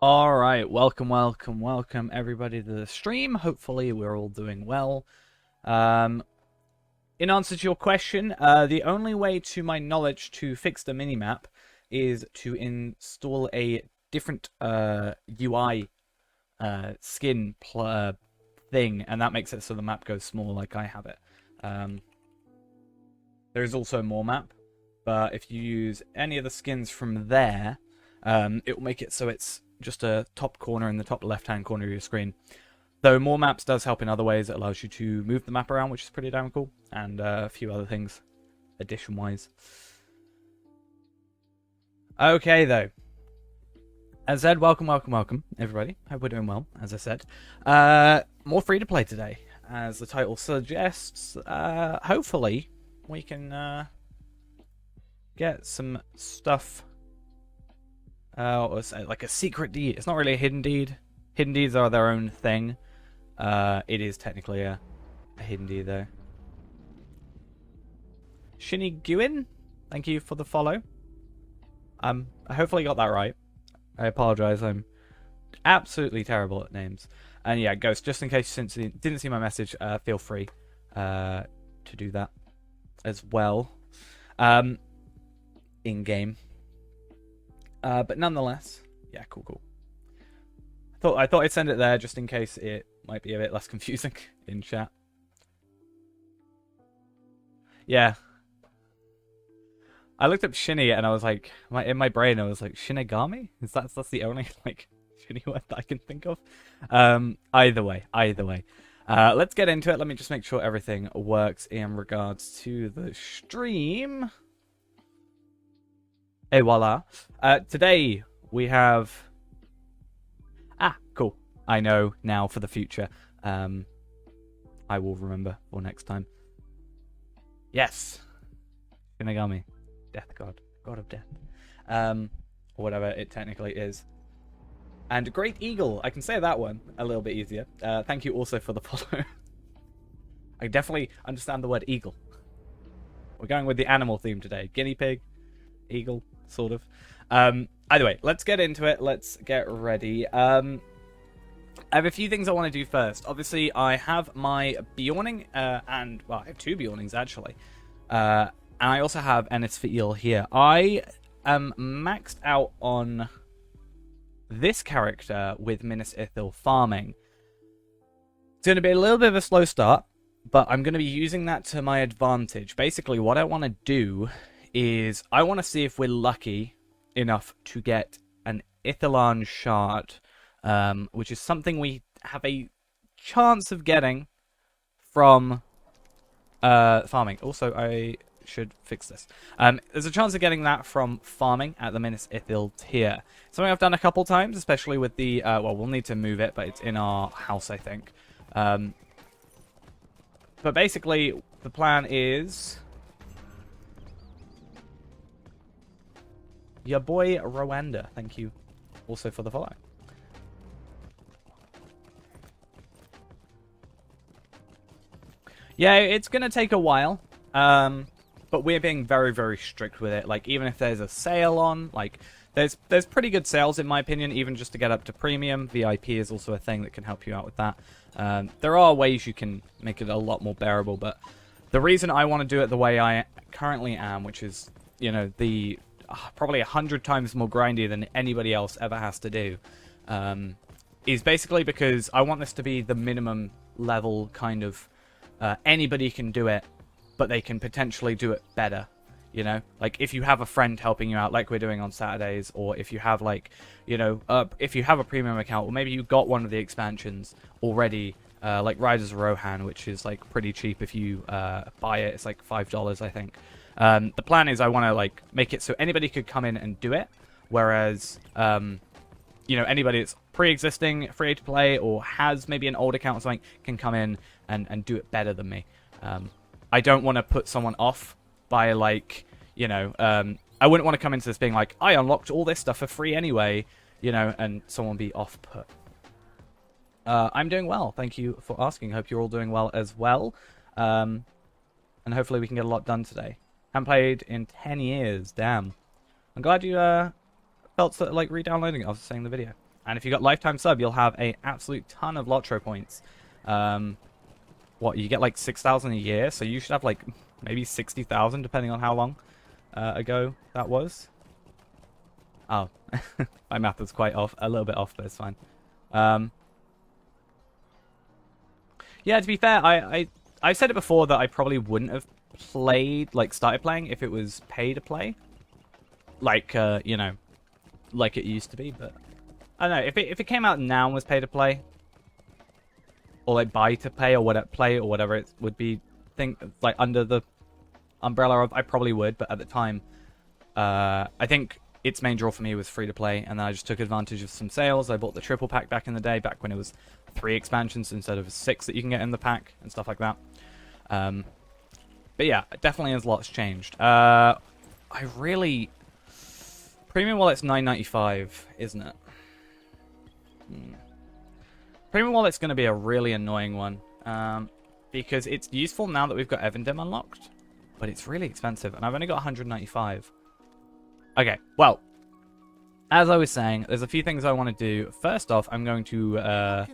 Alright, welcome everybody to the stream. Hopefully we're all doing well. Um, in answer to your question, the only way to my knowledge to fix the minimap is to install a different UI skin thing, and that makes it so the map goes small like I have it. There is also more map, but if you use any of the skins from there, it will make it so it's just a top corner in the top left-hand corner of your screen. Though more maps does help in other ways. It allows you to move the map around, which is pretty damn cool, and a few other things, addition-wise. Okay, though. As I said, welcome, everybody. Hope we're doing well, as I said. More free-to-play today, as the title suggests. Hopefully, we can get some stuff. Like a secret deed. It's not really a hidden deed. Hidden deeds are their own thing. It is technically a hidden deed, though. Shiniguin, thank you for the follow. I hopefully got that right. I apologize. I'm absolutely terrible at names. And yeah, Ghost, just in case you didn't see my message, feel free to do that as well. In game. But nonetheless, yeah, cool. I thought I'd send it there just in case it might be a bit less confusing in chat. Yeah. I looked up Shinny and I was like, in my brain I was like, Shinigami? That's the only like Shinny word that I can think of. Either way. Let's get into it. Let me just make sure everything works in regards to the stream. Et voila. Today we have... cool. I know now for the future. I will remember for next time. Yes. Shinigami. Death god. God of death. Or whatever it technically is. And Great Eagle. I can say that one a little bit easier. Thank you also for the follow. I definitely understand the word eagle. We're going with the animal theme today. Guinea pig. Eagle. Sort of. Either way, let's get into it. Let's get ready. I have a few things I want to do first. Obviously, I have my Bjorning, and, well, I have two Bjornings, actually. And I also have Ennis for Eel here. I am maxed out on this character with Minas Ithil farming. It's going to be a little bit of a slow start, but I'm going to be using that to my advantage. Basically, what I want to do is I want to see if we're lucky enough to get an Ithilon shard, which is something we have a chance of getting from farming. Also, I should fix this. There's a chance of getting that from farming at the Minas Ithil tier. Something I've done a couple times, especially with the... well, we'll need to move it, but it's in our house, I think. But basically, the plan is... Your boy Rwanda, thank you also for the follow. Yeah, it's gonna take a while, but we're being very strict with it. Like, even if there's a sale on, like, there's pretty good sales in my opinion, even just to get up to premium. VIP is also a thing that can help you out with that. There are ways you can make it a lot more bearable, but the reason I want to do it the way I currently am, which is, you know, the probably 100 times more grindy than anybody else ever has to do, is basically because I want this to be the minimum level kind of anybody can do it, but they can potentially do it better, you know? Like, if you have a friend helping you out, like we're doing on Saturdays, or if you have, like, you know, if you have a premium account, or maybe you got one of the expansions already, like Riders of Rohan, which is, like, pretty cheap if you buy it. It's like $5, I think. The plan is I want to, like, make it so anybody could come in and do it, whereas, you know, anybody that's pre-existing, free to play, or has maybe an old account or something can come in and do it better than me. I don't want to put someone off by, like, you know, I wouldn't want to come into this being like, I unlocked all this stuff for free anyway, you know, and someone be off-put. I'm doing well. Thank you for asking. Hope you're all doing well as well. And hopefully we can get a lot done today. Haven't played in 10 years. Damn. I'm glad you felt like re-downloading it after seeing the video. And if you got lifetime sub, you'll have a absolute ton of LOTRO points. What, you get like 6,000 a year, so you should have like maybe 60,000 depending on how long ago that was. Oh, my math was quite off, a little bit off, but it's fine. Yeah, to be fair, I've said it before that I probably wouldn't have started playing if it was pay to play. Like, you know, like it used to be, but I don't know, if it came out now and was pay to play, or like buy to pay or whatever it would be, like under the umbrella of, I probably would, but at the time, I think its main draw for me was free to play, and then I just took advantage of some sales. I bought the triple pack back in the day, back when it was 3 expansions instead of 6 that you can get in the pack and stuff like that. But yeah, definitely has lots changed. Premium Wallet's $9.95, isn't it? Premium Wallet's going to be a really annoying one, because it's useful now that we've got Evandim unlocked, but it's really expensive, and I've only got 195. Okay, well, as I was saying, there's a few things I want to do. First off, I'm going to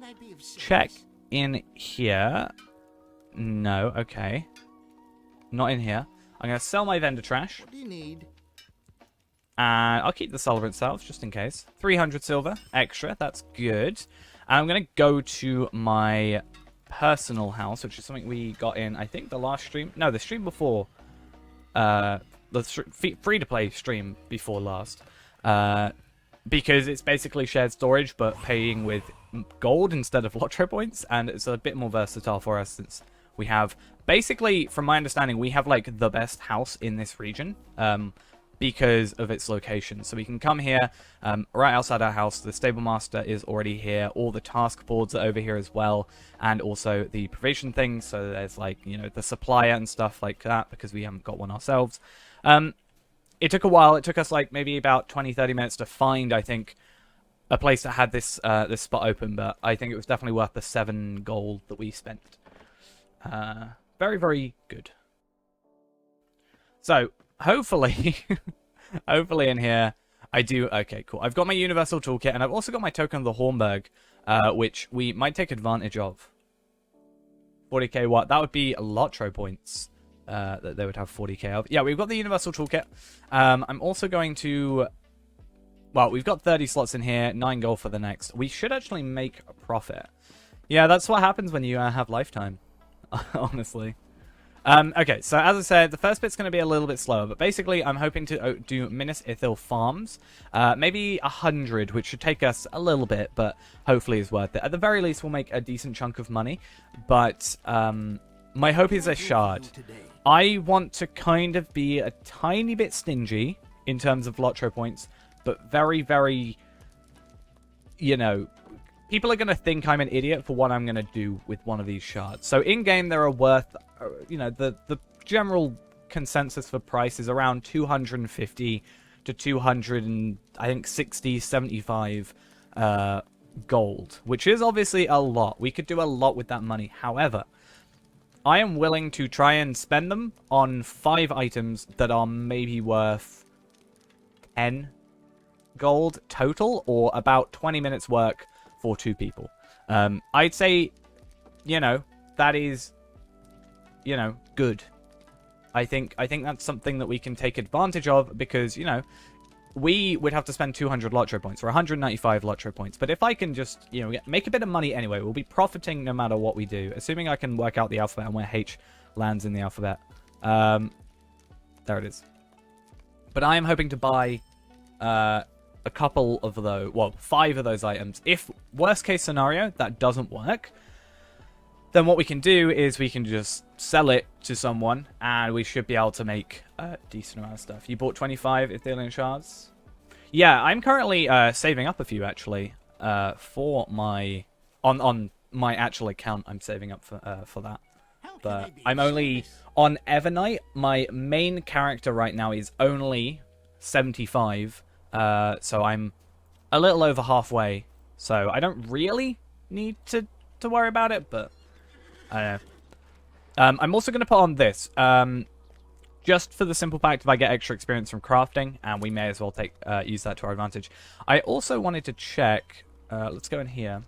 check in here. No, okay. Not in here. I'm going to sell my vendor trash. What do you need? And I'll keep the celebrant salves, just in case. 300 silver, extra, that's good. And I'm going to go to my personal house, which is something we got in, I think, the last stream. No, the stream before. The free-to-play stream before last. Because it's basically shared storage, but paying with gold instead of LOTRO points. And it's a bit more versatile for us, since we have... Basically, from my understanding, we have, like, the best house in this region. Because of its location. So we can come here, right outside our house. The stable master is already here. All the task boards are over here as well. And also the provision things. So there's, like, you know, the supplier and stuff like that, because we haven't got one ourselves. It took a while. It took us, like, maybe about 20-30 minutes to find, I think, a place that had this this spot open. But I think it was definitely worth the 7 gold that we spent. Very, very good. So, hopefully, hopefully in here, I do... Okay, cool. I've got my Universal Toolkit, and I've also got my Token of the Hornburg, which we might take advantage of. 40k what? That would be LOTRO points that they would have 40k of. Yeah, we've got the Universal Toolkit. I'm also going to... Well, we've got 30 slots in here, 9 gold for the next. We should actually make a profit. Yeah, that's what happens when you have lifetime, honestly. Okay, so as I said, the first bit's going to be a little bit slower, but basically I'm hoping to do Minas Ithil farms, maybe 100, which should take us a little bit, but hopefully is worth it. At the very least, we'll make a decent chunk of money, but my hope is a shard. I want to kind of be a tiny bit stingy in terms of LOTRO points, but very, very, you know... People are going to think I'm an idiot for what I'm going to do with one of these shards. So in-game, they are worth, you know, the general consensus for price is around 250 to 200 and, I think, 60, 75 gold, which is obviously a lot. We could do a lot with that money. However, I am willing to try and spend them on 5 items that are maybe worth 10 gold total, or about 20 minutes work for 2 people. I'd say, you know, that is, you know, good. I think that's something that we can take advantage of, because, you know, we would have to spend 200 LOTRO points, or 195 LOTRO points. But if I can just, you know, make a bit of money anyway, we'll be profiting no matter what we do, assuming I can work out the alphabet and where H lands in the alphabet. There it is. But I am hoping to buy a couple of those, well, 5 of those items. If, worst case scenario, that doesn't work, then what we can do is we can just sell it to someone, and we should be able to make a decent amount of stuff. You bought 25 Ithilian shards? Yeah, I'm currently saving up a few, actually, for my... On my actual account, I'm saving up for that. But I'm only... On Evernight, my main character right now is only 75, so I'm a little over halfway. So I don't really need to worry about it, but I don't know. I'm also going to put on this, just for the simple fact if I get extra experience from crafting, and we may as well use that to our advantage. I also wanted to check, Let's go in here.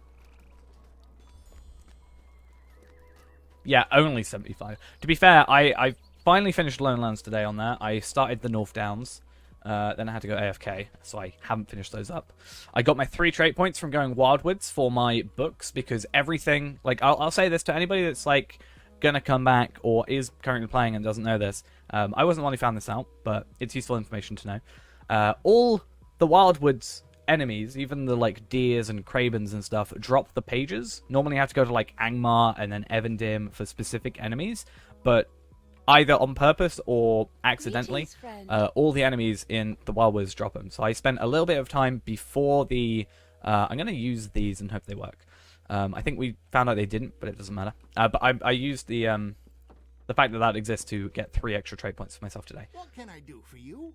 Yeah, only 75. To be fair, I finally finished Lone Lands today on that. I started the North Downs. Then I had to go AFK, so I haven't finished those up. I got my 3 trait points from going Wildwoods for my books, because everything... Like, I'll say this to anybody that's, like, gonna come back or is currently playing and doesn't know this. I wasn't the one who found this out, but it's useful information to know. All the Wildwoods enemies, even the, like, deers and cravens and stuff, drop the pages. Normally you have to go to, like, Angmar and then Evendim for specific enemies, but... either on purpose or accidentally, all the enemies in the Wildwoods drop them. So I spent a little bit of time before the... I'm going to use these and hope they work. I think we found out they didn't, but it doesn't matter. But I used the fact that that exists to get 3 extra trade points for myself today. What can I do for you?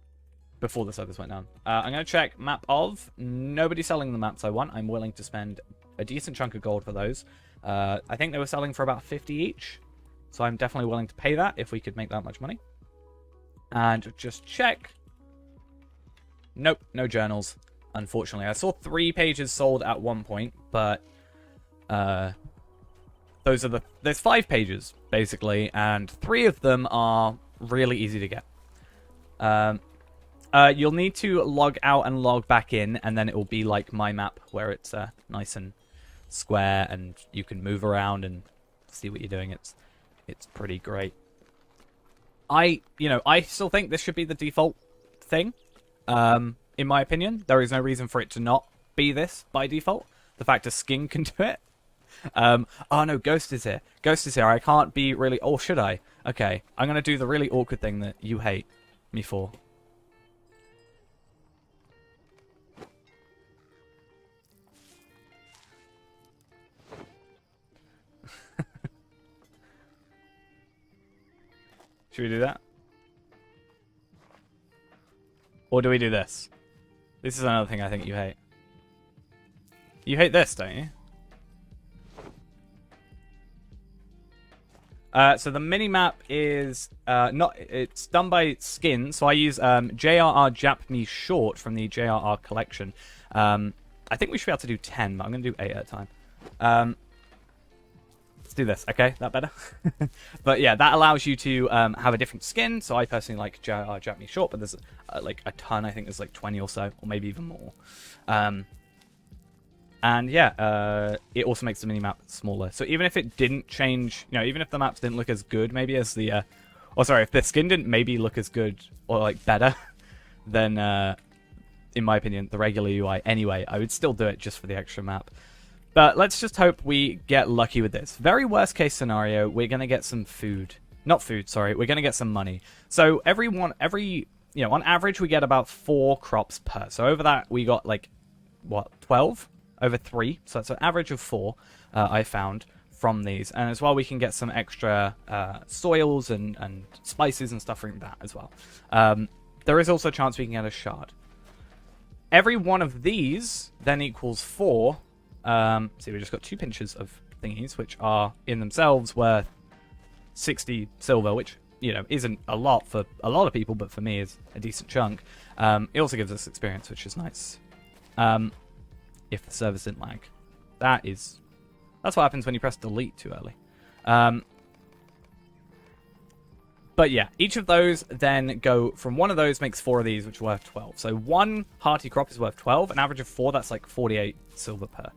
Before the servers went down. I'm going to check map of. Nobody selling the maps I want. I'm willing to spend a decent chunk of gold for those. I think they were selling for about 50 each. So I'm definitely willing to pay that if we could make that much money. And just check. Nope, no journals, unfortunately. I saw 3 pages sold at one point, but those are there's 5 pages, basically, and 3 of them are really easy to get. You'll need to log out and log back in, and then it will be like my map, where it's nice and square, and you can move around and see what you're doing. It's pretty great. I still think this should be the default thing. In my opinion, there is no reason for it to not be this by default. The fact a skin can do it. Oh no, Ghost is here. Ghost is here. I can't be really... Or should I? Okay, I'm going to do the really awkward thing that you hate me for. Should we do that? Or do we do this? This is another thing I think you hate. You hate this, don't you? So the mini-map is it's done by skin, so I use JRR Jap Me Short from the JRR collection. I think we should be able to do 10, but I'm going to do 8 at a time. Let's do this, okay? That better? But yeah, that allows you to have a different skin. So I personally like Jap Me Short, but there's like a ton. I think there's like 20 or so, or maybe even more. And yeah, it also makes the minimap smaller. So even if it didn't change, even if the maps didn't look as good, maybe as the... if the skin didn't maybe look as good or like better than, in my opinion, the regular UI anyway, I would still do it just for the extra map. But let's just hope we get lucky with this. Very worst case scenario, we're going to get some food. Not food, sorry. We're going to get some money. So on average, we get about 4 crops per. So over that, we got like, 12? Over 3. So that's an average of 4, I found, from these. And as well, we can get some extra soils and spices and stuff like that as well. There is also a chance we can get a shard. Every one of these then equals 4. See, we just got 2 pinches of thingies, which are in themselves worth 60 silver, which, isn't a lot for a lot of people, but for me is a decent chunk. It also gives us experience, which is nice. If the servers didn't lag. That's what happens when you press delete too early. But yeah, each of those then go from one of those makes 4 of these, which are worth 12. So 1 hearty crop is worth 12. An average of 4, that's like 48 silver per.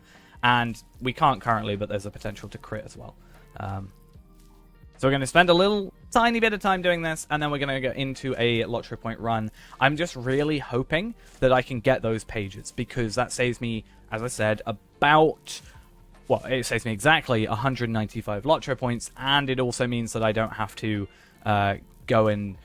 And we can't currently, but there's a potential to crit as well. So we're going to spend a little tiny bit of time doing this, and then we're going to go into a LOTRO point run. I'm just really hoping that I can get those pages, because that saves me, as I said, it saves me exactly 195 LOTRO points, and it also means that I don't have to go and...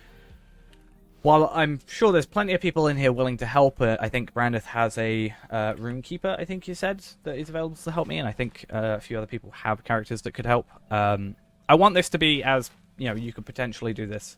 While I'm sure there's plenty of people in here willing to help, I think Brandith has a Runekeeper, I think you said, that is available to help me, and I think a few other people have characters that could help. I want this to be as, you could potentially do this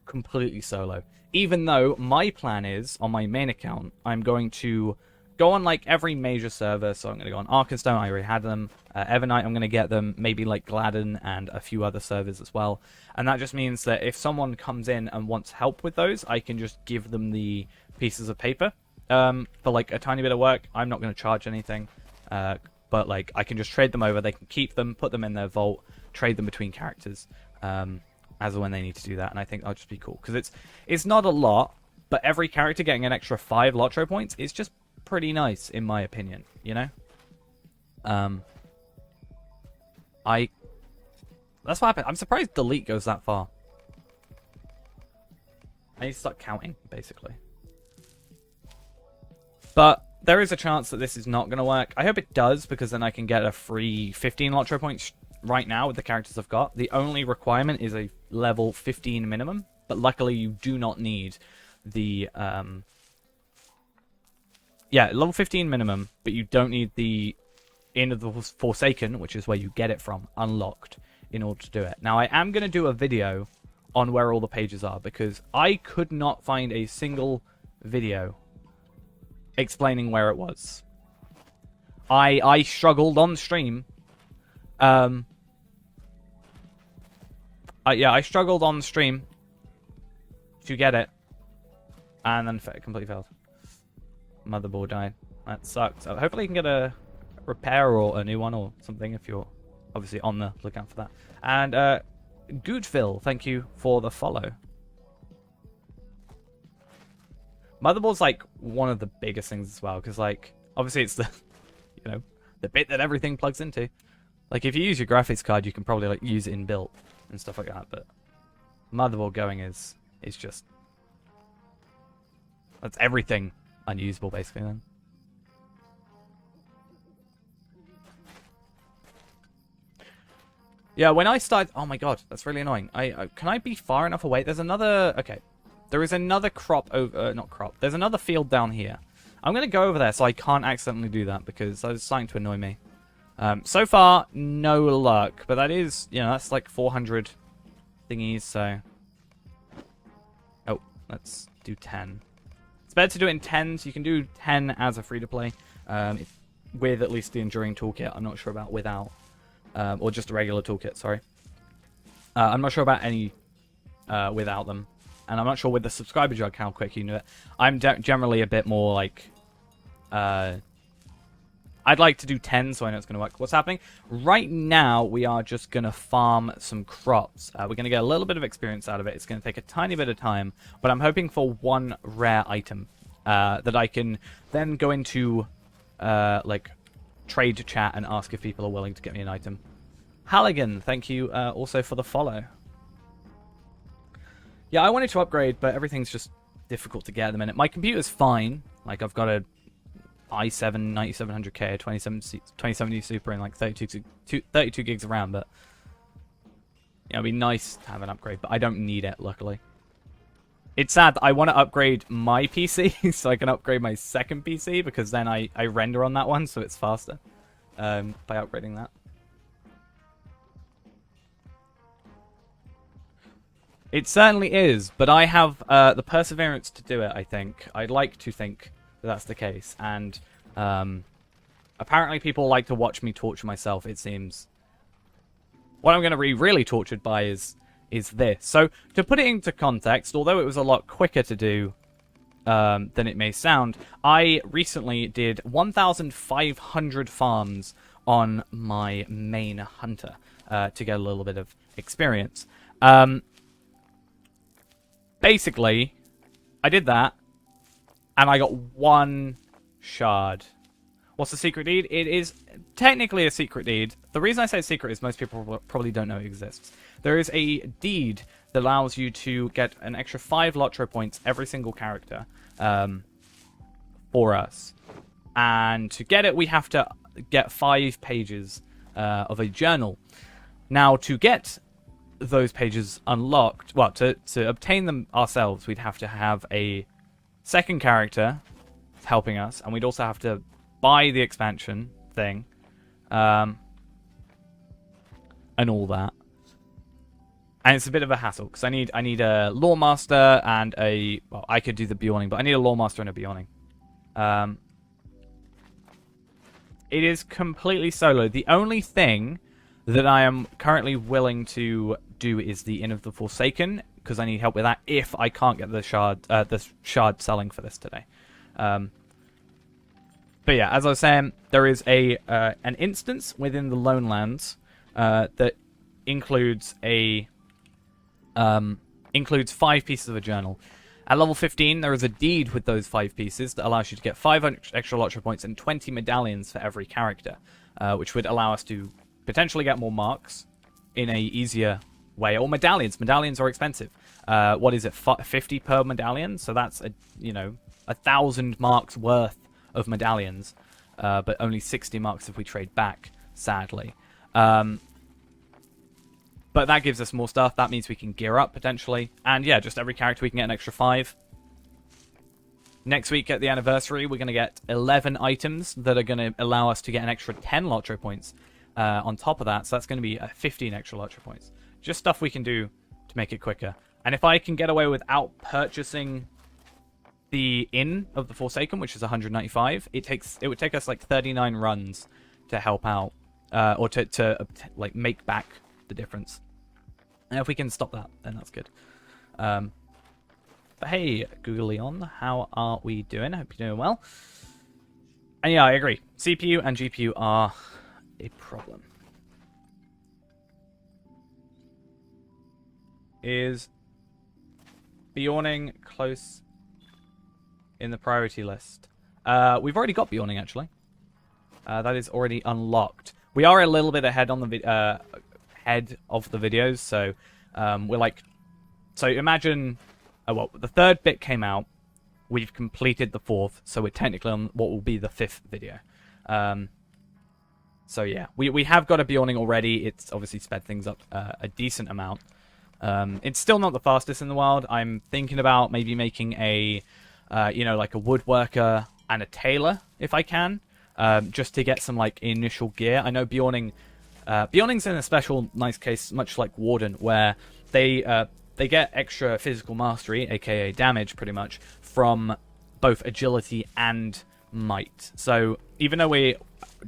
completely solo. Even though my plan is, on my main account, I'm going to go on like every major server. So I'm going to go on Arkenstone, I already had them. Evernight, I'm going to get them. Maybe like Gladden and a few other servers as well. And that just means that if someone comes in and wants help with those, I can just give them the pieces of paper. for like a tiny bit of work. I'm not going to charge anything, but like I can just trade them over. They can keep them, put them in their vault, trade them between characters as and when they need to do that. And I think that'll just be cool because it's not a lot, but every character getting an extra 5 LOTRO points is just pretty nice in my opinion. You know, that's what happened. I'm surprised delete goes that far. I need to start counting, basically. But there is a chance that this is not going to work. I hope it does, because then I can get a free 15 LOTRO points right now with the characters I've got. The only requirement is a level 15 minimum, but luckily you do not need the... Yeah, level 15 minimum, but you don't need the Inn of the Forsaken, which is where you get it from, unlocked in order to do it. Now, I am going to do a video on where all the pages are, because I could not find a single video explaining where it was. I struggled on stream. Yeah, I struggled on stream to get it, and then it completely failed. Motherboard died. That sucks. Hopefully you can get a repair or a new one or something if you're obviously on the lookout for that. And Goodville, thank you for the follow. Motherboard's like one of the biggest things as well, because like obviously it's the the bit that everything plugs into. Like if you use your graphics card, you can probably like use it inbuilt and stuff like that, but motherboard going is just, that's everything unusable basically then. Yeah, when I started... Oh my god, that's really annoying. Can I be far enough away? There's another... Okay. There is another crop over... not crop. There's another field down here. I'm going to go over there so I can't accidentally do that because that was starting to annoy me. So far, no luck. But that is... that's like 400 thingies, so... Oh, let's do 10. It's better to do it in 10, so you can do 10 as a free-to-play. With at least the Enduring Toolkit. I'm not sure about without... or just a regular toolkit, sorry. I'm not sure about any without them. And I'm not sure with the subscriber jug how quick you can do it. I'm generally a bit more like... I'd like to do 10 so I know it's going to work. What's happening? Right now, we are just going to farm some crops. We're going to get a little bit of experience out of it. It's going to take a tiny bit of time. But I'm hoping for one rare item that I can then go into like trade chat and ask if people are willing to get me an item. Halligan, thank you also for the follow. Yeah, I wanted to upgrade, but everything's just difficult to get at the minute. My computer's fine. Like, I've got a i7 9700K, a 2070 Super, and like 32 gigs of RAM, but it'd be nice to have an upgrade, but I don't need it, luckily. It's sad that I want to upgrade my PC so I can upgrade my second PC, because then I render on that one, so it's faster by upgrading that. It certainly is, but I have the perseverance to do it, I think. I'd like to think that that's the case, and apparently people like to watch me torture myself, it seems. What I'm going to be really tortured by is this. So, to put it into context, although it was a lot quicker to do than it may sound, I recently did 1,500 farms on my main hunter to get a little bit of experience. Basically, I did that, and I got 1 shard. What's the secret deed? It is technically a secret deed. The reason I say secret is most people probably don't know it exists. There is a deed that allows you to get an extra 5 LOTRO points every single character for us. And to get it, we have to get 5 pages of a journal. Now, to get those pages unlocked, well, to obtain them ourselves, we'd have to have a second character helping us, and we'd also have to buy the expansion thing, and all that. And it's a bit of a hassle, because I need a Lore Master and a... Well, I could do the Bjorning, but I need a Lore Master and a Bjorning. It is completely solo. The only thing that I am currently willing to do is the Inn of the Forsaken, because I need help with that if I can't get the shard selling for this today. But yeah, as I was saying, there is an instance within the Lone Lands that includes includes 5 pieces of a journal. At level 15, there is a deed with those 5 pieces that allows you to get 5 extra LOTRO points and 20 medallions for every character, which would allow us to potentially get more marks in a easier way. Or medallions. Medallions are expensive. What is it? 50 per medallion? So that's 1,000 marks worth of medallions, but only 60 marks if we trade back, sadly. But that gives us more stuff. That means we can gear up, potentially. And yeah, just every character we can get an extra 5. Next week at the anniversary, we're going to get 11 items that are going to allow us to get an extra 10 LOTRO points on top of that. So that's going to be 15 extra LOTRO points. Just stuff we can do to make it quicker. And if I can get away without purchasing the Inn of the Forsaken, which is 195, it would take us like 39 runs to help out, or to like make back the difference. And if we can stop that, then that's good. But hey, Googleon, how are we doing? I hope you're doing well. And yeah, I agree. CPU and GPU are a problem. Is Bjorning close in the priority list? We've already got Bjorning, actually. That is already unlocked. We are a little bit ahead on the head of the videos, so we're like, so imagine, well, the 3rd bit came out, we've completed the 4th, so we're technically on what will be the 5th video. So yeah, we have got a Bjorning already. It's obviously sped things up a decent amount. It's still not the fastest in the world. I'm thinking about maybe making a like a woodworker and a tailor if I can, just to get some like initial gear. I know Bjorning's in a special nice case, much like Warden, where they get extra physical mastery, aka damage, pretty much, from both agility and might. So even though we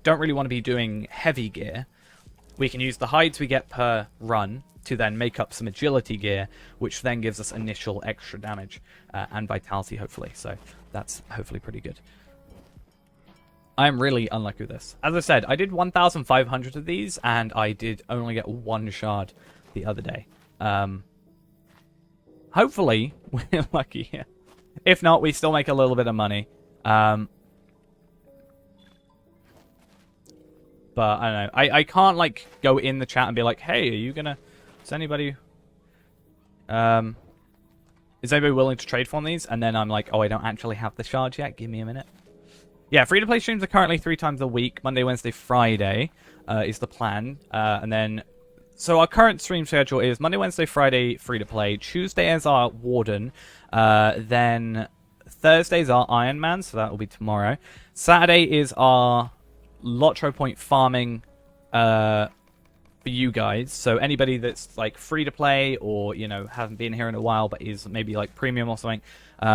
don't really want to be doing heavy gear, we can use the hides we get per run to then make up some agility gear, which then gives us initial extra damage and vitality, hopefully. So that's hopefully pretty good. I'm really unlucky with this. As I said, I did 1,500 of these, and I did only get 1 shard the other day. Hopefully, we're lucky here. If not, we still make a little bit of money. But I don't know. I can't, like, go in the chat and be like, hey, are you gonna... Is anybody willing to trade for these? And then I'm like, oh, I don't actually have the shards yet. Give me a minute. Yeah, free-to-play streams are currently 3 times a week. Monday, Wednesday, Friday is the plan. And then... So our current stream schedule is Monday, Wednesday, Friday, free-to-play. Tuesday is our Warden. Then Thursdays are Iron Man, so that will be tomorrow. Saturday is our LOTRO point farming for you guys. So anybody that's like free-to-play or, you know, haven't been here in a while but is maybe like premium or something,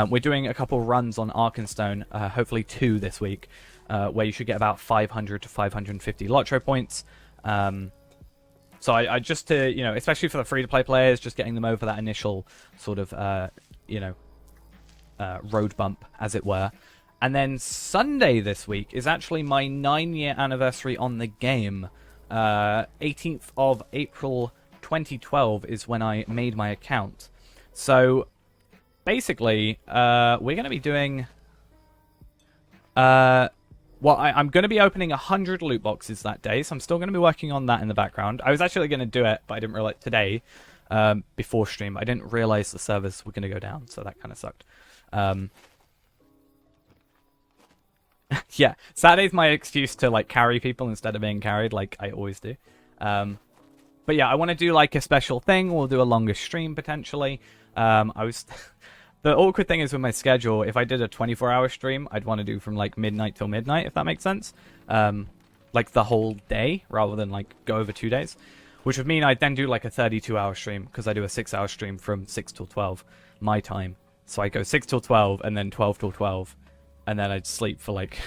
we're doing a couple runs on Arkenstone, hopefully 2 this week, where you should get about 500 to 550 LOTRO points. So I just to, you know, especially for the free-to-play players, just getting them over that initial sort of, road bump, as it were. And then Sunday this week is actually my 9-year anniversary on the game. 18th of April 2012 is when I made my account. So basically, we're going to be doing... well, I'm going to be opening 100 loot boxes that day, so I'm still going to be working on that in the background. I was actually going to do it, but I didn't realize today, before stream, I didn't realize the servers were going to go down, so that kind of sucked. Yeah, Saturday's my excuse to like carry people instead of being carried, like I always do. But yeah, I want to do like a special thing. We'll do a longer stream potentially. The awkward thing is with my schedule, if I did a 24-hour stream, I'd want to do from like midnight till midnight, if that makes sense. Like the whole day, rather than like go over 2 days. Which would mean I'd then do like a 32-hour stream, because I do a 6-hour stream from 6 till 12, my time. So I go 6 till 12, and then 12 till 12, and then I'd sleep for like,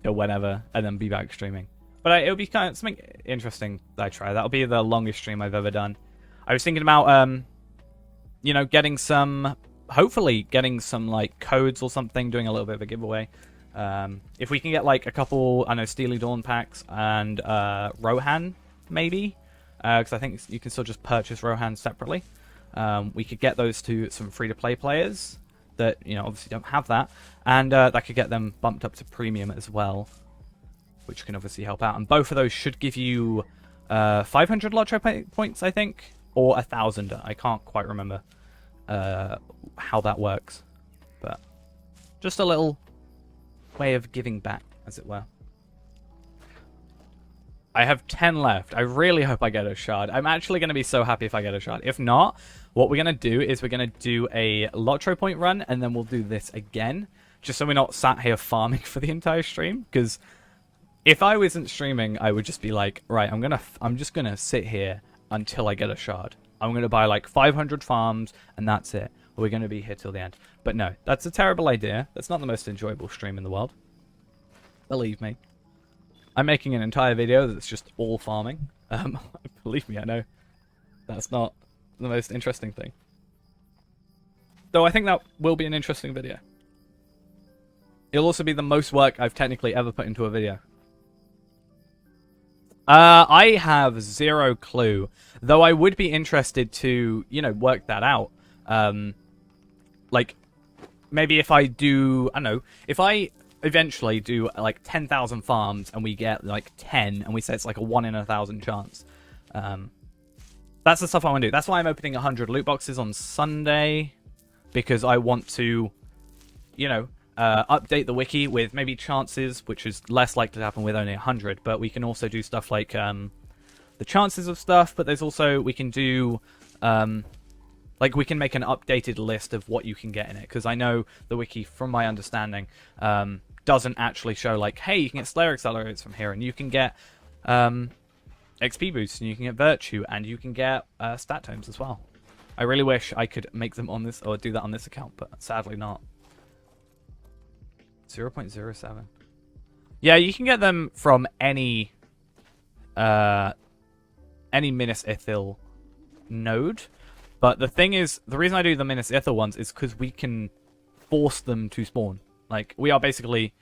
whenever, and then be back streaming. But it'll be kind of something interesting that I try. That'll be the longest stream I've ever done. I was thinking about, getting some hopefully getting some like codes or something, doing a little bit of a giveaway. If we can get like a couple, I know, Steely Dawn packs and Rohan maybe, because I think you can still just purchase Rohan separately. We could get those to some free-to-play players that, you know, obviously don't have that, and that could get them bumped up to premium as well, which can obviously help out. And both of those should give you 500 LOTRO points, I think, or 1,000. I can't quite remember how that works, but just a little way of giving back, as it were. I have 10 left. I really hope I get a shard. I'm actually going to be so happy if I get a shard. If not, what we're going to do is we're going to do a LOTRO point run, and then we'll do this again, just so we're not sat here farming for the entire stream. Because if I wasn't streaming, I would just be like, right, I'm just going to sit here until I get a shard. I'm going to buy like 500 farms, and that's it. We're going to be here till the end. But no, that's a terrible idea. That's not the most enjoyable stream in the world. Believe me. I'm making an entire video that's just all farming. Believe me, I know. That's not the most interesting thing. Though I think that will be an interesting video. It'll also be the most work I've technically ever put into a video. I have zero clue. Though I would be interested to, you know, work that out. Like, maybe if I do, I don't know, if I eventually do like 10,000 farms and we get like 10 and we say it's like a 1 in 1,000 chance. That's the stuff I want to do. That's why I'm opening 100 loot boxes on Sunday, because I want to, you know, update the wiki with maybe chances, which is less likely to happen with only 100, but we can also do stuff like the chances of stuff, but there's also, we can do like, we can make an updated list of what you can get in it, because I know the wiki, from my understanding, doesn't actually show, like, hey, you can get Slayer Accelerators from here, and you can get XP boosts, and you can get Virtue, and you can get stat tomes as well. I really wish I could make them on this, or do that on this account, but sadly not. 0.07. Yeah, you can get them from any Minas Ithil node. But the thing is, the reason I do the Minas Ithil ones is because we can force them to spawn. Like, we are basically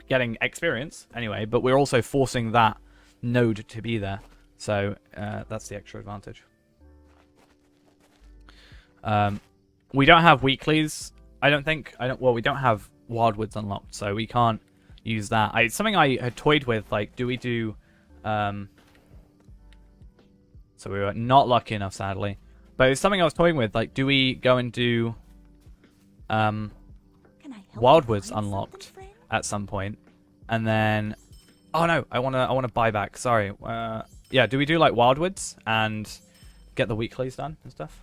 getting experience anyway, but we're also forcing that node to be there. So that's the extra advantage. We don't have weeklies, I don't think. Well, we don't have Wildwoods unlocked, so we can't use that. It's something I had toyed with, like, do we do... So we were not lucky enough, sadly. But it's something I was toying with, like, do we go and do Wildwoods unlocked at some point, and then... Oh no, I wanna buy back. Sorry. Yeah, do we do like Wildwoods and get the weeklies done and stuff?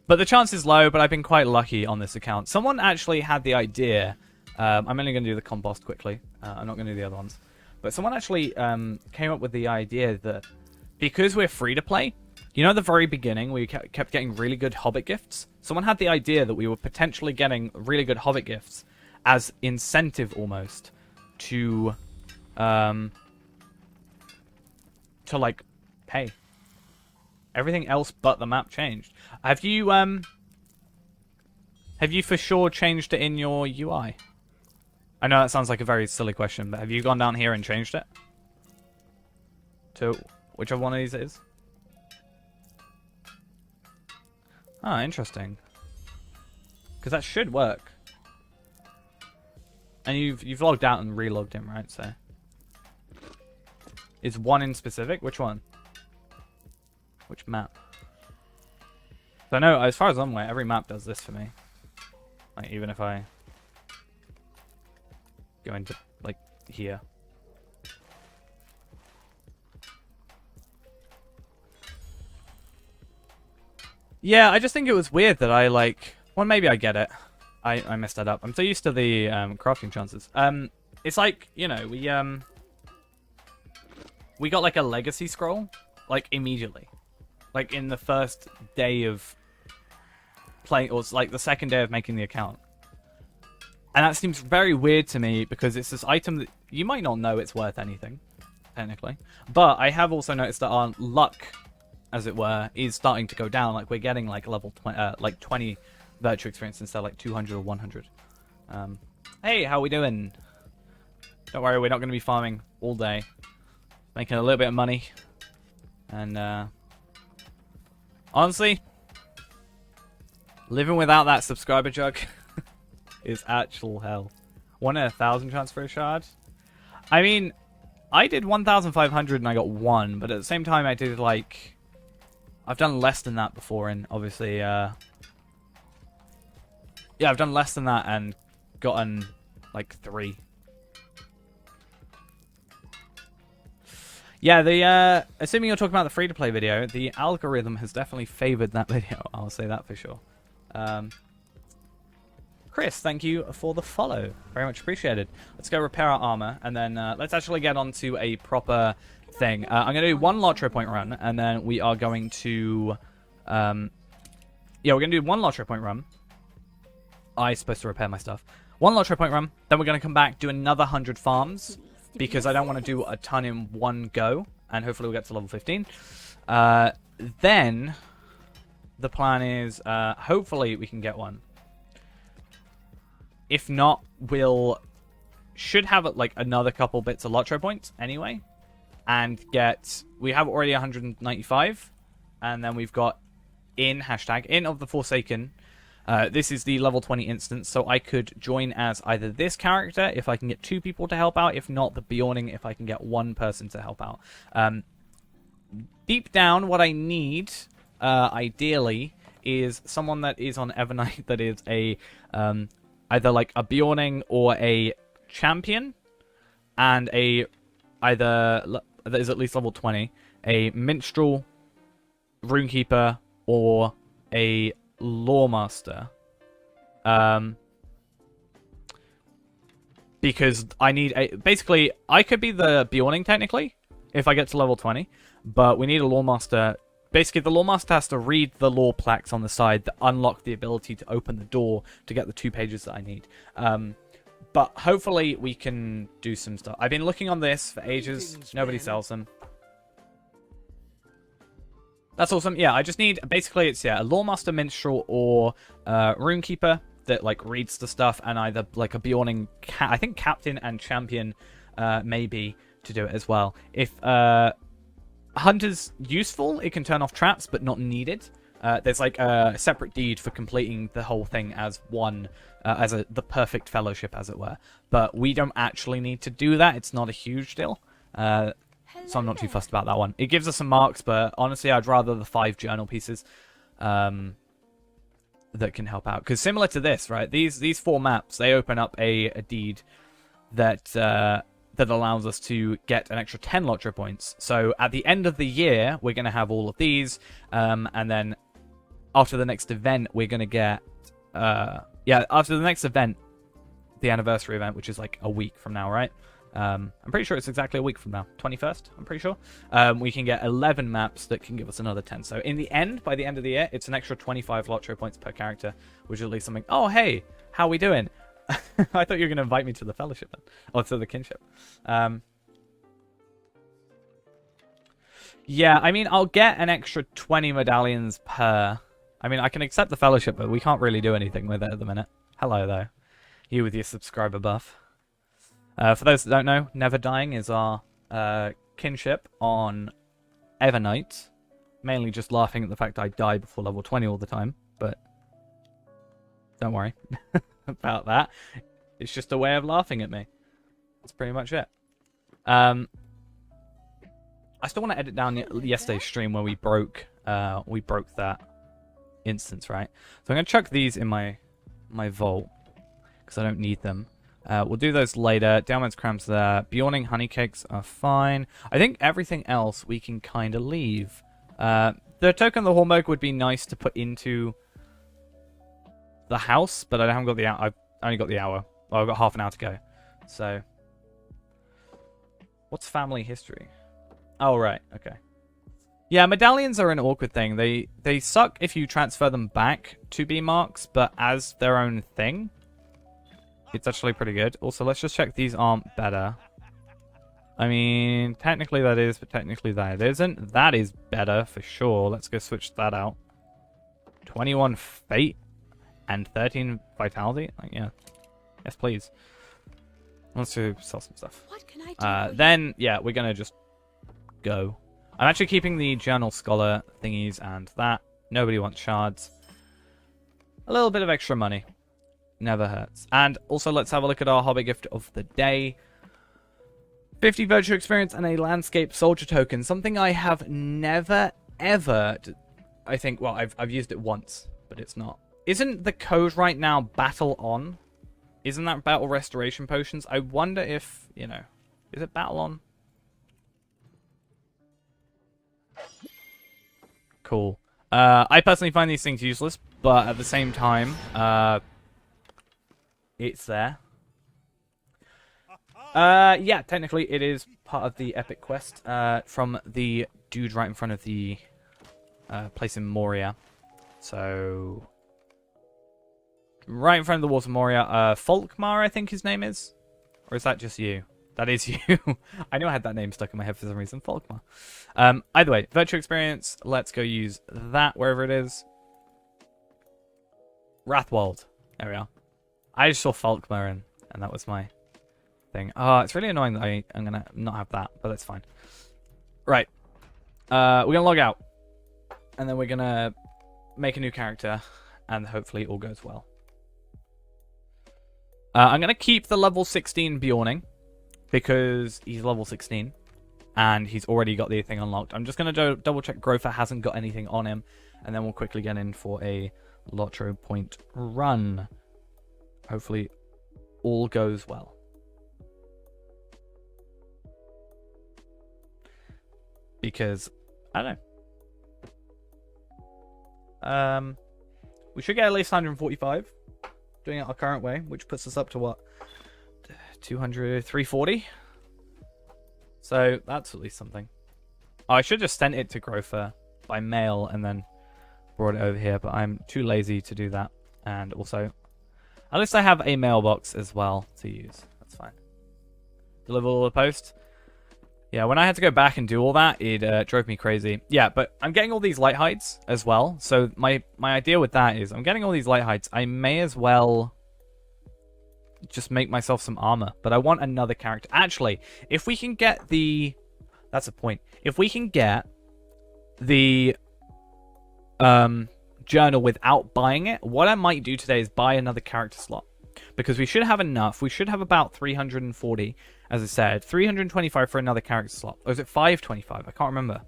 But the chance is low, but I've been quite lucky on this account. Someone actually had the idea. I'm only going to do the compost quickly. I'm not going to do the other ones. But someone actually came up with the idea that because we're free to play, you know, at the very beginning we kept getting really good Hobbit gifts. Someone had the idea that we were potentially getting really good Hobbit gifts as incentive almost to like pay. Everything else but the map changed. Have you for sure changed it in your UI? I know that sounds like a very silly question, but have you gone down here and changed it to whichever one of these it is? Ah, interesting. Because that should work. And you've logged out and relogged in, right? So is one in specific? Which one? Which map? So I know, as far as I'm aware, every map does this for me. Like, even if I go into, like, here. Yeah, I just think it was weird that I, like... Well, maybe I get it. I messed that up. I'm so used to the crafting chances. It's like, you know, we got, like, a legacy scroll, like, immediately. Like, in the first day of playing, or like the second day of making the account. And that seems very weird to me, because it's this item that you might not know it's worth anything, technically. But I have also noticed that our luck as it were, is starting to go down. Like, we're getting like level 20 virtue experience instead of like 200 or 100. Hey, how we doing? Don't worry, we're not going to be farming all day. Making a little bit of money. And, honestly, living without that subscriber jug is actual hell. 1 in 1,000 transfer shard? I mean, I did 1,500 and I got 1, but at the same time I did, like... I've done less than that before, and obviously, yeah, I've done less than that and gotten, like, 3. Yeah, the, assuming you're talking about the free-to-play video, the algorithm has definitely favored that video. I'll say that for sure. Chris, thank you for the follow. Very much appreciated. Let's go repair our armor, and then let's actually get on to a proper thing. I'm going to do 1 LOTRO point run, and then we are going to... yeah, we're going to do 1 LOTRO point run. I'm supposed to repair my stuff. 1 LOTRO point run, then we're going to come back, do another 100 farms, because I don't want to do a ton in one go, and hopefully we'll get to level 15. Then, the plan is, hopefully we can get one. If not, should have like another couple bits of LOTRO points anyway, and we have already 195, and then we've got in of the Forsaken. This is the level 20 instance, so I could join as either this character if I can get 2 people to help out, if not the Bjorning if I can get 1 person to help out. Deep down, what I need, ideally, is someone that is on Evernight that is a either like a Bjorning or a champion, and either that is at least level 20, a minstrel, runekeeper, or a lawmaster. Because I need basically, I could be the Bjorning technically if I get to level 20, but we need a lawmaster. Basically, the lawmaster has to read the law plaques on the side that unlock the ability to open the door to get the 2 pages that I need. But hopefully we can do some stuff. I've been looking on this for ages. Nobody sells them. That's awesome. Yeah, I just need... Basically, it's, yeah, a Lawmaster, Minstrel, or Runekeeper that, like, reads the stuff, and either, like, a Bjorning... I think Captain and Champion, maybe, to do it as well. If Hunter's useful, it can turn off traps, but not needed. There's, like, a separate deed for completing the whole thing as one... as the perfect fellowship, as it were. But we don't actually need to do that. It's not a huge deal. So I'm not too fussed about that one. It gives us some marks, but honestly, I'd rather the 5 journal pieces that can help out. Because similar to this, right? These 4 maps, they open up a deed that that allows us to get an extra 10 LOTRO points. So at the end of the year, we're going to have all of these, and then after the next event, we're going to get... yeah, after the next event, the anniversary event, which is like a week from now, right? I'm pretty sure it's exactly a week from now. 21st, I'm pretty sure. We can get 11 maps that can give us another 10. So in the end, by the end of the year, it's an extra 25 LOTRO points per character, which is at least something. Oh, hey, how we doing? I thought you were going to invite me to the fellowship then. Or to the kinship. Yeah, I mean, I'll get an extra 20 medallions per... I mean, I can accept the fellowship, but we can't really do anything with it at the minute. Hello, though. You with your subscriber buff. For those that don't know, Never Dying is our kinship on Evernight. Mainly just laughing at the fact I die before level 20 all the time, but don't worry about that. It's just a way of laughing at me. That's pretty much it. I still want to edit down yesterday's stream where we broke that instance, right? So I'm going to chuck these in my vault because I don't need them. We'll do those later. Downwards cramps there. Bjorning honeycakes are fine. I think everything else we can kind of leave. The token of the Hallmark would be nice to put into the house, but I haven't got the hour. I've only got the hour. Well, I've got half an hour to go. So, what's family history? Oh, right. Okay. Yeah, medallions are an awkward thing. They suck if you transfer them back to be marks, but as their own thing, it's actually pretty good. Also, let's just check these aren't better. I mean, technically that is, but technically that isn't. That is better for sure. Let's go switch that out. 21 Fate and 13 Vitality? Like, yeah. Yes, please. Let's sell some stuff. What can I do then, yeah, we're going to just go. I'm actually keeping the Journal Scholar thingies and that. Nobody wants shards. A little bit of extra money. Never hurts. And also, let's have a look at our hobby gift of the day. 50 virtual experience and a landscape soldier token. Something I have never, ever... I think, well, I've used it once, but it's not. Isn't the code right now battle on? Isn't that battle restoration potions? I wonder if, you know... Is it battle on? Cool. I personally find these things useless, but at the same time, it's there. Yeah, technically it is part of the epic quest from the dude right in front of the place in Moria. So, right in front of the Water Moria, Folkmar, I think his name is? Or is that just you? That is you. I knew I had that name stuck in my head for some reason. Folkmar. Either way, virtual experience. Let's go use that wherever it is. Rathwold. There we are. I just saw Folkmar and that was my thing. Oh, it's really annoying that I'm going to not have that, but that's fine. Right. We're going to log out. And then we're going to make a new character. And hopefully it all goes well. I'm going to keep the level 16 Bjorning. Because he's level 16. And he's already got the thing unlocked. I'm just going to double check Grover hasn't got anything on him. And then we'll quickly get in for a LOTRO point run. Hopefully all goes well. Because, I don't know. We should get at least 145. Doing it our current way. Which puts us up to what? 200, 340. So that's at least something. Oh, I should have just sent it to Grover by mail and then brought it over here, but I'm too lazy to do that. And also, at least I have a mailbox as well to use. That's fine. Deliver all the post. Yeah, when I had to go back and do all that, it drove me crazy. Yeah, but I'm getting all these light heights as well. So my idea with that is I'm getting all these light heights. I may as well just make myself some armor, but I want another character. Actually, if we can get the... That's a point. If we can get the journal without buying it, what I might do today is buy another character slot. Because we should have enough. We should have about 340, as I said. 325 for another character slot. Or is it 525? I can't remember.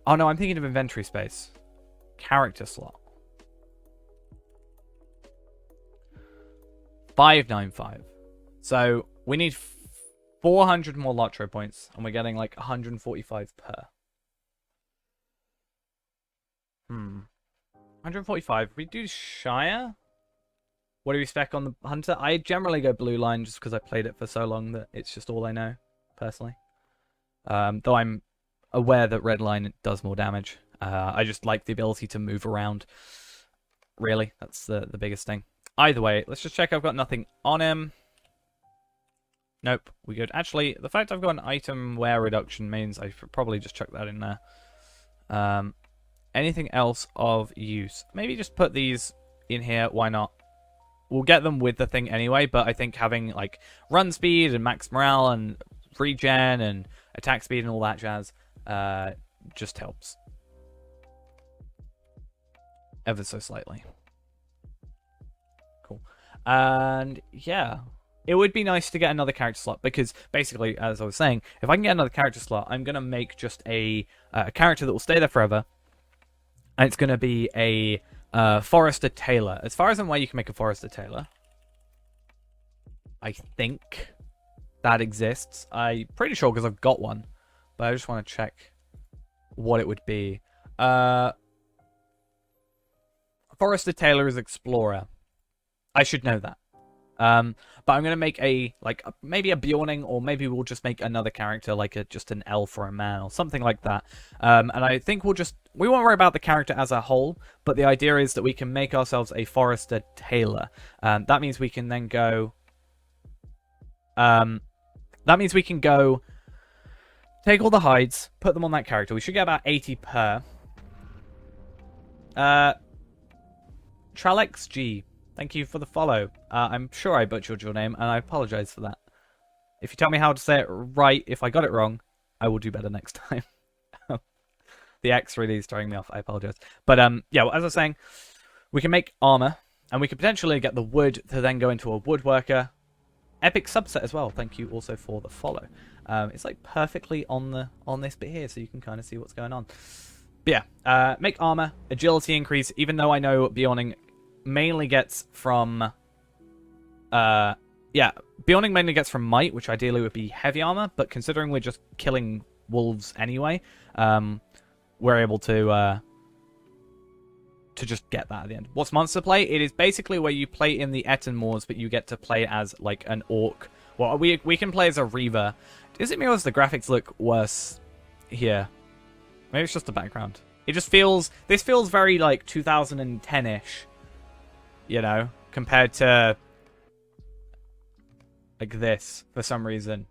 Oh no, I'm thinking of inventory space. Character slot. 595. So we need 400 more LOTRO points, and we're getting like 145 per. 145. We do Shire. What do we spec on the Hunter? I generally go blue line just because I played it for so long that it's just all I know, personally. Though I'm aware that red line does more damage. I just like the ability to move around. Really, that's the biggest thing. Either way, let's just check I've got nothing on him. Nope, we good. Actually, the fact I've got an item wear reduction means I should probably just chuck that in there. Anything else of use? Maybe just put these in here. Why not? We'll get them with the thing anyway, but I think having like run speed and max morale and regen and attack speed and all that jazz just helps. Ever so slightly. Cool. And yeah, it would be nice to get another character slot because basically, as I was saying, if I can get another character slot, I'm going to make just a character that will stay there forever. And it's going to be a Forester Tailor. As far as I'm aware, you can make a Forester Tailor. I think that exists. I'm pretty sure because I've got one. But I just want to check what it would be. Forester Tailor is Explorer. I should know that. But I'm going to make maybe a Bjorning, or maybe we'll just make another character, like just an elf or a man, or something like that. And I think we won't worry about the character as a whole, but the idea is that we can make ourselves a Forester Tailor. That means we can then go, That means we can go take all the hides, put them on that character. We should get about 80 per. Tralex G, thank you for the follow. I'm sure I butchered your name, and I apologize for that. If you tell me how to say it right, if I got it wrong, I will do better next time. The X really is throwing me off. I apologize. But yeah, well, as I was saying, we can make armor, and we could potentially get the wood to then go into a woodworker. Epic subset as well. Thank you also for the follow. It's like perfectly on this bit here, so you can kind of see what's going on. But yeah, make armor, agility increase. Even though I know Beyonding mainly gets from, Beyonding mainly gets from might, which ideally would be heavy armor. But considering we're just killing wolves anyway, we're able to just get that at the end. What's monster play? It is basically where you play in the Etten Moors, but you get to play as like an orc. Well, we can play as a reaver. Is it me or does the graphics look worse here? Maybe it's just the background. It just feels... This feels very, like, 2010-ish. You know? Compared to... like this, for some reason.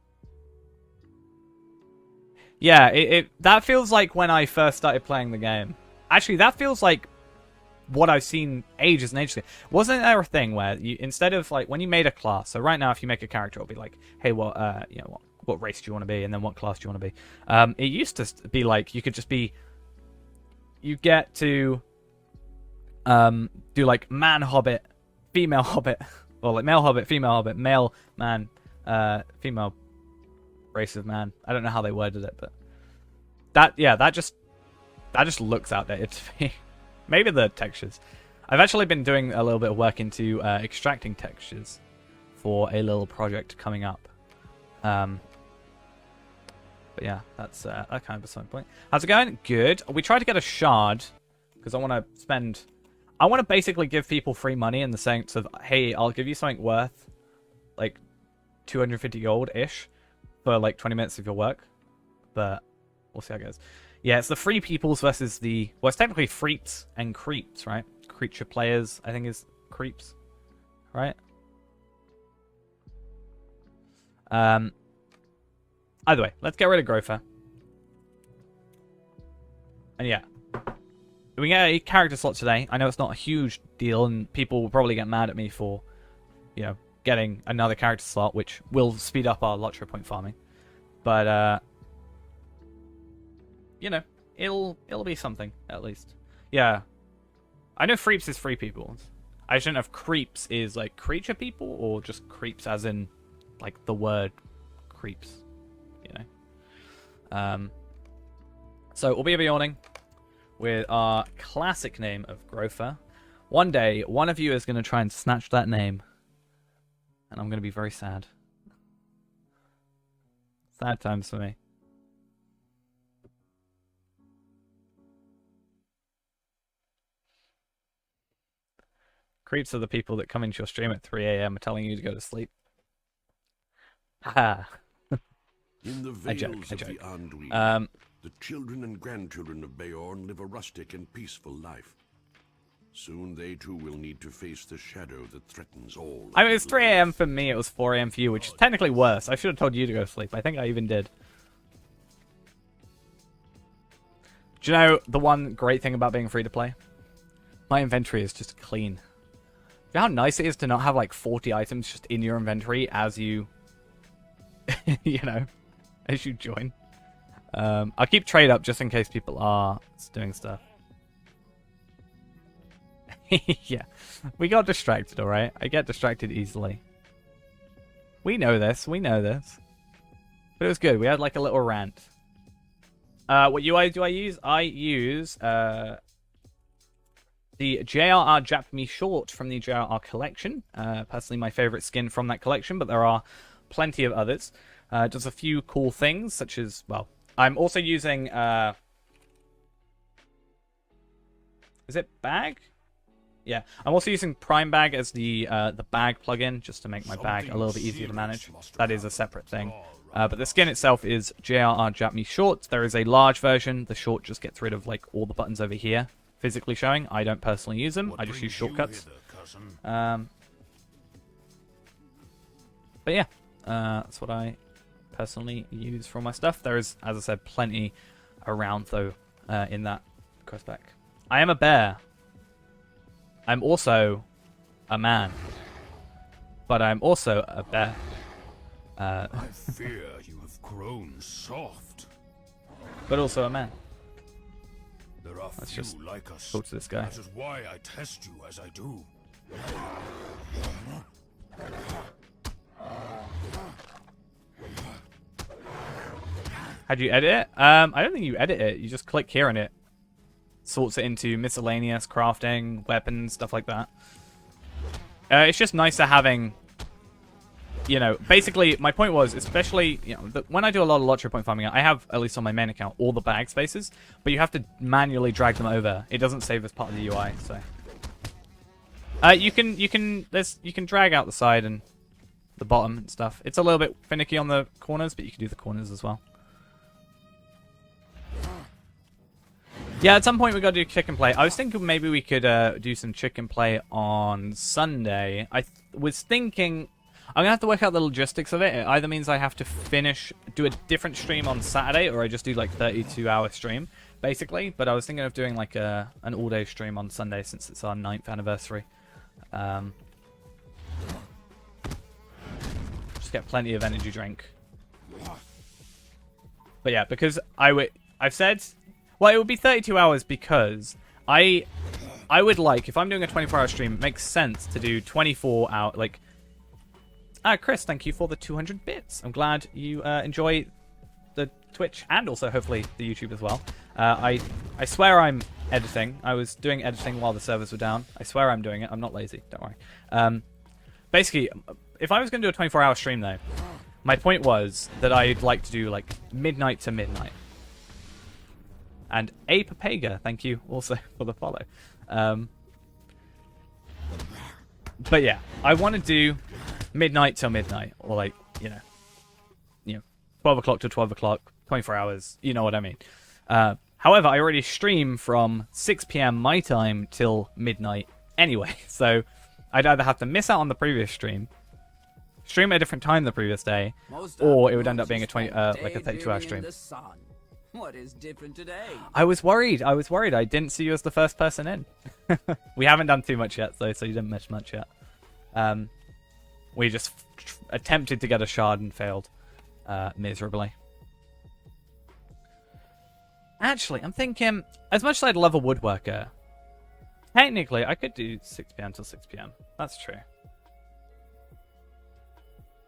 Yeah, that feels like when I first started playing the game. Actually, that feels like what I've seen ages and ages ago. Wasn't there a thing where you, instead of, like, when you made a class... So right now, if you make a character, it'll be like, hey, well, you know, what race do you want to be, and then what class do you want to be? It used to be like you could just be, you get to do like man hobbit, female hobbit, or like male hobbit, female hobbit, male man, female race of man. I don't know how they worded it, but that just looks outdated to me. Maybe the textures. I've actually been doing a little bit of work into extracting textures for a little project coming up. But yeah, that's that kind of beside the point. How's it going? Good. We tried to get a shard because I want to basically give people free money in the sense of, hey, I'll give you something worth like 250 gold-ish for like 20 minutes of your work. But we'll see how it goes. Yeah, it's the free peoples versus the... Well, it's technically freeps and creeps, right? Creature players, I think, is creeps, right? Either way, let's get rid of Grofer. And yeah. We get a character slot today. I know it's not a huge deal, and people will probably get mad at me for, you know, getting another character slot, which will speed up our LOTRO point farming. But, you know, it'll be something, at least. Yeah. I know Freeps is free people. I shouldn't know if Creeps is, like, creature people, or just creeps as in, like, the word creeps. You know. So we'll be yawning with our classic name of Grofer. One day, one of you is going to try and snatch that name, and I'm going to be very sad. Sad times for me. Creeps are the people that come into your stream at 3 a.m. telling you to go to sleep. Ha. In the vales of the Anduin, the children and grandchildren of Beorn live a rustic and peaceful life. Soon they too will need to face the shadow that threatens all. I mean, it's 3 a.m. for me, it was 4 a.m. for you, which is technically worse. I should have told you to go to sleep. I think I even did. Do you know the one great thing about being free to play? My inventory is just clean. Do you know how nice it is to not have like 40 items just in your inventory as you, you know, as you join? I'll keep trade up just in case people are doing stuff. Yeah, we got distracted, alright? I get distracted easily. We know this, we know this. But it was good, we had like a little rant. What UI do I use? I use the JRR Jap Me Short from the JRR collection. Personally my favourite skin from that collection, but there are plenty of others. Does a few cool things, such as, well, I'm also using, is it Bag? Yeah, I'm also using Prime Bag as the bag plugin, just to make my bag a little bit easier to manage. That is a separate thing. But the skin itself is JRR Jap Me Short. There is a large version. The short just gets rid of like all the buttons over here, physically showing. I don't personally use them. I just use shortcuts. But yeah, that's what I personally use for all my stuff. There is, as I said, plenty around, though, in that quest pack. I am a bear. I'm also a man. But I'm also a bear. I fear you have grown soft. But also a man. There are Let's few just like us. talk to this guy. That is why I test you as I do. How'd you edit it? I don't think you edit it. You just click here and it sorts it into miscellaneous, crafting, weapons, stuff like that. It's just nicer having, you know, basically my point was, especially, you know, when I do a lot of LOTRO point farming, I have, at least on my main account, all the bag spaces, but you have to manually drag them over. It doesn't save as part of the UI, so. You can drag out the side and the bottom and stuff. It's a little bit finicky on the corners, but you can do the corners as well. Yeah, at some point we got to do chicken play. I was thinking maybe we could do some chicken play on Sunday. I was thinking I'm gonna have to work out the logistics of it. It either means I have to do a different stream on Saturday, or I just do like 32-hour stream, basically. But I was thinking of doing like an all-day stream on Sunday since it's our 9th anniversary. Just get plenty of energy drink. But yeah, because I've said. Well, it would be 32 hours because I would like, if I'm doing a 24-hour stream, it makes sense to do 24-hour, like... Chris, thank you for the 200 bits. I'm glad you enjoy the Twitch and also, hopefully, the YouTube as well. I swear I'm editing. I was doing editing while the servers were down. I swear I'm doing it. I'm not lazy. Don't worry. Basically, if I was going to do a 24-hour stream, though, my point was that I'd like to do, like, midnight to midnight. And A Papega, thank you also for the follow. But yeah, I want to do midnight till midnight, or like, you know, 12 o'clock to 12 o'clock, 24 hours, you know what I mean. However, I already stream from 6 p.m. my time till midnight anyway, so I'd either have to miss out on the previous stream at a different time the previous day, or it would end up being a 32-hour stream. What is different today? I was worried. I didn't see you as the first person in. We haven't done too much yet, though, so you didn't miss much yet. We just attempted to get a shard and failed miserably. Actually, I'm thinking, as much as I'd love a woodworker, technically, I could do 6 p.m. till 6 p.m. That's true.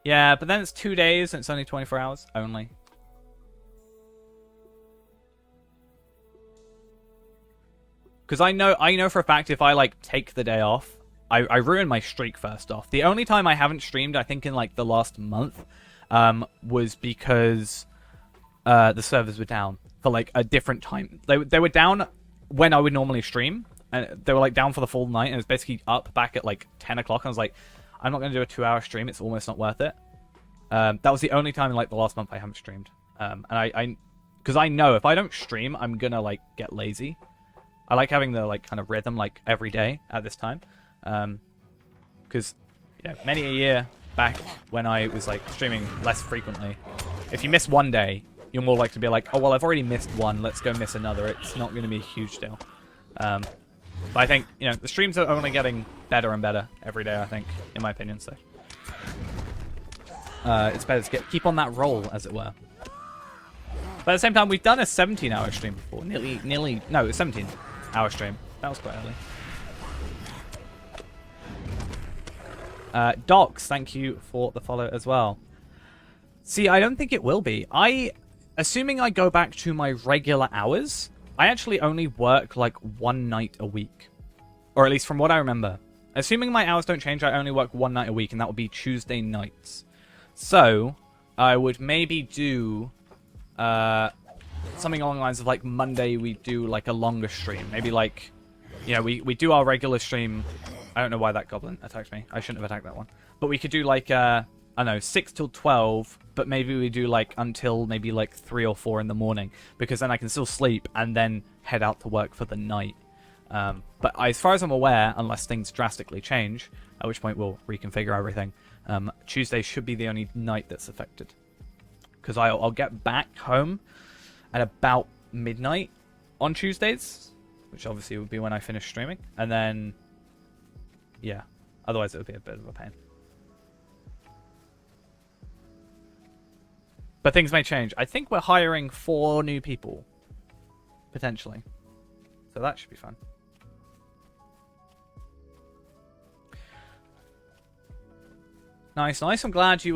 Yeah, but then it's 2 days and it's only 24 hours only. Because I know for a fact if I like take the day off, I ruin my streak first off. The only time I haven't streamed, I think in like the last month, was because the servers were down for like a different time. They were down when I would normally stream, and they were like down for the full night, and it was basically up back at like 10 o'clock. I was like, I'm not going to do a 2-hour stream. It's almost not worth it. That was the only time in like the last month I haven't streamed. And because I know if I don't stream, I'm gonna like get lazy. I like having the like kind of rhythm like every day at this time, because many a year back when I was like streaming less frequently, if you miss one day, you're more likely to be like, oh well, I've already missed one, let's go miss another. It's not going to be a huge deal. But I think the streams are only getting better and better every day. I think, in my opinion, so it's better to keep on that roll, as it were. But at the same time, we've done a 17-hour stream before, no, it was 17-hour stream. That was quite early. Docs, thank you for the follow as well. See, I don't think it will be. Assuming I go back to my regular hours, I actually only work like one night a week. Or at least from what I remember. Assuming my hours don't change, I only work one night a week, and that would be Tuesday nights. So, I would maybe do something along the lines of like Monday we do like a longer stream. Maybe like, we do our regular stream. I don't know why that goblin attacked me. I shouldn't have attacked that one. But we could do like, I don't know, 6 till 12, but maybe we do like until maybe like 3 or 4 in the morning, because then I can still sleep and then head out to work for the night. But as far as I'm aware, unless things drastically change, at which point we'll reconfigure everything, Tuesday should be the only night that's affected. because I'll get back home at about midnight on Tuesdays, which obviously would be when I finish streaming, and then yeah, otherwise it would be a bit of a pain. But things may change. I think we're hiring 4 new people potentially, so that should be fun. Nice, nice. I'm glad you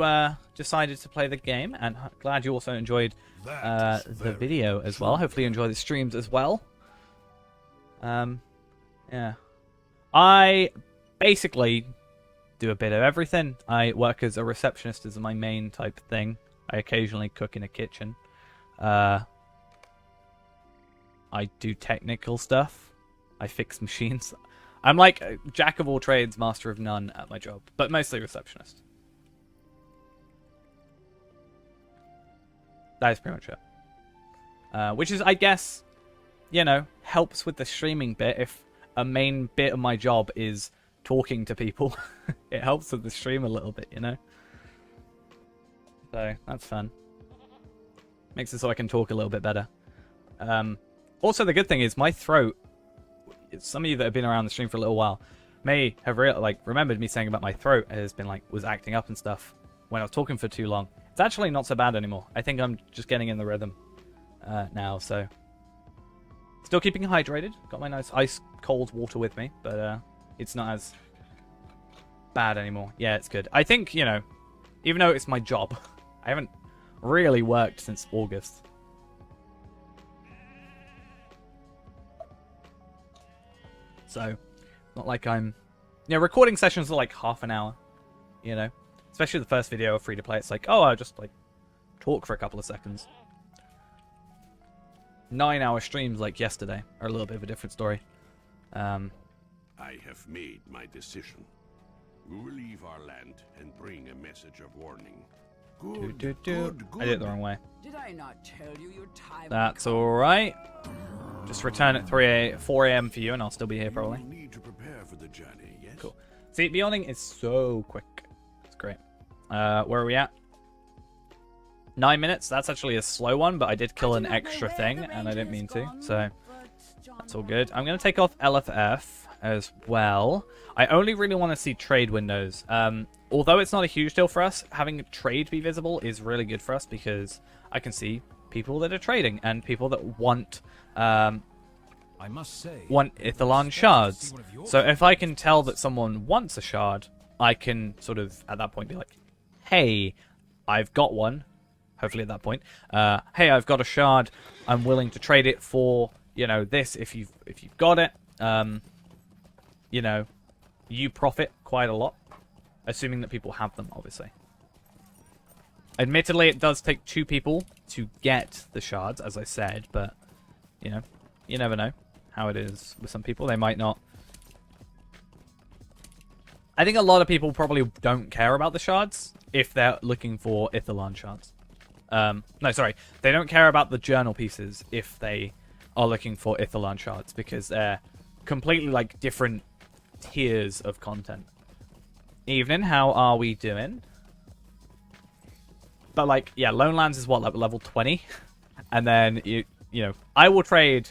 decided to play the game, and glad you also enjoyed the video as well. Hopefully you enjoy the streams as well. Yeah. I basically do a bit of everything. I work as a receptionist as my main type thing. I occasionally cook in a kitchen. I do technical stuff. I fix machines. I'm like a jack of all trades, master of none at my job, but mostly receptionist. That is pretty much it. Which is, I guess, you know, helps with the streaming bit. If a main bit of my job is talking to people, it helps with the stream a little bit, you know? So, that's fun. Makes it so I can talk a little bit better. Also, the good thing is my throat, some of you that have been around the stream for a little while may have remembered me saying about my throat has been was acting up and stuff when I was talking for too long. It's actually not so bad anymore. I think I'm just getting in the rhythm now, so still keeping hydrated. Got my nice ice cold water with me, but it's not as bad anymore. Yeah, it's good. I think, you know, even though it's my job, I haven't really worked since August. So, not like I'm... You know, recording sessions are like half an hour, you know? Especially the first video of free to play, it's like, oh, I'll just talk for a couple of seconds. 9-hour streams like yesterday are a little bit of a different story. I have made my decision. We will leave our land and bring a message of warning. Good. I did it the wrong way. Did I not tell you your time? That's alright. Just return at 4 a.m. for you and I'll still be here probably. You need to prepare for the journey, yes? Cool. See, beyonding is so quick. It's great. Where are we at? 9 minutes. That's actually a slow one, but I did kill an extra thing, and I didn't mean to, so that's all good. I'm going to take off LFF as well. I only really want to see trade windows. Although it's not a huge deal for us, having trade be visible is really good for us because I can see people that are trading and people that want Ithilon shards. So if I can tell that someone wants a shard, I can sort of at that point be like, hey, I've got one. Hopefully at that point, hey, I've got a shard. I'm willing to trade it for, you know, this. If you've got it, you know, you profit quite a lot, assuming that people have them, obviously. Admittedly, it does take 2 people to get the shards, as I said, but you know, you never know how it is with some people. They might not. I think a lot of people probably don't care about the shards if they're looking for Ithilon shards. No, sorry. They don't care about the journal pieces if they are looking for Ithilon shards because they're completely different tiers of content. Evening, how are we doing? But yeah, Lone Lands is what, level 20? And then, you know, I will trade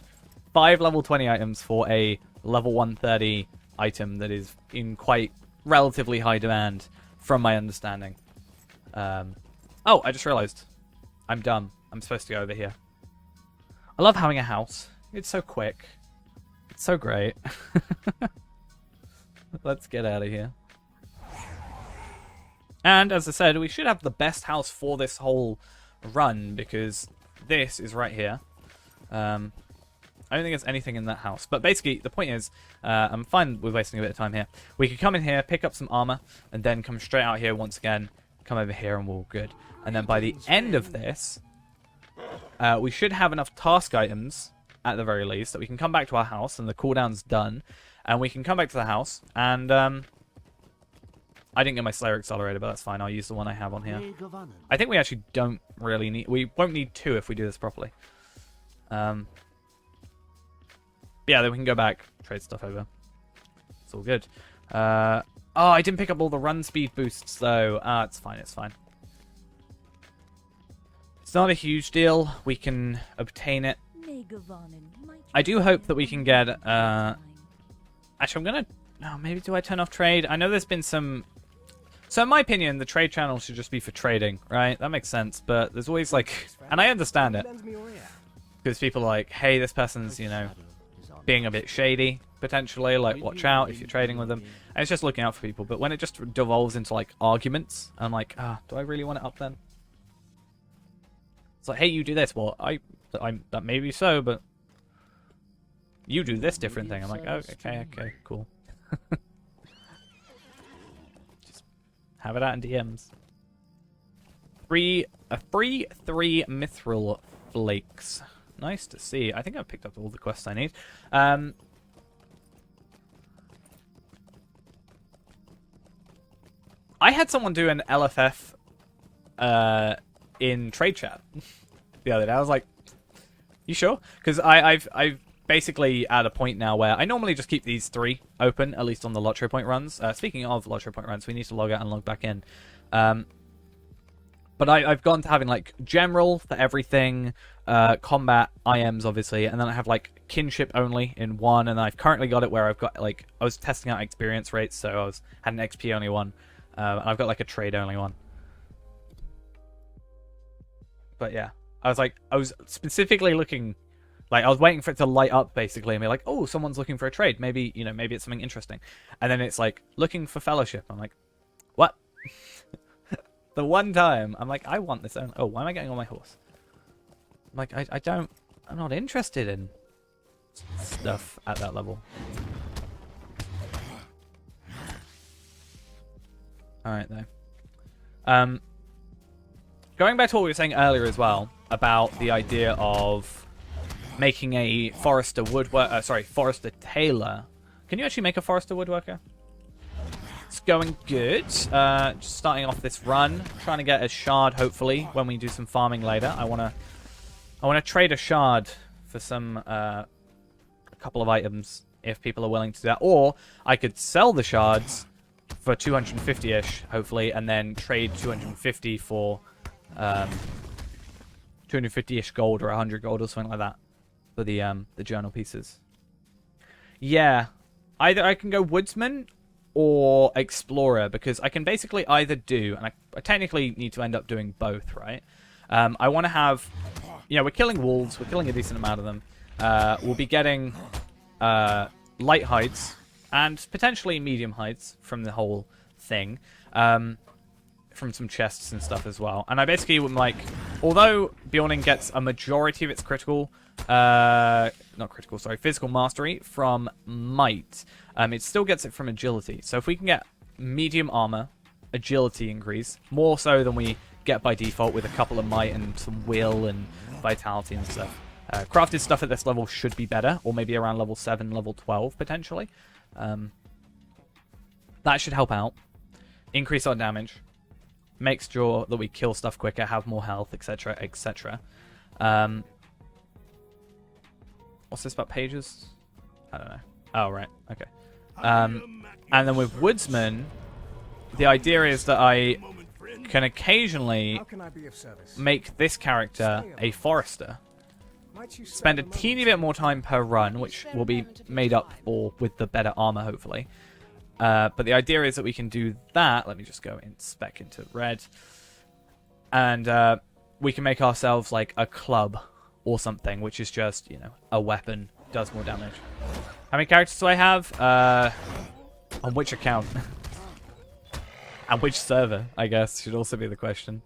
5 level 20 items for a level 130 item that is in quite relatively high demand, from my understanding. Oh, I just realized. I'm dumb. I'm supposed to go over here. I love having a house. It's so quick. It's so great. Let's get out of here. And as I said, we should have the best house for this whole run because this is right here. I don't think there's anything in that house. But basically, the point is, I'm fine with wasting a bit of time here. We could come in here, pick up some armor, and then come straight out here once again, come over here, and we're all good. And then by the end of this, we should have enough task items, at the very least, that we can come back to our house, and the cooldown's done. And we can come back to the house, and I didn't get my Slayer Accelerator, but that's fine. I'll use the one I have on here. I think we actually don't really need... We won't need 2 if we do this properly. Yeah, then we can go back, trade stuff over. It's all good. Oh, I didn't pick up all the run speed boosts, though. It's fine, it's fine. It's not a huge deal. We can obtain it. I do hope that we can get... Actually, I'm going to... Oh, maybe do I turn off trade? I know there's been some... So in my opinion, the trade channel should just be for trading, right? That makes sense. But there's always like... And I understand it. Because people are like, hey, this person's, you know, being a bit shady, potentially. Like, watch out if you're trading with them. And it's just looking out for people. But when it just devolves into, like, arguments, I'm like, do I really want it up then? It's like, hey, you do this. Well, that may be so, but you do this different thing. I'm like, oh, okay, cool. Just have it out in DMs. A free 3 mithril flakes. Nice to see. I think I've picked up all the quests I need. I had someone do an LFF in trade chat the other day. I was like, you sure? Because I've basically at a point now where I normally just keep these 3 open, at least on the LOTRO point runs. Speaking of LOTRO point runs, we need to log out and log back in. But I've gone to having like general for everything, combat, IMs obviously, and then I have like kinship only in one, and I've currently got it where I've got like, I was testing out experience rates, so had an XP only one, and I've got like a trade only one. But yeah, I was specifically looking, like I was waiting for it to light up basically and be like, oh, someone's looking for a trade, maybe, you know, maybe it's something interesting, and then it's like looking for fellowship. I'm like, what? The one time I'm like, I want this only. Oh, why am I getting on my horse? I'm like, I'm not interested in stuff at that level. Alright though. Going back to what we were saying earlier as well about the idea of making a forester forester tailor. Can you actually make a forester woodworker? It's going good. Just starting off this run, trying to get a shard hopefully when we do some farming later. I wanna trade a shard for some a couple of items if people are willing to do that, or I could sell the shards for 250-ish hopefully, and then trade 250 for 250-ish gold or 100 gold or something like that for the journal pieces. Yeah, either I can go woodsman or explorer, because I can basically either do, and I technically need to end up doing both, right? I want to have, you know, we're killing wolves, we're killing a decent amount of them. We'll be getting light hides and potentially medium hides from the whole thing, from some chests and stuff as well. And I basically would like, although Bjorning gets a majority of its physical mastery from might, it still gets it from agility. So if we can get medium armor, agility increase, more so than we get by default with a couple of might and some will and vitality and stuff. Crafted stuff at this level should be better, or maybe around level 7, level 12 potentially. That should help out. Increase our damage. Make sure that we kill stuff quicker, have more health, etc, etc. What's this about pages? I don't know. Oh, right. Okay. And then with Woodsman, the idea is that I can occasionally make this character a forester. Spend a teeny bit more time per run, which will be made up for with the better armor, hopefully. But the idea is that we can do that. Let me just go in spec into red. And we can make ourselves like a club or something, which is just, you know, a weapon, does more damage. How many characters do I have? On which account? And which server, I guess, should also be the question.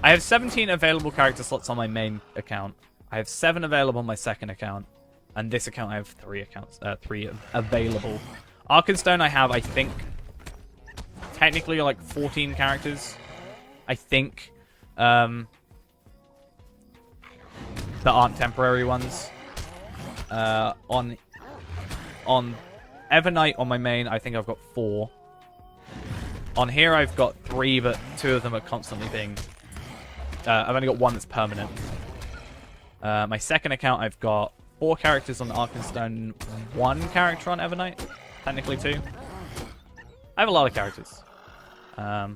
I have 17 available character slots on my main account. I have 7 available on my second account. And this account I have 3 available. Arkenstone I have, I think, technically like 14 characters. I think. That aren't temporary ones. On Evernight on my main, I think I've got 4. On here I've got 3, but 2 of them are constantly being... I've only got 1 that's permanent. My second account I've got 4 characters on Arkenstone, 1 character on Evernight. Technically 2. I have a lot of characters. But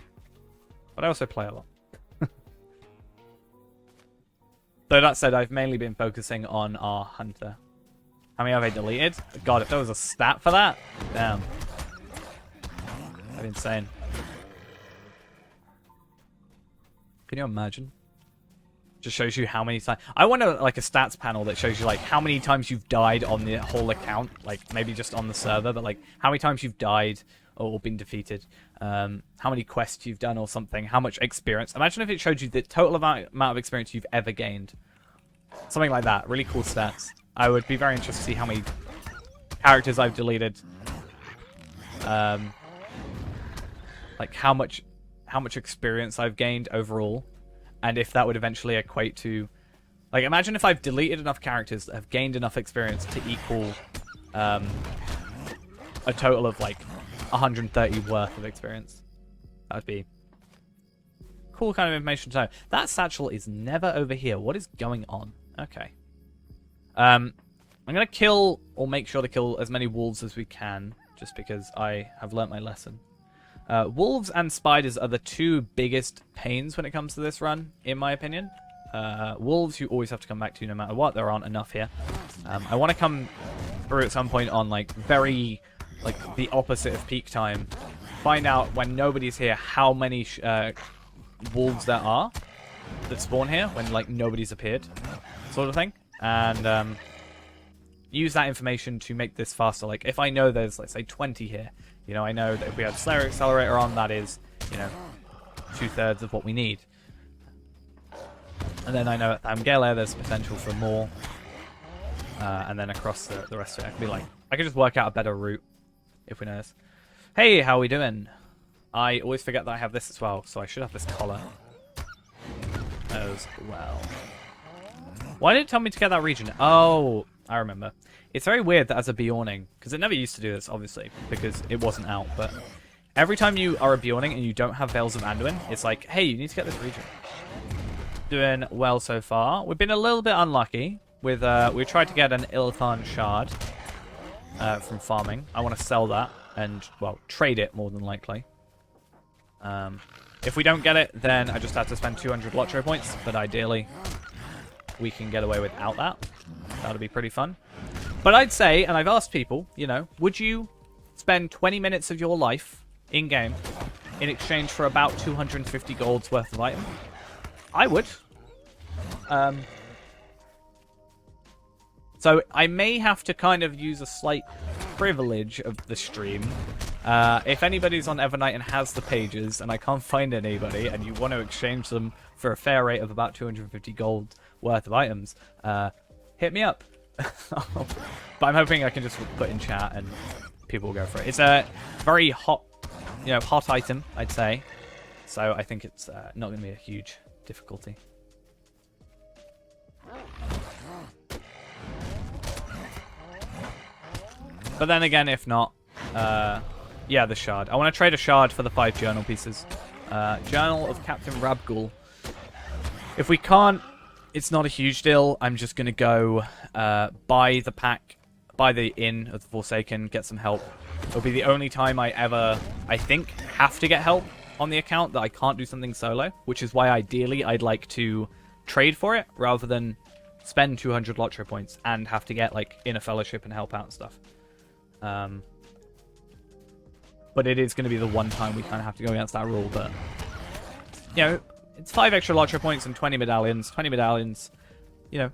I also play a lot. Though that said, I've mainly been focusing on our hunter. How many have I deleted? God, if there was a stat for that, damn. That'd be insane. Can you imagine? Just shows you how many times. I want like a stats panel that shows you like how many times you've died on the whole account, like maybe just on the server, but like how many times you've died or been defeated, how many quests you've done or something, how much experience. Imagine if it showed you the total amount of experience you've ever gained. Something like that. Really cool stats. I would be very interested to see how many characters I've deleted. Like how much experience I've gained overall, and if that would eventually equate to, like, imagine if I've deleted enough characters that have gained enough experience to equal a total of like 130 worth of experience. That would be cool kind of information to know. That satchel is never over here. What is going on? Okay. I'm gonna kill, or make sure to kill, as many wolves as we can, just because I have learnt my lesson. Wolves and spiders are the two biggest pains when it comes to this run, in my opinion. Wolves you always have to come back to no matter what. There aren't enough here. I want to come through at some point on like very, like the opposite of peak time. Find out when nobody's here how many wolves there are that spawn here when like nobody's appeared, sort of thing. And use that information to make this faster. Like if I know there's, let's say, 20 here, you know, I know that if we had Slayer Accelerator on, that is, you know, 2/3 of what we need. And then I know at Thamgela there's potential for more. And then across the rest of it, I can be like, I can just work out a better route if we know this. Hey, how are we doing? I always forget that I have this as well, so I should have this collar as well. Why did it tell me to get that region? Oh, I remember. It's very weird that as a Bjorning, because it never used to do this, obviously, because it wasn't out, but every time you are a Bjorning and you don't have Veils of Anduin, it's like, hey, you need to get this region. Doing well so far. We've been a little bit unlucky with, we tried to get an Ilthan Shard from farming. I want to sell that and, well, trade it more than likely. If we don't get it, then I just have to spend 200 Lotro points, but ideally we can get away without that. That would be pretty fun. But I'd say, and I've asked people, you know, would you spend 20 minutes of your life in-game in exchange for about 250 golds worth of item? I would. So I may have to kind of use a slight privilege of the stream. If anybody's on Evernight and has the pages, and I can't find anybody, and you want to exchange them for a fair rate of about 250 gold worth of items, hit me up. But I'm hoping I can just put in chat and people will go for it. It's a very hot, you know, hot item, I'd say. So I think it's not going to be a huge difficulty. But then again, if not, yeah, the shard. I want to trade a shard for the 5 journal pieces. Journal of Captain Rabgul. If we can't, it's not a huge deal. I'm just going to go buy the pack, buy the Inn of the Forsaken, get some help. It'll be the only time I ever, I think, have to get help on the account that I can't do something solo, which is why ideally I'd like to trade for it rather than spend 200 Lotro points and have to get like Inner Fellowship and help out and stuff. But it is going to be the one time we kind of have to go against that rule. But, you know, it's 5 extra Lotro points and 20 medallions. 20 medallions, you know,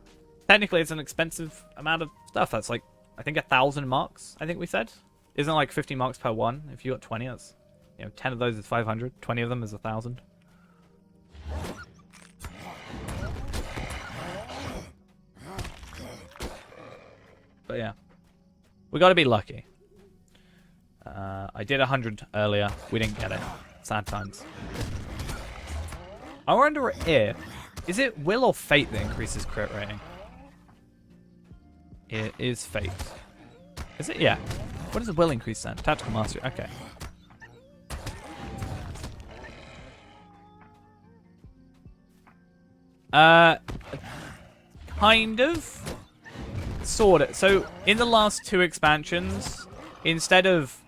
technically it's an expensive amount of stuff. That's like, I think 1,000 marks, I think we said. Isn't it like 50 marks per one? If you got 20, that's, you know, 10 of those is 500. 20 of them is 1,000. But yeah, we got to be lucky. I did 100 earlier. We didn't get it. Sad times. I wonder if... Is it will or fate that increases crit rating? It is fate. Is it? Yeah. What does the will increase then? Tactical mastery. Okay. Kind of. Sort of. So, in the last 2 expansions, instead of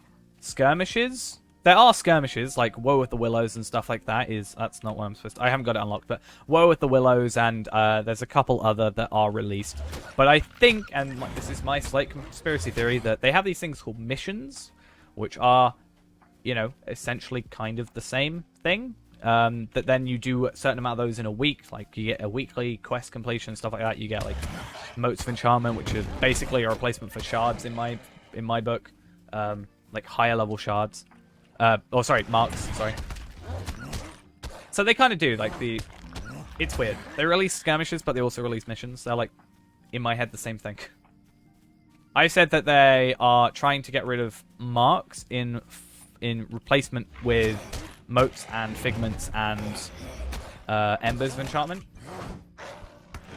skirmishes, there are skirmishes, like Woe with the Willows and stuff like that. That's not what I'm supposed to... I haven't got it unlocked, but Woe with the Willows, and there's a couple other that are released. But I think, and this is my slight conspiracy theory, that they have these things called missions, which are, you know, essentially kind of the same thing. That then you do a certain amount of those in a week. Like, you get a weekly quest completion and stuff like that. You get, like, Motes of Enchantment, which is basically a replacement for shards in my book. Like, higher level shards. Marks, sorry. So they kind of do, like, it's weird. They release skirmishes, but they also release missions. They're, like, in my head, the same thing. I said that they are trying to get rid of marks in replacement with motes and figments and embers of enchantment.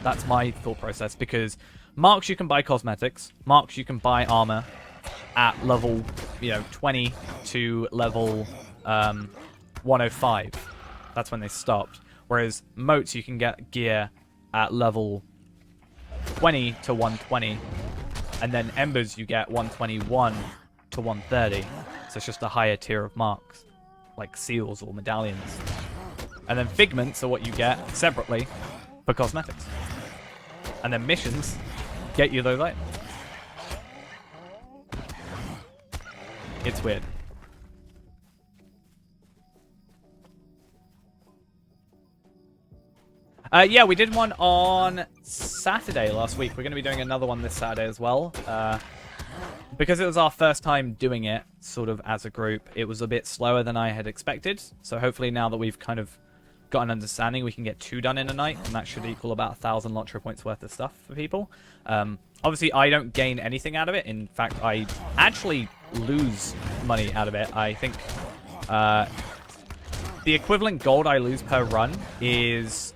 That's my thought process, because marks you can buy cosmetics, marks you can buy armor at level 20 to level 105. That's when they stopped. Whereas motes you can get gear at level 20 to 120, and then embers you get 121 to 130. So it's just a higher tier of marks, like seals or medallions. And then figments are what you get separately for cosmetics. And then missions get you those items. It's weird. Yeah, we did one on Saturday last week. We're going to be doing another one this Saturday as well. Because it was our first time doing it, sort of as a group, it was a bit slower than I had expected. So hopefully now that we've kind of got an understanding, we can get 2 done in a night, and that should equal about 1,000 LOTRO points worth of stuff for people. Obviously, I don't gain anything out of it. In fact, I actually lose money out of it. I think the equivalent gold I lose per run is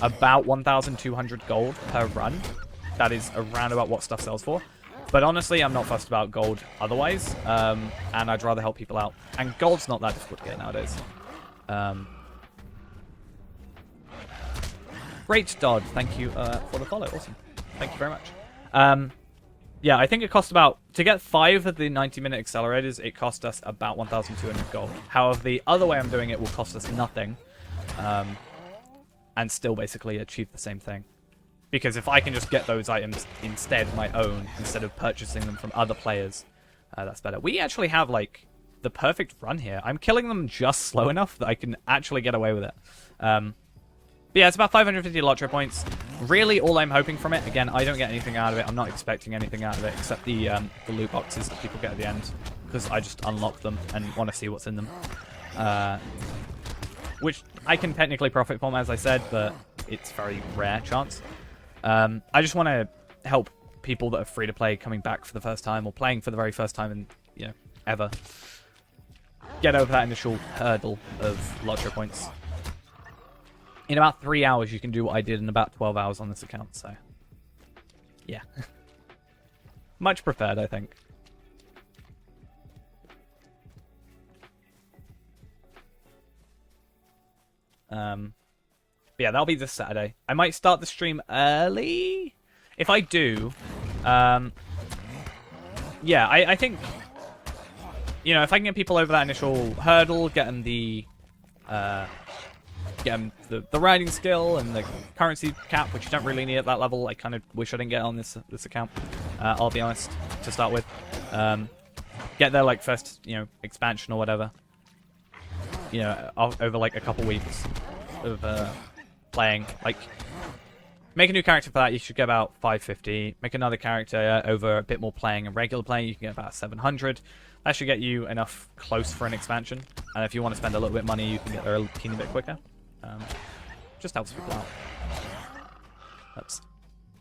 about 1,200 gold per run. That is around about what stuff sells for. But honestly, I'm not fussed about gold otherwise, and I'd rather help people out. And gold's not that difficult to get nowadays. Great, Dodd. Thank you for the follow. Awesome. Thank you very much. Yeah, I think it cost about... To get 5 of the 90-minute accelerators, it cost us about 1,200 gold. However, the other way I'm doing it will cost us nothing. And still basically achieve the same thing. Because if I can just get those items instead my own, instead of purchasing them from other players, that's better. We actually have, like, the perfect run here. I'm killing them just slow enough that I can actually get away with it. But yeah, it's about 550 LOTRO points. Really, all I'm hoping from it, again, I don't get anything out of it. I'm not expecting anything out of it, except the loot boxes that people get at the end. Because I just unlock them and want to see what's in them. Which I can technically profit from, as I said, but it's very rare chance. I just want to help people that are free to play coming back for the first time or playing for the very first time and, ever get over that initial hurdle of LOTRO points. In about 3 hours, you can do what I did in about 12 hours on this account, so yeah. Much preferred, I think. But yeah, that'll be this Saturday. I might start the stream early. If I do, yeah, I think, if I can get people over that initial hurdle, get them the riding skill and the currency cap, which you don't really need at that level. I kind of wish I didn't get on this account. I'll be honest, to start with. Get their first expansion or whatever. Over a couple weeks of playing. Make a new character for that, you should get about 550. Make another character over a bit more playing and regular playing, you can get about 700. That should get you enough close for an expansion. And if you want to spend a little bit of money, you can get there a teeny bit quicker. Just helps people out. That's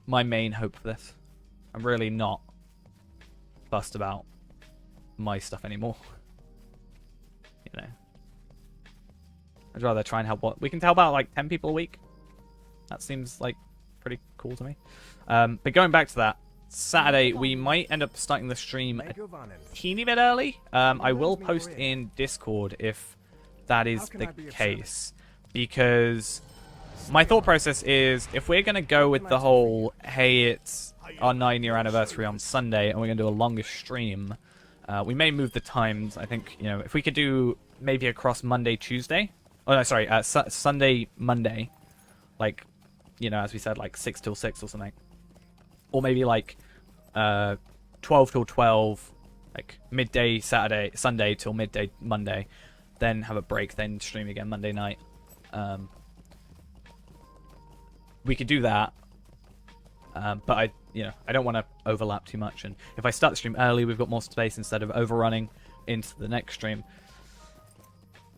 my main hope for this. I'm really not fussed about my stuff anymore. I'd rather try and help we can help out 10 people a week. That seems pretty cool to me. But going back to that, Saturday we might end up starting the stream a teeny bit early. I will post in Discord if that is the case, because my thought process is if we're going to go with the whole, hey, it's our 9-year anniversary on Sunday and we're going to do a longer stream, We may move the times. I think, you know, if we could do maybe across Monday, Tuesday. Oh, no, sorry. Sunday, Monday. Like, you know, as we said, like 6 till 6 or something. Or maybe like 12 till 12. Like midday Sunday till midday Monday. Then have a break. Then stream again Monday night. We could do that. But I don't want to overlap too much. And if I start the stream early, we've got more space instead of overrunning into the next stream.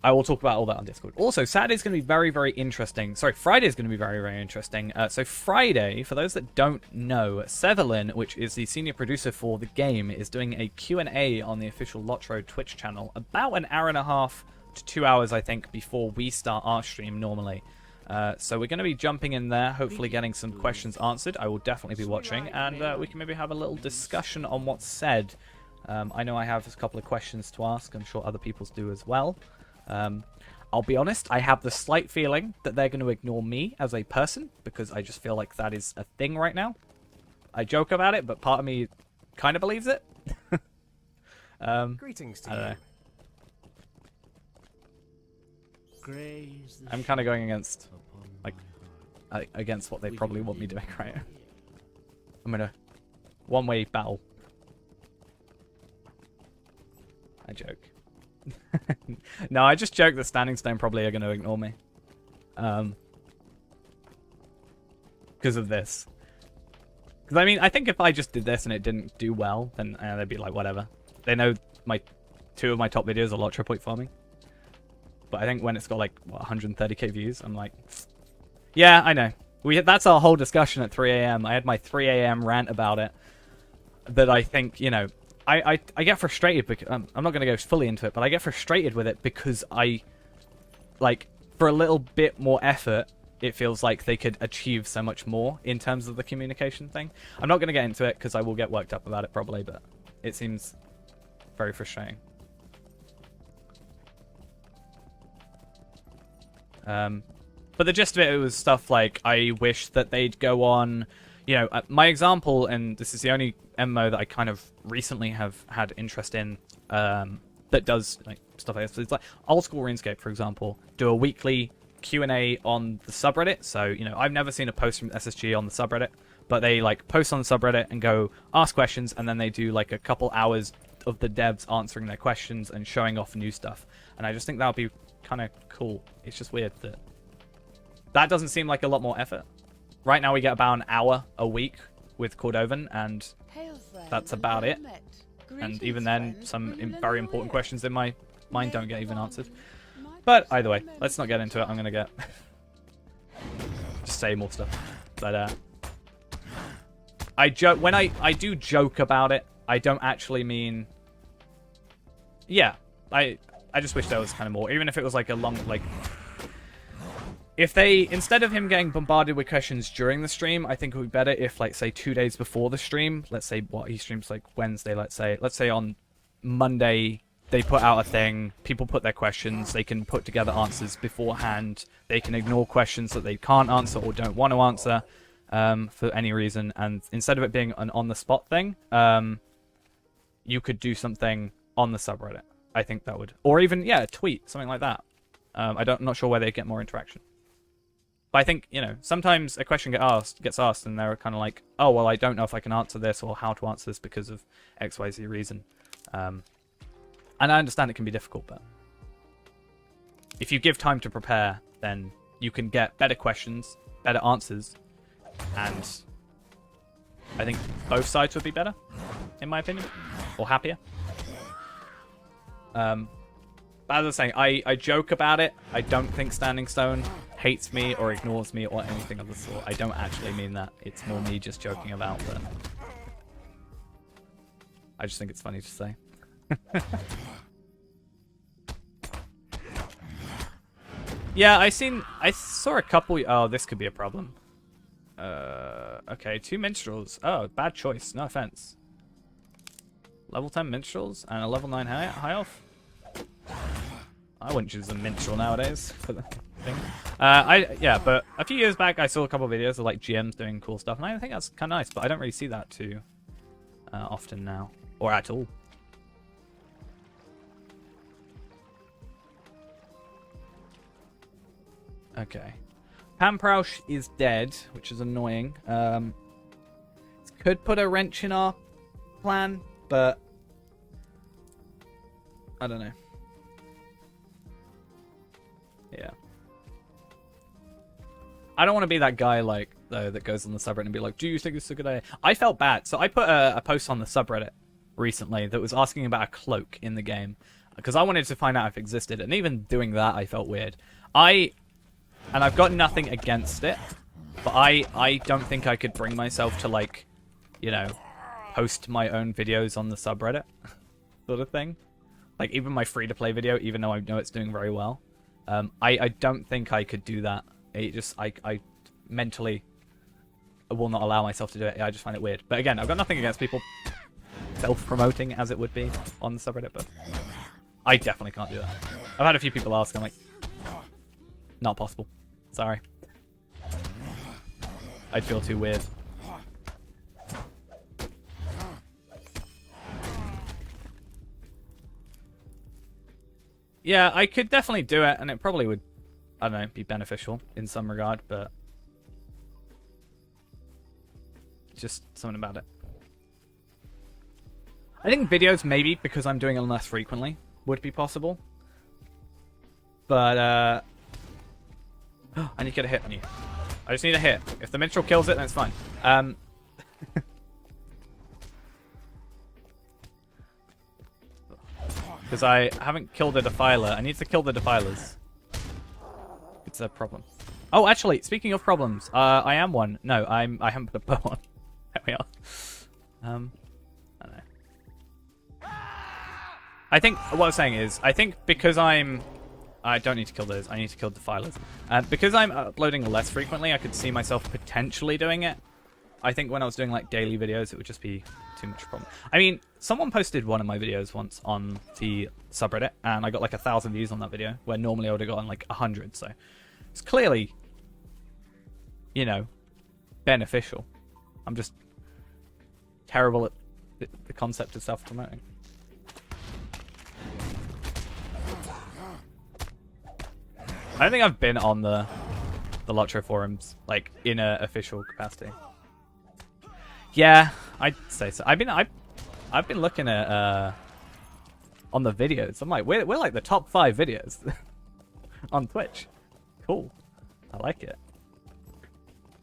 I will talk about all that on Discord. Also, Saturday's going to be very, very interesting. Sorry, Friday's going to be very, very interesting. So Friday, for those that don't know, Severlin, which is the senior producer for the game, is doing a Q&A on the official LOTRO Twitch channel about an hour and a half to 2 hours, I think, before we start our stream normally. So we're going to be jumping in there, hopefully getting some questions answered. I will definitely be watching, and we can maybe have a little discussion on what's said. I know I have a couple of questions to ask. I'm sure other people's do as well. I'll be honest, I have the slight feeling that they're going to ignore me as a person, because I just feel like that is a thing right now. I joke about it, but part of me kind of believes it. Greetings to I don't know. Graze the I'm kind of going against, like, against what they probably want me doing right now. I'm in a one-way battle. I joke. No, I just joke that Standing Stone probably are going to ignore me. Because of this. Because, I mean, I think if I just did this and it didn't do well, then they'd be like, whatever. They know two of my top videos are LOTRO point farming. But I think when it's got, like, what, 130k views, I'm like, yeah, I know. That's our whole discussion at 3 a.m. I had my 3 a.m. rant about it. That I think, you know, I get frustrated because I'm not going to go fully into it, but I get frustrated with it because for a little bit more effort, it feels like they could achieve so much more in terms of the communication thing. I'm not going to get into it because I will get worked up about it probably, but it seems very frustrating. But the gist of it was stuff like, I wish that they'd go on, you know, my example, and this is the only MMO that I kind of recently have had interest in, that does like stuff like this. It's like old school RuneScape, for example, do a weekly Q&A on the subreddit. So, you know, I've never seen a post from SSG on the subreddit, but they like post on the subreddit and go ask questions, and then they do like a couple hours of the devs answering their questions and showing off new stuff. And I just think that would be kind of cool. It's just weird that doesn't seem like a lot more effort. Right now we get about an hour a week with Cordovan, and that's about it. And even then, some very important questions in my mind don't get even answered. But either way, let's not get into it. I'm going to just say more stuff. But I joke when I do joke about it. I don't actually mean. Yeah, I just wish there was kind of more. Even if it was like a long If they, instead of him getting bombarded with questions during the stream, I think it would be better if, like, say, 2 days before the stream, let's say what he streams like Wednesday, let's say on Monday they put out a thing, people put their questions, they can put together answers beforehand, they can ignore questions that they can't answer or don't want to answer for any reason, and instead of it being an on-the-spot thing, you could do something on the subreddit. I think that would, or even, yeah, a tweet, something like that. I'm not sure where they get more interaction. But I think, you know, sometimes a question gets asked and they're kind of like, oh, well, I don't know if I can answer this or how to answer this because of XYZ reason. And I understand it can be difficult, but if you give time to prepare, then you can get better questions, better answers, and I think both sides would be better, in my opinion, or happier. But as I was saying, I joke about it. I don't think Standing Stone hates me or ignores me or anything of the sort. I don't actually mean that. It's more me just joking about that. I just think it's funny to say. Yeah, I saw a couple. Oh, this could be a problem. Okay, 2 minstrels. Oh, bad choice. No offense. Level 10 minstrels and a level 9 high elf. I wouldn't choose a minstrel nowadays for the thing. Yeah, but a few years back I saw a couple of videos of like GMs doing cool stuff, and I think that's kind of nice. But I don't really see that too often now, or at all. Okay. Pamprausch is dead, which is annoying. Could put a wrench in our plan, but I don't know. Yeah. I don't want to be that guy, like, though, that goes on the subreddit and be like, do you think this is a good idea? I felt bad. So I put a post on the subreddit recently that was asking about a cloak in the game, because I wanted to find out if it existed, and even doing that, I felt weird. And I've got nothing against it, but I don't think I could bring myself to, like, you know, post my own videos on the subreddit, sort of thing. Like, even my free-to-play video, even though I know it's doing very well. I don't think I could do that. I mentally will not allow myself to do it. I just find it weird. But again, I've got nothing against people self-promoting, as it would be, on the subreddit, but I definitely can't do that. I've had a few people ask, I'm like, not possible. Sorry. I'd feel too weird. Yeah, I could definitely do it, and it probably would, I don't know, be beneficial in some regard, but just something about it. I think videos, maybe, because I'm doing them less frequently, would be possible. But, I need to get a hit on you. I just need a hit. If the minstrel kills it, then it's fine. Because I haven't killed a defiler. I need to kill the defilers. It's a problem. Oh, actually, speaking of problems, I am one. No, I haven't put a bow on. There we are. I don't know. I think what I was saying is, I think because I don't need to kill those. I need to kill defilers. Because I'm uploading less frequently, I could see myself potentially doing it. I think when I was doing like daily videos, it would just be too much problem. I mean, someone posted one of my videos once on the subreddit, and I got like 1,000 views on that video, where normally I would have gotten like 100. So it's clearly, you know, beneficial. I'm just terrible at the concept of self-promoting. I don't think I've been on the LOTRO forums, like, in an official capacity. Yeah, I'd say so. I've been looking at on the videos. I'm like, we're like the top 5 videos on Twitch. Cool. I like it.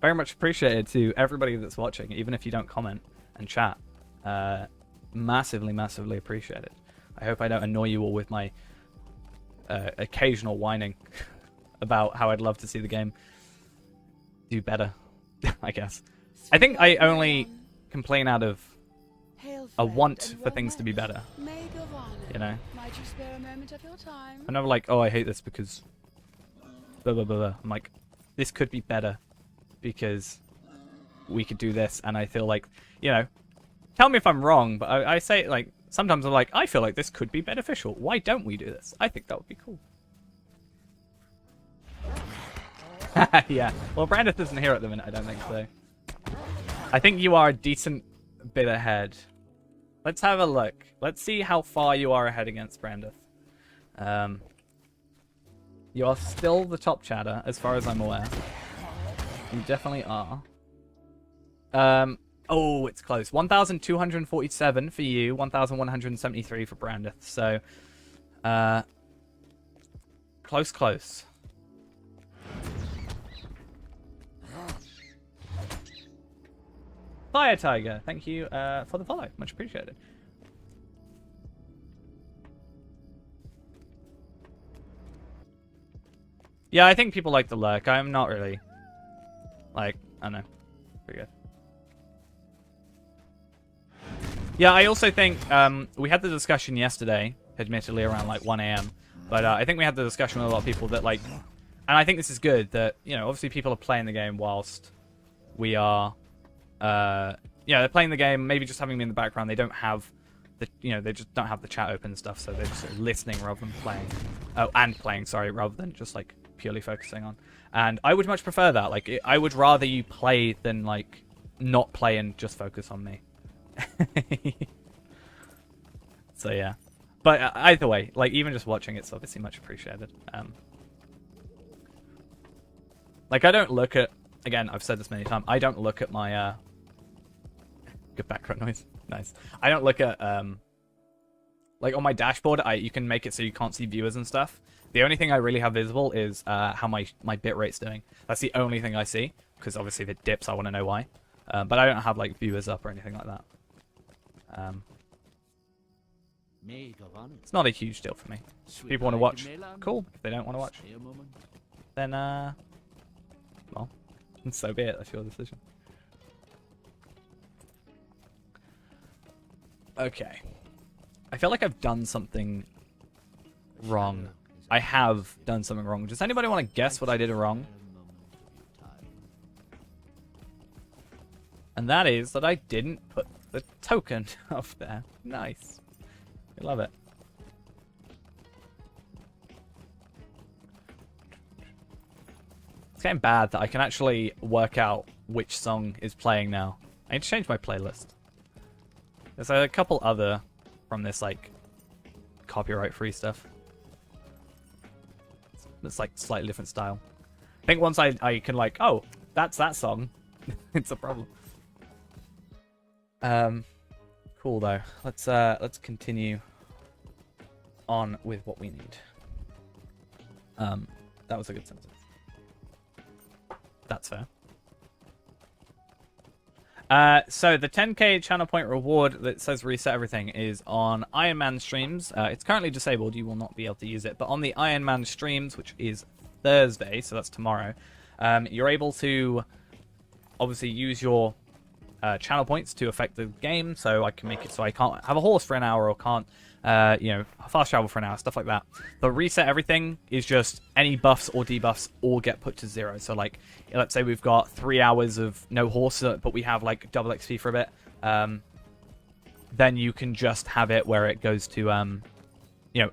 Very much appreciated to everybody that's watching, even if you don't comment and chat. Massively, massively appreciated. I hope I don't annoy you all with my occasional whining about how I'd love to see the game do better, I guess. I think I only complain out of a want for things to be better. You know? I'm never like, oh, I hate this because blah, blah, blah, blah. I'm like, this could be better because we could do this, and I feel like, you know, tell me if I'm wrong, but I say, like, sometimes I'm like, I feel like this could be beneficial. Why don't we do this? I think that would be cool. Yeah. Well, Brandith isn't here at the minute, I don't think so. I think you are a decent bit ahead. Let's have a look. Let's see how far you are ahead against Brandith. You are still the top chatter, as far as I'm aware. You definitely are. Oh, it's close. 1,247 for you, 1,173 for Brandith. So, close. Fire Tiger, thank you for the follow. Much appreciated. Yeah, I think people like the lurk. I'm not really. Like, I don't know. Pretty good. Yeah, I also think we had the discussion yesterday, admittedly around like 1 a.m. But I think we had the discussion with a lot of people that like, and I think this is good that, you know, obviously people are playing the game whilst we are, yeah, they're playing the game, maybe just having me in the background. They don't have the, you know, they just don't have the chat open and stuff, so they're just sort of listening rather than playing. Oh, and playing, sorry, rather than just like purely focusing on. And I would much prefer that. Like, I would rather you play than like not play and just focus on me. So yeah, but either way, like even just watching it's obviously much appreciated. Like, I don't look at... Again, I've said this many times. I don't look at my... Good background noise. Nice. I don't look at... Like, on my dashboard, you can make it so you can't see viewers and stuff. The only thing I really have visible is how my bitrate's doing. That's the only thing I see. Because obviously if it dips, I want to know why. But I don't have, like, viewers up or anything like that. It's not a huge deal for me. If people want to watch, cool. If they don't want to watch, then, well, so be it. That's your decision. Okay. I feel like I've done something wrong. I have done something wrong. Does anybody want to guess what I did wrong? And that is that I didn't put the token up there. Nice. I love it. It's getting bad that I can actually work out which song is playing now. I need to change my playlist. There's a couple other from this, like, copyright-free stuff. It's, like, slightly different style. I think once I can, like, oh, that's that song, it's a problem. Cool, though. Let's continue on with what we need. That was a good sentence. That's fair. So the 10k channel point reward that says reset everything is on Iron Man streams. It's currently disabled. You will not be able to use it. But on the Iron Man streams, which is Thursday, so that's tomorrow, you're able to obviously use your channel points to affect the game. So I can make it so I can't have a horse for an hour or can't, fast travel for an hour, stuff like that. The reset everything is just any buffs or debuffs all get put to 0. So, like, let's say we've got 3 hours of no horse, but we have, like, double XP for a bit. Then you can just have it where it goes to,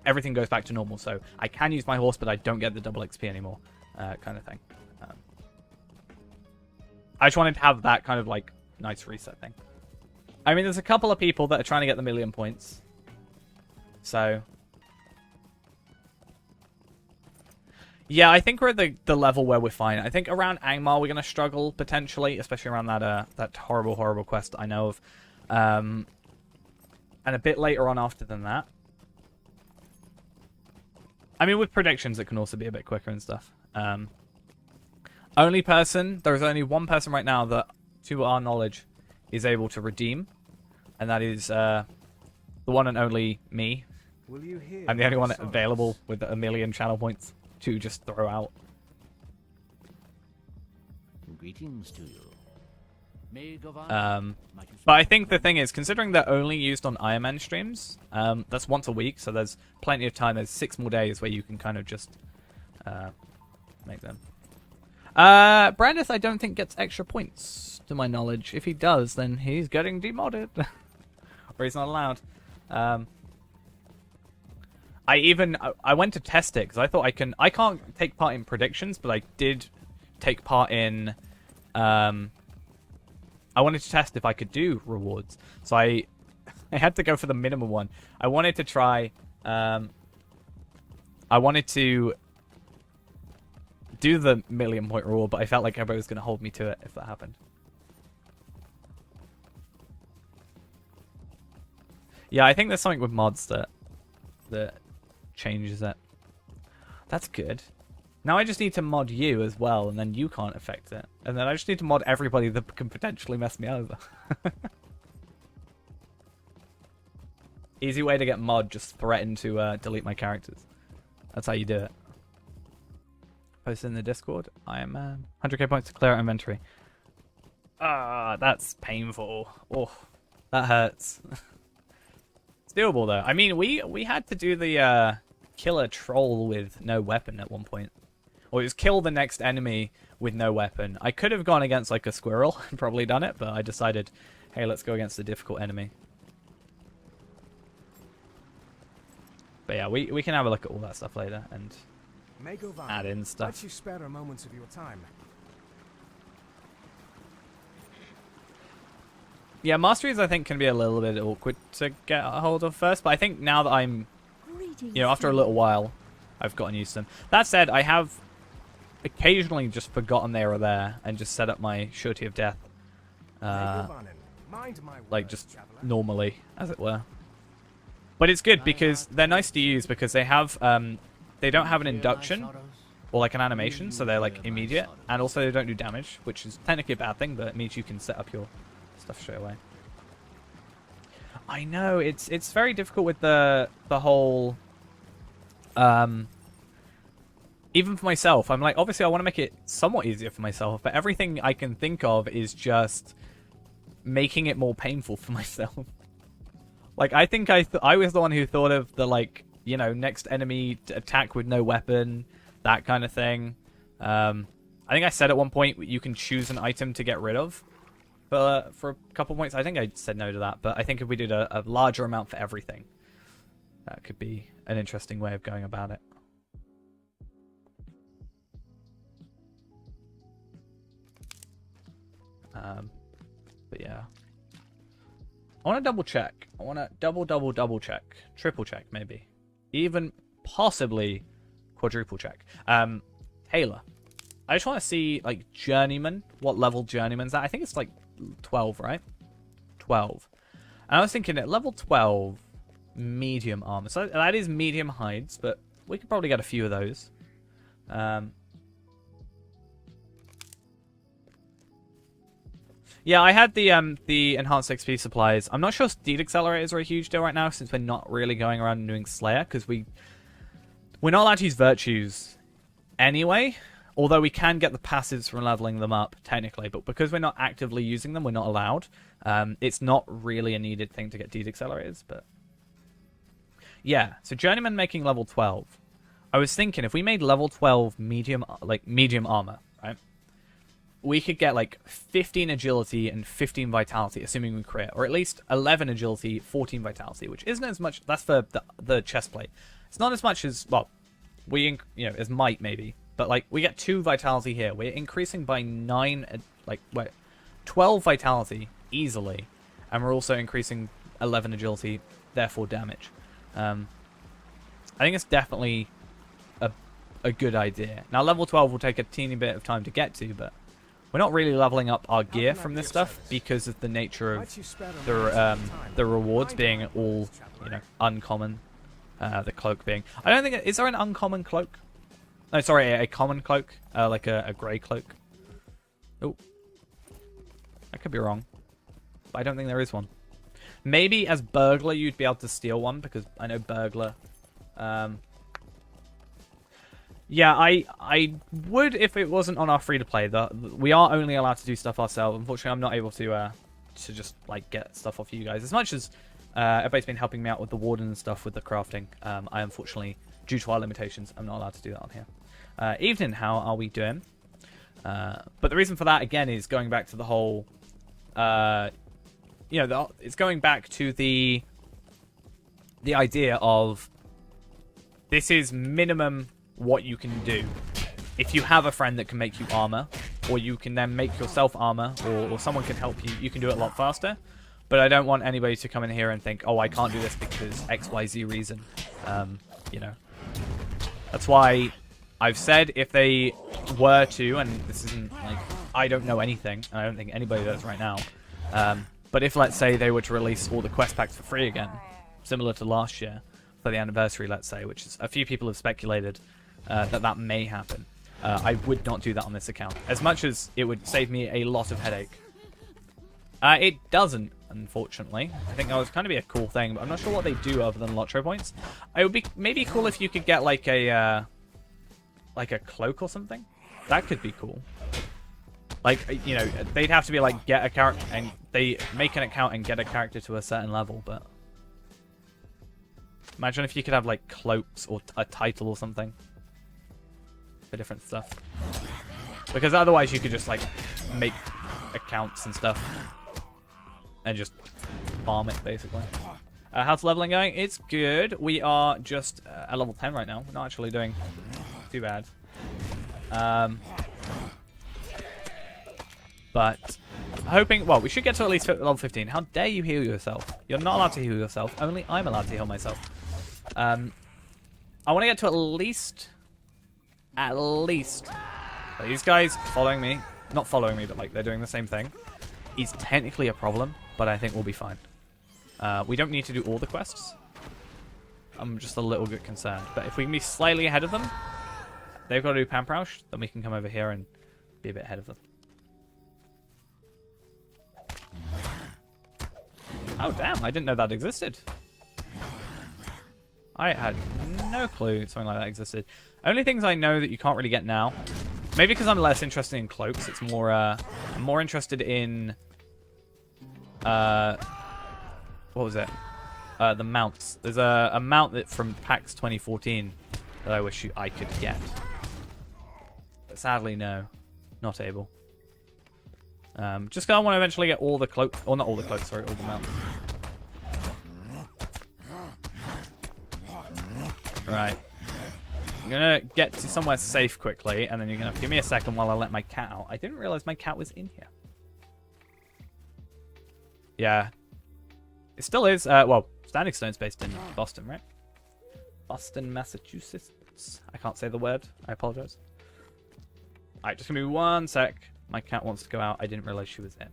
everything goes back to normal. So I can use my horse, but I don't get the double XP anymore, kind of thing. I just wanted to have that kind of, like, nice reset thing. I mean, there's a couple of people that are trying to get the 1,000,000 points. So, yeah, I think we're at the level where we're fine. I think around Angmar we're going to struggle, potentially, especially around that horrible, horrible quest that I know of. And a bit later on after than that. I mean, with predictions, it can also be a bit quicker and stuff. There's only one person right now that, to our knowledge, is able to redeem. And that is the one and only me. I'm the only one available with 1,000,000 channel points to just throw out. Greetings to you. But I think the thing is, considering they're only used on Iron Man streams, that's once a week, so there's plenty of time. There's 6 more days where you can kind of just make them. Brandis, I don't think gets extra points, to my knowledge. If he does, then he's getting demodded. Or he's not allowed. I went to test it because I thought I can't take part in predictions, but I did take part in I wanted to test if I could do rewards. So I had to go for the minimum one. I wanted to try I wanted to do the 1,000,000 point reward, but I felt like everybody was going to hold me to it if that happened. Yeah, I think there's something with mods that changes it. That's good. Now I just need to mod you as well, and then you can't affect it. And then I just need to mod everybody that can potentially mess me over. Easy way to get mod, just threaten to delete my characters. That's how you do it. Post in the Discord. I am 100k points to clear out inventory. Ah, that's painful. Oh, that hurts. It's doable though. I mean, we had to do the kill a troll with no weapon at one point. Or it was kill the next enemy with no weapon. I could have gone against like a squirrel and probably done it, but I decided, hey, let's go against a difficult enemy. But yeah, we can have a look at all that stuff later and add in stuff. Let you spare moments of your time. Yeah, masteries I think can be a little bit awkward to get a hold of first, but I think now that I'm, after a little while, I've gotten used to them. That said, I have occasionally just forgotten they were there and just set up my surety of death. Like, just normally, as it were. But it's good because they're nice to use because they have, they don't have an induction or like an animation, so they're like immediate, and also they don't do damage, which is technically a bad thing, but it means you can set up your stuff straight away. I know, it's very difficult with the whole, even for myself, I'm like, obviously I want to make it somewhat easier for myself, but everything I can think of is just making it more painful for myself. Like, I think I was the one who thought of the, like, you know, next enemy to attack with no weapon, that kind of thing. I think I said at one point you can choose an item to get rid of for a couple points. I think I said no to that, but I think if we did a larger amount for everything, that could be an interesting way of going about it. But yeah, I want to double check. I want to double check, triple check, maybe, even possibly quadruple check. Taylor, I just want to see like journeyman. What level journeyman's that? I think it's like 12, right? 12. And I was thinking at level 12, medium armor. So that is medium hides, but we could probably get a few of those. Yeah, I had the enhanced XP supplies. I'm not sure speed accelerators are a huge deal right now since we're not really going around and doing Slayer, because we're not allowed to use virtues anyway, although we can get the passives from leveling them up technically, but because we're not actively using them, we're not allowed. It's not really a needed thing to get deed accelerators, but yeah. So journeyman making level 12. I was thinking if we made level 12 medium armor, right? We could get like 15 agility and 15 vitality, assuming we crit, or at least 11 agility, 14 vitality, which isn't as much. That's for the chest plate. It's not as much as, well, as might maybe, but like we get 2 vitality here. We're increasing by 12 vitality easily, and we're also increasing 11 agility, therefore damage. I think it's definitely a good idea. Now level 12 will take a teeny bit of time to get to, but we're not really leveling up our gear from this stuff because of the nature of the rewards being all, uncommon. The cloak being... I don't think... Is there an uncommon cloak? No, sorry, a common cloak. Like a grey cloak. Oh. I could be wrong. But I don't think there is one. Maybe as burglar you'd be able to steal one, because I know burglar... Yeah, I would if it wasn't on our free-to-play. We are only allowed to do stuff ourselves. Unfortunately, I'm not able to just, like, get stuff off you guys. As much as everybody's been helping me out with the warden and stuff with the crafting, I unfortunately, due to our limitations, I'm not allowed to do that on here. Evening, how are we doing? But the reason for that, again, is going back to the whole... it's going back to the idea of this is minimum... what you can do. If you have a friend that can make you armor, or you can then make yourself armor, or someone can help you, you can do it a lot faster. But I don't want anybody to come in here and think, oh, I can't do this because XYZ reason. That's why I've said if they were to, and this isn't like, I don't know anything, and I don't think anybody does right now, but if, let's say, they were to release all the quest packs for free again, similar to last year, for the anniversary, let's say, which is a few people have speculated that may happen. I would not do that on this account. As much as it would save me a lot of headache. It doesn't, unfortunately. I think that would kind of be a cool thing, but I'm not sure what they do other than LOTRO points. It would be maybe cool if you could get like a cloak or something. That could be cool. Like, they'd have to be like get a character, and they make an account and get a character to a certain level, but imagine if you could have like cloaks or a title or something for different stuff. Because otherwise you could just like make accounts and stuff and just farm it basically. How's leveling going? It's good. We are just at level 10 right now. We're not actually doing too bad. But hoping, well, we should get to at least level 15. How dare you heal yourself? You're not allowed to heal yourself. Only I'm allowed to heal myself. I want to get to at least Like, these guys following me, not following me, but like they're doing the same thing, is technically a problem, but I think we'll be fine. We don't need to do all the quests. I'm just a little bit concerned. But if we can be slightly ahead of them, they've got to do Pamprausch, then we can come over here and be a bit ahead of them. Oh, damn, I didn't know that existed. I had no clue something like that existed. Only things I know that you can't really get now, maybe because I'm less interested in cloaks, it's more, I'm more interested in, what was it? The mounts. There's a mount that from PAX 2014 that I wish I could get. But sadly, no. Not able. Just because I want to eventually get all the cloaks, or not all the cloaks, sorry, all the mounts. Right. I'm gonna get to somewhere safe quickly, and then you're gonna give me a second while I let my cat out. I didn't realize my cat was in here. Yeah. It still is, well, Standing Stone's based in Boston, right? Boston, Massachusetts. I can't say the word. I apologize. Alright, just give me 1 sec. My cat wants to go out. I didn't realize she was in.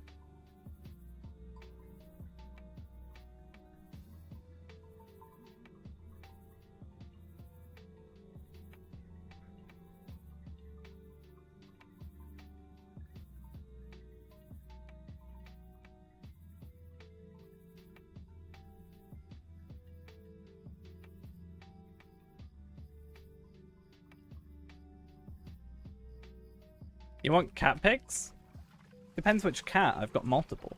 You want cat pics? Depends which cat. I've got multiple.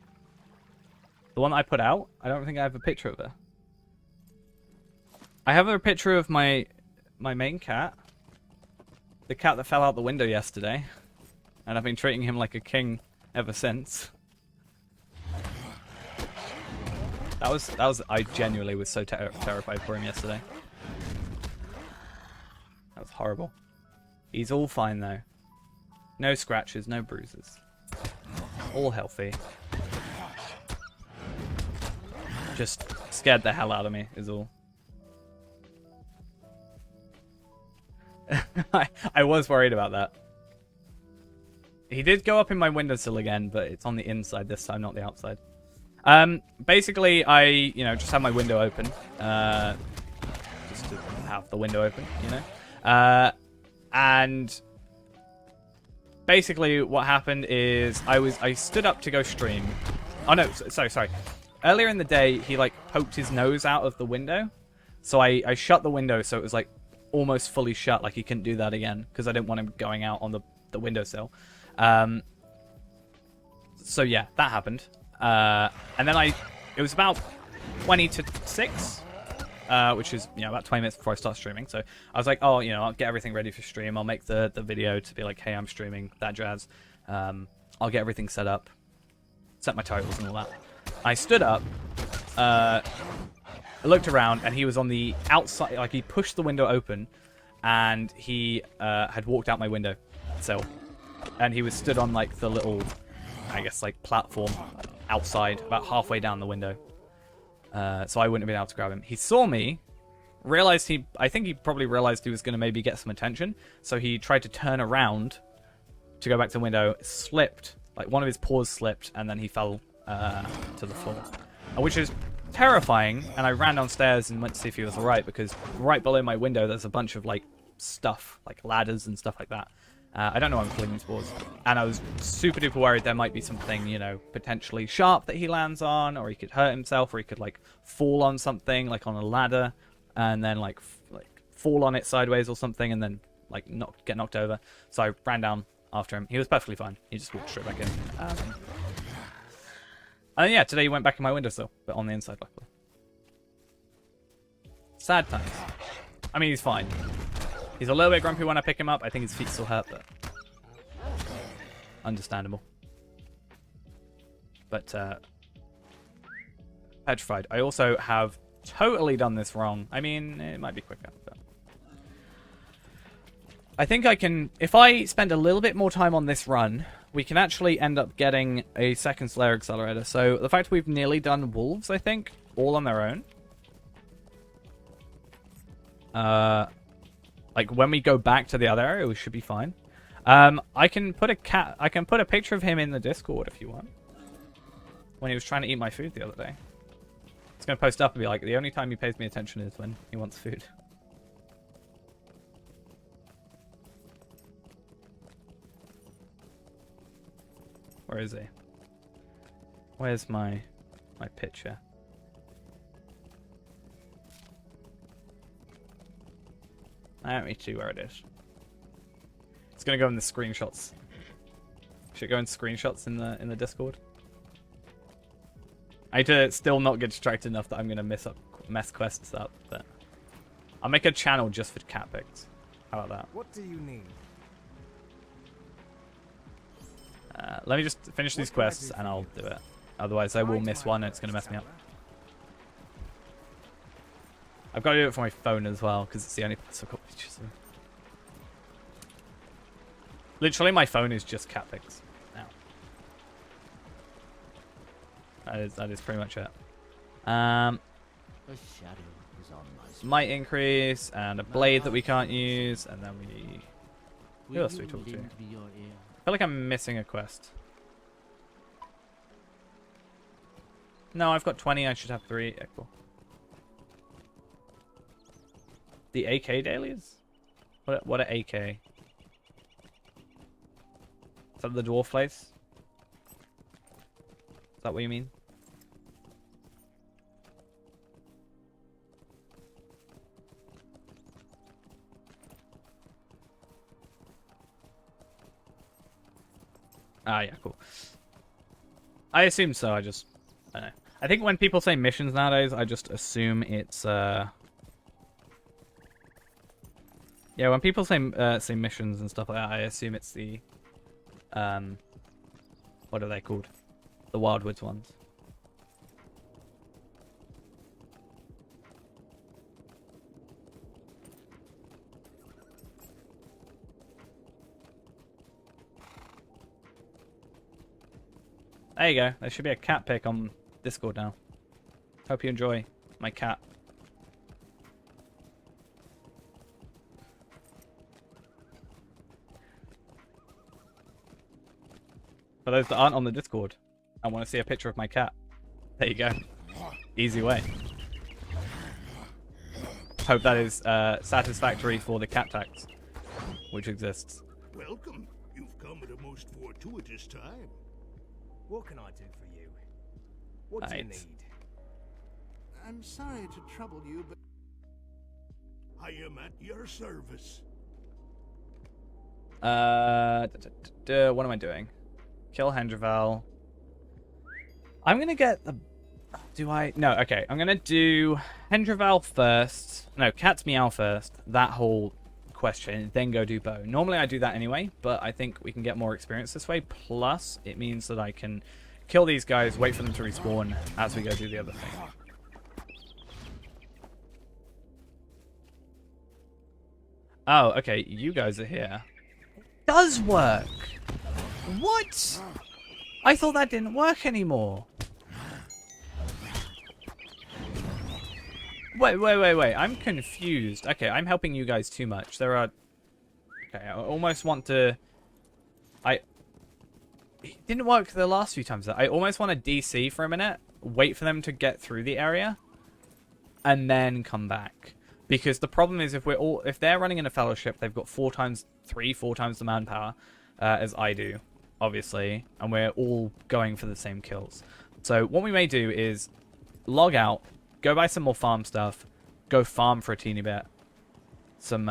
The one that I put out, I don't think I have a picture of her. I have a picture of my main cat. The cat that fell out the window yesterday. And I've been treating him like a king ever since. I genuinely was so terrified for him yesterday. That was horrible. He's all fine though. No scratches, no bruises. All healthy. Just scared the hell out of me, is all. I was worried about that. He did go up in my windowsill again, but it's on the inside this time, not the outside. Basically, I, just have my window open. Just to have the window open, and basically what happened is I stood up to go stream. Oh no, sorry. Earlier in the day, he poked his nose out of the window. So I shut the window so it was almost fully shut, he couldn't do that again because I didn't want him going out on the windowsill. So yeah, that happened. And then it was about 20 to 6, which is, about 20 minutes before I start streaming. So I was like, oh, I'll get everything ready for stream. I'll make the video to be like, hey, I'm streaming, that jazz. I'll get everything set up, set my titles and all that. I stood up, I looked around, and he was on the outside, he pushed the window open, and he had walked out my window sill. And he was stood on, the little, I guess, platform outside, about halfway down the window. So I wouldn't have been able to grab him. He saw me, I think he probably realized he was going to maybe get some attention, so he tried to turn around to go back to the window, slipped, one of his paws slipped, and then he fell to the floor. Which is terrifying, and I ran downstairs and went to see if he was alright, because right below my window there's a bunch of, stuff, ladders and stuff like that. I don't know why I'm killing these paws. And I was super duper worried there might be something, potentially sharp that he lands on, or he could hurt himself, or he could, fall on something, on a ladder, and then, fall on it sideways or something, and then, get knocked over. So I ran down after him. He was perfectly fine. He just walked straight back in. And yeah, today he went back in my windowsill, but on the inside, luckily. Sad times. I mean, he's fine. He's a little bit grumpy when I pick him up. I think his feet still hurt, but understandable. But petrified. I also have totally done this wrong. I mean, it might be quicker, but I think I can, if I spend a little bit more time on this run, we can actually end up getting a second Slayer Accelerator. So the fact we've nearly done Wolves, I think, all on their own. When we go back to the other area, we should be fine. I can put a picture of him in the Discord if you want. When he was trying to eat my food the other day. It's gonna post up and be like, the only time he pays me attention is when he wants food. Where is he? Where's my picture? I don't need to where it is. It's gonna go in the screenshots. Should it go in screenshots in the Discord? I need to still not get distracted enough that I'm gonna mess quests up, but I'll make a channel just for cat pics. How about that? What do you need? Let me just finish these quests and I'll do it. Otherwise I will miss one and it's gonna mess me up. I've got to do it for my phone as well because it's the only place I've got pictures of. Literally my phone is just cat pics now. That is pretty much it. A shadow is on my screen. Might increase and a blade that we can't use and then we... Who else do we talk to? I feel like I'm missing a quest. No, I've got 20. I should have 3. Yeah, cool. The AK dailies? What are AK? Is that the dwarf place? Is that what you mean? Ah, yeah, cool. I assume so. I don't know. I think when people say missions nowadays, I just assume it's yeah. When people say missions and stuff like that, I assume it's the what are they called? The Wildwoods ones. There you go. There should be a cat pic on Discord now. Hope you enjoy my cat. For those that aren't on the Discord, I want to see a picture of my cat. There you go. Easy way. Hope that is satisfactory for the cat tax, which exists. Welcome. You've come at a most fortuitous time. What can I do for you? What do you need? I'm sorry to trouble you, but I am at your service. What am I doing? Kill Hendrival. I'm gonna get the... Do I... No, okay. I'm gonna do Hendrival first. No, Cat's Meow first. That whole question. Then go do Bow. Normally I do that anyway, but I think we can get more experience this way. Plus, it means that I can kill these guys, wait for them to respawn as we go do the other thing. Oh, okay. You guys are here. Does work! What? I thought that didn't work anymore. Wait. I'm confused. Okay, I'm helping you guys too much. There are... Okay, I almost want to... It didn't work the last few times. I almost want to DC for a minute, wait for them to get through the area, and then come back. Because the problem is if they're running in a fellowship, they've got 4 times the manpower as I do, obviously, and we're all going for the same kills. So what we may do is log out, go buy some more farm stuff, go farm for a teeny bit, some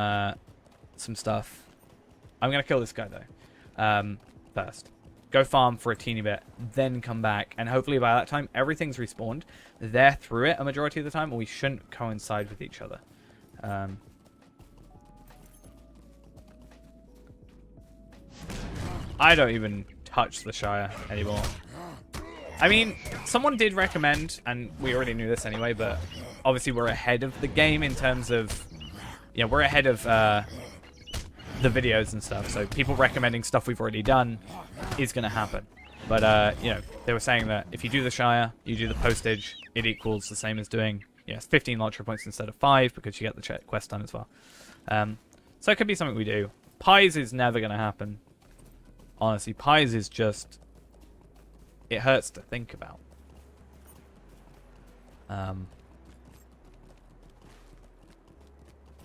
stuff. I'm gonna kill this guy though, first. Go farm for a teeny bit, then come back, and hopefully by that time everything's respawned. They're through it a majority of the time, or we shouldn't coincide with each other. I don't even touch the Shire anymore. I mean, someone did recommend, and we already knew this anyway, but obviously we're ahead of the game in terms of... Yeah, we're ahead of the videos and stuff, so people recommending stuff we've already done is going to happen. But, you know, they were saying that if you do the Shire, you do the postage, it equals the same as doing, yes, 15 LOTRO points instead of 5, because you get the quest done as well. So it could be something we do. Pies is never going to happen. Honestly, pies is just... It hurts to think about.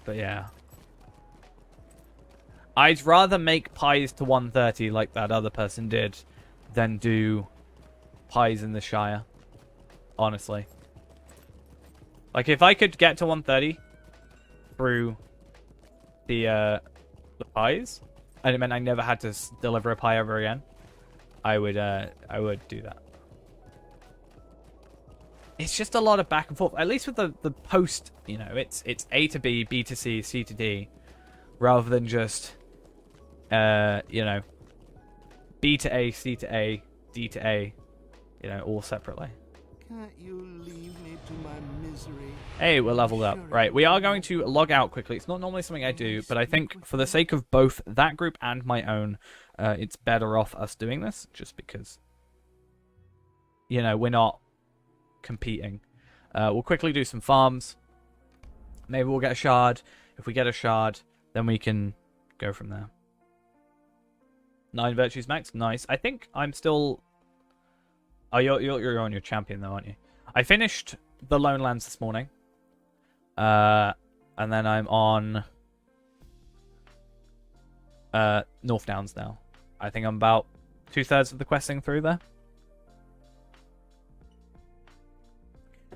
But yeah. I'd rather make pies to 130 like that other person did than do pies in the Shire. Honestly. Like, if I could get to 130 through the pies, and it meant I never had to deliver a pie ever again, I would do that. It's just a lot of back and forth. At least with the post, you know, it's A to B, B to C, C to D, rather than just, you know, B to A, C to A, D to A, you know, all separately. Can't you leave me to my misery? Hey, we're leveled up. Right, we are going to log out quickly. It's not normally something I do, but I think for the sake of both that group and my own, it's better off us doing this, just because, you know, we're not competing. We'll quickly do some farms. Maybe we'll get a shard. If we get a shard, then we can go from there. 9 virtues max. Nice. I think I'm still... Oh, you're on your champion, though, aren't you? I finished the Lone Lands this morning. And then I'm on North Downs now. I think I'm about 2/3 of the questing through there.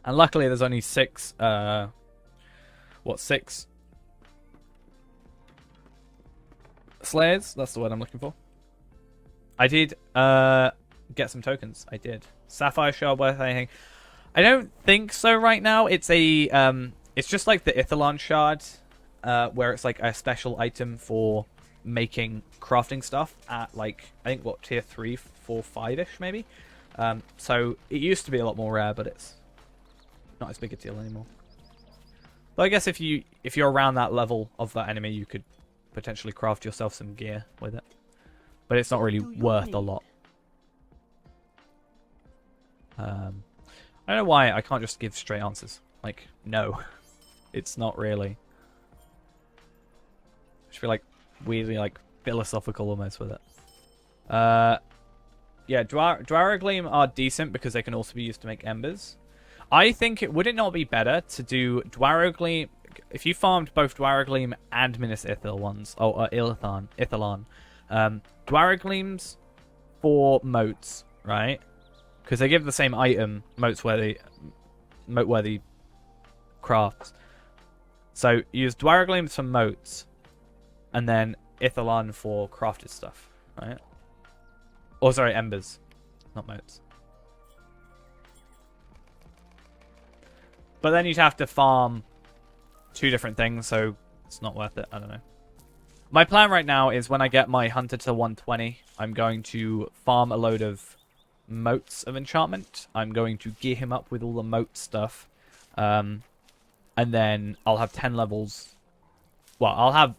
And luckily there's only 6 6 Slayers? That's the word I'm looking for. I did get some tokens. I did. Sapphire Shard worth anything? I don't think so right now. It's a it's just like the Ithalon Shard, where it's like a special item for making crafting stuff at, like, I think what, tier 3, 4, 5-ish maybe. So it used to be a lot more rare, but it's not as big a deal anymore. But I guess if you're around that level of that enemy, you could potentially craft yourself some gear with it. But it's not really worth a lot. I don't know why I can't just give straight answers. Like, no. It's not really. I just feel like weirdly, like, philosophical almost with it. Yeah, Dwaragleam are decent because they can also be used to make embers. I think would it not be better to do Dwaragleam if you farmed both Dwaragleam and Minas Ithil ones, Ithalon. Dwaragleams for moats, right? Because they give the same item, moat-worthy crafts. So use Dwaragleams for moats, and then Ithalon for crafted stuff, right? Or sorry, embers, not moats. But then you'd have to farm 2 different things, so it's not worth it. I don't know. My plan right now is when I get my Hunter to 120, I'm going to farm a load of moats of enchantment. I'm going to gear him up with all the moat stuff. And then I'll have 10 levels. Well, I'll have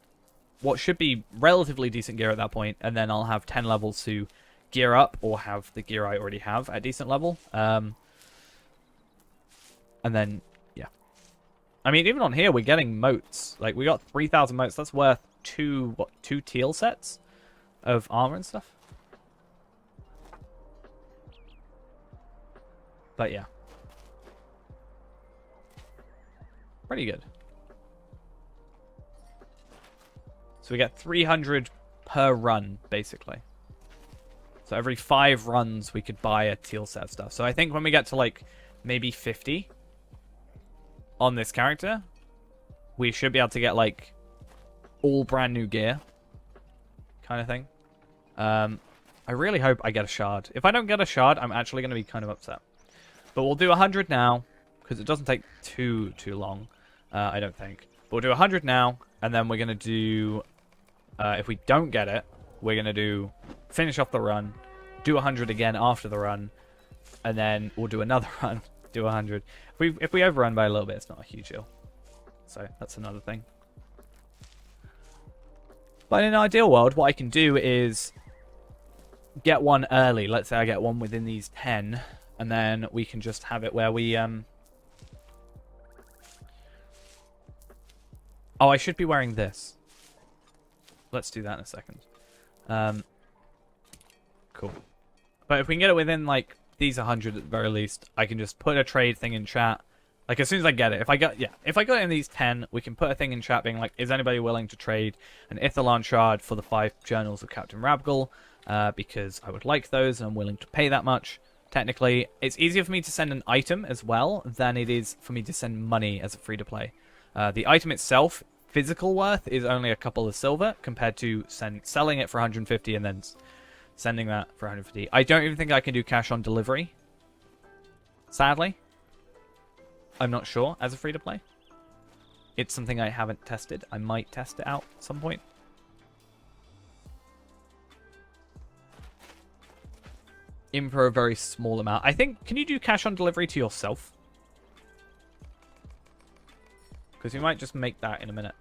what should be relatively decent gear at that point, and then I'll have 10 levels to gear up or have the gear I already have at decent level. And then, yeah. I mean, even on here, we're getting moats. Like, we got 3,000 moats. That's worth 2 teal sets of armor and stuff. But yeah. Pretty good. So we get 300 per run, basically. So every 5 runs, we could buy a teal set of stuff. So I think when we get to, like, maybe 50 on this character, we should be able to get, like, all brand new gear kind of thing. I really hope I get a shard. If I don't get a shard, I'm actually going to be kind of upset. But we'll do 100 now, because it doesn't take too long, I don't think. But we'll do 100 now, and then we're going to do, if we don't get it, we're going to do, finish off the run, do 100 again after the run, and then we'll do another run, do 100. If we overrun by a little bit, it's not a huge deal. So that's another thing. But in an ideal world, what I can do is get one early. Let's say I get one within these 10, and then we can just have it where we... Oh, I should be wearing this. Let's do that in a second. cool. But if we can get it within, like, these 100 at the very least, I can just put a trade thing in chat. Like, as soon as I get it, if I got it in these 10, we can put a thing in chat being like, is anybody willing to trade an Ithalon shard for the 5 journals of Captain Rabgul? Because I would like those, and I'm willing to pay that much. Technically, it's easier for me to send an item as well than it is for me to send money as a free-to-play. The item itself, physical worth, is only a couple of silver compared to selling it for 150 and then sending that for 150. I don't even think I can do cash on delivery. Sadly. I'm not sure as a free-to-play. It's something I haven't tested. I might test it out at some point. In for a very small amount. I think, can you do cash on delivery to yourself? Because we might just make that in a minute.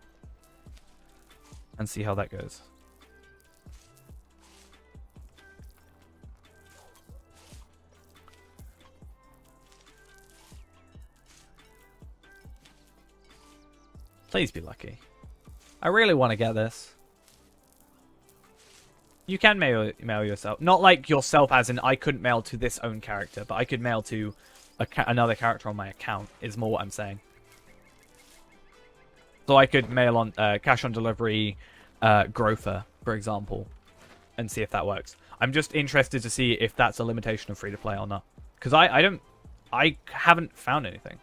And see how that goes. Please be lucky. I really want to get this. You can mail yourself. Not like yourself as in I couldn't mail to this own character, but I could mail to another character on my account, is more what I'm saying. So I could mail on cash on delivery Grofer, for example, and see if that works. I'm just interested to see if that's a limitation of free-to-play or not. Because I haven't found anything.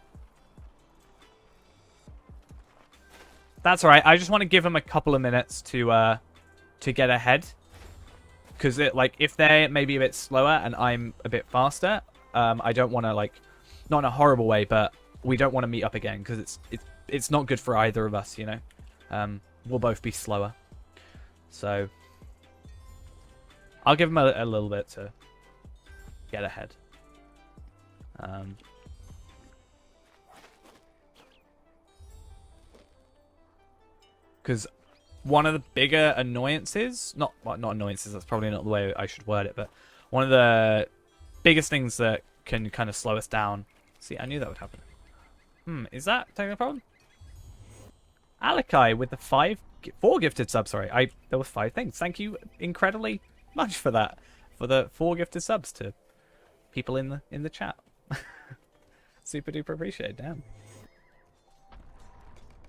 That's alright. I just want to give them a couple of minutes to get ahead. Because if they're maybe a bit slower and I'm a bit faster, I don't want to not in a horrible way, but we don't want to meet up again because it's not good for either of us, you know. We'll both be slower. So I'll give them a little bit to get ahead. Because one of the bigger annoyances, not annoyances, that's probably not the way I should word it, but one of the biggest things that can kind of slow us down. See, I knew that would happen. Is that technically a problem? Alakai with the 4 gifted subs, sorry. There were 5 things. Thank you incredibly much for that. For the 4 gifted subs to people in the chat. Super duper appreciate, damn.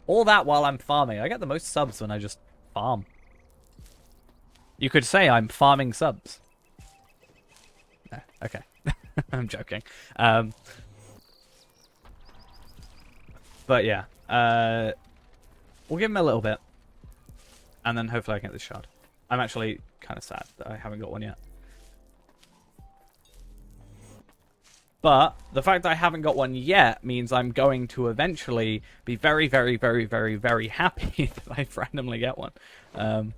All that while I'm farming. I get the most subs when I just farm. You could say I'm farming subs. No, okay. I'm joking. But yeah. We'll give him a little bit. And then hopefully I can get this shard. I'm actually kind of sad that I haven't got one yet. But the fact that I haven't got one yet means I'm going to eventually be very, very, very, very, very happy that I randomly get one. And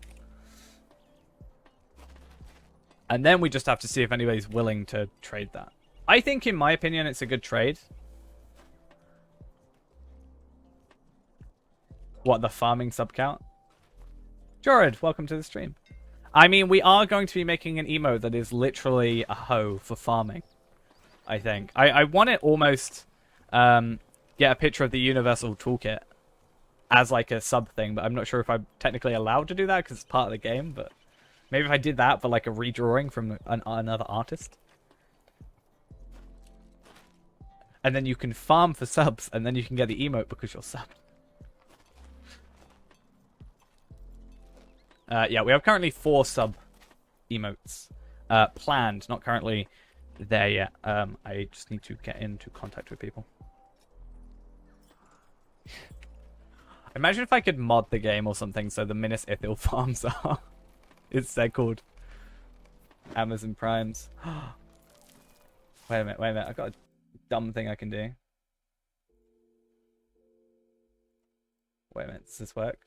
then we just have to see if anybody's willing to trade that. I think, in my opinion, it's a good trade. What, the farming sub count? Jared, welcome to the stream. I mean, we are going to be making an emote that is literally a hoe for farming. I think. I want to almost get a picture of the Universal Toolkit as like a sub thing, but I'm not sure if I'm technically allowed to do that because it's part of the game, but maybe if I did that for like a redrawing from another artist. And then you can farm for subs, and then you can get the emote because you're subbed. Yeah, we have currently 4 sub emotes planned, not currently there yet. I just need to get into contact with people. Imagine if I could mod the game or something so the Minas Ithil farms are instead called Amazon Primes. Wait a minute. I've got a dumb thing I can do. Wait a minute, does this work?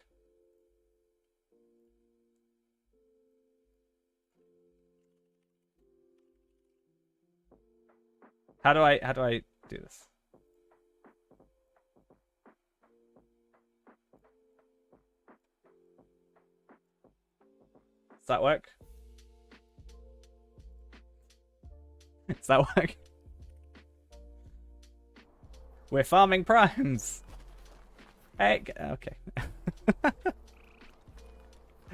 How do I do this? Does that work? Does that work? We're farming primes. Hey, okay.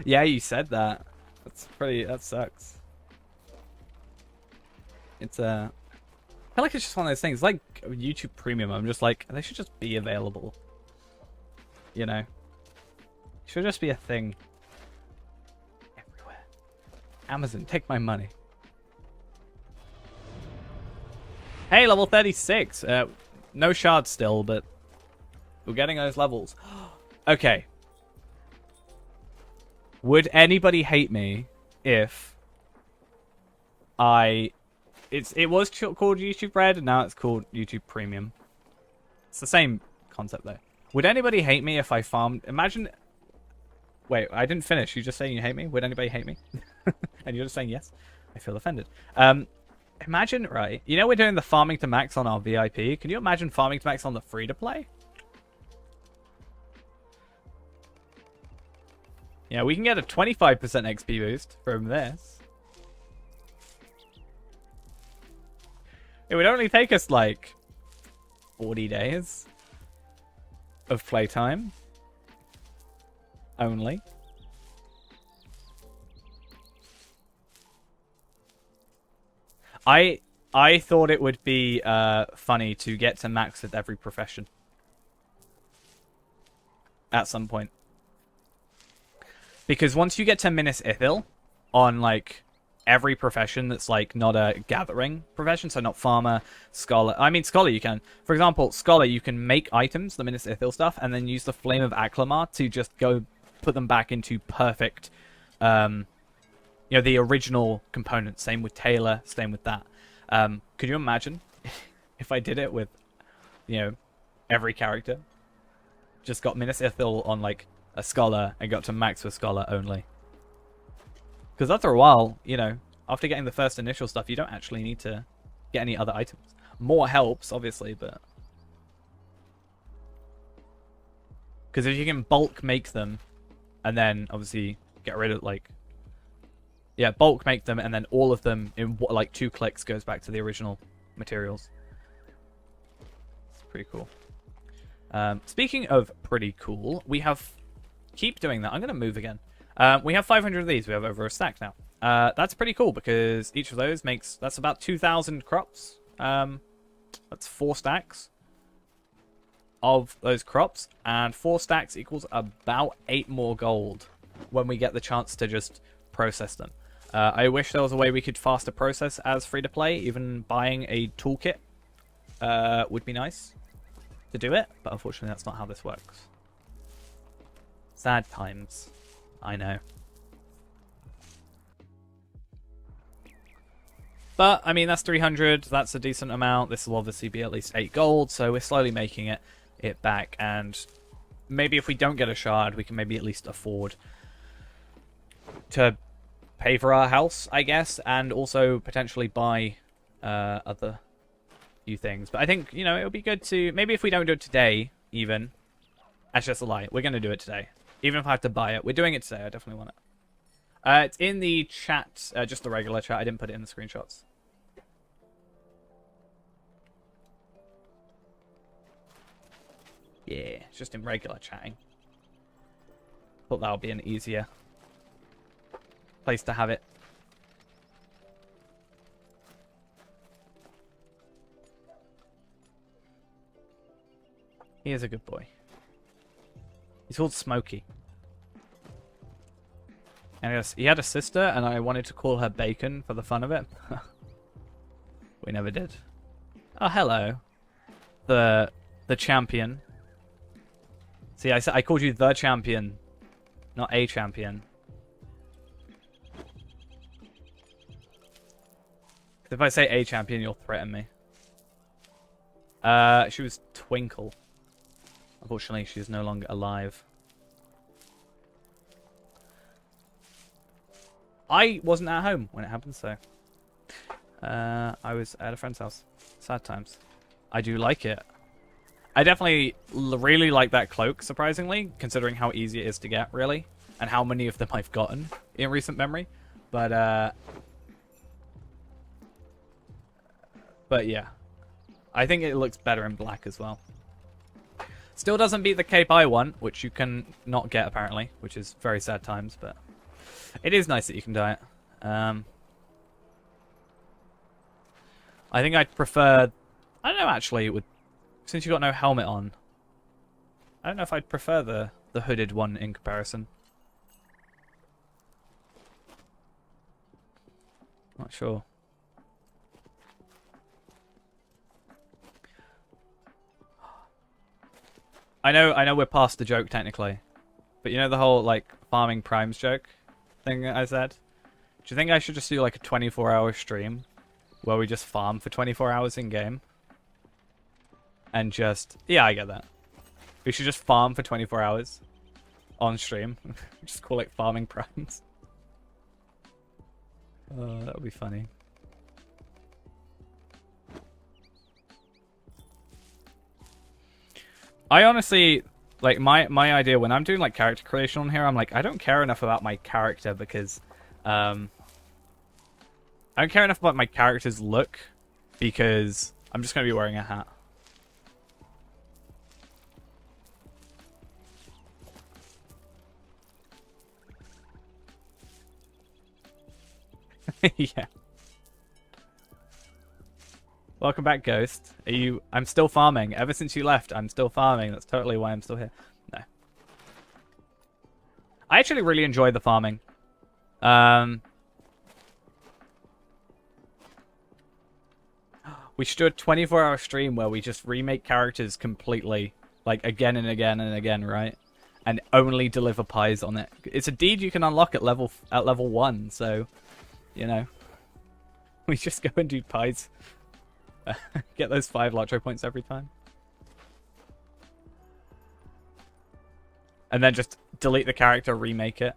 Yeah, you said that. That sucks. It's I feel like it's just one of those things. Like YouTube Premium, I'm just like, they should just be available. You know? It should just be a thing. Everywhere. Amazon, take my money. Hey, level 36. No shards still, but we're getting those levels. Okay. Would anybody hate me if it was called YouTube Red and now it's called YouTube Premium? It's the same concept though. Would anybody hate me if I farmed? Imagine. Wait, I didn't finish. You just saying you hate me? Would anybody hate me? And you're just saying yes. I feel offended. Imagine, right? You know we're doing the farming to max on our VIP. Can you imagine farming to max on the free to play? Yeah, we can get a 25% XP boost from this. It would only take us like 40 days of playtime. Only. I thought it would be funny to get to max with every profession. At some point. Because once you get to Minas Ithil on like every profession that's like not a gathering profession, so not farmer, scholar. I mean scholar you can. For example, scholar you can make items, the Minas Ithil stuff, and then use the Flame of Aklamar to just go put them back into perfect you know, the original components. Same with Taylor, same with that. Could you imagine if I did it with, you know, every character? Just got Minas Ithil on like a scholar and got to max with scholar only. Because after a while, you know, after getting the first initial stuff, you don't actually need to get any other items. More helps, obviously, but... Because if you can bulk make them, and then obviously get rid of, like... Yeah, bulk make them, and then all of them in like 2 clicks goes back to the original materials. It's pretty cool. Speaking of pretty cool, we have... Keep doing that. I'm going to move again. We have 500 of these. We have over a stack now. That's pretty cool because each of those makes... That's about 2,000 crops. That's 4 stacks of those crops. And 4 stacks equals about 8 more gold when we get the chance to just process them. I wish there was a way we could faster process as free-to-play. Even buying a toolkit would be nice to do it. But unfortunately, that's not how this works. Sad times. I know. But, I mean, that's 300. That's a decent amount. This will obviously be at least 8 gold. So we're slowly making it back. And maybe if we don't get a shard, we can maybe at least afford to pay for our house, I guess. And also potentially buy other few things. But I think, you know, it would be good to... Maybe if we don't do it today, even... Actually, that's a lie. We're going to do it today. Even if I have to buy it. We're doing it today. I definitely want it. It's in the chat. Just the regular chat. I didn't put it in the screenshots. Yeah, it's just in regular chatting. Thought that would be an easier place to have it. He is a good boy. He's called Smokey. And he had a sister, and I wanted to call her Bacon for the fun of it. We never did. Oh, hello. The champion. See, I called you the champion, not a champion. If I say a champion, you'll threaten me. She was Twinkle. Unfortunately, she's no longer alive. I wasn't at home when it happened, so... I was at a friend's house. Sad times. I do like it. I definitely really like that cloak, surprisingly, considering how easy it is to get, really. And how many of them I've gotten in recent memory. But yeah. I think it looks better in black as well. Still doesn't beat the cape I want, which you can not get, apparently. Which is very sad times, but... It is nice that you can dye it. I think I'd prefer... I don't know, actually, since you got no helmet on. I don't know if I'd prefer the hooded one in comparison. Not sure. I know we're past the joke technically. But you know the whole like farming primes joke thing I said? Do you think I should just do like a 24-hour stream where we just farm for 24 hours in game? And just... Yeah, I get that. We should just farm for 24 hours on stream. Just call it farming primes. Oh, that would be funny. I honestly, like, my idea when I'm doing, like, character creation on here, I'm like, I don't care enough about my character because, I don't care enough about my character's look because I'm just going to be wearing a hat. Yeah. Welcome back, Ghost. I'm still farming. Ever since you left, I'm still farming. That's totally why I'm still here. No. I actually really enjoy the farming. We should do a 24-hour stream where we just remake characters completely. Like, again and again and again, right? And only deliver pies on it. It's a deed you can unlock at level 1, so... You know. We just go and do pies. Get those 5 LOTRO points every time. And then just delete the character, remake it.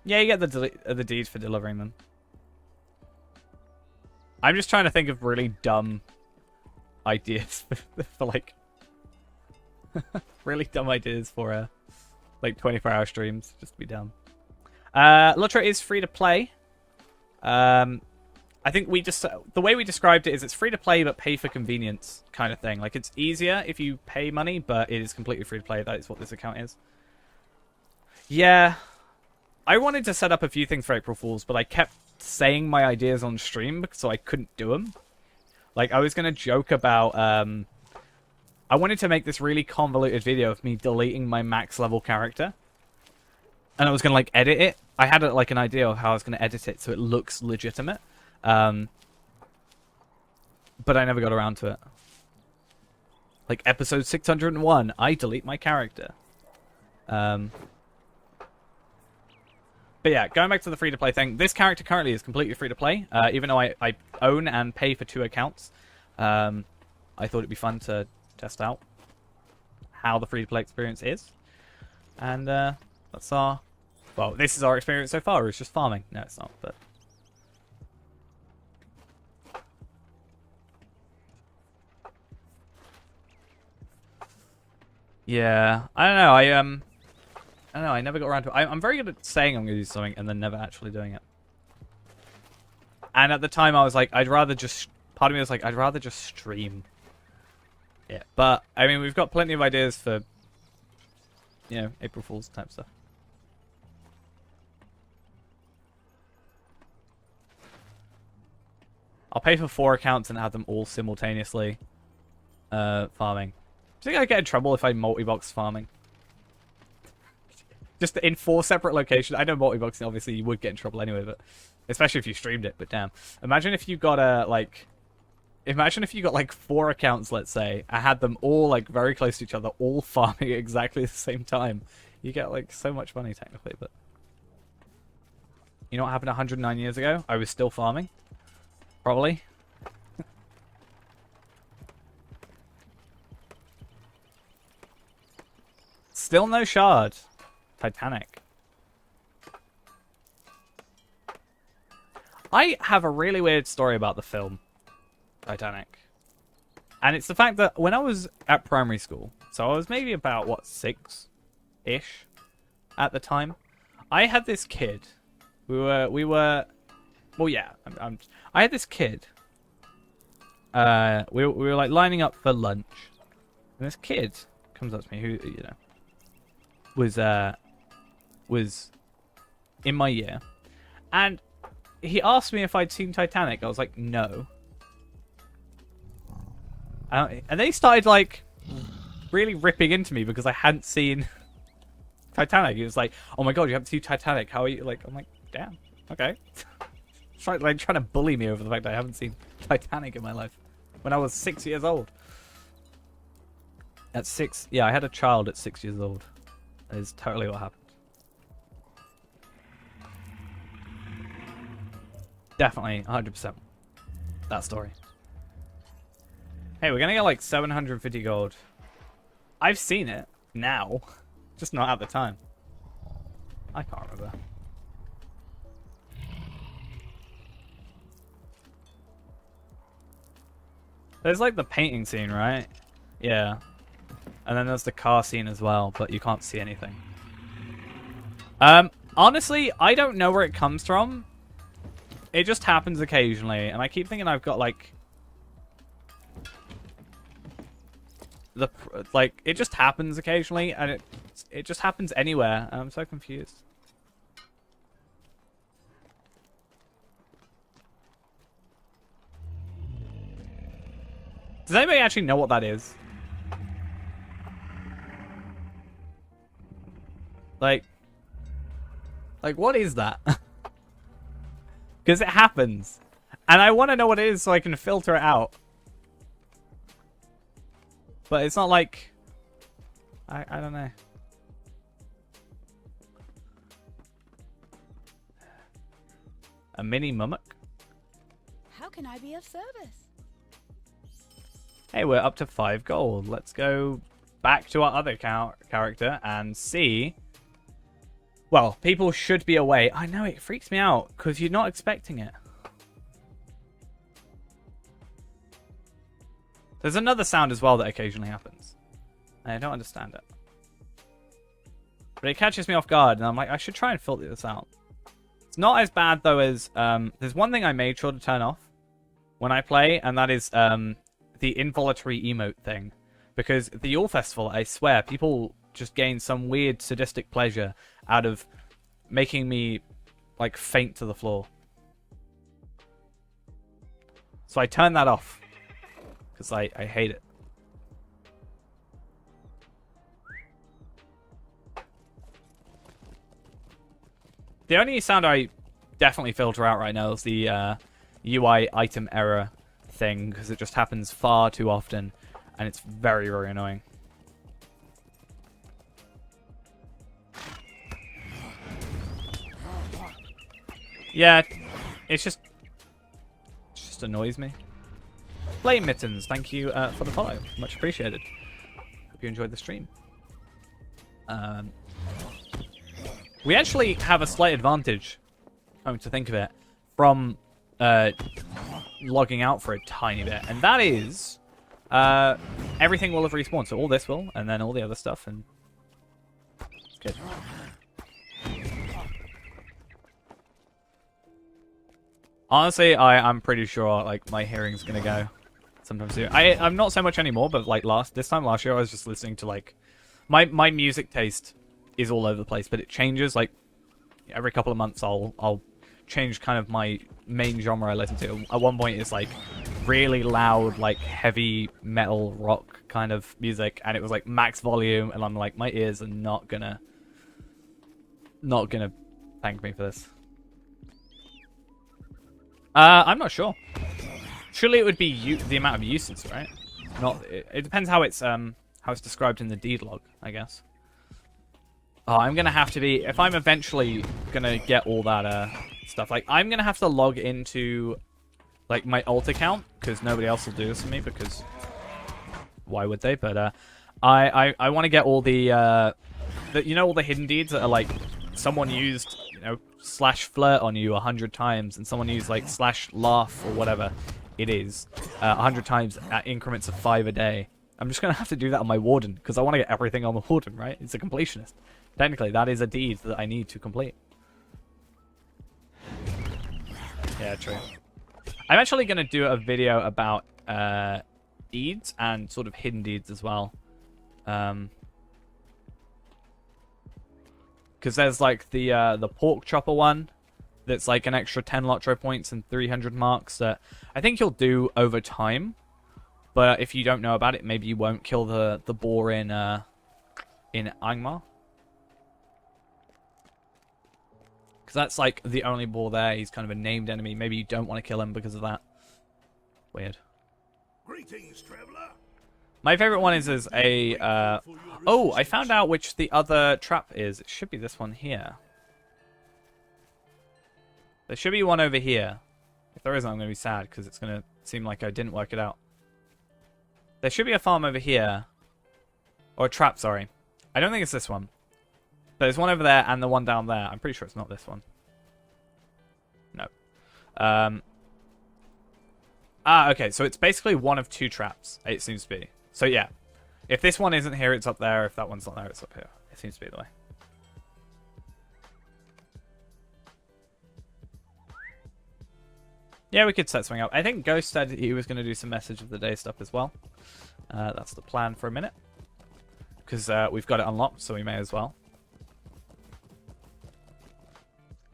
Yeah, you get the deeds for delivering them. I'm just trying to think of really dumb ideas for like... really dumb ideas for like 24-hour streams, just to be dumb. LOTRO is free to play. I think the way we described it is it's free to play but pay for convenience kind of thing. Like it's easier if you pay money, but it is completely free to play. That is what this account is. Yeah, I wanted to set up a few things for April Fools, but I kept saying my ideas on stream so I couldn't do them. Like I was gonna joke about I wanted to make this really convoluted video of me deleting my max level character. And I was going to, like, edit it. I had, like, an idea of how I was going to edit it so it looks legitimate. But I never got around to it. Like, episode 601, I delete my character. But yeah, going back to the free-to-play thing, this character currently is completely free-to-play. Even though I own and pay for 2 accounts. I thought it'd be fun to test out how the free-to-play experience is. And that's our... Well, this is our experience so far. It's just farming. No, it's not, but... Yeah, I don't know. I don't know. I never got around to it. I'm very good at saying I'm going to do something and then never actually doing it. And at the time, I was like, I'd rather just... Part of me was like, I'd rather just stream. Yeah, but, I mean, we've got plenty of ideas for, you know, April Fool's type stuff. I'll pay for 4 accounts and have them all simultaneously farming. Do you think I'd get in trouble if I multi-box farming? Just in 4 separate locations. I know multi-boxing, obviously, you would get in trouble anyway, but especially if you streamed it, but damn. Imagine if you got Imagine if you got, like, 4 accounts, let's say, and had them all, like, very close to each other, all farming at exactly the same time. You get, like, so much money, technically, but... You know what happened 109 years ago? I was still farming. Probably. Still no shard. Titanic. I have a really weird story about the film Titanic. And it's the fact that when I was at primary school, so I was maybe about, what, 6-ish at the time, I had this kid. We were well, yeah, I had this kid. We were like lining up for lunch, and this kid comes up to me who, you know, was in my year, and he asked me if I'd seen Titanic. I was like, no. And then he started, like, really ripping into me because I hadn't seen Titanic. He was like, oh my god, you haven't seen Titanic. How are you? Like, I'm like, damn, okay. Trying to bully me over the fact that I haven't seen Titanic in my life. When I was 6 years old. At 6, yeah, I had a child at 6 years old. That is totally what happened. Definitely, 100%. That story. Hey, we're gonna get like 750 gold. I've seen it now, just not at the time. I can't remember. There's like the painting scene, right? Yeah. And then there's the car scene as well, but you can't see anything. Honestly, I don't know where it comes from. It just happens occasionally, and I keep thinking I've got like it just happens occasionally, and it just happens anywhere. I'm so confused. Does anybody actually know what that is? Like what is that? Because it happens. And I want to know what it is so I can filter it out. But it's not like... I don't know. A mini mummock? How can I be of service? Hey, we're up to 5 gold. Let's go back to our other character and see... Well, people should be away. I know, it freaks me out because you're not expecting it. There's another sound as well that occasionally happens. I don't understand it. But it catches me off guard, and I'm like, I should try and filter this out. It's not as bad, though, as... there's one thing I made sure to turn off when I play, and that is the involuntary emote thing. Because at the Yule Festival, I swear, people just gain some weird sadistic pleasure out of making me, like, faint to the floor. So I turned that off. Because I hate it. The only sound I definitely filter out right now is the UI item error thing, because it just happens far too often, and it's very, very annoying. Yeah, it just annoys me. Flame Mittens, thank you for the follow. Much appreciated. Hope you enjoyed the stream. We actually have a slight advantage, to think of it, from logging out for a tiny bit. And that is, everything will have respawned. So all this will, and then all the other stuff, and it's good. Honestly, I'm pretty sure like my hearing's gonna go sometime soon. I'm not so much anymore, but like this time last year I was just listening to like my music taste is all over the place, but it changes like every couple of months. I'll change kind of my main genre I listen to. At one point it's like really loud, like heavy metal rock kind of music, and it was like max volume, and I'm like, my ears are not gonna thank me for this. I'm not sure. Surely it would be the amount of uses, right? Not. It depends how it's described in the deed log, I guess. Oh, I'm gonna have to be, if I'm eventually gonna get all that stuff. Like, I'm gonna have to log into like my alt account because nobody else will do this for me. Because why would they? But I want to get all the all the hidden deeds that are like someone used /flirt on you 100 times, and someone used like /laugh or whatever it is 100 times at increments of 5 a day. I'm just gonna have to do that on my warden because I want to get everything on the warden, right? It's a completionist. Technically, that is a deed that I need to complete. Yeah, true. I'm actually gonna do a video about deeds and sort of hidden deeds as well. Because there's like the pork chopper one, that's like an extra 10 Lotro points and 300 marks that I think you'll do over time. But if you don't know about it, maybe you won't kill the boar in Angmar. Because that's like the only boar there. He's kind of a named enemy. Maybe you don't want to kill him because of that. Weird. Greetings, traveler. My favorite one is a... Oh, I found out which the other trap is. It should be this one here. There should be one over here. If there isn't, I'm going to be sad because it's going to seem like I didn't work it out. There should be a farm over here. Or a trap, sorry. I don't think it's this one. But there's one over there and the one down there. I'm pretty sure it's not this one. No. Okay. So it's basically one of two traps, it seems to be. So yeah. If this one isn't here, it's up there. If that one's not there, it's up here. It seems to be the way. Yeah, we could set something up. I think Ghost said he was going to do some message of the day stuff as well. That's the plan for a minute. Because we've got it unlocked, so we may as well.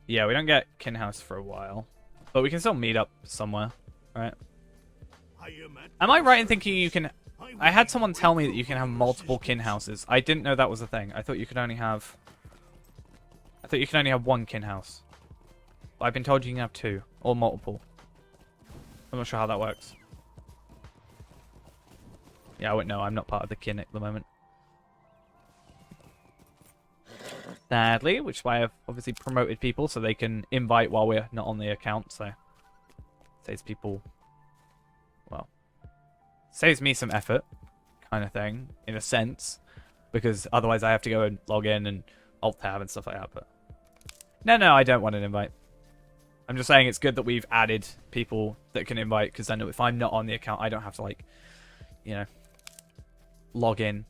Yeah, we don't get Kin House for a while. But we can still meet up somewhere, right? Am I right in thinking you can... I had someone tell me that you can have multiple Kin Houses. I didn't know that was a thing. I thought you could only have... one Kin House. But I've been told you can have two. Or multiple. I'm not sure how that works. Yeah, I wouldn't know. I'm not part of the kin at the moment. Sadly, which is why I've obviously promoted people so they can invite while we're not on the account, so... Saves people... Well... Saves me some effort, kind of thing, in a sense. Because otherwise I have to go and log in and alt-tab and stuff like that, but... No, I don't want an invite. I'm just saying it's good that we've added people that can invite, because then if I'm not on the account, I don't have to, like, you know, log in.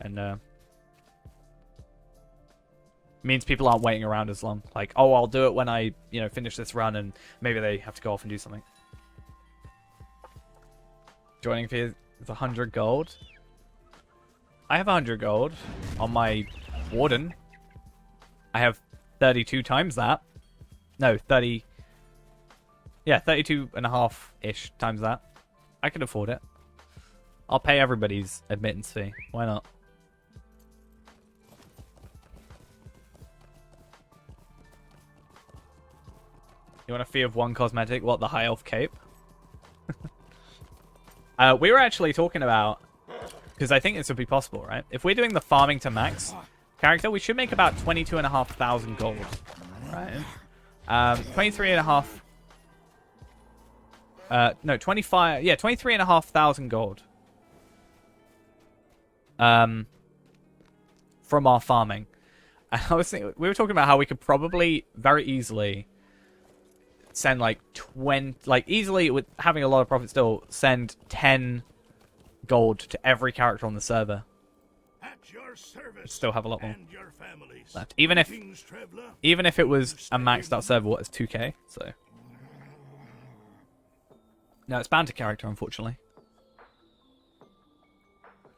And, means people aren't waiting around as long. Like, oh, I'll do it when I, you know, finish this run, and maybe they have to go off and do something. Joining fee is 100 gold. I have 100 gold on my Warden. I have 32 times that. No, 30. Yeah, 32 and a half-ish times that. I can afford it. I'll pay everybody's admittance fee. Why not? You want a fee of 1 cosmetic? What, the high elf cape? We were actually talking about... Because I think this would be possible, right? If we're doing the farming to max character, we should make about 22,500 gold. Right? 23,500... no, 25... Yeah, 23,500 gold. From our farming. And I was thinking... We were talking about how we could probably very easily... send like 20, like easily with having a lot of profit still, send 10 gold to every character on the server. At your service, still have a lot more and your families. left. Even if it was a maxed out server, what is 2k? So no, it's bound to character, unfortunately.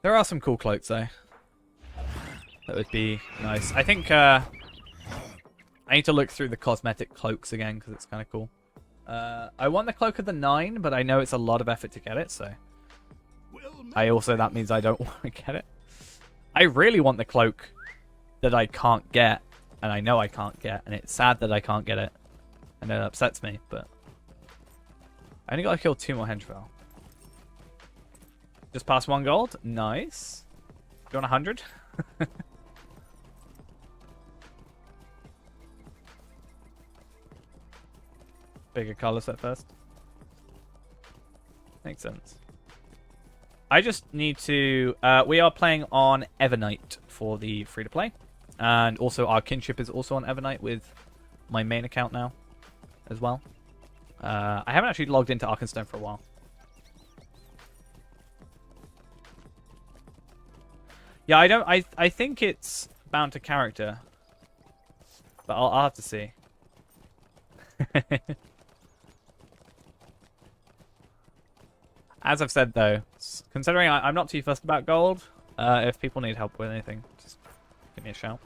There are some cool cloaks though. That would be nice. I think I need to look through the cosmetic cloaks again, because it's kind of cool. I want the Cloak of the 9, but I know it's a lot of effort to get it, so... that means I don't want to get it. I really want the cloak that I can't get, and I know I can't get, and it's sad that I can't get it. And it upsets me, but... I only got to kill 2 more henchfell. Just past 1 gold? Nice. Do you want 100? Bigger color set first. Makes sense. I just need to... we are playing on Evernight for the free-to-play. And also our kinship is also on Evernight with my main account now as well. I haven't actually logged into Arkenstone for a while. Yeah, I don't... I think it's bound to character. But I'll have to see. As I've said, though, considering I'm not too fussed about gold, if people need help with anything, just give me a shout.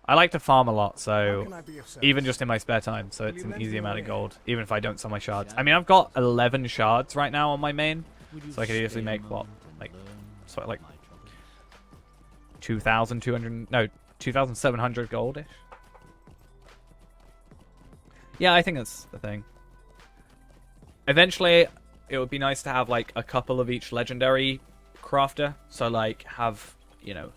I like to farm a lot, How so can I be of service? even just in my spare time, so it's you an lend easy me amount your of ear? gold, even if I don't sell my shards. I mean, I've got 11 shards right now on my main, so I could easily make, what, like, sort of like 2,200, no, 2,700 goldish. Yeah, I think that's the thing. Eventually, it would be nice to have, like, a couple of each legendary crafter, so, like, have, you know,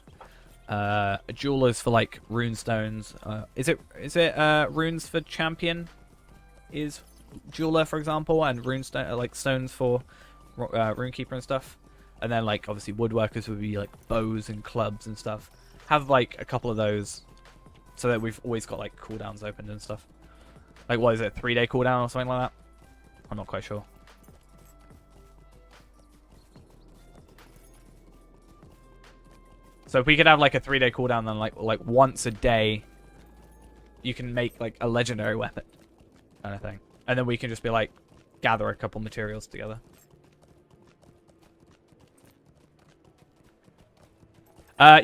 jewelers for like rune stones. Is it runes for champion? Is jeweler, for example, and rune stone like stones for runekeeper and stuff. And then like obviously woodworkers would be like bows and clubs and stuff. Have like a couple of those, so that we've always got like cooldowns opened and stuff. Like what is it, 3-day cooldown or something like that? I'm not quite sure. So if we could have like a 3-day cooldown, then like once a day, you can make like a legendary weapon, kind of thing, and then we can just be like gather a couple materials together.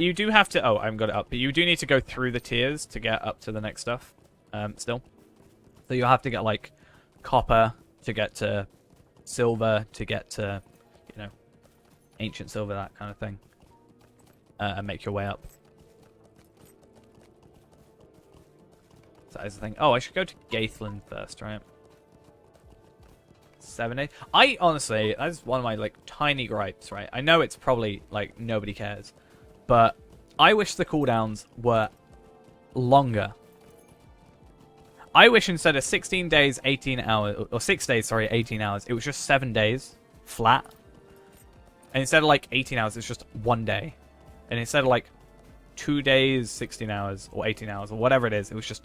You do have to. Oh, I haven't got it up, but you do need to go through the tiers to get up to the next stuff. Still, so you'll have to get like copper to get to silver to get to, you know, ancient silver, that kind of thing. And make your way up. So that is the thing. Oh, I should go to Gaethland first, right? 7 days. I honestly, that's one of my like tiny gripes, right? I know it's probably like nobody cares, but I wish the cooldowns were longer. I wish instead of 16 days, 18 hours, or 6 days, sorry, 18 hours, it was just 7 days flat. And instead of like 18 hours, it's just 1 day. And instead of like 2 days, 16 hours, or 18 hours, or whatever it is, it was just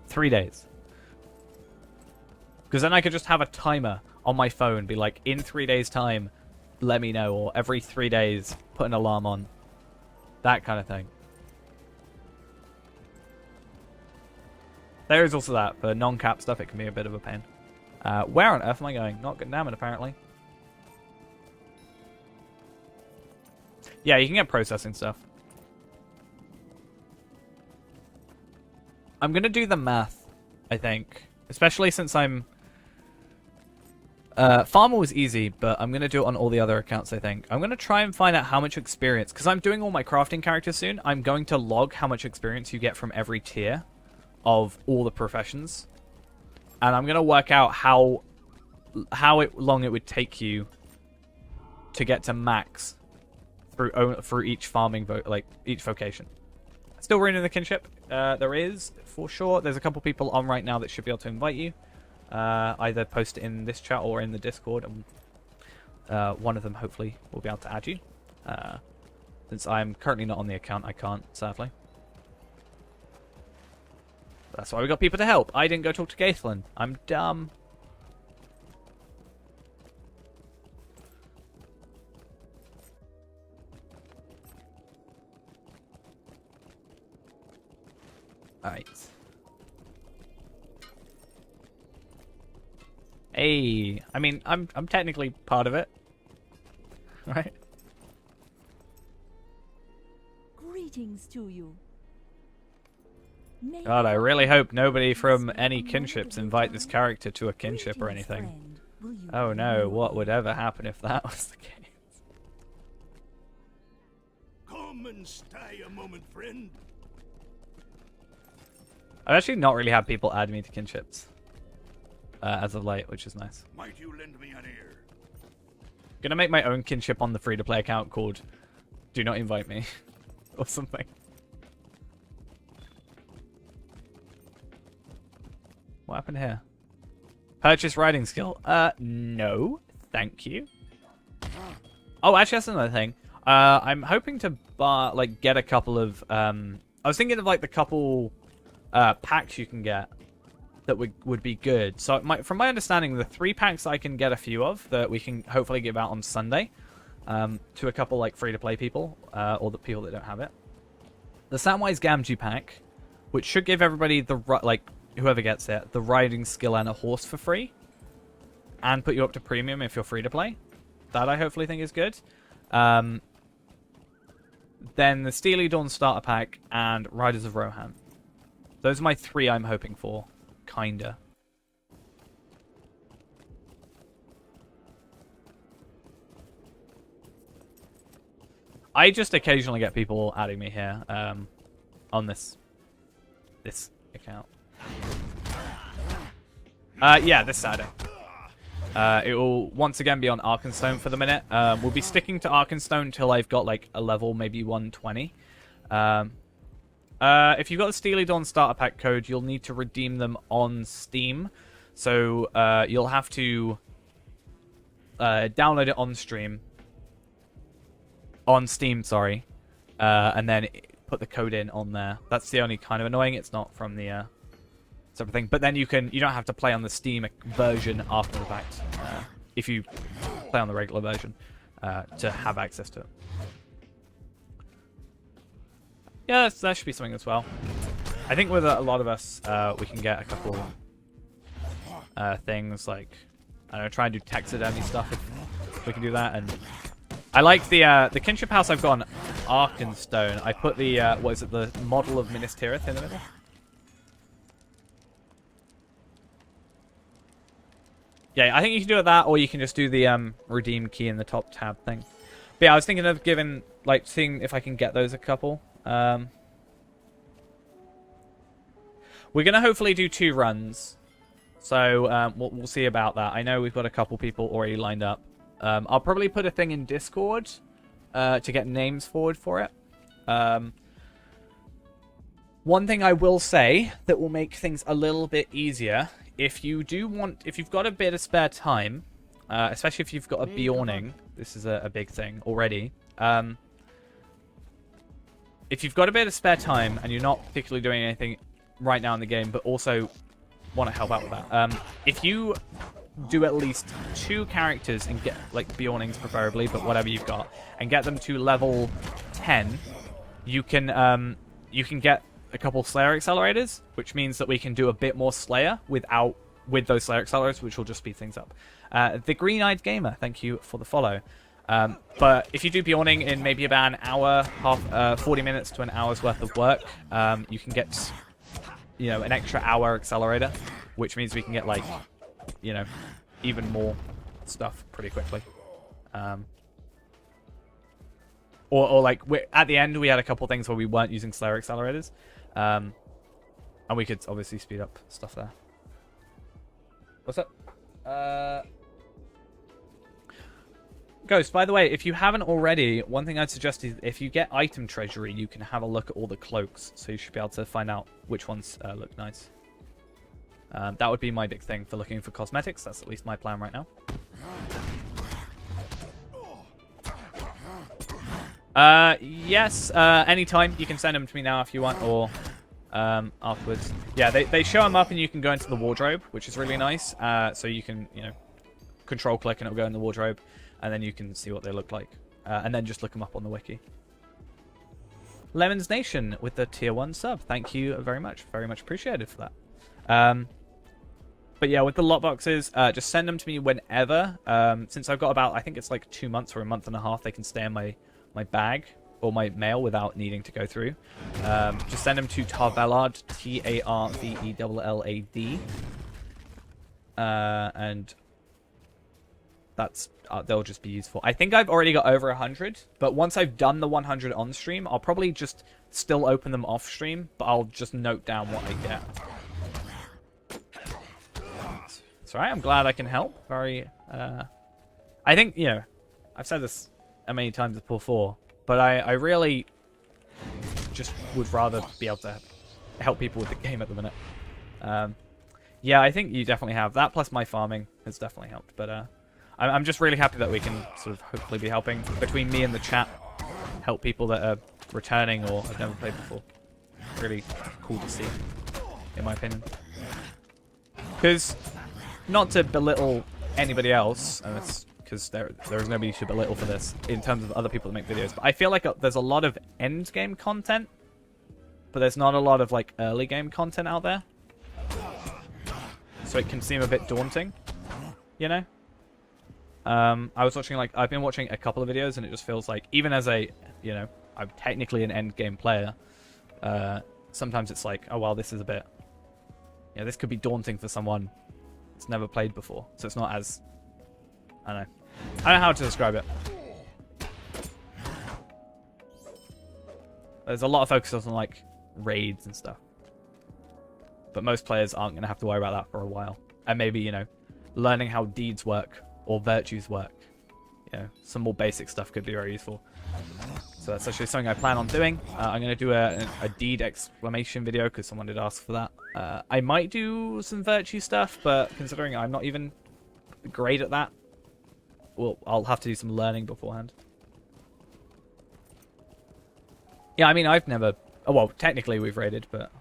3 days. Because then I could just have a timer on my phone, be like, in 3 days' time, let me know, or every 3 days, put an alarm on. That kind of thing. There is also that. For non-cap stuff, it can be a bit of a pain. Where on earth am I going? Not Gundamon, apparently. Yeah, you can get processing stuff. I'm going to do the math, I think. Especially since I'm... Farmer was easy, but I'm going to do it on all the other accounts, I think. I'm going to try and find out how much experience... Because I'm doing all my crafting characters soon. I'm going to log how much experience you get from every tier of all the professions. And I'm going to work out how long it would take you to get to max through each farming each vocation. Still ruining the kinship. There is for sure. There's a couple people on right now that should be able to invite you. Either post it in this chat or in the Discord, and one of them hopefully will be able to add you. Since I'm currently not on the account, I can't, sadly. That's why we got people to help. I didn't go talk to Gaethland. I'm dumb. Alright. Hey, I mean, I'm technically part of it, right? Greetings to you. God, I really hope nobody from any kinships invite this character to a kinship or anything. Oh no, what would ever happen if that was the case? Come and stay a moment, friend. I've actually not really had people add me to kinships as of late, which is nice. Might you lend me an ear? Gonna make my own kinship on the free-to-play account called "Do Not Invite Me" or something. What happened here? Purchase riding skill. No, thank you. Oh, actually, that's another thing. I'm hoping to get a couple of. I was thinking of like the couple packs you can get that would be good. So from my understanding, the 3 packs I can get a few of that we can hopefully give out on Sunday to a couple like free-to-play people or the people that don't have it. The Samwise Gamgee pack, which should give everybody whoever gets it, the riding skill and a horse for free, and put you up to premium if you're free-to-play. That I hopefully think is good. Then the Steely Dawn starter pack and Riders of Rohan. Those are my 3 I'm hoping for. Kinda. I just occasionally get people adding me here on this account. Yeah, this Saturday. It will once again be on Arkenstone for the minute. We'll be sticking to Arkenstone till I've got like a level, maybe 120. If you've got the Steely Dawn starter pack code, you'll need to redeem them on Steam. So you'll have to download it on Steam, sorry, and then put the code in on there. That's the only kind of annoying. It's not from the separate thing, but then you don't have to play on the Steam version after the fact if you play on the regular version to have access to it. Yeah, that should be something as well. I think with a lot of us, we can get a couple things like, I don't know, try and do taxidermy stuff if we can do that. And I like the kinship house I've got on Arkenstone. I put the what is it, the model of Minas Tirith in the middle. Yeah, I think you can do it that, or you can just do the redeem key in the top tab thing. But yeah, I was thinking of seeing if I can get those a couple. We're gonna hopefully do 2 runs, so we'll see about that. I know we've got a couple people already lined up. I'll probably put a thing in Discord to get names forward for it. One thing I will say that will make things a little bit easier, if you've got a bit of spare time, especially if you've got a Bjorning, this is a big thing already. If you've got a bit of spare time and you're not particularly doing anything right now in the game, but also want to help out with that, if you do at least 2 characters and get, like, Bjornings preferably, but whatever you've got, and get them to level 10, you can get a couple Slayer accelerators, which means that we can do a bit more Slayer with those Slayer accelerators, which will just speed things up. The Green-Eyed Gamer, thank you for the follow. But if you do Bjorning in maybe about an hour, 40 minutes to an hour's worth of work, you can get, an extra hour accelerator, which means we can get, like, even more stuff pretty quickly. Or like, at the end, we had a couple things where we weren't using Slayer accelerators. And we could obviously speed up stuff there. What's up? Ghost, by the way, if you haven't already, one thing I'd suggest is if you get item treasury, you can have a look at all the cloaks. So you should be able to find out which ones look nice. That would be my big thing for looking for cosmetics. That's at least my plan right now. Yes, anytime. You can send them to me now if you want, or afterwards. Yeah, they show them up and you can go into the wardrobe, which is really nice. So you can, control click and it'll go in the wardrobe, and then you can see what they look like. And then just look them up on the wiki. Lemons Nation with the tier 1 sub. Thank you very much. Very much appreciated for that. But yeah, with the lot boxes, just send them to me whenever. Since I've got about, I think it's like 2 months or a month and a half, they can stay in my bag or my mail without needing to go through. Just send them to Tarvellard, Tarvellad. And they'll just be useful. I think I've already got over 100, but once I've done the 100 on stream, I'll probably just still open them off stream, but I'll just note down what I get. It's alright, I'm glad I can help. I think, I've said this many times before, but I really just would rather be able to help people with the game at the minute. Yeah, I think you definitely have. That plus my farming has definitely helped, but I'm just really happy that we can sort of hopefully be helping between me and the chat, help people that are returning or have never played before. Really cool to see, in my opinion. Because, not to belittle anybody else, and it's because there is nobody to belittle for this in terms of other people that make videos, but I feel like there's a lot of end game content, but there's not a lot of like early game content out there. So it can seem a bit daunting, I was watching, I've been watching a couple of videos, and it just feels like, even as I'm technically an end game player, sometimes it's like, oh well, this is a bit, this could be daunting for someone that's never played before. So it's not as, I don't know how to describe it. There's a lot of focus on like raids and stuff, but most players aren't going to have to worry about that for a while. And maybe, learning how deeds work or virtues work, some more basic stuff could be very useful. So that's actually something I plan on doing. I'm going to do a deed exclamation video because someone did ask for that. I might do some virtue stuff, but considering I'm not even great at that, well, I'll have to do some learning beforehand. Yeah, I mean, I've never... Oh, well, technically we've raided, but...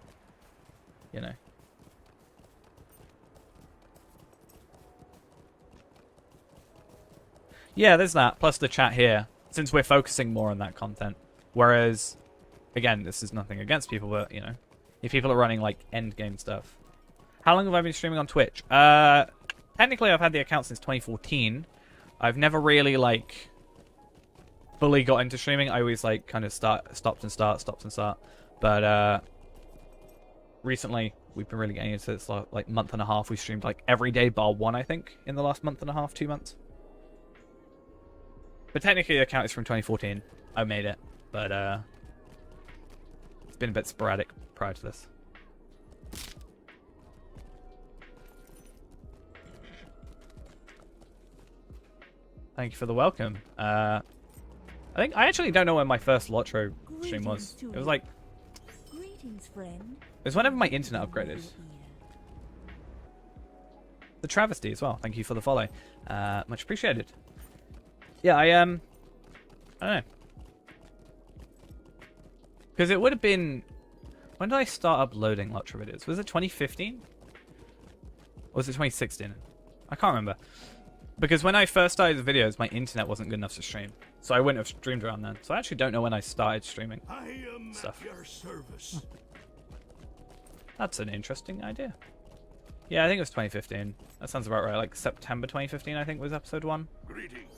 Yeah, there's that. Plus the chat here. Since we're focusing more on that content. Whereas, again, this is nothing against people, but, if people are running, like, endgame stuff. How long have I been streaming on Twitch? Technically, I've had the account since 2014. I've never really, like... fully got into streaming. I always like kind of stopped and start. But recently we've been really getting into this like month and a half. We streamed like every day bar one, I think, in the last month and a half, 2 months. But technically the account is from 2014. I made it, but it's been a bit sporadic prior to this. Thank you for the welcome. I actually don't know when my first LOTRO stream was. It was like... Greetings, friend. It was whenever my internet upgraded. The travesty as well. Thank you for the follow. Much appreciated. Yeah, I don't know. Because it would have been... When did I start uploading LOTRO videos? Was it 2015? Or was it 2016? I can't remember. Because when I first started the videos, my internet wasn't good enough to stream. So I wouldn't have streamed around then. So I actually don't know when I started streaming stuff. At your service. That's an interesting idea. Yeah, I think it was 2015. That sounds about right. Like September 2015, I think, was episode 1. Greetings.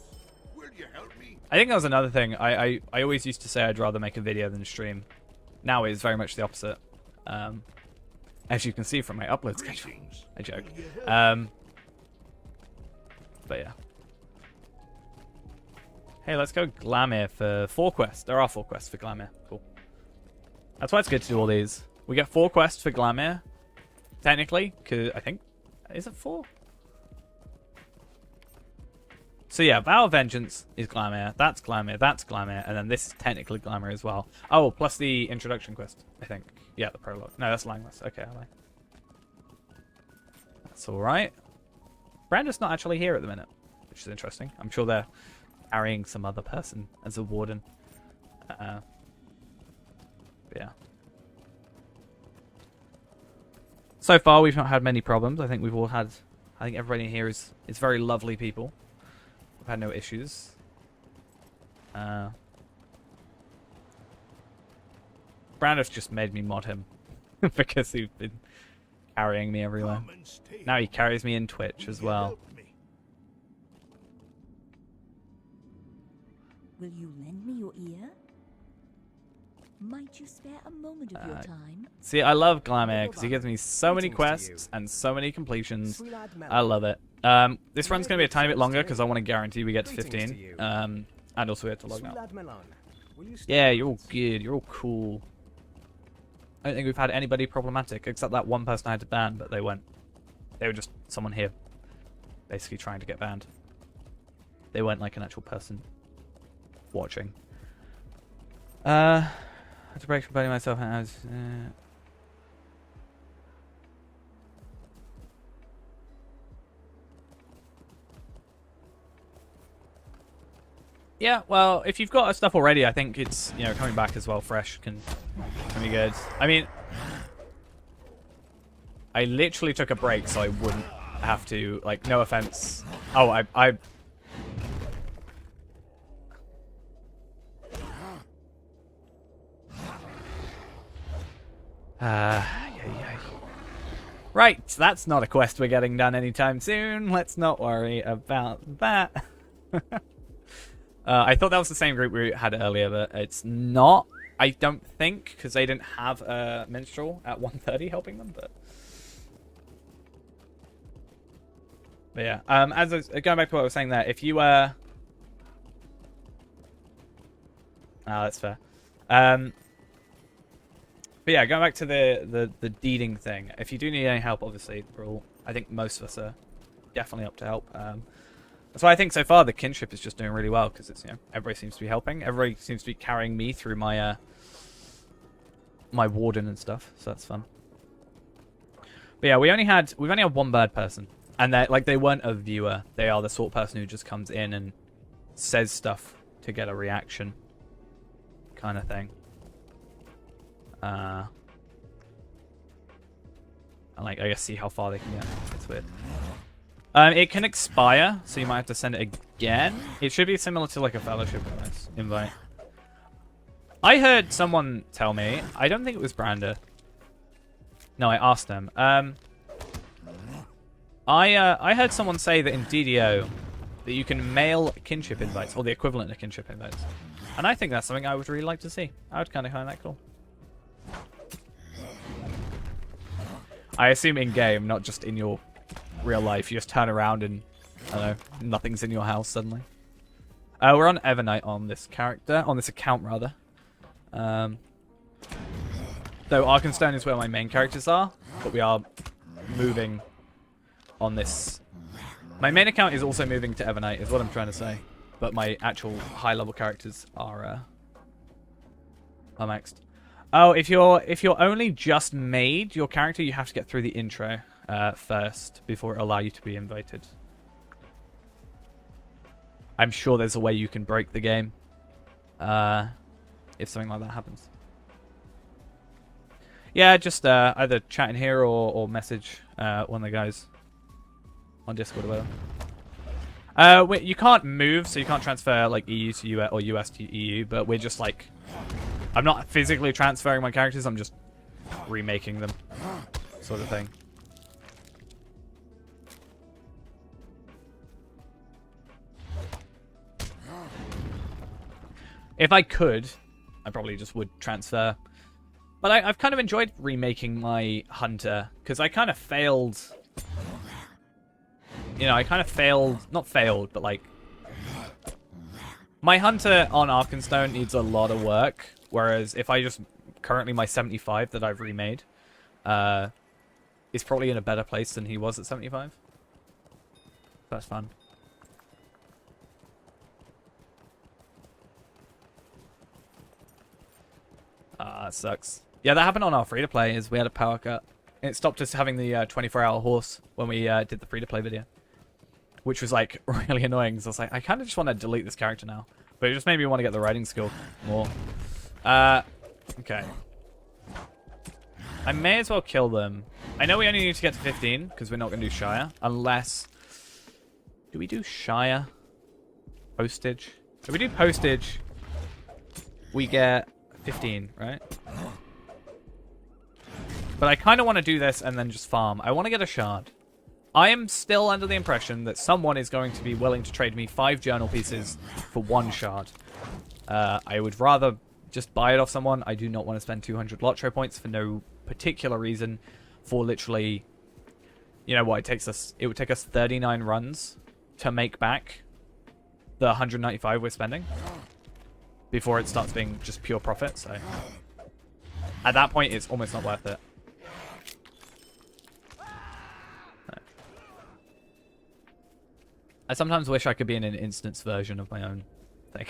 Will you help me? I think that was another thing. I always used to say I'd rather make a video than stream. Now it's very much the opposite. As you can see from my upload schedule. I joke. But yeah. Hey, let's go Glamir for 4 quests. There are 4 quests for Glamir. Cool. That's why it's good to do all these. We get 4 quests for Glamir. Technically, because I think... Is it 4? So yeah, Vow of Vengeance is Glamir. That's Glamir. That's Glamir. And then this is technically Glamir as well. Oh, plus the introduction quest, I think. Yeah, the prologue. No, that's Langless. Okay, I lied. That's alright. Brandon's not actually here at the minute, which is interesting. I'm sure they're carrying some other person as a warden. Yeah. So far, we've not had many problems. I think we've all had... I think everybody here is very lovely people. We've had no issues. Brandon's just made me mod him because he's been carrying me everywhere. Now he carries me in Twitch as well. Will you lend me your ear? Might you spare a moment of your time? See, I love Glamir because he gives me so many quests and so many completions. I love it. This run's going to be a tiny bit longer because I want to guarantee we get to 15. And also we have to log out. Yeah, you're all good. You're all cool. I don't think we've had anybody problematic except that one person I had to ban, but they went. They were just someone here basically trying to get banned. They weren't like an actual person watching. I had to break from burning myself and I was... Yeah, well, if you've got stuff already, I think it's, coming back as well fresh can be good. I mean, I literally took a break so I wouldn't have to, like, no offense. Oh, Right, that's not a quest we're getting done anytime soon. Let's not worry about that. I thought that was the same group we had earlier, but it's not. I don't think, because they didn't have a minstrel at 1:30 helping them, but yeah. As I was, going back to what I was saying there, if you that's fair. But yeah, going back to the deeding thing. If you do need any help, obviously, I think most of us are definitely up to help. That's why I think so far the kinship is just doing really well, because it's, you know, everybody seems to be helping. Everybody seems to be carrying me through my my warden and stuff, so that's fun. But yeah, we've only had one bad person, and they weren't a viewer. They are the sort of person who just comes in and says stuff to get a reaction, kind of thing. And like, I guess see how far they can get. It's weird. It can expire, so you might have to send it again. It should be similar to like a fellowship invite. I heard someone tell me, I don't think it was Brander. No, I asked them. I heard someone say that in DDO that you can mail kinship invites, or the equivalent of kinship invites. And I think that's something I would really like to see. I would kind of find that cool. I assume in game, not just in your real life. You just turn around and, I don't know, nothing's in your house suddenly. We're on Evernight on this account rather. Though Arkenstone is where my main characters are, but we are moving on this. My main account is also moving to Evernight, is what I'm trying to say. But my actual high-level characters are maxed. Oh, if you're only just made your character, you have to get through the intro first before it allow you to be invited. I'm sure there's a way you can break the game if something like that happens. Yeah, just either chat in here or message one of the guys on Discord or whatever. You can't move, so you can't transfer like EU to US or US to EU, but we're just like, I'm not physically transferring my characters, I'm just remaking them, sort of thing. If I could, I probably just would transfer. But I've kind of enjoyed remaking my Hunter, because I kind of failed. You know, I kind of failed, not failed, but like, my Hunter on Arkenstone needs a lot of work, whereas if I just, currently my 75 that I've remade, is probably in a better place than he was at 75. That's fun. That sucks. Yeah, that happened on our free-to-play, is we had a power cut. It stopped us having the 24-hour horse when we did the free-to-play video. Which was, like, really annoying, so I was like, I kind of just want to delete this character now. But it just made me want to get the writing skill more. Okay. I may as well kill them. I know we only need to get to 15, because we're not going to do Shire. Unless... Do we do Shire? Postage? If we do postage, we get 15, right? But I kind of want to do this and then just farm. I want to get a shard. I am still under the impression that someone is going to be willing to trade me 5 journal pieces for 1 shard. I would rather just buy it off someone. I do not want to spend 200 LOTRO points for no particular reason. For literally, you know what, it would take us 39 runs to make back the 195 we're spending before it starts being just pure profit. So at that point, it's almost not worth it. I sometimes wish I could be in an instance version of my own thing.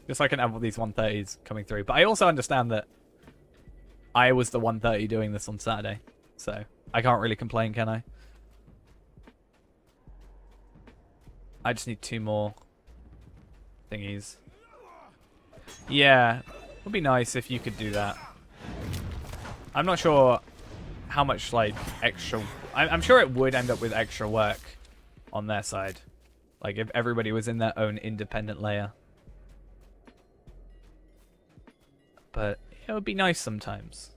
Just so I can have all these 130s coming through. But I also understand that I was the 130 doing this on Saturday. So I can't really complain, can I? I just need 2 more thingies. Yeah, it would be nice if you could do that. I'm not sure how much, like, extra... I'm sure it would end up with extra work on their side. Like, if everybody was in their own independent layer. But it would be nice sometimes.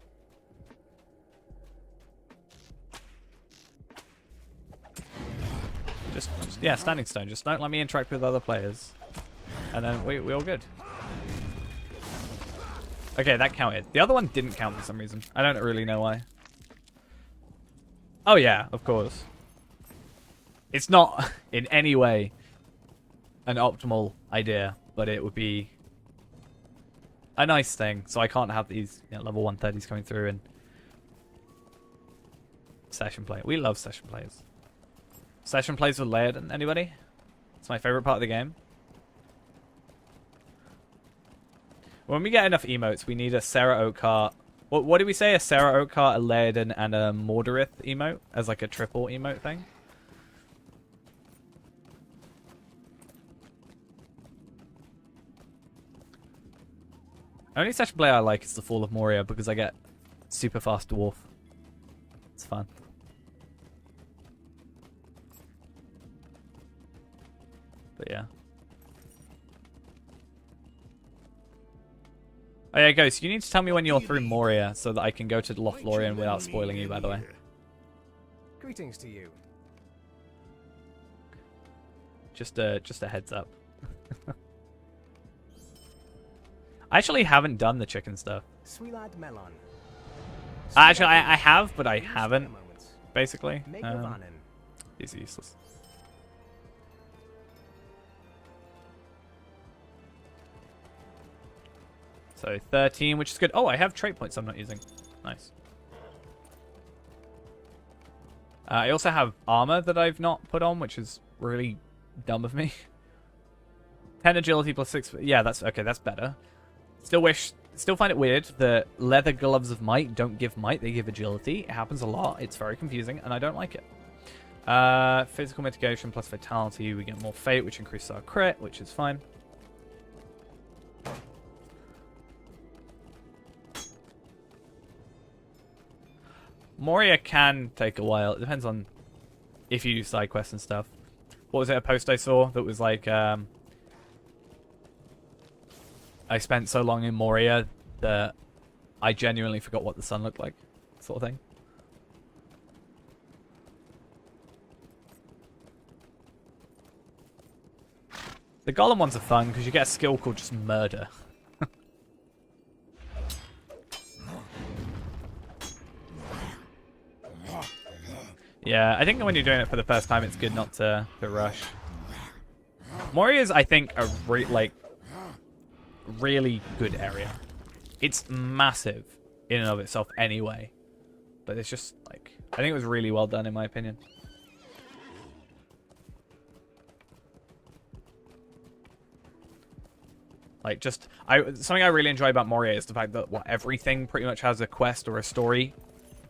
Just yeah, standing stone. Just don't let me interact with other players. And then we all good. Okay, that counted. The other one didn't count for some reason. I don't really know why. Oh yeah, of course. It's not in any way an optimal idea, but it would be a nice thing. So I can't have these level 130s coming through and session play. We love session plays. Session plays with Laird. Anybody? It's my favorite part of the game. When we get enough emotes, we need a Sarah Oakheart. What did we say? A Sarah Oakheart, a Lairden, and a Mordorith emote as like a triple emote thing. Only session play I like is the Fall of Moria because I get super fast dwarf. It's fun. But yeah. Oh yeah, Ghost, you need to tell me when you're through Moria so that I can go to Lothlorien without spoiling you, by the way. Greetings to you. Just a heads up. I actually haven't done the chicken stuff. Sweelad Melon. Actually, I have, but I haven't, basically. Megavanen. These are useless. So 13, which is good. Oh, I have trait points I'm not using. Nice. I also have armor that I've not put on, which is really dumb of me. 10 agility plus 6. Yeah, that's okay. That's better. Still find it weird that leather gloves of might don't give might. They give agility. It happens a lot. It's very confusing, and I don't like it. Physical mitigation plus vitality. We get more fate, which increases our crit, which is fine. Moria can take a while. It depends on if you do side quests and stuff. What was it, a post I saw that was like, I spent so long in Moria that I genuinely forgot what the sun looked like, sort of thing. The Golem ones are fun because you get a skill called just Murder. Yeah, I think that when you're doing it for the first time, it's good not to rush. Moria is, I think, a really good area. It's massive in and of itself anyway. But it's just, like, I think it was really well done in my opinion. Like, just, something I really enjoy about Moria is the fact that, everything pretty much has a quest or a story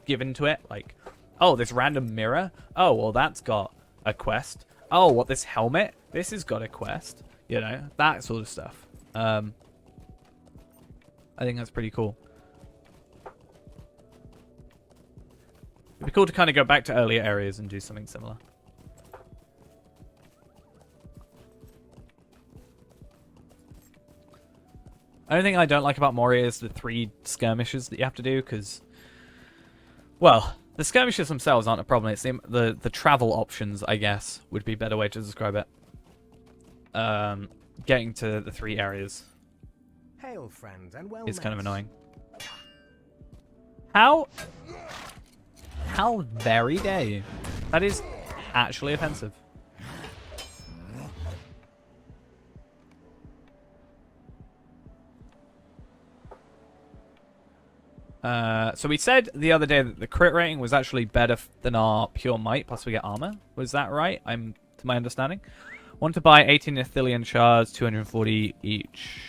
given to it. Like, oh, this random mirror? Oh, well, that's got a quest. Oh, what, this helmet? This has got a quest. You know, that sort of stuff. I think that's pretty cool. It'd be cool to kind of go back to earlier areas and do something similar. The only thing I don't like about Moria is the 3 skirmishes that you have to do, because, well, the skirmishes themselves aren't a problem. It's the travel options, I guess, would be a better way to describe it. Getting to the 3 areas Hail, friend, and well is kind of met. annoying. How very dare you? That is actually offensive. So we said the other day that the crit rating was actually better than our pure might, plus we get armor. Was that right? To my understanding. Want to buy 18 Ithilien shards, 240 each.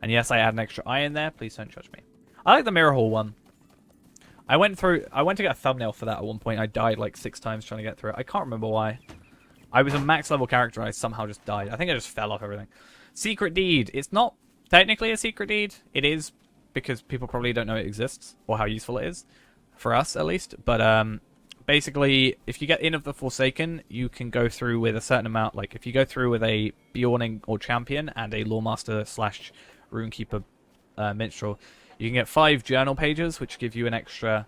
And yes, I add an extra eye in there. Please don't judge me. I like the Mirror Hall one. I went to get a thumbnail for that at one point. I died like 6 times trying to get through it. I can't remember why. I was a max level character and I somehow just died. I think I just fell off everything. Secret Deed. It's not technically a secret deed. It is, because people probably don't know it exists or how useful it is, for us at least. But basically, if you get Inn of the Forsaken, you can go through with a certain amount. Like if you go through with a Bjorning or Champion and a Lawmaster / Runekeeper Minstrel, you can get 5 journal pages, which give you an extra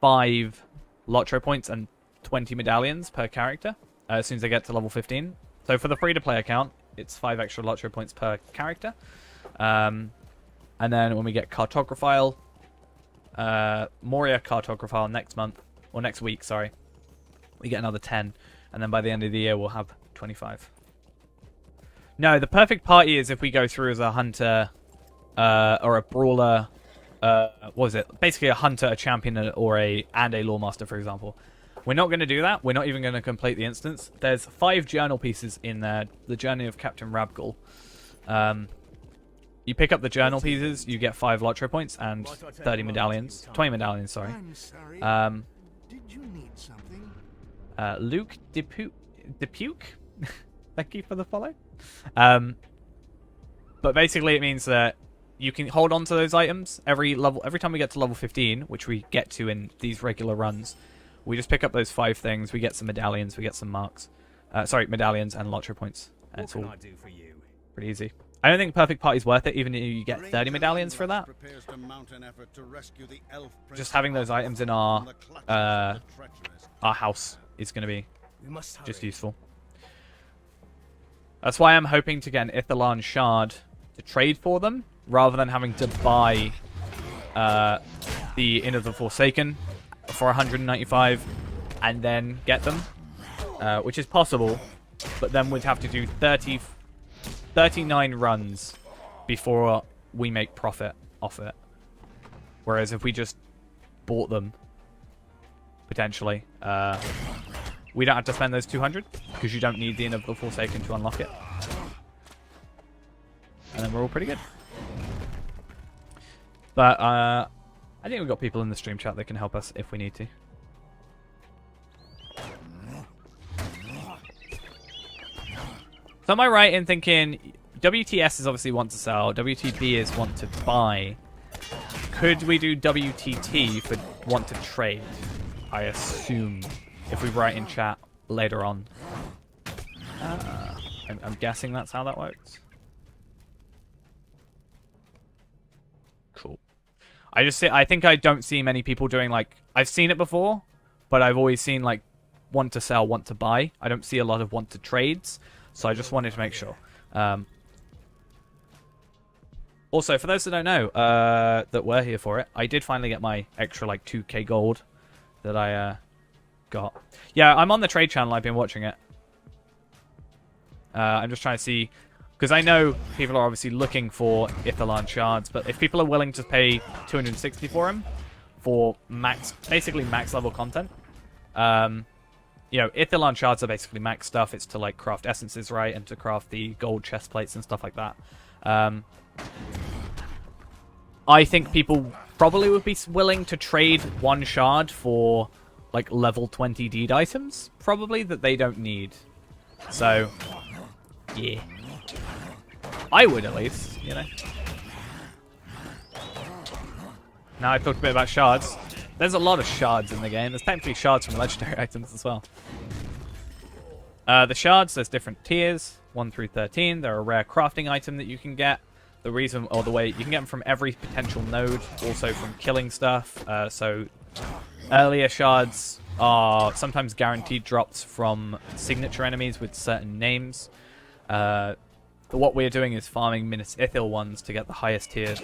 5 Lotro points and 20 medallions per character as soon as they get to level 15. So for the free-to-play account, it's 5 extra Lotro points per character. And then when we get Cartographile, Moria Cartographile next month, or next week, sorry, we get another 10. And then by the end of the year, we'll have 25. No, the perfect party is if we go through as a hunter or a brawler. What was it? Basically a hunter, a champion, and a lawmaster, for example. We're not going to do that. We're not even going to complete the instance. There's 5 journal pieces in there. The Journey of Captain Rabgul. You pick up the journal pieces, you get 5 LOTRO points and 30 medallions. 20 medallions, sorry. I'm sorry. Did you need something? Luke Depuke? Thank you for the follow. But basically it means that you can hold on to those items every time we get to level 15, which we get to in these regular runs. We just pick up those 5 things, we get some medallions, we get some marks. Medallions and LOTRO points. And it's all I do for you? pretty easy. I don't think Perfect Party's worth it, even if you get 30 medallions for that. Just having those items in our house is going to be just useful. That's why I'm hoping to get an Ithilon Shard to trade for them, rather than having to buy the Inn of the Forsaken for 195 and then get them, which is possible, but then we'd have to do 39 runs before we make profit off it. Whereas if we just bought them, potentially, we don't have to spend those 200, because you don't need the Inn of the Forsaken to unlock it. And then we're all pretty good. But I think we've got people in the stream chat that can help us if we need to. So am I right in thinking WTS is obviously want to sell, WTB is want to buy. Could we do WTT for want to trade? I assume, if we write in chat later on. I'm guessing that's how that works. Cool. I think I don't see many people doing, like, I've seen it before, but I've always seen, like, want to sell, want to buy. I don't see a lot of want to trades, so I just wanted to make sure. Also, for those that don't know, that were here for it, I did finally get my extra, like, 2k gold that I got. Yeah, I'm on the trade channel. I've been watching it. I'm just trying to see, because I know people are obviously looking for Ithilon shards, but if people are willing to pay 260 for them, for basically max level content, you know, Ithilon shards are basically max stuff. It's to, like, craft essences, right, and to craft the gold chest plates and stuff like that. I think people probably would be willing to trade 1 shard for, like, level 20 deed items, probably, that they don't need. So, yeah. I would, at least, you know. Now I talked a bit about shards. There's a lot of shards in the game. There's technically shards from legendary items as well. The shards, there's different tiers, 1 through 13. They're a rare crafting item that you can get. The reason, or the way, you can get them from every potential node, also from killing stuff. So earlier shards are sometimes guaranteed drops from signature enemies with certain names. What we're doing is farming Minas Ithil ones to get the highest tier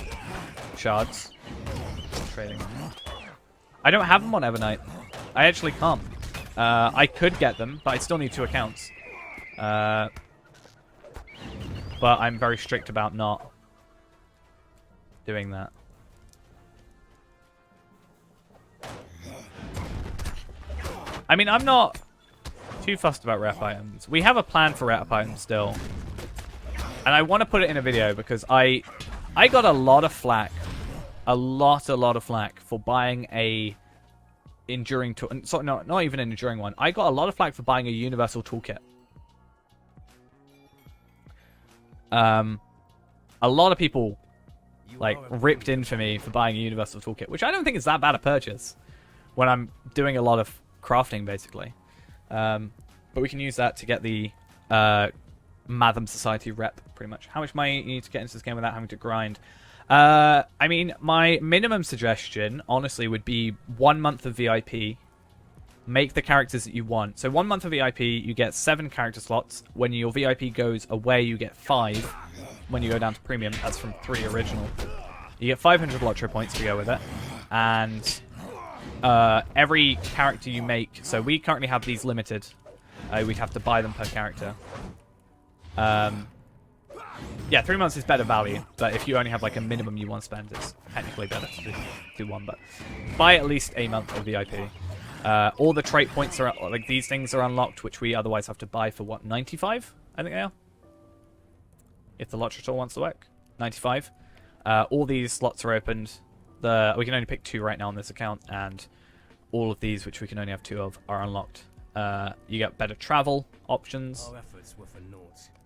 shards. Trading. I don't have them on Evernight. I actually can't. I could get them, but I still need 2 accounts. But I'm very strict about not doing that. I mean, I'm not too fussed about rep items. We have a plan for rep items still. And I want to put it in a video because I got a lot of flack. A lot of flack for buying a enduring tool. So, no, not even an enduring one. I got a lot of flack for buying a universal toolkit. A lot of people, like, ripped into me for buying a universal toolkit, which I don't think is that bad a purchase when I'm doing a lot of crafting, basically. But we can use that to get the Matham Society rep, pretty much. How much money you need to get into this game without having to grind? I mean, my minimum suggestion, honestly, would be 1 month of VIP. Make the characters that you want. So 1 month of VIP, you get 7 character slots. When your VIP goes away, you get 5. When you go down to premium, that's from 3 original. You get 500 LOTRO points to go with it. And every character you make... So we currently have these limited. We'd have to buy them per character. Yeah, 3 months is better value, but if you only have like a minimum you want to spend, it's technically better to do one. But buy at least a month of VIP. All the trait points are like these things are unlocked, which we otherwise have to buy for what, 95? I think they are. If the LOTRO tool wants to work, 95. All these slots are opened. We can only pick 2 right now on this account, and all of these, which we can only have 2 of, are unlocked. You get better travel options. Our efforts were for naught.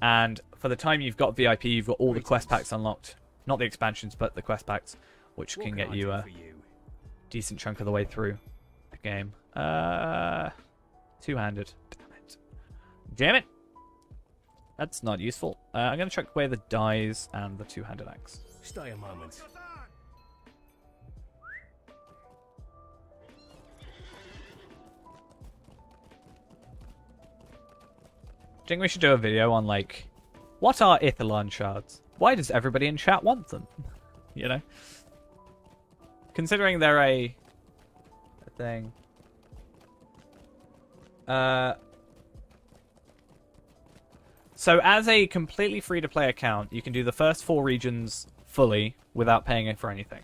And for the time you've got VIP, you've got all the quest packs unlocked. Not the expansions, but the quest packs, which can get you a decent chunk of the way through the game. Two-handed. Damn it. Damn it! That's not useful. I'm going to check away the dies and the two-handed axe. Stay a moment. I think we should do a video on, like, what are Ithalon shards? Why does everybody in chat want them? You know? Considering they're a thing. So as a completely free-to-play account, you can do the first 4 regions fully without paying for anything.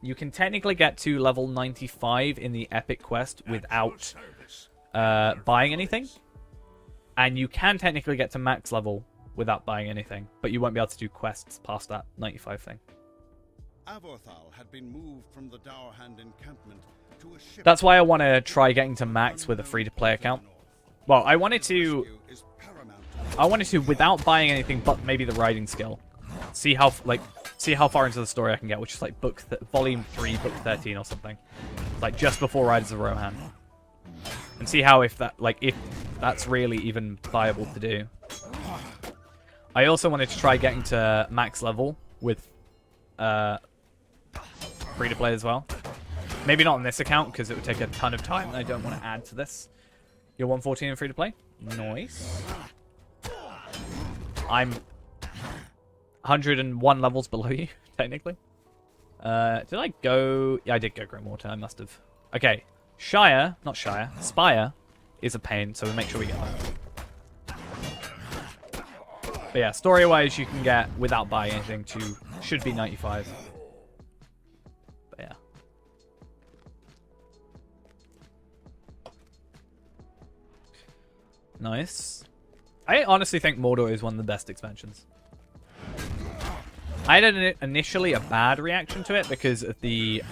You can technically get to level 95 in the Epic Quest without buying anything. And you can technically get to max level without buying anything, but you won't be able to do quests past that 95 thing. Avorthal had been moved from the Dowerhand encampment to a ship. That's why I want to try getting to max with a free-to-play account. Well, I wanted to without buying anything but maybe the riding skill. See how far into the story I can get, which is like volume 3, book 13 or something. Like just before Riders of Rohan. And see how if that's really even viable to do. I also wanted to try getting to max level with free-to-play as well. Maybe not on this account, because it would take a ton of time, and I don't want to add to this. You're 114 in free-to-play? Nice. I'm 101 levels below you, technically. Did I go... Yeah, I did go Grimwater, I must have. Okay, Spire is a pain, so we'll make sure we get that. But yeah, story-wise, you can get, without buying anything, should be 95. But yeah. Nice. I honestly think Mordor is one of the best expansions. I had initially a bad reaction to it because of the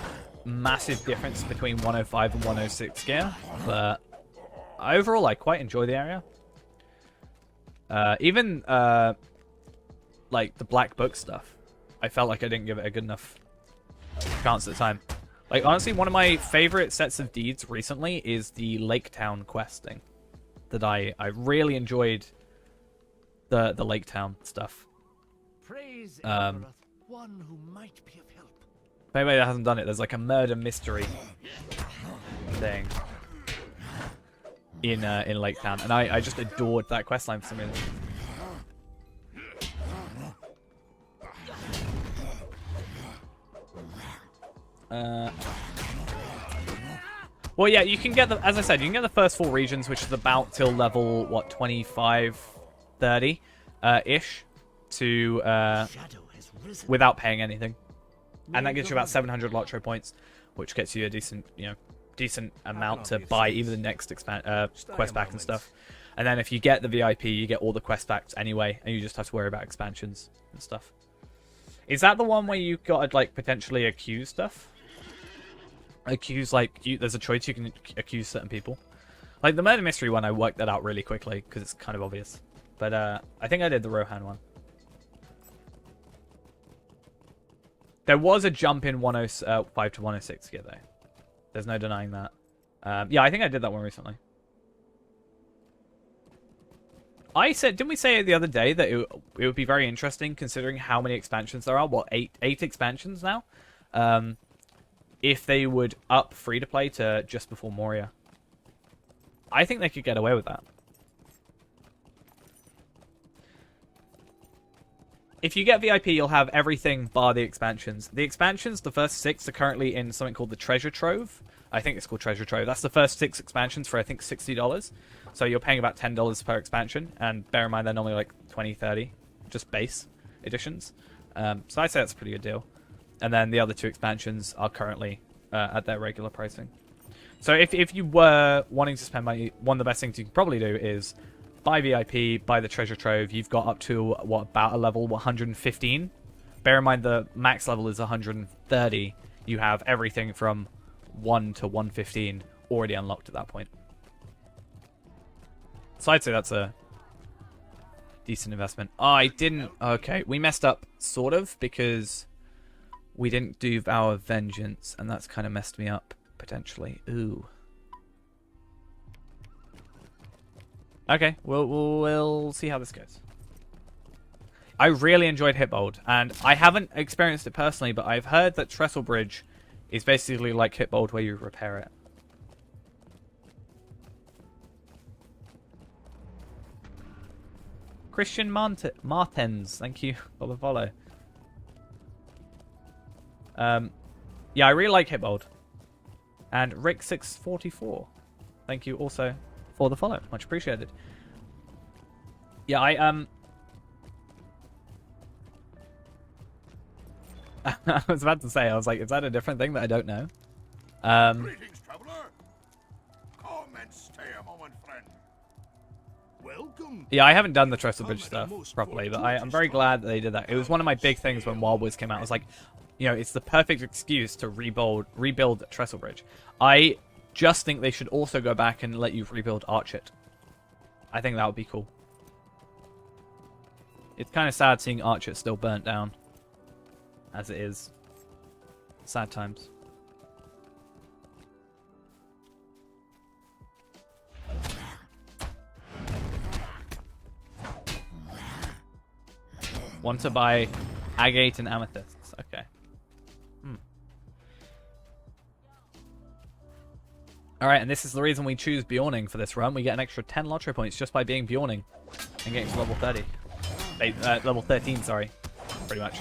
massive difference between 105 and 106 gear, but overall I quite enjoy the area. Even like the Black Book stuff, I felt like I didn't give it a good enough chance at the time. Like honestly, one of my favorite sets of deeds recently is the Lake Town questing. That I really enjoyed the Lake Town stuff. Praise one who might be of help. If anybody that hasn't done it, there's like a murder mystery thing in Lake Town, and I just adored that questline for some reason. Well, yeah, you can get the, as I said, you can get the first 4 regions, which is about till level what 25, 30 ish, to without paying anything, and that gets you about 700 LOTRO points, which gets you a decent amount to buy even the next quest pack and stuff. And then if you get the VIP, you get all the quest packs anyway, and you just have to worry about expansions and stuff. Is that the one where you got to like potentially accuse stuff? Accuse, like, there's a choice you can accuse certain people. Like the murder mystery one, I worked that out really quickly because it's kind of obvious. But I think I did the Rohan one. There was a jump in 105 to 106 gear though. There's no denying that. Yeah, I think I did that one recently. I said, didn't we say the other day that it would be very interesting considering how many expansions there are? What, 8 expansions now? If they would up free-to-play to just before Moria. I think they could get away with that. if you get VIP, you'll have everything bar the expansions. The expansions, the first 6 are currently in something called the Treasure Trove. I think it's called Treasure Trove. That's the first 6 expansions for, I think, $60. So you're paying about $10 per expansion. And bear in mind, they're normally like 20, 30, just base editions. So I'd say that's a pretty good deal. And then the other 2 expansions are currently at their regular pricing. So if you were wanting to spend money, one of the best things you can probably do is buy VIP, buy the Treasure Trove. You've got up to, about a level 115. Bear in mind the max level is 130. You have everything from 1 to 115 already unlocked at that point. So I'd say that's a decent investment. Oh, I didn't... Okay, we messed up, sort of, because we didn't do Vow of Vengeance, and that's kind of messed me up, potentially. Ooh. Okay, we'll see how this goes. I really enjoyed Hitbold, and I haven't experienced it personally, but I've heard that Trestle Bridge is basically like Hitbold where you repair it. Christian Martens, thank you for the follow. Yeah, I really like Hitbold. And Rick644, thank you also for the follow. Much appreciated. Yeah, I was about to say, I was like, is that a different thing that I don't know? Greetings, traveler. Come and stay a moment, friend. Welcome. Yeah, I haven't done the Trestle Bridge stuff properly, but I'm very glad that they did that. It was one of my big things when Wild Wars came out. I was like, you know, it's the perfect excuse to rebuild Trestle Bridge. I just think they should also go back and let you rebuild Archit. I think that would be cool. It's kind of sad seeing Archit still burnt down. As it is. Sad times. Want to buy agate and amethysts. Okay. Alright, and this is the reason we choose Bjorning for this run. We get an extra 10 LOTRO points just by being Bjorning and getting to level 30. Level 13, sorry. Pretty much.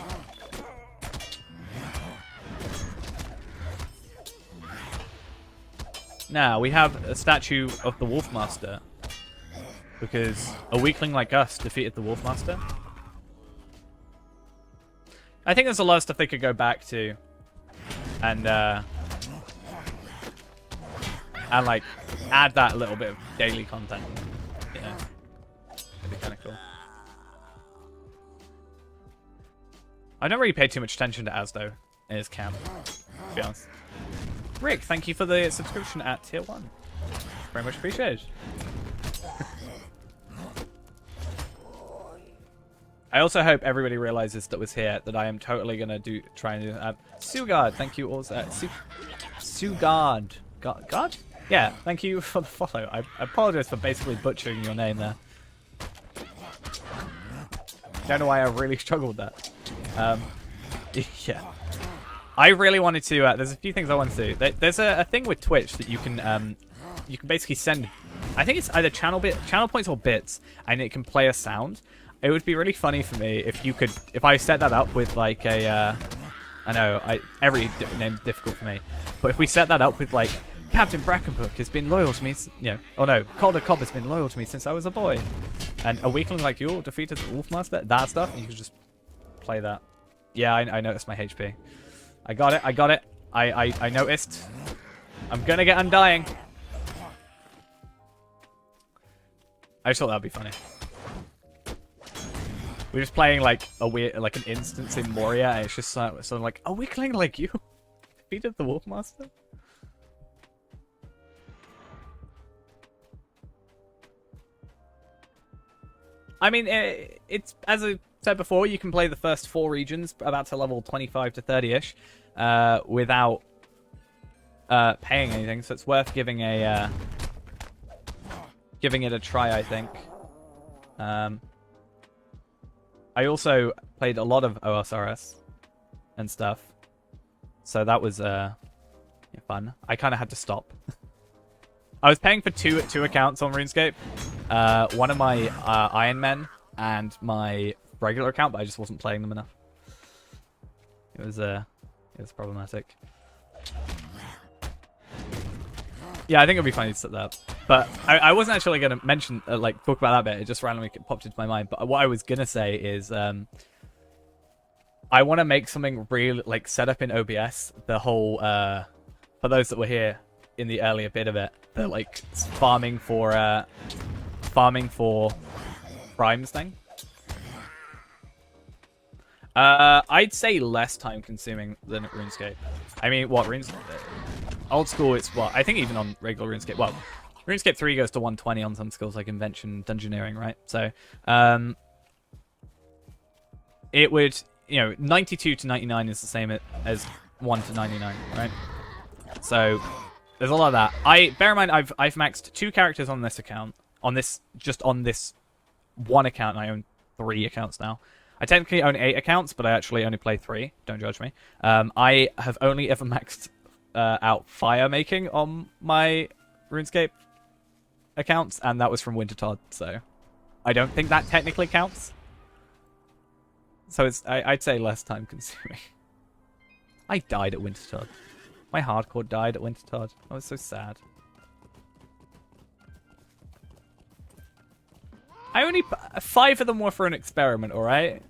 Now, we have a statue of the Wolfmaster. Because a weakling like us defeated the Wolfmaster. I think there's a lot of stuff they could go back to. And like, add that little bit of daily content. You know? It'd be kind of cool. I don't really pay too much attention to Asdo in his camp, to be honest. Rick, thank you for the subscription at tier 1. Very much appreciated. I also hope everybody realizes that was here that I am totally gonna try and do Sugard, thank you also. Sugard. God? Yeah, thank you for the follow. I apologize for basically butchering your name there. Don't know why I really struggled with that. Yeah. I really wanted to, there's a few things I want to do. There's a thing with Twitch that you can basically send, I think it's either channel points or bits, and it can play a sound. It would be really funny for me if I set that up with like a, I know, every name's difficult for me, but if we set that up with like, Captain Brackenbrook has been loyal to me, you know, oh no, Calder Cobb has been loyal to me since I was a boy, and a weakling like you defeated the Wolfmaster, that stuff, and you could just play that. Yeah, I noticed my HP. I got it. I noticed. I'm gonna get Undying. I just thought that'd be funny. We're just playing like a weird, like an instance in Moria, and it's just sort of like a weakling like you defeated the Wolfmaster. I mean, it's as I said before, you can play the first 4 regions, about to level 25 to 30-ish, without paying anything. So it's worth giving it a try, I think. I also played a lot of OSRS and stuff, so that was fun. I kind of had to stop. I was paying for two accounts on RuneScape. One of my Iron Men and my regular account, but I just wasn't playing them enough. It was problematic. Yeah, I think it'd be funny to set that up. But I wasn't actually going to mention, like, talk about that bit. It just randomly popped into my mind. But what I was going to say is, I want to make something real, like, set up in OBS. The whole, for those that were here in the earlier bit of it, the, like, farming for primes thing. I'd say less time consuming than at RuneScape. I mean, what, RuneScape? Old school, it's what? I think even on regular RuneScape. Well, RuneScape 3 goes to 120 on some skills like Invention, Dungeoneering, right? So, it would, 92 to 99 is the same as 1 to 99, right? So, there's a lot of that. Bear in mind, I've maxed 2 characters on this account. On this one account, and I own 3 accounts now. I technically own 8 accounts, but I actually only play 3. Don't judge me. I have only ever maxed out fire making on my RuneScape accounts, and that was from Wintertodd, so I don't think that technically counts. So I'd say less time consuming. I died at Wintertodd. My hardcore died at Wintertodd. I was so sad. I only 5 of them were for an experiment, alright?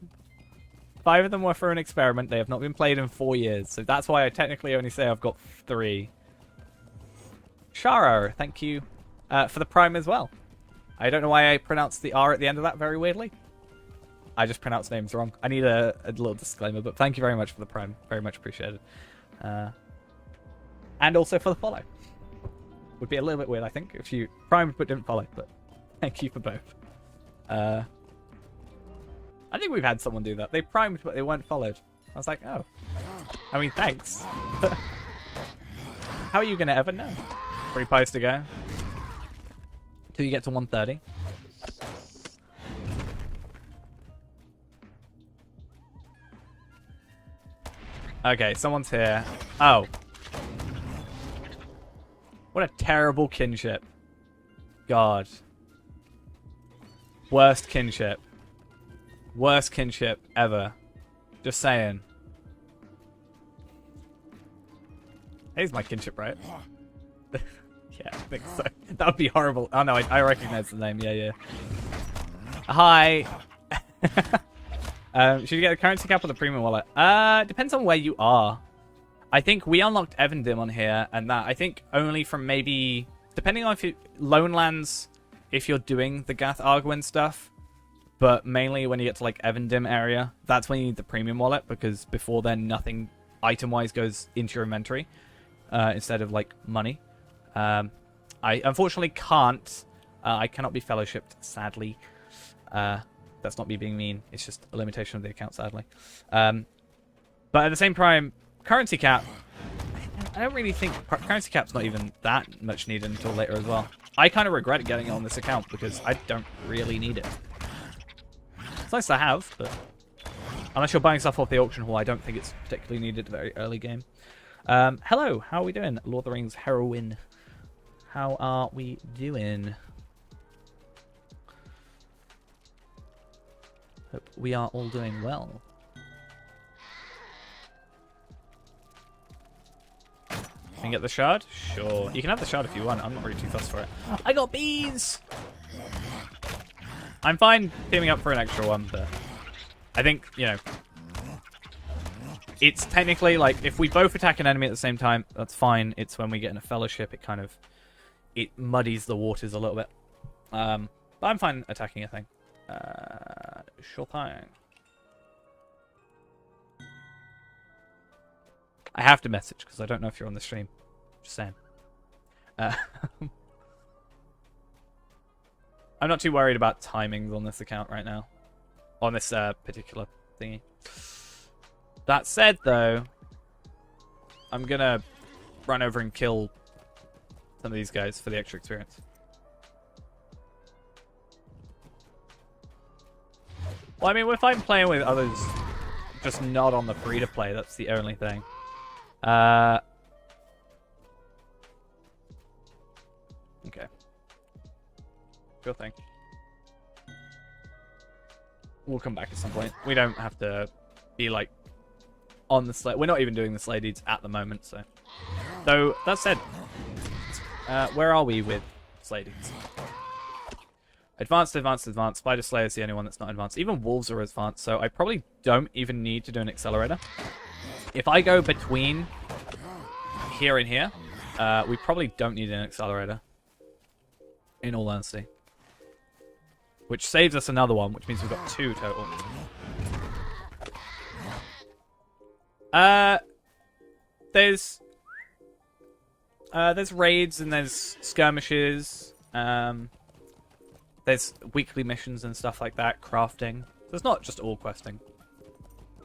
5 of them were for an experiment. They have not been played in 4 years, so that's why I technically only say I've got 3. Sharo, thank you for the prime as well. I don't know why I pronounced the R at the end of that very weirdly. I just pronounced names wrong. I need a little disclaimer, but thank you very much for the prime. Very much appreciated. And also for the follow. Would be a little bit weird, I think, if you primed but didn't follow, but thank you for both. I think we've had someone do that. They primed, but they weren't followed. I was like, oh. I mean, thanks. How are you going to ever know? 3 posts to go. Till you get to 130. Okay, someone's here. Oh. What a terrible kinship. God. Worst kinship. Worst kinship ever. Just saying. He's my kinship, right? Yeah, I think so. That would be horrible. Oh no, I recognize the name. Yeah. Hi. Should you get a currency cap or the premium wallet? Depends on where you are. I think we unlocked Evandim on here, and that I think only from maybe depending on if you Lone Lands, if you're doing the Gath Arguin stuff, but mainly when you get to like Evandim area, that's when you need the premium wallet, because before then nothing item-wise goes into your inventory instead of like money. I unfortunately can't. I cannot be fellowshipped, sadly. That's not me being mean. It's just a limitation of the account, sadly. But at the same time, currency cap, I don't really think currency cap's not even that much needed until later as well. I kind of regret getting it on this account because I don't really need it. It's nice to have, but unless you're buying stuff off the auction hall, I don't think it's particularly needed very early game. Hello, how are we doing? Lord of the Rings Heroine. How are we doing? Hope we are all doing well. Can you get the shard? Sure. You can have the shard if you want. I'm not really too fussed for it. I got bees! I'm fine teaming up for an extra one, but I think, it's technically like if we both attack an enemy at the same time, that's fine. It's when we get in a fellowship, it muddies the waters a little bit. But I'm fine attacking a thing. Sure thing. I have to message because I don't know if you're on the stream. Just saying. I'm not too worried about timings on this account right now. On this particular thingy. That said, though, I'm gonna run over and kill some of these guys for the extra experience. Well, I mean, if I'm playing with others, just not on the free-to-play, that's the only thing. Okay. Sure thing. We'll come back at some point. We don't have to be like on the sleigh. We're not even doing the sleigh deeds at the moment, so. Though that said, where are we with sleigh deeds? Advanced, advanced, advanced. Spider Slayer is the only one that's not advanced. Even wolves are advanced, so I probably don't even need to do an accelerator. If I go between here and here, we probably don't need an accelerator. In all honesty. Which saves us another one, which means we've got 2 total. There's raids and there's skirmishes. There's weekly missions and stuff like that, crafting. So it's not just all questing.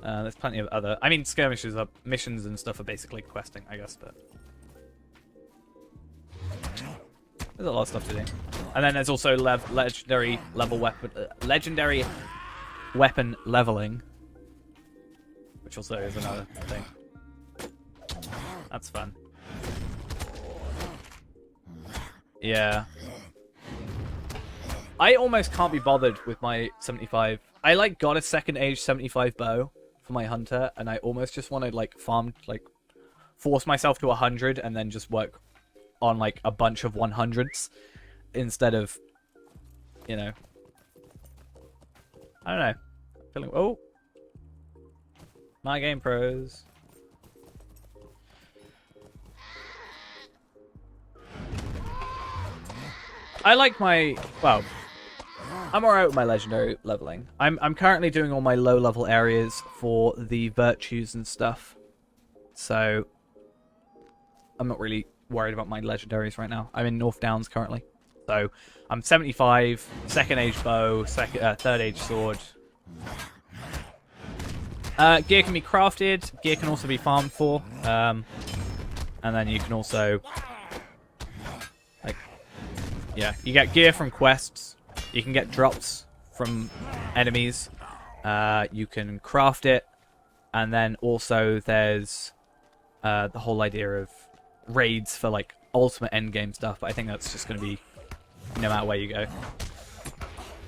There's plenty of other... I mean, skirmishes are... Missions and stuff are basically questing, I guess, but... There's a lot of stuff to do. And then there's also legendary weapon leveling. Which also is another thing. That's fun. Yeah. I almost can't be bothered with my 75. I like got a second age 75 bow for my hunter, and I almost just want to like farm, like force myself to 100 and then just work on like a bunch of 100s instead of, you know. I don't know. Feeling my game pros. I like my I'm alright with my legendary leveling. I'm currently doing all my low level areas for the virtues and stuff. So I'm not really worried about my legendaries right now. I'm in North Downs currently. So I'm 75, second age bow, third age sword. Gear can be crafted, gear can also be farmed for. And then you can also yeah, you get gear from quests. You can get drops from enemies. You can craft it. And then also there's the whole idea of raids for like ultimate endgame stuff. But I think that's just going to be no matter where you go.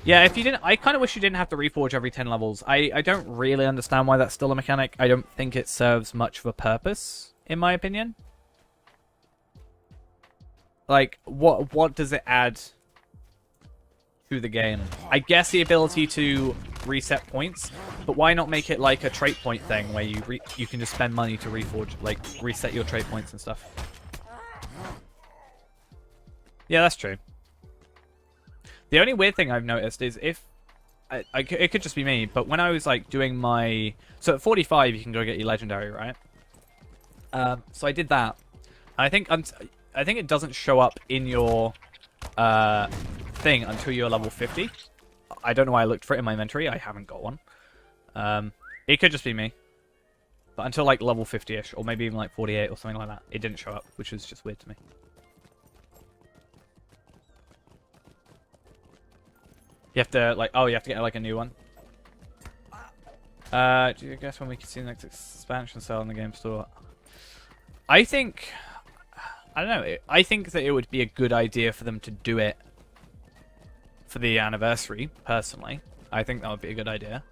Yeah, if you didn't... I kind of wish you didn't have to reforge every 10 levels. I don't really understand why that's still a mechanic. I don't think it serves much of a purpose, in my opinion. Like, what does it add to the game? I guess the ability to reset points, but why not make it like a trait point thing where you can just spend money to reforge, like reset your trait points and stuff. Yeah, that's true. The only weird thing I've noticed is if it could just be me, but when I was like doing my at 45 you can go get your legendary, right? So I did that. And I think it doesn't show up in your thing until you're level 50. I don't know why I looked for it in my inventory. I haven't got one. It could just be me. But until like level 50-ish, or maybe even like 48 or something like that, it didn't show up, which was just weird to me. You have to like, you have to get like a new one. Do you guess when we can see the next expansion sale in the game store? I think... I don't know. I think that it would be a good idea for them to do it for the anniversary, personally. I think that would be a good idea.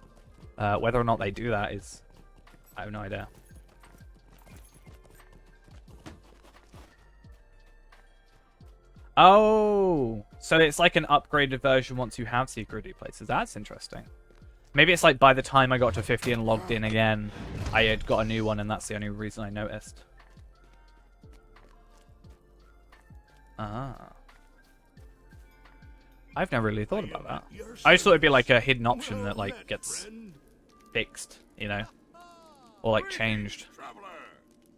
Whether or not they do that is... I have no idea. Oh! So it's like an upgraded version once you have security places. That's interesting. Maybe it's like by the time I got to 50 and logged in again, I had got a new one and that's the only reason I noticed. Ah. I've never really thought about that. I just thought it'd be like a hidden option that like gets fixed, you know? Or like changed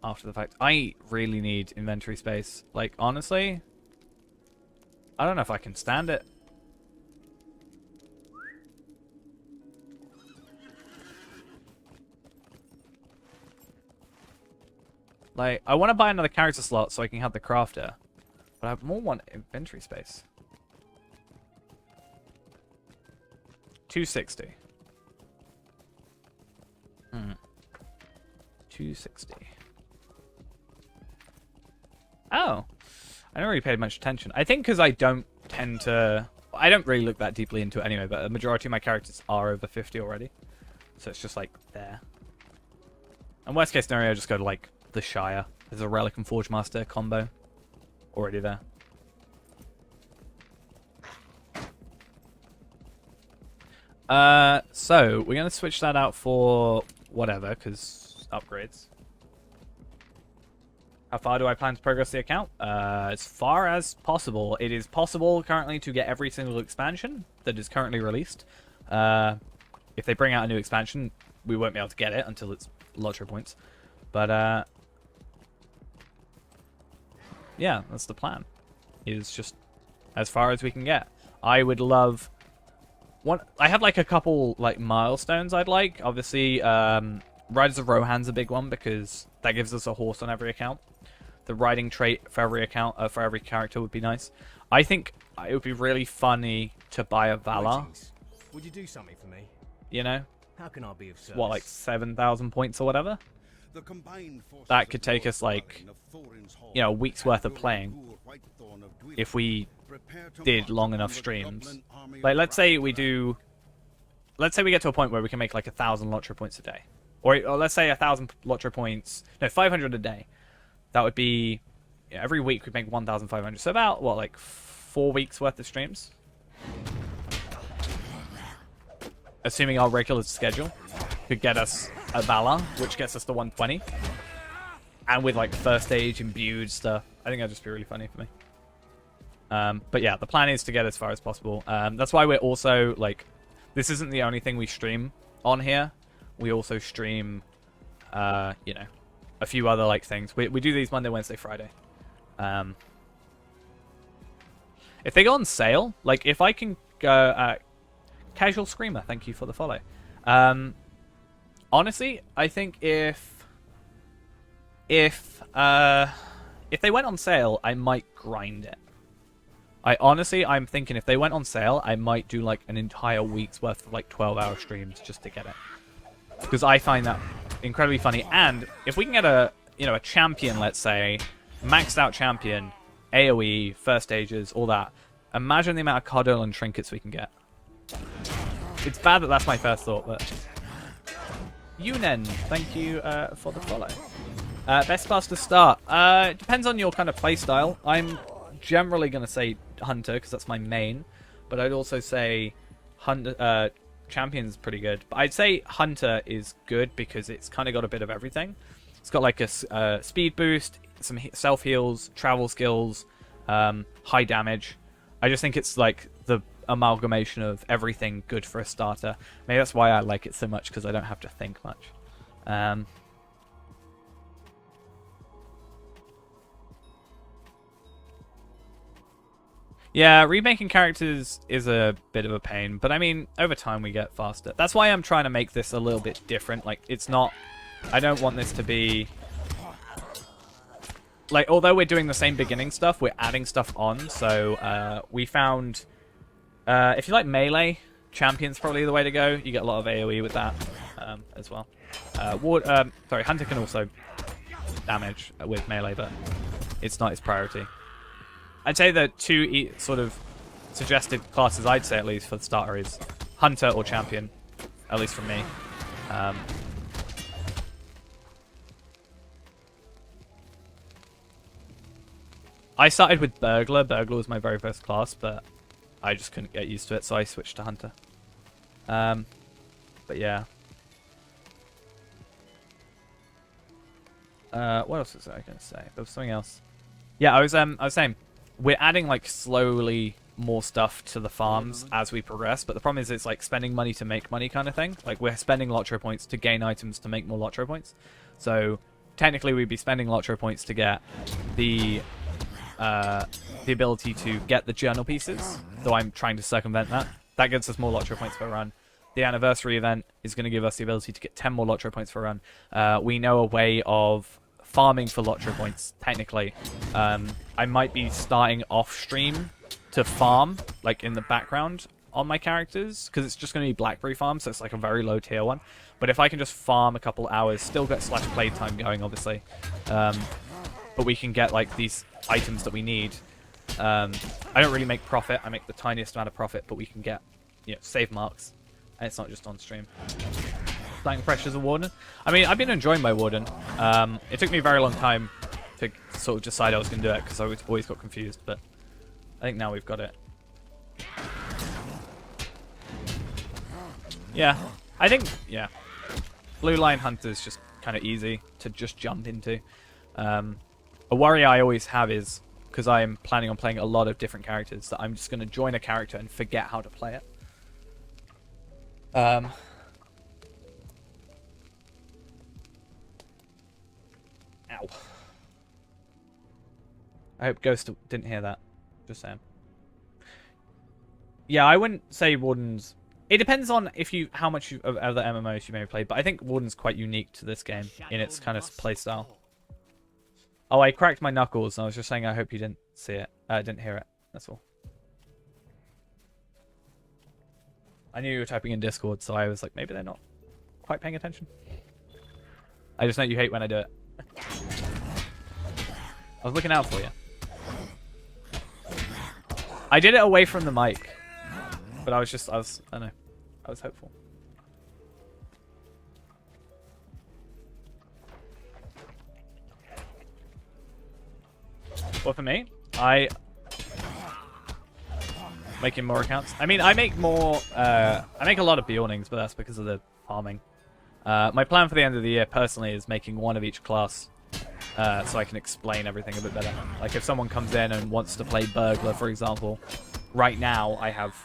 after the fact. I really need inventory space. Like, honestly, I don't know if I can stand it. Like, I want to buy another character slot so I can have the crafter. But I more want inventory space. 260. 260. Oh. I never really paid much attention. I think because I don't tend to I don't really look that deeply into it anyway, but a majority of my characters are over 50 already. So it's just like there. And worst case scenario, just go to like the Shire. There's a Relic and Forge Master combo already there. So we're going to switch that out for whatever, because upgrades. How far do I plan to progress the account? As far as possible. It is possible currently to get every single expansion that is currently released. If they bring out a new expansion, we won't be able to get it until it's LOTRO points. But, yeah, that's the plan. Is just as far as we can get. I would love... I have, like, a couple, like, milestones I'd like. Obviously, Riders of Rohan's a big one because that gives us a horse on every account. The riding trait for every account, for every character would be nice. I think it would be really funny to buy a Valar. Greetings. Would you do something for me? You know? How can I be of service? What, like 7,000 points or whatever? The combined forces That could of take Lord us, like, Thorin of Thorin's Hall you know, a week's worth of and playing. Gul Whitethorn of Dwyn If we prepare to did march long upon enough the streams. goblin army Like, of let's say we Ragnar. do... Let's say we get to a point where we can make, like, 1,000 LOTRO points a day. Or let's say 1,000 LOTRO points... No, 500 a day. That would be... Yeah, every week we'd make 1,500. So about, what, like 4 weeks worth of streams? Assuming our regular schedule could get us a Valar, which gets us to 120. And with, like, first stage imbued stuff. I think that'd just be really funny for me. But yeah, the plan is to get as far as possible. That's why we're also, like... This isn't the only thing we stream on here. We also stream, you know, a few other, like, things. We do these Monday, Wednesday, Friday. If they go on sale, like, if I can go... Casual Screamer, thank you for the follow. Honestly, I think if they went on sale, I might grind it. I'm thinking if they went on sale, I might do like an entire week's worth of like 12-hour streams just to get it. Because I find that incredibly funny. And if we can get a champion, let's say, maxed out champion, AoE, first stages, all that, imagine the amount of Cardole and trinkets we can get. It's bad that that's my first thought, but... Yunen, thank you for the follow. Best class to start. It depends on your kind of playstyle. I'm generally going to say Hunter, because that's my main. But I'd also say Hunter, Champion's pretty good. But I'd say Hunter is good because it's kind of got a bit of everything. It's got like a speed boost, some self-heals, travel skills, high damage. I just think it's like the amalgamation of everything good for a starter. Maybe that's why I like it so much, because I don't have to think much. Yeah, remaking characters is a bit of a pain, but I mean, over time we get faster. That's why I'm trying to make this a little bit different. Like, it's not... I don't want this to be... Like, although we're doing the same beginning stuff, we're adding stuff on. So, we found... if you like melee, Champion's probably the way to go. You get a lot of AoE with that as well. Hunter can also damage with melee, but it's not his priority. I'd say the two sort of suggested classes, I'd say at least for the starter, is Hunter or Champion, at least for me. I started with Burglar. Burglar was my very first class, but I just couldn't get used to it, so I switched to Hunter. But yeah. What else was I going to say? There was something else. Yeah, I was saying, we're adding like slowly more stuff to the farms as we progress, but the problem is it's like spending money to make money kind of thing. Like, we're spending LOTRO points to gain items to make more LOTRO points. So technically we'd be spending LOTRO points to get the ability to get the journal pieces, though I'm trying to circumvent that. That gets us more LOTRO points per run. The anniversary event is going to give us the ability to get 10 more LOTRO points per run. We know a way of farming for LOTRO points, technically. I might be starting off stream to farm, like in the background on my characters, because it's just going to be Blackberry farm, so it's like a very low tier one. But if I can just farm a couple hours, still get slash playtime going, obviously. But we can get like these items that we need. I don't really make profit. I make the tiniest amount of profit, but we can get, save marks. And it's not just on stream. Flying pressures of Warden. I mean, I've been enjoying my Warden. It took me a very long time to sort of decide I was going to do it because I always got confused, but I think now we've got it. Yeah, I think, Blue Line Hunter is just kind of easy to just jump into. A worry I always have is, because I am planning on playing a lot of different characters, that I'm just going to join a character and forget how to play it. Ow. I hope Ghost didn't hear that. Just saying. Yeah, I wouldn't say Warden's... It depends on how much of other MMOs you may have played, but I think Warden's quite unique to this game in its kind of playstyle. Oh, I cracked my knuckles, and I was just saying I hope you didn't see it. Didn't hear it. That's all. I knew you were typing in Discord, so I was like, maybe they're not quite paying attention. I just know you hate when I do it. I was looking out for you. I did it away from the mic. But I don't know. I was hopeful. Well, for me, making more accounts. I mean, I make more, I make a lot of Bjornings, but that's because of the farming. My plan for the end of the year, personally, is making one of each class, so I can explain everything a bit better. Like, if someone comes in and wants to play Burglar, for example, right now, I have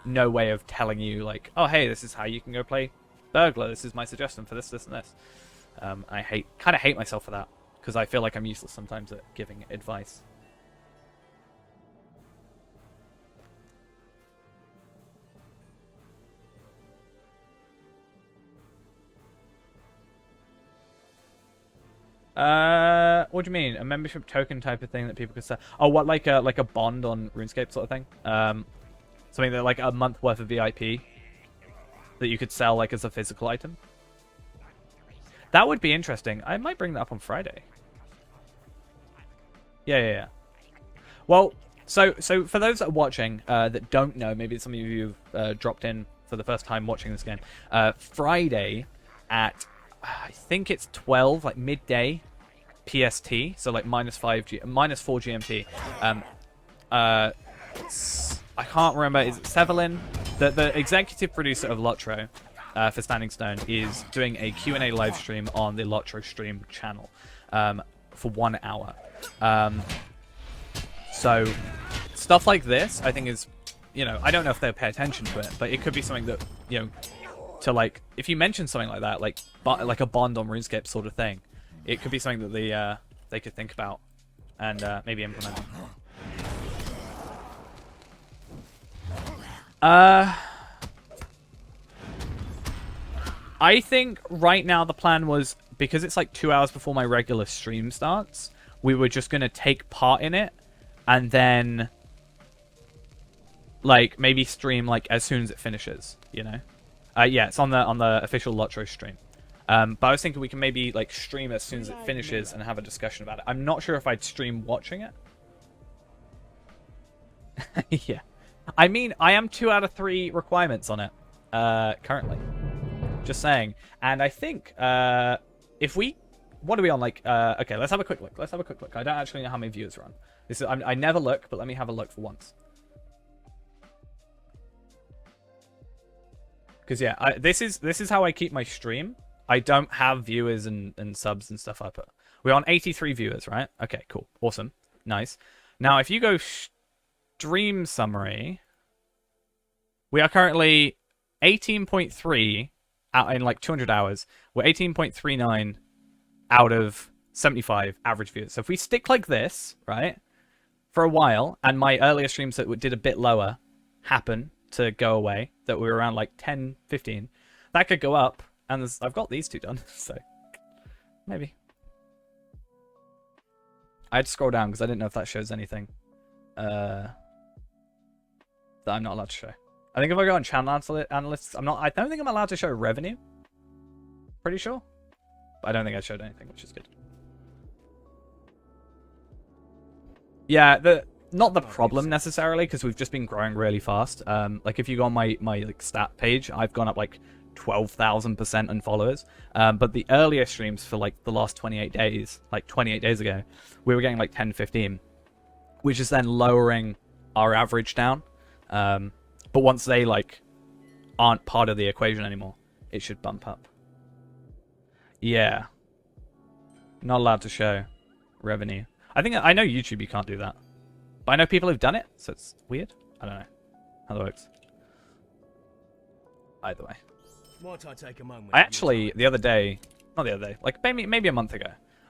no way of telling you, like, oh, hey, this is how you can go play Burglar. This is my suggestion for this, this, and this. I kind of hate myself for that, because I feel like I'm useless sometimes at giving advice. What do you mean? A membership token type of thing that people could sell? Oh, what, like a bond on RuneScape sort of thing? Something that, like, a month worth of VIP that you could sell, like, as a physical item? That would be interesting. I might bring that up on Friday. Yeah. Well, so for those that are watching that don't know, maybe some of you have dropped in for the first time watching this game. Friday at, I think it's 12, like midday PST, so like minus 4 GMT. I can't remember. Is it Sevelin? The executive producer of LOTRO for Standing Stone is doing a Q&A live stream on the LOTRO stream channel for 1 hour. So stuff like this, I think is, I don't know if they'll pay attention to it, but it could be something that, to like, if you mention something like that, like a bond on RuneScape sort of thing, it could be something that they could think about and maybe implement. I think right now the plan was, because it's like 2 hours before my regular stream starts, we were just going to take part in it and then like maybe stream like as soon as it finishes, Yeah, it's on the official LOTRO stream. But I was thinking we can maybe like stream as soon as it finishes and have a discussion about it. I'm not sure if I'd stream watching it. Yeah. I mean, I am 2 out of 3 requirements on it currently. Just saying. And I think if we... What are we on? Like, okay, let's have a quick look. I don't actually know how many viewers we're on. I never look, but let me have a look for once. Because, yeah, this is how I keep my stream. I don't have viewers and subs and stuff up. We're on 83 viewers, right? Okay, cool. Awesome. Nice. Now, if you go... Stream summary. We are currently 18.3 out in like 200 hours. We're 18.39 out of 75 average views. So if we stick like this, right, for a while, and my earlier streams that did a bit lower happen to go away, that were around like 10, 15, that could go up. And I've got these two done, so maybe. I had to scroll down because I didn't know if that shows anything. That I'm not allowed to show. I think if I go on channel analysts, I don't think I'm allowed to show revenue. Pretty sure. But I don't think I showed anything, which is good. Yeah, not the problem necessarily, because we've just been growing really fast. Like if you go on my like stat page, I've gone up like 12,000% in followers. But the earlier streams for like the last 28 days, like 28 days ago, we were getting like 10, 15, which is then lowering our average down. But once they like aren't part of the equation anymore, it should bump up. Yeah. Not allowed to show revenue. I know YouTube you can't do that. But I know people who've done it, so it's weird. I don't know how that works. Either way. Might I take a moment? I actually, the other day, not the other day, like maybe a month ago,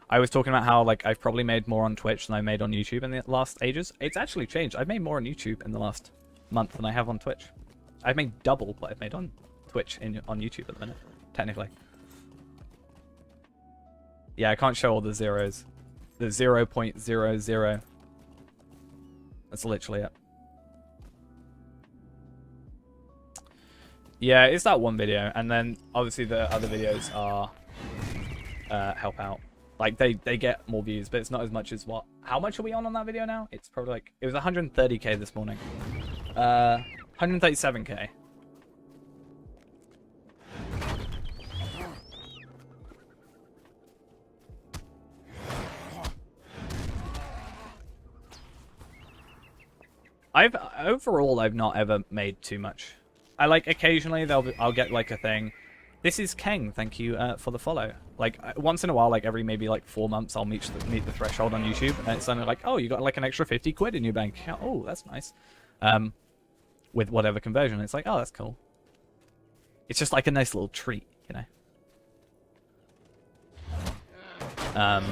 I was talking about how like I've probably made more on Twitch than I made on YouTube in the last ages. It's actually changed. I've made more on YouTube in the last month than I have on Twitch. I've made double what I've made on Twitch on YouTube at the minute, technically. Yeah, I can't show all the zeros. The 0.00. That's literally it. Yeah, it's that one video, and then obviously the other videos are help out. Like they get more views, but it's not as much as what. How much are we on that video now? It's probably like it was 130k this morning. 137k. Overall I've not ever made too much. I like occasionally I'll get like a thing. This is Keng, thank you for the follow. Like once in a while, like every maybe like 4 months, I'll meet the threshold on YouTube, and it's suddenly like, oh, you got like an extra 50 quid in your bank account. Oh, that's nice. With whatever conversion, it's like, oh, that's cool. It's just like a nice little treat, you know. But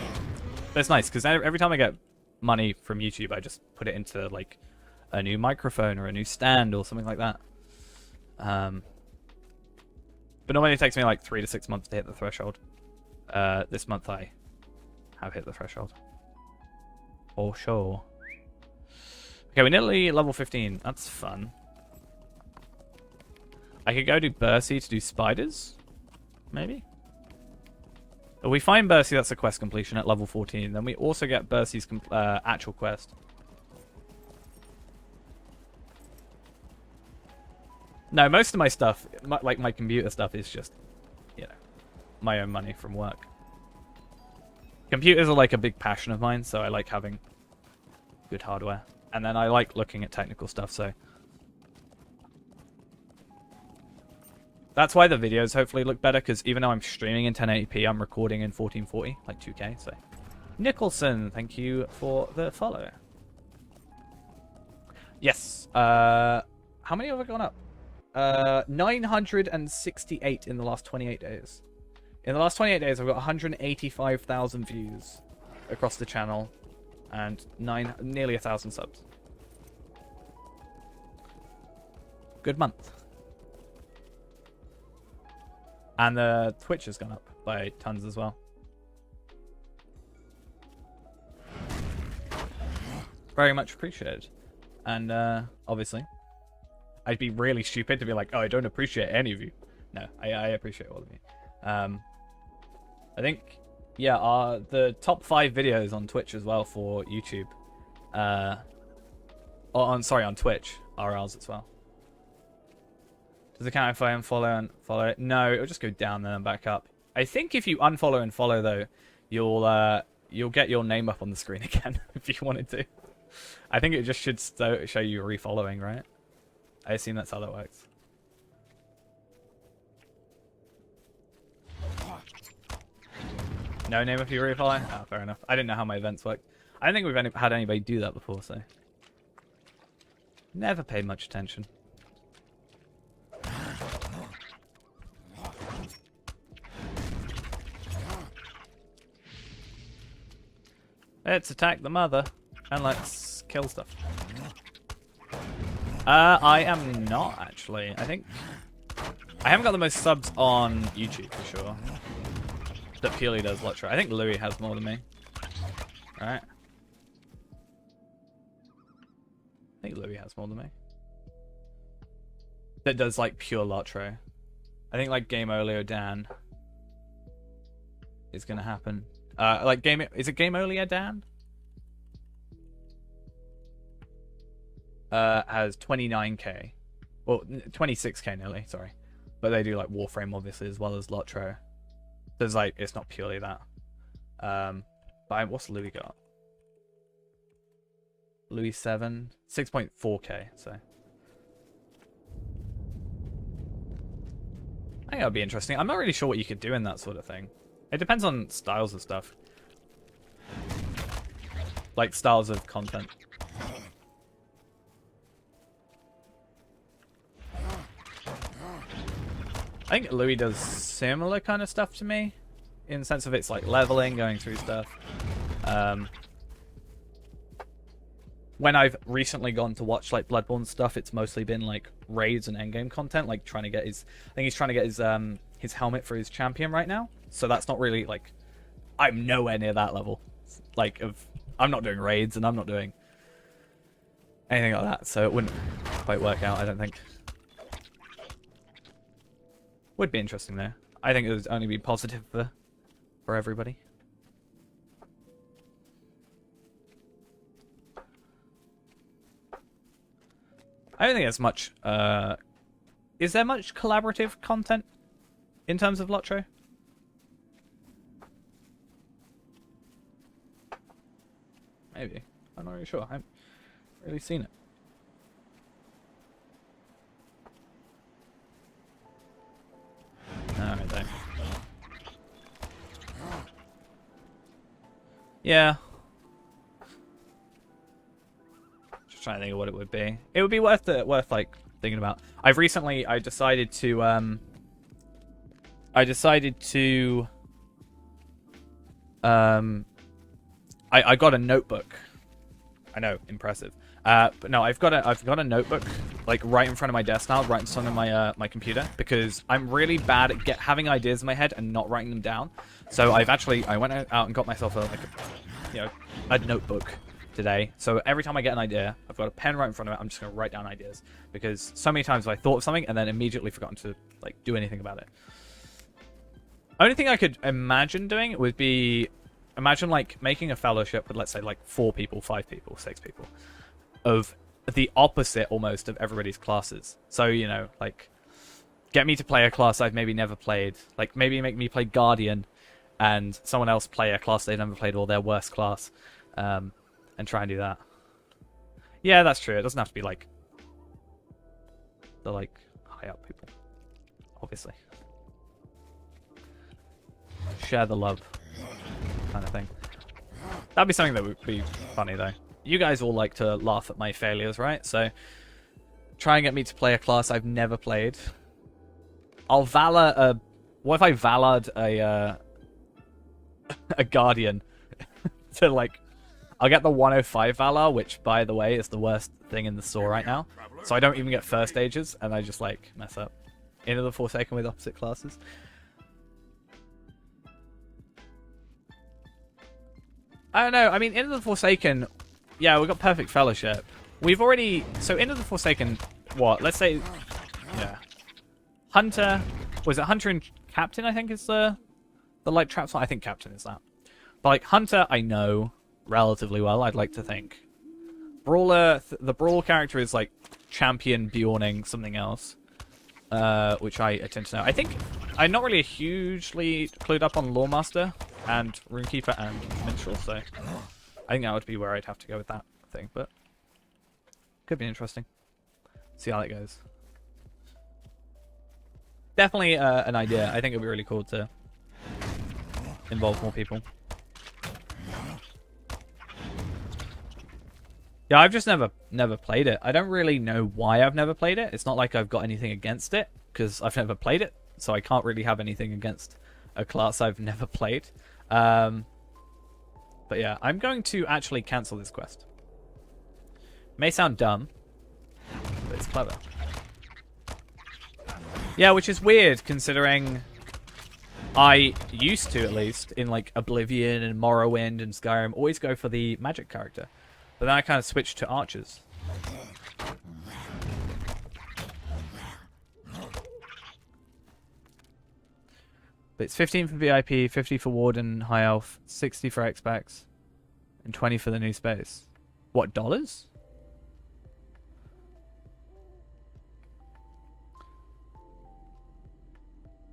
it's nice because every time I get money from YouTube, I just put it into like a new microphone or a new stand or something like that. But normally it takes me like 3 to 6 months to hit the threshold. This month I have hit the threshold. For sure. Okay, we're nearly level 15. That's fun. I could go do Bercy to do spiders. Maybe? If we find Bercy, that's a quest completion at level 14. Then we also get Bercy's actual quest. No, most of my stuff, like my computer stuff, is just, you know, my own money from work. Computers are like a big passion of mine, so I like having good hardware. And then I like looking at technical stuff, so... That's why the videos hopefully look better, because even though I'm streaming in 1080p, I'm recording in 1440, like 2K, so... Nicholson, thank you for the follow. Yes, how many have I gone up? 968 in the last 28 days. In the last 28 days, I've got 185,000 views across the channel and nearly 1,000 subs. Good month. And the Twitch has gone up by tons as well. Very much appreciated. And obviously, I'd be really stupid to be like, oh, I don't appreciate any of you. No, I appreciate all of you. I think, yeah, the top 5 videos on Twitch as well for YouTube. On Twitch are ours as well. Does it count if I unfollow and follow it? No, it'll just go down then and back up. I think if you unfollow and follow though, you'll get your name up on the screen again if you wanted to. I think it just should show you refollowing, right? I assume that's how that works. No name if you refollow? Oh, fair enough. I didn't know how my events worked. I don't think we've had anybody do that before, so... Never paid much attention. Let's attack the mother, and let's kill stuff. I am not, actually. I think... I haven't got the most subs on YouTube, for sure. That purely does LOTRO. I think Louis has more than me. Right? I think Louis has more than me. That does, like, pure LOTRO. I think, like, Game Olio Dan is gonna happen. Is it Game Olio Dan? has 29k. Well, 26k nearly, sorry. But they do like Warframe obviously as well as LOTRO. There's like, it's not purely that. But what's Louis got? Louis 7, 6.4k, so. I think that would be interesting. I'm not really sure what you could do in that sort of thing. It depends on styles of stuff. Like styles of content. I think Louis does similar kind of stuff to me, in the sense of it's like leveling, going through stuff. When I've recently gone to watch like Bloodborne stuff, it's mostly been like raids and endgame content, like trying to get his. I think he's trying to get his helmet for his champion right now. So that's not really like, I'm nowhere near that level. Like I'm not doing raids and I'm not doing anything like that, so it wouldn't quite work out, I don't think. Would be interesting though. I think it would only be positive for everybody. I don't think there's much. Is there much collaborative content in terms of LOTRO? Maybe. I'm not really sure. I haven't really seen it. Alright then. Yeah. Just trying to think of what it would be. It would be worth like thinking about. I decided to I got a notebook. I know, impressive. But no, I've got a notebook like right in front of my desk now, right in front of my my computer, because I'm really bad at having ideas in my head and not writing them down. So I went out and got myself a notebook today. So every time I get an idea, I've got a pen right in front of it. I'm just gonna write down ideas, because so many times I thought of something and then immediately forgotten to like do anything about it. Only thing I could imagine doing would be like making a fellowship with, let's say, like 4 people, 5 people, 6 people, of the opposite almost of everybody's classes. So, you know, like get me to play a class I've maybe never played. Like maybe make me play Guardian and someone else play a class they've never played, or their worst class, and try and do that. Yeah, that's true. It doesn't have to be like the like high up people, obviously. Share the love kind of thing. That'd be something that would be funny though. You guys all like to laugh at my failures, right? So try and get me to play a class I've never played. I'll valor a... What if I valored a Guardian to like... I'll get the 105 Valor, which by the way is the worst thing in the store right now. So I don't even get first stages and I just like mess up. Into the Forsaken with opposite classes. I don't know. I mean, Into the Forsaken, yeah, we've got Perfect Fellowship. We've already... So, Into the Forsaken, what? Let's say... Yeah. Hunter... Was it Hunter and Captain, I think, is the light traps one? I think Captain is that. But, like, Hunter, I know relatively well, I'd like to think. Brawler... The Brawl character is, like, Champion, Bjorning, something else. Which I tend to know. I think... I'm not really hugely clued up on Lawmaster and Runekeeper and Minstrel, so I think that would be where I'd have to go with that thing, but could be interesting. See how that goes. Definitely an idea. I think it'd be really cool to involve more people. Yeah, I've just never played it. I don't really know why I've never played it. It's not like I've got anything against it, because I've never played it, so I can't really have anything against a class I've never played. But yeah, I'm going to actually cancel this quest. May sound dumb, but it's clever. Yeah, which is weird considering I used to, at least, in like Oblivion and Morrowind and Skyrim, always go for the magic character. But then I kind of switched to archers. But it's 15 for VIP, 50 for Warden, High Elf, 60 for X-Packs, and 20 for the new space. What, dollars?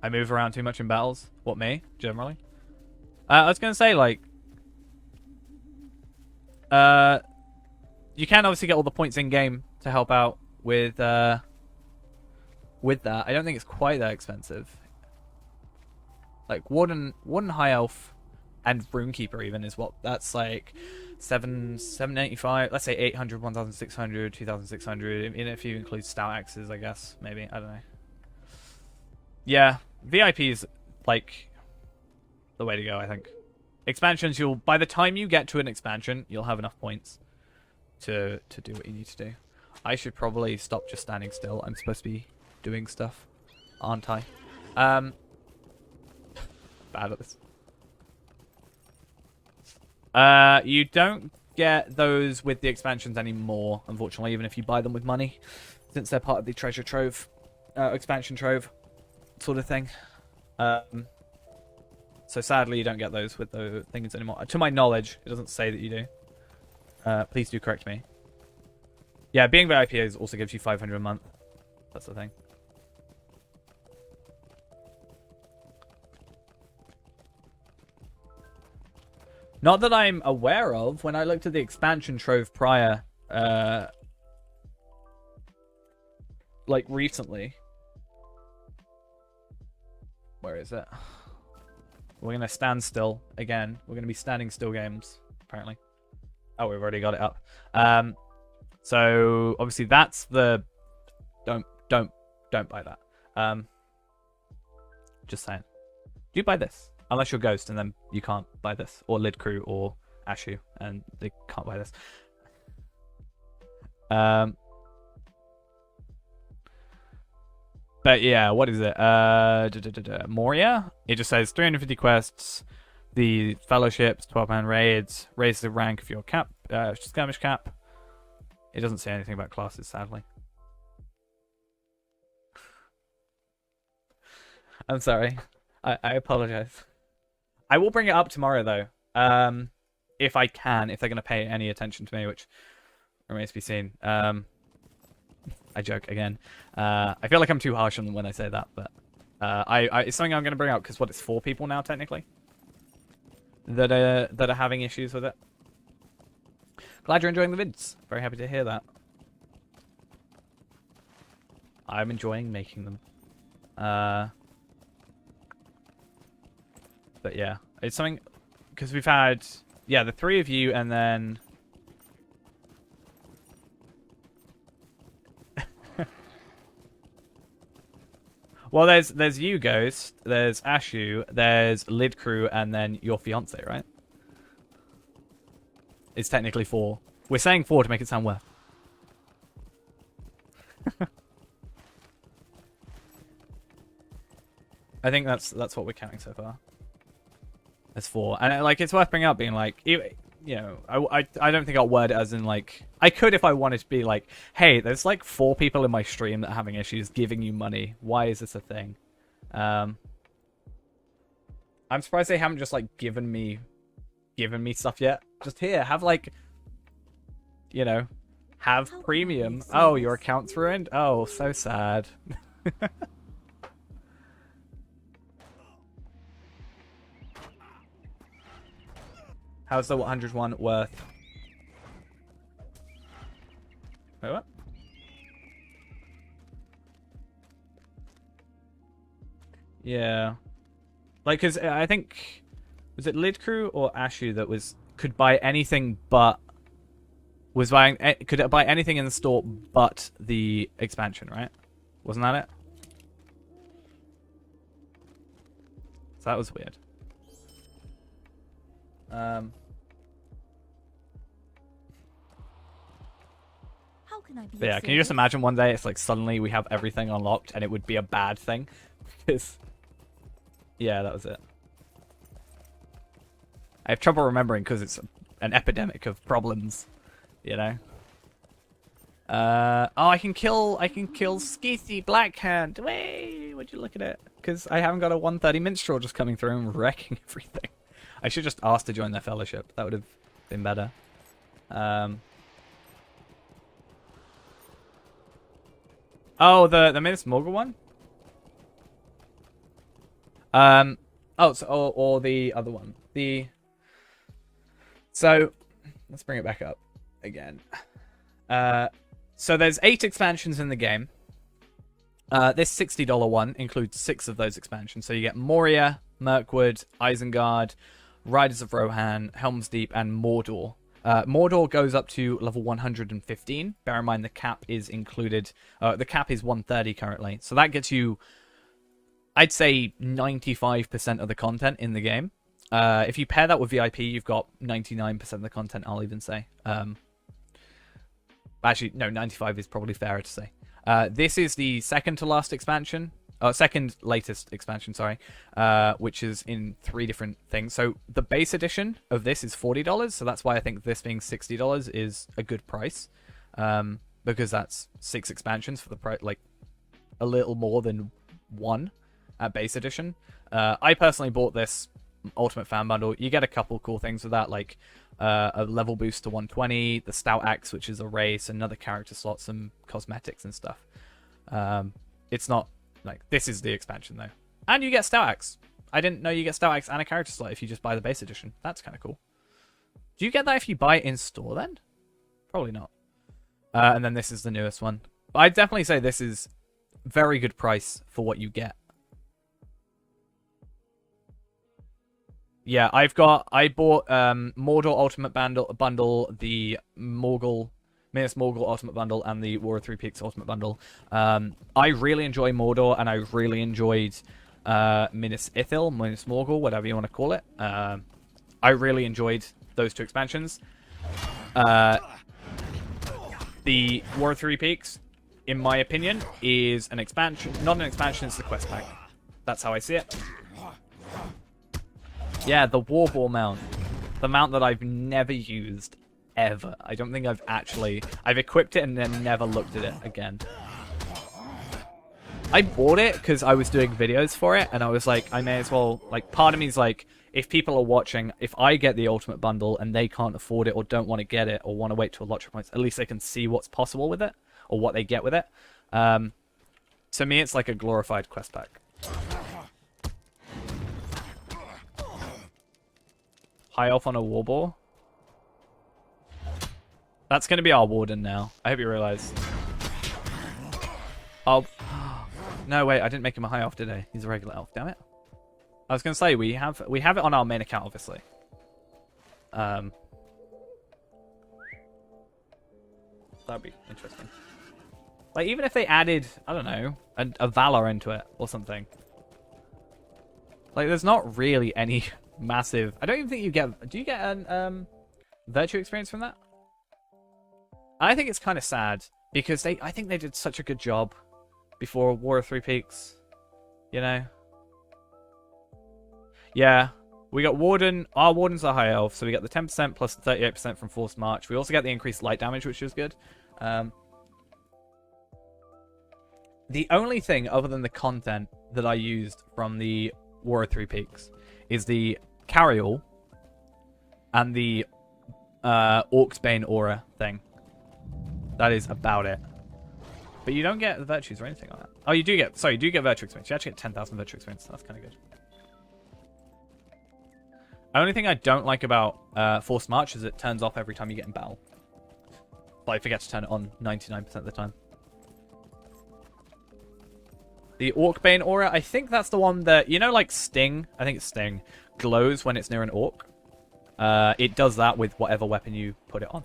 I move around too much in battles. What, me? Generally? I was going to say, like... you can obviously get all the points in-game to help out with that. I don't think it's quite that expensive. Like, Warden High Elf and Runekeeper even is what... That's like... 785, let's say 800, 1600, 2600, if you include stout axes, I guess, maybe, I don't know. Yeah, VIP is like the way to go, I think. Expansions, by the time you get to an expansion, you'll have enough points to do what you need to do. I should probably stop just standing still. I'm supposed to be doing stuff, aren't I? Bad at this. You don't get those with the expansions anymore, unfortunately, even if you buy them with money, since they're part of the treasure trove, expansion trove sort of thing. So sadly, you don't get those with the things anymore. To my knowledge, it doesn't say that you do. Please do correct me. Yeah, being VIP also gives you 500 a month. That's the thing. Not that I'm aware of. When I looked at the expansion trove prior, like recently. Where is it? We're going to stand still again. We're going to be standing still games, apparently. Oh, we've already got it up. So obviously that's the don't buy that. Just saying. Do you buy this? Unless you're Ghost, and then you can't buy this. Or Lid Crew, or Ashu, and they can't buy this. But yeah, what is it? Moria? It just says 350 quests, the fellowships, 12-man raids, raise the rank of your skirmish cap. It doesn't say anything about classes, sadly. I'm sorry. I apologize. I will bring it up tomorrow, though. If I can, if they're going to pay any attention to me, which remains to be seen. I joke again. I feel like I'm too harsh on them when I say that, but it's something I'm going to bring up because it's 4 people now, technically, that are having issues with it. Glad you're enjoying the vids. Very happy to hear that. I'm enjoying making them. But yeah, it's something because we've had the 3 of you, and then well, there's you, Ghost, there's Ashu, there's Lid Crew, and then your fiance, right? It's technically 4. We're saying 4 to make it sound worse. I think that's what we're counting so far. As 4, and like it's worth bringing up, being like, you know, I don't think I'll word it as in like I could if I wanted to be like, hey, there's like 4 people in my stream that are having issues giving you money. Why is this a thing? I'm surprised they haven't just like given me stuff yet. Just here, have like, you know, have premium. Oh, your account's ruined. Oh, so sad. How's the 101 worth? Wait, what? Yeah. Like, cause I think, was it Lid Crew or Ashu that could buy anything but, could buy anything in the store but the expansion, right? Wasn't that it? So that was weird. How can I be? But yeah, can you just imagine one day it's like suddenly we have everything unlocked and it would be a bad thing? Because yeah, that was it. I have trouble remembering because it's an epidemic of problems, you know. Oh, I can kill Skeethy Blackhand. Way, would you look at it? Because I haven't got a 130 minstrel just coming through and wrecking everything. I should just ask to join their fellowship. That would have been better. Oh, the Minas Morgul one? Oh, so, or the other one. So, let's bring it back up again. So there's 8 expansions in the game. This $60 one includes 6 of those expansions. So you get Moria, Mirkwood, Isengard, Riders of Rohan, Helm's Deep, and Mordor. Mordor goes up to level 115. Bear in mind the cap is included. The cap is 130 currently. So that gets you, I'd say, 95% of the content in the game. If you pair that with VIP, you've got 99% of the content, I'll even say. Actually, no, 95 is probably fairer to say. This is the second to last expansion. Second latest expansion, sorry. Which is in 3 different things. So the base edition of this is $40. So that's why I think this being $60 is a good price. Because that's 6 expansions for the price, like a little more than 1 at base edition. I personally bought this Ultimate Fan Bundle. You get a couple cool things with that, like a level boost to 120, the Stout Axe, which is a race, another character slot, some cosmetics and stuff. It's not like this is the expansion though, and you get Stout Axe. I didn't know you get Stout Axe and a character slot if you just buy the base edition. That's kind of cool. Do you get that if you buy it in store then? Probably not. And then this is the newest one. But I'd definitely say this is very good price for what you get. Yeah, I bought Mordor Ultimate Bundle, the Minas Morgul Ultimate Bundle, and the War of Three Peaks Ultimate Bundle. I really enjoy Mordor, and I really enjoyed Minas Morgul, whatever you want to call it. I really enjoyed those 2 expansions. The War of Three Peaks, in my opinion, is an expansion. Not an expansion, it's the quest pack. That's how I see it. Yeah, the Warball mount. The mount that I've never used, ever. I don't think I've equipped it and then never looked at it again. I bought it because I was doing videos for it, and I was like, I may as well, like, part of me is like, if people are watching, if I get the Ultimate Bundle and they can't afford it or don't want to get it or want to wait till LOTRO points, at least they can see what's possible with it or what they get with it. To me, it's like a glorified quest pack. High elf on a Warball. That's going to be our warden now. I hope you realize. Oh. No, wait. I didn't make him a high elf, did I? He's a regular elf. Damn it. I was going to say, we have it on our main account, obviously. That'd be interesting. Like, even if they added, I don't know, a Valor into it or something. Like, there's not really any massive... I don't even think you get... Do you get an virtue experience from that? I think it's kind of sad because I think they did such a good job before War of Three Peaks. You know? Yeah. We got Warden. Our Warden's a high elf, so we get the 10% plus the 38% from Forced March. We also get the increased light damage, which is good. The only thing other than the content that I used from the War of Three Peaks is the Carryall and the Orc's Bane aura thing. That is about it. But you don't get the virtues or anything like that. Oh, you do get... Sorry, you do get virtue experience. You actually get 10,000 virtue experience. That's kind of good. The only thing I don't like about Forced March is it turns off every time you get in battle. But I forget to turn it on 99% of the time. The Orc-Bane aura, I think that's the one that... You know, like Sting? I think it's Sting. Glows when it's near an Orc. It does that with whatever weapon you put it on.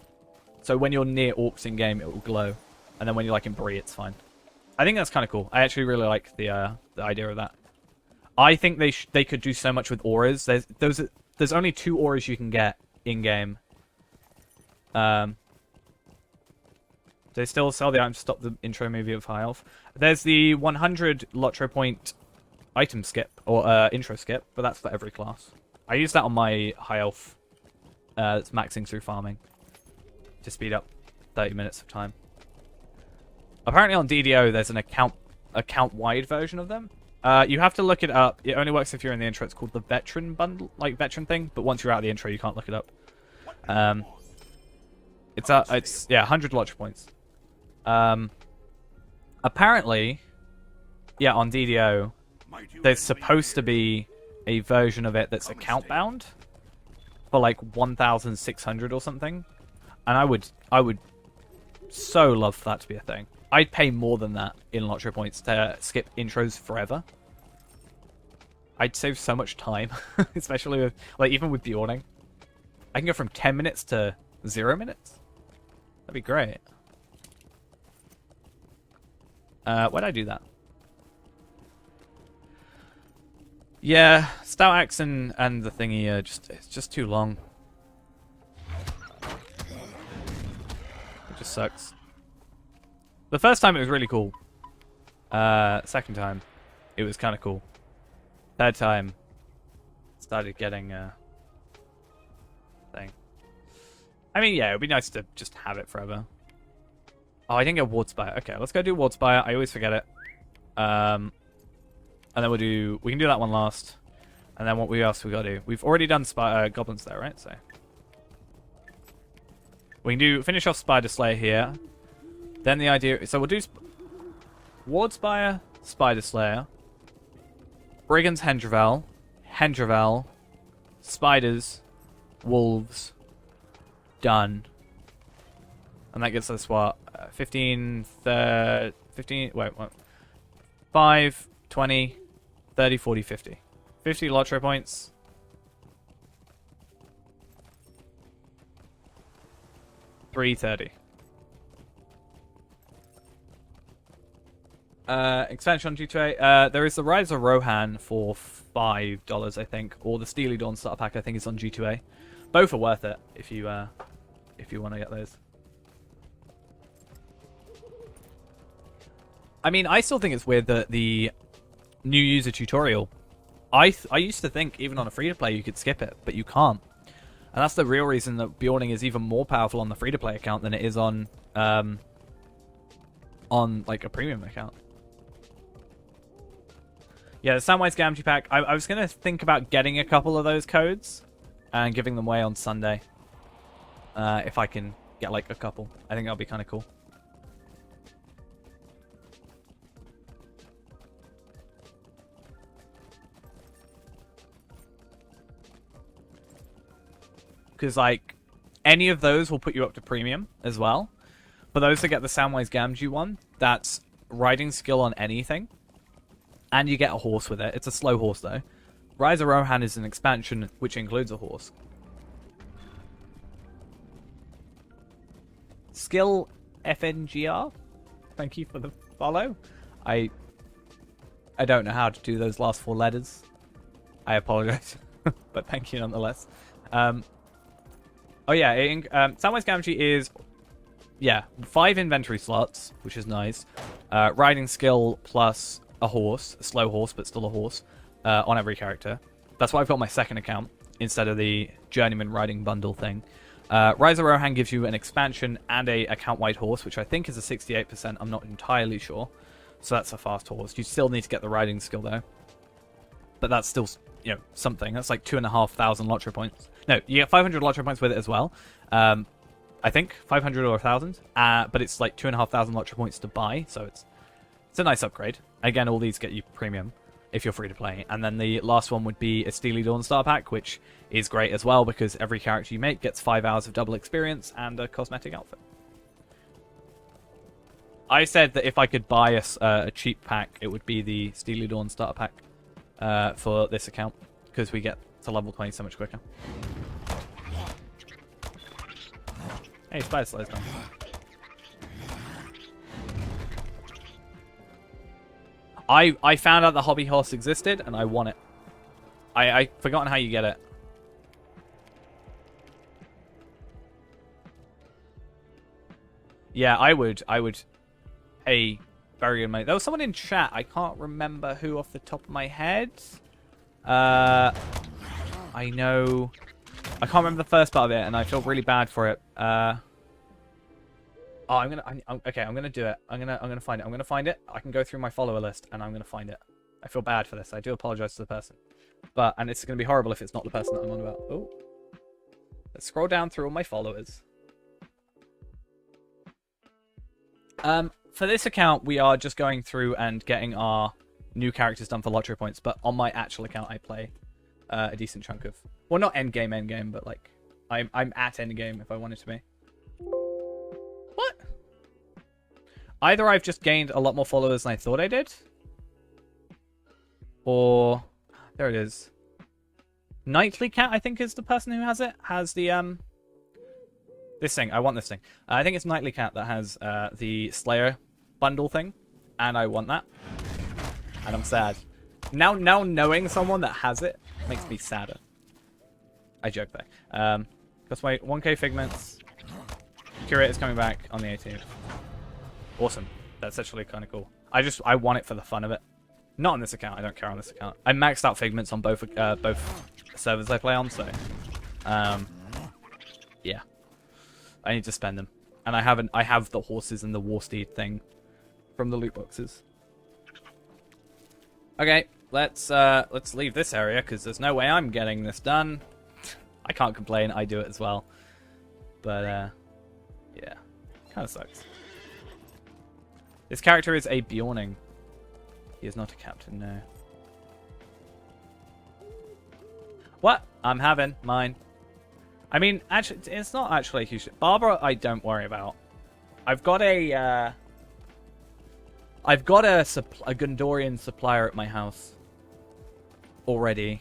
So when you're near Orcs in-game, it will glow. And then when you're like in Bree, it's fine. I think that's kind of cool. I actually really like the idea of that. I think they could do so much with auras. There's only 2 auras you can get in-game. They still sell the items to stop the intro movie of High Elf. There's the 100 LOTRO point item skip, or intro skip, but that's for every class. I use that on my High Elf that's maxing through farming to speed up 30 minutes of time. Apparently on DDO there's an account-wide version of them. You have to look it up. It only works if you're in the intro. It's called the Veteran Bundle, like Veteran thing, but once you're out of the intro you can't look it up. It's 100 LOTRO points. Apparently, yeah, on DDO, there's supposed to be a version of it that's account bound for like 1,600 or something, and I would so love for that to be a thing. I'd pay more than that in LOTRO points to skip intros forever. I'd save so much time, especially with, like, even with the awning. I can go from 10 minutes to 0 minutes. That'd be great. Why'd I do that? Yeah, Stout Axe and the thingy are it's just too long. It just sucks. The first time it was really cool. Second time, it was kind of cool. Third time, started getting thing. I mean, yeah, it would be nice to just have it forever. Oh, I didn't get Ward Spire. Okay, let's go do Ward Spire. I always forget it. And then we can do that one last. And then what else we gotta do? We've already done Goblins there, right? So we can finish off Spider Slayer here. Then the idea, so we'll do Ward Spire, Spider Slayer, Brigands Hendravel, Spiders, Wolves, done. And that gets us what? 15, 15, wait, what? 5, 20, 30, 40, 50. 50 LOTRO points. $330. Expansion on G2A. There is the Rise of Rohan for $5, I think, or the Steely Dawn starter pack. I think is on G2A. Both are worth it if you want to get those. I mean, I still think it's weird that the new user tutorial. I used to think even on a free-to-play you could skip it, but you can't. And that's the real reason that Bjorning is even more powerful on the free-to-play account than it is on like a premium account. Yeah, the Samwise Gamgee pack. I was gonna think about getting a couple of those codes and giving them away on Sunday. If I can get like a couple, I think that'll be kind of cool. Because, like, any of those will put you up to premium as well. For those that get the Samwise Gamgee one, that's riding skill on anything. And you get a horse with it. It's a slow horse, though. Rise of Rohan is an expansion which includes a horse. Skill FNGR. Thank you for the follow. I don't know how to do those last 4 letters. I apologize. But thank you nonetheless. Oh yeah, Samwise Gamgee is, 5 inventory slots, which is nice. Riding skill plus a horse, a slow horse, but still a horse, on every character. That's why I've got my second account, instead of the Journeyman Riding Bundle thing. Rise of Rohan gives you an expansion and a account-wide horse, which I think is a 68%, I'm not entirely sure. So that's a fast horse. You still need to get the riding skill, though. But that's still, something. That's like 2,500 LOTRO points. No, you get 500 LOTRO points with it as well. I think 500 or 1,000. But it's like 2,500 LOTRO points to buy, so it's a nice upgrade. Again, all these get you premium if you're free to play. And then the last one would be a Steely Dawn Star Pack, which is great as well because every character you make gets 5 hours of double experience and a cosmetic outfit. I said that if I could buy a cheap pack, it would be the Steely Dawn Starter Pack for this account because we get to level 20 so much quicker. Hey, Spider Slayer's done. I found out the hobby horse existed and I want it. I forgotten how you get it. Yeah, I would pay very good money. There was someone in chat. I can't remember who off the top of my head. I know. I can't remember the first part of it, and I feel really bad for it. Okay, I'm gonna do it. I'm gonna find it. I'm gonna find it. I can go through my follower list, and I'm gonna find it. I feel bad for this. I do apologize to the person, and it's gonna be horrible if it's not the person that I'm on about. Oh, let's scroll down through all my followers. For this account, we are just going through and getting our new characters done for LOTRO points, but on my actual account, I play a decent chunk of... Well, not end game, but like I'm at end game if I wanted to be. What? Either I've just gained a lot more followers than I thought I did, or there it is. Nightly Cat, I think, is the person who has it. Has the this thing. I want this thing. I think it's Nightly Cat that has the Slayer bundle thing, and I want that. And I'm sad. Now knowing someone that has it makes me sadder. I joke though. That's my 1k figments. Curator's coming back on the 18th. Awesome. That's actually kind of cool. I want it for the fun of it. Not on this account. I don't care on this account. I maxed out figments on both servers I play on, so yeah. I need to spend them. And I have the horses and the war steed thing from the loot boxes. Okay, let's leave this area because there's no way I'm getting this done. I can't complain. I do it as well. But yeah, kind of sucks. This character is a Bjorning. He is not a captain, no. What? I'm having mine. I mean, actually, it's not actually a huge... Barbara, I don't worry about. I've got a Gondorian supplier at my house already.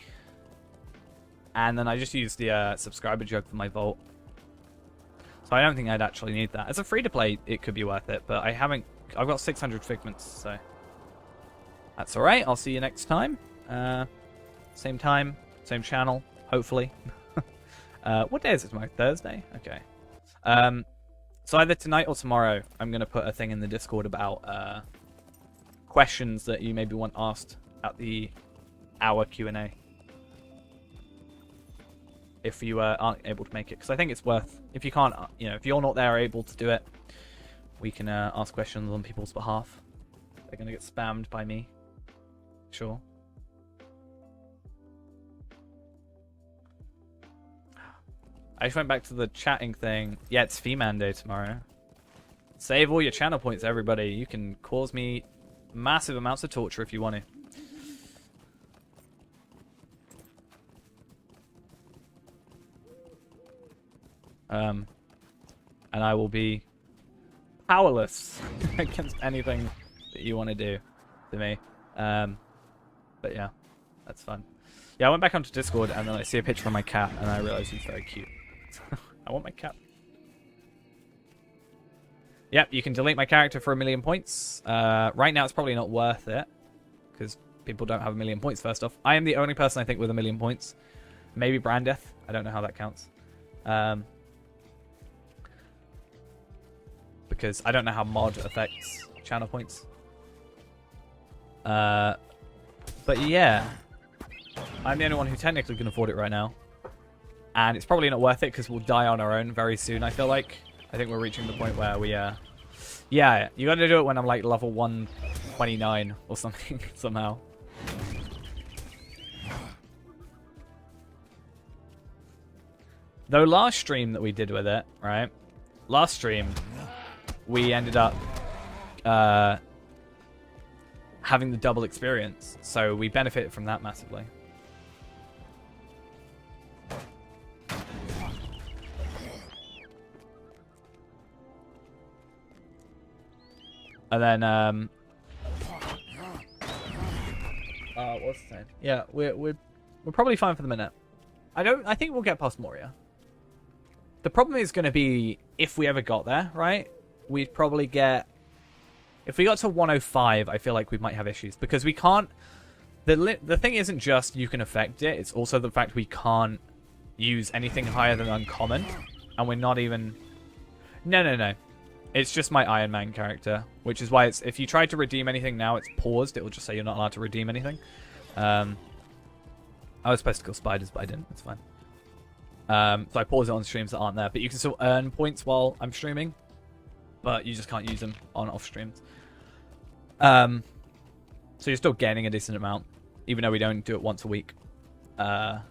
And then I just use the subscriber joke for my vault. So I don't think I'd actually need that. As a free-to-play, it could be worth it, but I haven't... I've got 600 figments, so... That's alright, I'll see you next time. Same time, same channel, hopefully. What day is it tomorrow? Thursday? Okay. So either tonight or tomorrow, I'm going to put a thing in the Discord about questions that you maybe want asked at the hour Q&A. If you aren't able to make it. Because I think it's worth... If you can't, if you're not there able to do it, we can ask questions on people's behalf. They're going to get spammed by me. Sure. I just went back to the chatting thing. Yeah, it's Fee-Man Day tomorrow. Save all your channel points, everybody. You can cause me massive amounts of torture if you want to. And I will be powerless against anything that you want to do to me. But yeah, that's fun. Yeah, I went back onto Discord and then I see a picture of my cat and I realize he's very cute. I want my cat. Yep, you can delete my character for 1,000,000 points. Right now it's probably not worth it because people don't have 1,000,000 points first off. I am the only person I think with 1,000,000 points. Maybe Brandeth. I don't know how that counts. Because I don't know how mod affects channel points. But yeah, I'm the only one who technically can afford it right now. And it's probably not worth it because we'll die on our own very soon, I feel like. I think we're reaching the point where we, yeah, you gotta do it when I'm like level 129 or something, somehow. Though last stream that we did with it, right? Last stream, we ended up having the double experience. So we benefited from that massively. And then, what's the name? Yeah, we're probably fine for the minute. I think we'll get past Moria. The problem is going to be if we ever got there, right? We'd probably get... If we got to 105, I feel like we might have issues. Because we can't... The thing isn't just you can affect it. It's also the fact we can't use anything higher than uncommon. And we're not even... No. It's just my Iron Man character. Which is why it's... If you try to redeem anything now, it's paused. It will just say you're not allowed to redeem anything. I was supposed to kill spiders, but I didn't. It's fine. So I pause it on streams that aren't there. But you can still earn points while I'm streaming. But you just can't use them on off streams. So you're still gaining a decent amount. Even though we don't do it once a week. Yeah,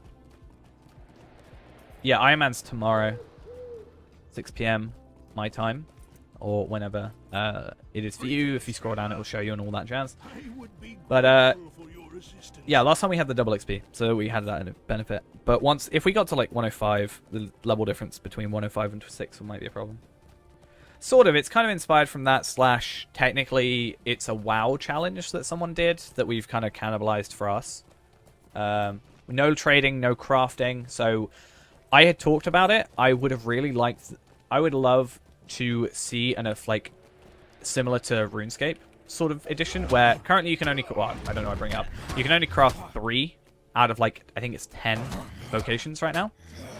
Iron Man's tomorrow. 6 PM my time. or whenever it is for you. If you scroll down, it will show you and all that jazz. I would be But grateful for your assistance. yeah, last time we had the double XP, so we had that benefit. But if we got to like 105, the level difference between 105 and 6 might be a problem. Sort of, it's kind of inspired from that, / technically it's a WoW challenge that someone did that we've kind of cannibalized for us. No trading, no crafting, so I had talked about it. I would have really liked, I would love to see like similar to RuneScape sort of edition, where currently you can only, well, I don't know, I bring it up. You can only craft 3 out of like, I think it's 10 vocations right now.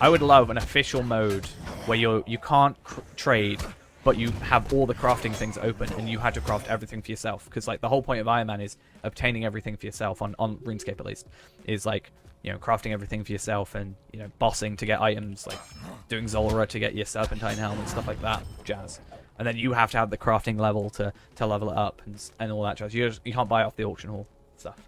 I would love an official mode where you can't trade, but you have all the crafting things open, and you had to craft everything for yourself. Because like the whole point of Iron Man is obtaining everything for yourself on RuneScape at least, is like, you know, crafting everything for yourself, and you know, bossing to get items, like doing Zolra to get your Serpentine helm and stuff like that jazz. And then you have to have the crafting level to level it up and all that jazz. You can't buy off the auction hall stuff.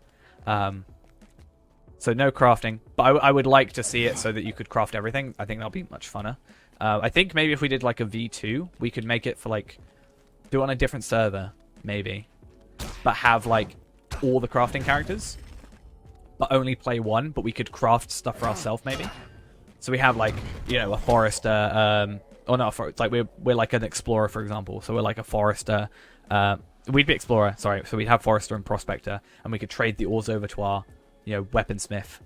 So no crafting, but I would like to see it so that you could craft everything. I think that'll be much funner. I think maybe if we did like a V2, we could make it for like, do it on a different server, maybe, but have like all the crafting characters, but only play one, but we could craft stuff for ourselves maybe. So we have like, you know, a forester, or not a forester, like we're like an explorer, for example. So we're like a forester, we'd be explorer, sorry. So we'd have forester and prospector, and we could trade the ores over to our, you know, weaponsmith,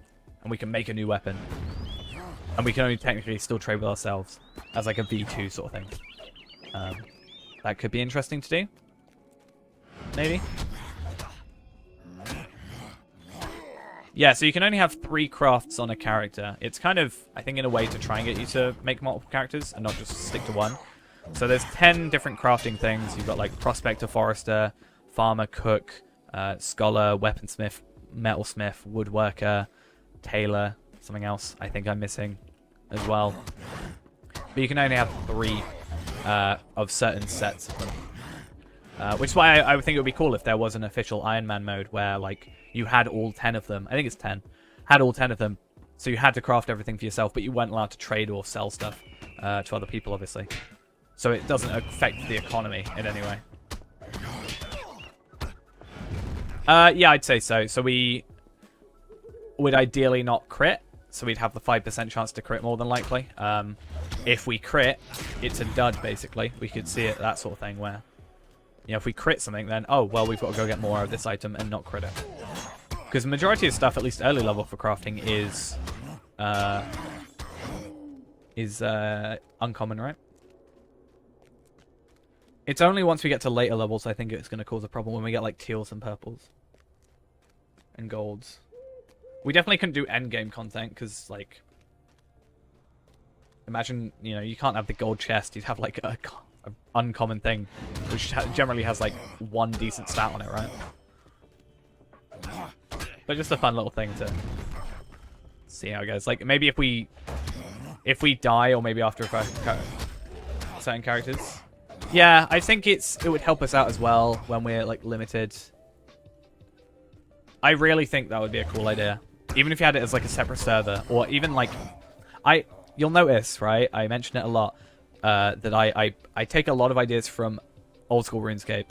and we can make a new weapon. And we can only technically still trade with ourselves as like a V2 sort of thing. That could be interesting to do. Maybe. Yeah, so you can only have 3 crafts on a character. It's kind of, I think, in a way to try and get you to make multiple characters and not just stick to one. So there's 10 different crafting things. You've got like Prospector, Forester, Farmer, Cook, Scholar, Weaponsmith, Metalsmith, Woodworker, Tailor, something else I think I'm missing as well. But you can only have 3 of certain sets of them. Which is why I would think it would be cool if there was an official Iron Man mode where like you had all 10 of them. I think it's 10. Had all 10 of them. So you had to craft everything for yourself, but you weren't allowed to trade or sell stuff to other people, obviously. So it doesn't affect the economy in any way. Yeah, I'd say so. So we would ideally not crit. So we'd have the 5% chance to crit more than likely. If we crit, it's a dud, basically. We could see it, that sort of thing, where, you know, if we crit something, then, oh, well, we've got to go get more of this item and not crit it. Because the majority of stuff, at least early level for crafting, is uncommon, right? It's only once we get to later levels I think it's going to cause a problem, when we get, like, teals and purples. And golds. We definitely couldn't do endgame content, because, like, imagine, you know, you can't have the gold chest. You'd have, like, a uncommon thing, which generally has, like, 1 decent stat on it, right? But just a fun little thing to see how it goes. Like, maybe if we die, or maybe after certain characters. Yeah, I think it would help us out as well when we're, like, limited. I really think that would be a cool idea. Even if you had it as, like, a separate server, or even, like, you'll notice, right, I mention it a lot, that I take a lot of ideas from old school RuneScape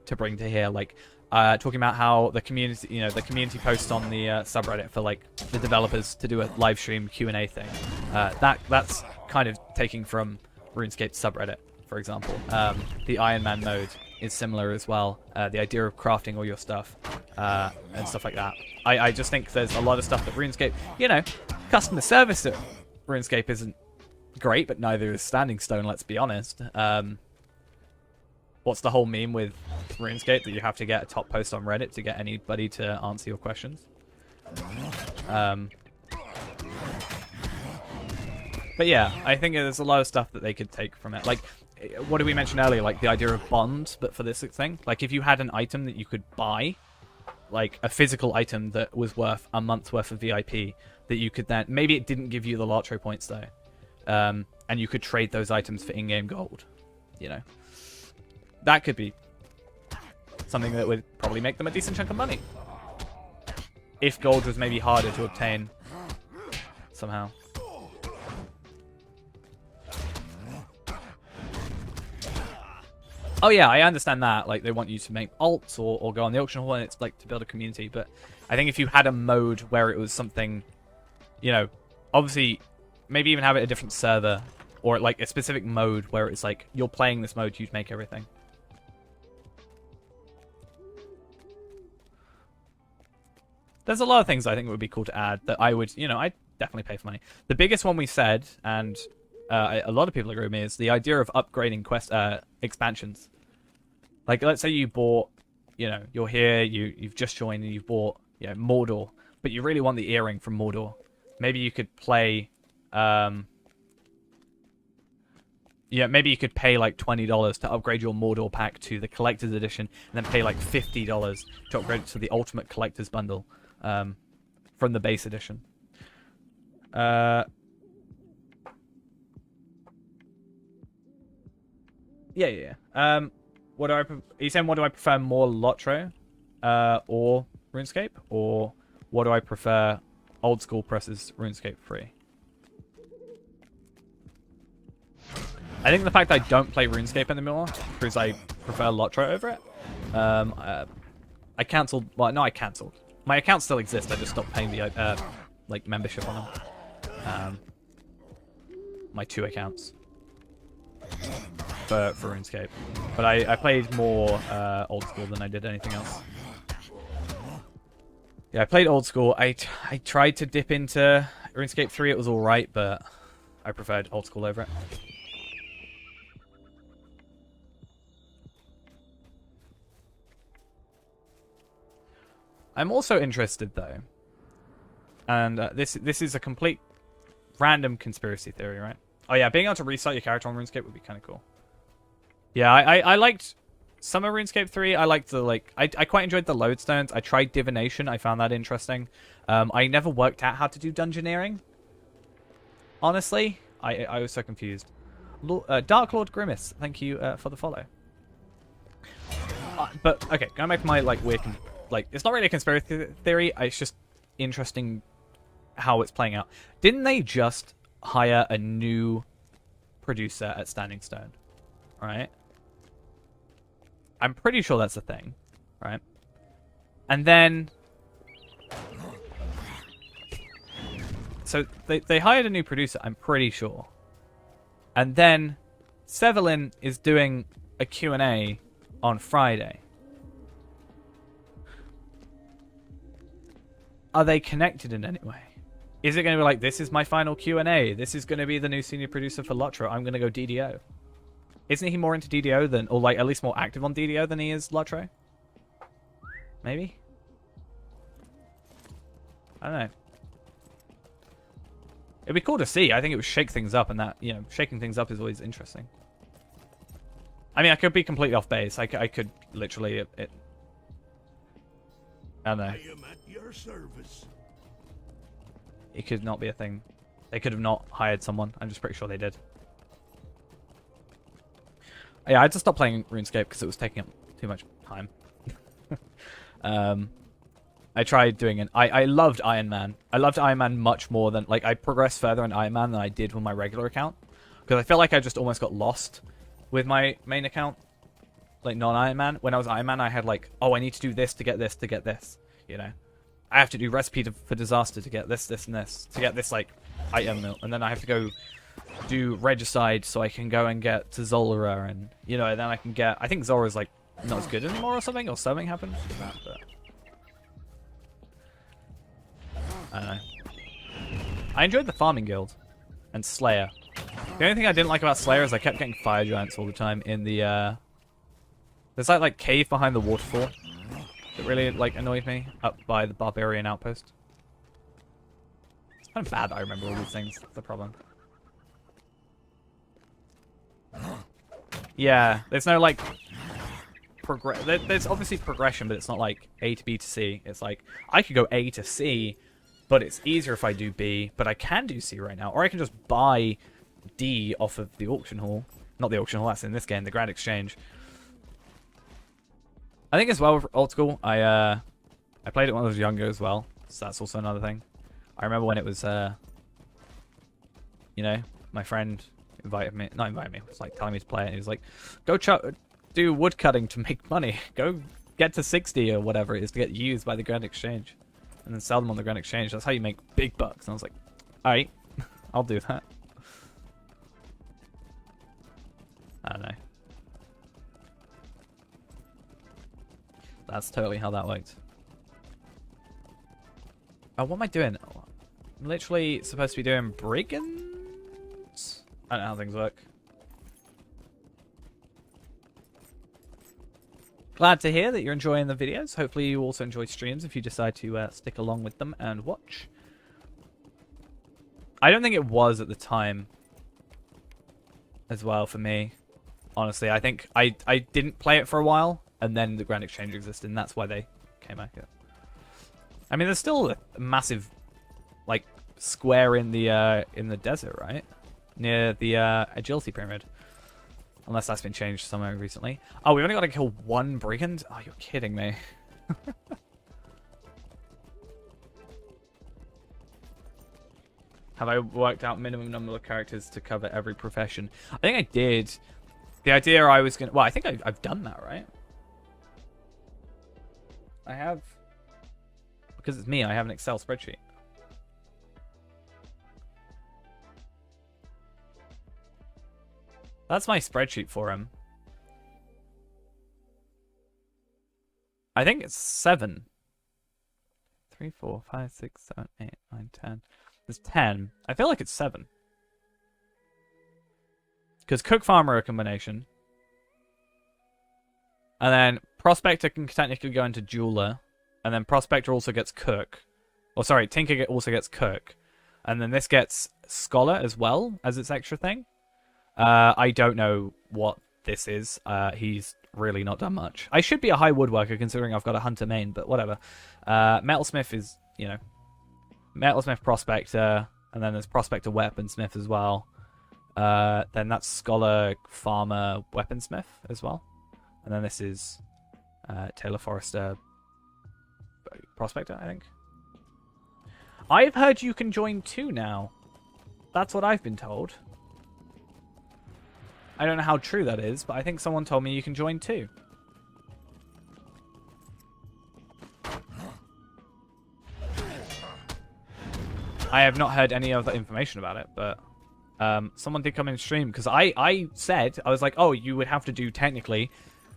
to bring to here, like, talking about how the community, you know, the community posts on the subreddit for, like, the developers to do a live stream Q&A thing. That's kind of taking from RuneScape's subreddit, for example. The Iron Man mode is similar as well. The idea of crafting all your stuff and stuff like that. I just think there's a lot of stuff that RuneScape, you know, customer service at RuneScape isn't great, but neither is Standing Stone, let's be honest. What's the whole meme with RuneScape, that you have to get a top post on Reddit to get anybody to answer your questions? But yeah, I think there's a lot of stuff that they could take from it. Like, what did we mention earlier? Like, the idea of bonds, but for this thing. Like, if you had an item that you could buy, like a physical item that was worth a month's worth of VIP, that you could then... Maybe it didn't give you the LOTRO points, though. And you could trade those items for in-game gold. You know? That could be something that would probably make them a decent chunk of money. If gold was maybe harder to obtain somehow. Oh yeah, I understand that. Like, they want you to make alts or go on the auction hall, and it's like to build a community. But I think if you had a mode where it was something, you know, obviously, maybe even have it a different server or like a specific mode where it's like you're playing this mode, you'd make everything. There's a lot of things I think would be cool to add that I would, you know, I'd definitely pay for money. The biggest one we said, and a lot of people agree with me, is the idea of upgrading expansions. Like, let's say you bought, you know, you're here, you've just joined and you've bought, you know, Mordor, but you really want the earring from Mordor. Maybe you could play, maybe you could pay like $20 to upgrade your Mordor pack to the collector's edition, and then pay like $50 to upgrade it to the ultimate collector's bundle from the base edition. Yeah. What do I? Are you saying what do I prefer more, LOTRO, or RuneScape, or what do I prefer, old school versus RuneScape 3? I think the fact that I don't play RuneScape anymore proves I prefer LOTRO over it. I cancelled. Well, no, I cancelled. My account still exists. I just stopped paying the like membership on them. My 2 accounts for RuneScape, but I played more old school than I did anything else. Yeah, I played old school. I tried to dip into RuneScape 3. It was all right, but I preferred old school over it. I'm also interested, though, and this is a complete random conspiracy theory, right? Oh yeah, being able to restart your character on RuneScape would be kind of cool. Yeah, I liked some of RuneScape 3. I liked the, like, I quite enjoyed the lodestones. I tried divination. I found that interesting. I never worked out how to do dungeoneering. Honestly, I was so confused. Dark Lord Grimace, thank you for the follow. But okay, going back to my like weird. Like, it's not really a conspiracy theory. It's just interesting how it's playing out. Didn't they just hire a new producer at Standing Stone? Right? I'm pretty sure that's a thing. Right? And then... So, they hired a new producer, I'm pretty sure. And then Sevelin is doing a Q&A on Friday. Are they connected in any way? Is it going to be like, this is my final Q&A. This is going to be the new senior producer for LOTRO. I'm going to go DDO. Isn't he more into DDO than, or like at least more active on DDO than he is LOTRO? Maybe? I don't know. It'd be cool to see. I think it would shake things up, and that, you know, shaking things up is always interesting. I mean, I could be completely off base. I could literally... I don't know. I am at your service. It could not be a thing. They could have not hired someone. I'm just pretty sure they did. Yeah, I just stopped playing RuneScape because it was taking up too much time. I tried doing an... I loved Iron Man. I loved Iron Man much more than... Like, I progressed further in Iron Man than I did with my regular account. Because I felt like I just almost got lost with my main account. Like, non-Iron Man. When I was Iron Man, I had like, oh, I need to do this to get this, to get this. You know? I have to do recipe for disaster to get this, this, and this. To get this, like, item. And then I have to go do Regicide so I can go and get to Zolra. And, you know, and then I can get... I think Zolra's, like, not as good anymore or something. Or something happened with that, but... I don't know. I enjoyed the Farming Guild. And Slayer. The only thing I didn't like about Slayer is I kept getting fire giants all the time in the, There's like cave behind the waterfall that really, like, annoyed me up by the barbarian outpost. It's kind of bad that I remember all these things. That's the problem. Yeah, there's no, like, there's obviously progression, but it's not like A to B to C. It's like, I could go A to C, but it's easier if I do B, but I can do C right now. Or I can just buy D off of the auction hall. Not the auction hall, that's in this game, the Grand Exchange. I think as well with old school, I played it when I was younger as well, so that's also another thing. I remember when it was, you know, my friend invited me, not invited me, was like telling me to play it, and he was like, go do wood cutting to make money. Go get to 60 or whatever it is to get used by the Grand Exchange. And then sell them on the Grand Exchange. That's how you make big bucks. And I was like, alright, I'll do that. I don't know. That's totally how that worked. Oh, what am I doing? I'm literally supposed to be doing brigands? I don't know how things work. Glad to hear that you're enjoying the videos. Hopefully you also enjoy streams if you decide to stick along with them and watch. I don't think it was at the time as well for me. Honestly, I think I didn't play it for a while, and then the Grand Exchange existed, and that's why they came back here. I mean, there's still a massive, like, square in the desert, right? Near the agility pyramid. Unless that's been changed somewhere recently. Oh, we only got to kill one brigand? Oh, you're kidding me. Have I worked out minimum number of characters to cover every profession? I think I did. The idea I was going to... Well, I think I've done that, right? I have... Because it's me, I have an Excel spreadsheet. That's my spreadsheet for him. I think it's 7. 3, 4, 5, 6, 7, 8, 9, 10. There's 10. I feel like it's 7. Because Cook Farmer are a combination. And then Prospector can technically go into Jeweler. And then Prospector also gets Cook. Or sorry, Tinker also gets Cook. And then this gets Scholar as well as its extra thing. I don't know what this is. He's really not done much. I should be a high woodworker considering I've got a hunter main, but whatever. Metalsmith is, you know, Metalsmith Prospector, and then there's Prospector Weaponsmith as well. Then that's Scholar Farmer Weaponsmith as well. And then this is Taylor Forrester Prospector, I think. I've heard you can join 2 now. That's what I've been told. I don't know how true that is, but I think someone told me you can join 2. I have not heard any other information about it, but someone did come in stream because I said, I was like, oh, you would have to do technically,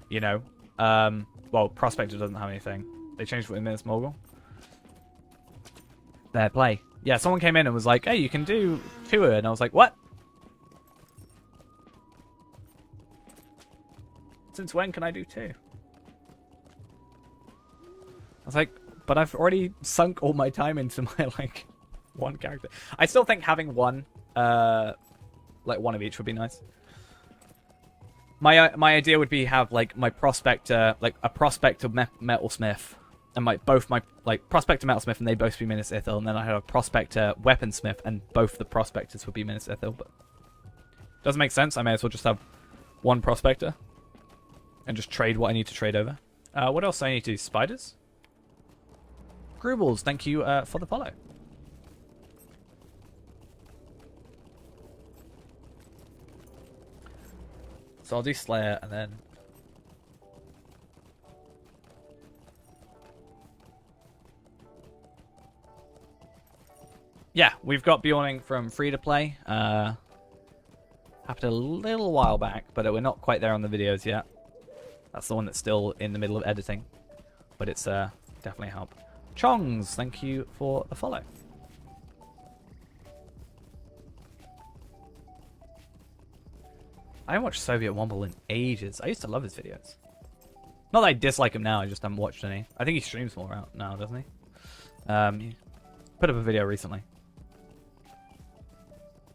you know, well, Prospector doesn't have anything. They changed it with Minutes Mogul. Fair play. Yeah, someone came in and was like, hey, you can do 2, and I was like, what? Since when can I do 2? I was like, but I've already sunk all my time into my, like, 1 character. I still think having 1, like 1 of each would be nice. My idea would be have, like, my Prospector, like, a Prospector Metalsmith, and both my, like, Prospector Metalsmith, and they both be Minas Ithil, and then I have a Prospector Weaponsmith, and both the Prospectors would be Minas Ithil, but... Doesn't make sense, I may as well just have 1 Prospector. And just trade what I need to trade over. What else do I need to do? Spiders? Groobles, thank you for the follow. So I'll do Slayer and then... Yeah, we've got Bjorning from Free to Play. Happened a little while back, but we're not quite there on the videos yet. That's the one that's still in the middle of editing. But it's definitely help. Chongs, thank you for the follow. I haven't watched Soviet Womble in ages. I used to love his videos. Not that I dislike him now, I just haven't watched any. I think he streams more out now, doesn't he? He put up a video recently.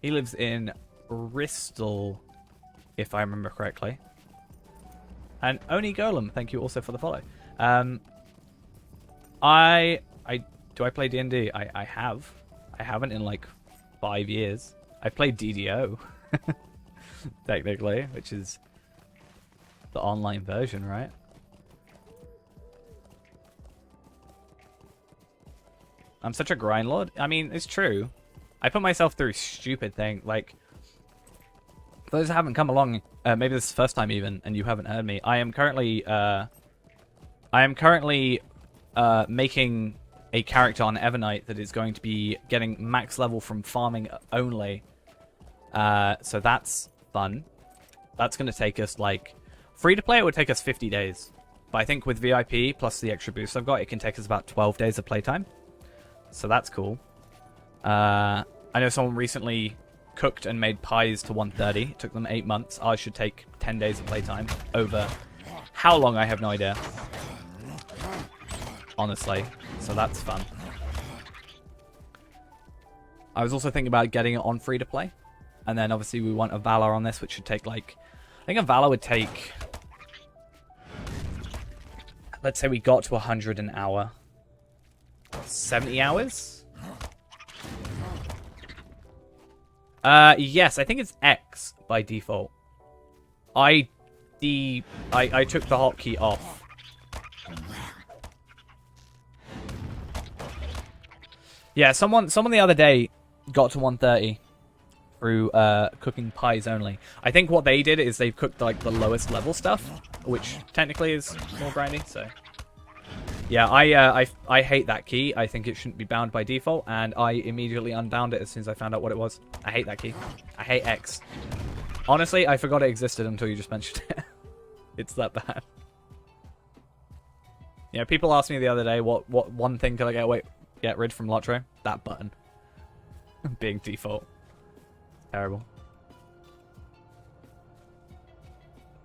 He lives in Bristol, if I remember correctly. And Oni Golem, thank you also for the follow. Do I play D&D? I have. I haven't in like 5 years. I've played DDO, technically, which is the online version, right? I'm such a grindlord. I mean, it's true. I put myself through stupid things. Like, For those who haven't come along, maybe this is the first time even, and you haven't heard me, I am currently making a character on Evernight that is going to be getting max level from farming only. So that's fun. That's going to take us, like... Free to play, it would take us 50 days. But I think with VIP, plus the extra boost I've got, it can take us about 12 days of playtime. So that's cool. I know someone recently cooked and made pies to 130. It took them 8 months. I should take 10 days of playtime. Over how long, I have no idea. Honestly. So that's fun. I was also thinking about getting it on free to play. And then obviously we want a Valor on this, which should take like... I think a Valor would take... Let's say we got to 100 an hour. 70 hours? Yes, I think it's X by default. I took the hotkey off. Yeah, someone the other day got to 130 through cooking pies only. I think what they did is they've cooked like the lowest level stuff, which technically is more grindy. So yeah, I hate that key. I think it shouldn't be bound by default, and I immediately unbound it as soon as I found out what it was. I hate that key. I hate X. Honestly, I forgot it existed until you just mentioned it. It's that bad. Yeah, people asked me the other day what one thing could I get rid from LOTRO? That button being default. Terrible.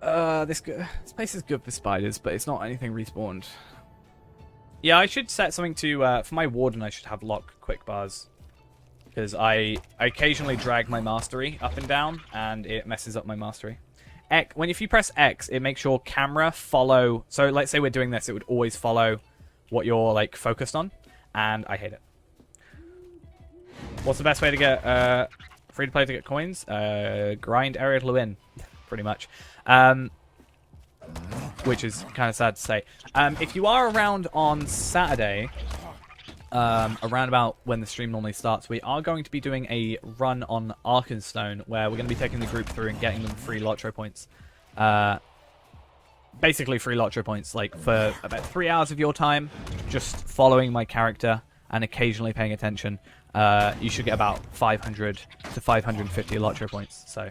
This place is good for spiders, but it's not anything respawned. Yeah, I should set something to for my warden. I should have lock quick bars, because I occasionally drag my mastery up and down, and it messes up my mastery. If you press X, it makes your camera follow. So let's say we're doing this, it would always follow what you're like focused on, and I hate it. What's the best way to get free to play to get coins? Grind area to win, pretty much. Which is kind of sad to say. If you are around on Saturday, around about when the stream normally starts, we are going to be doing a run on Arkenstone, where we're going to be taking the group through and getting them free LOTRO points. Basically free LOTRO points, like for about 3 hours of your time, just following my character and occasionally paying attention. You should get about 500 to 550 LOTRO points. So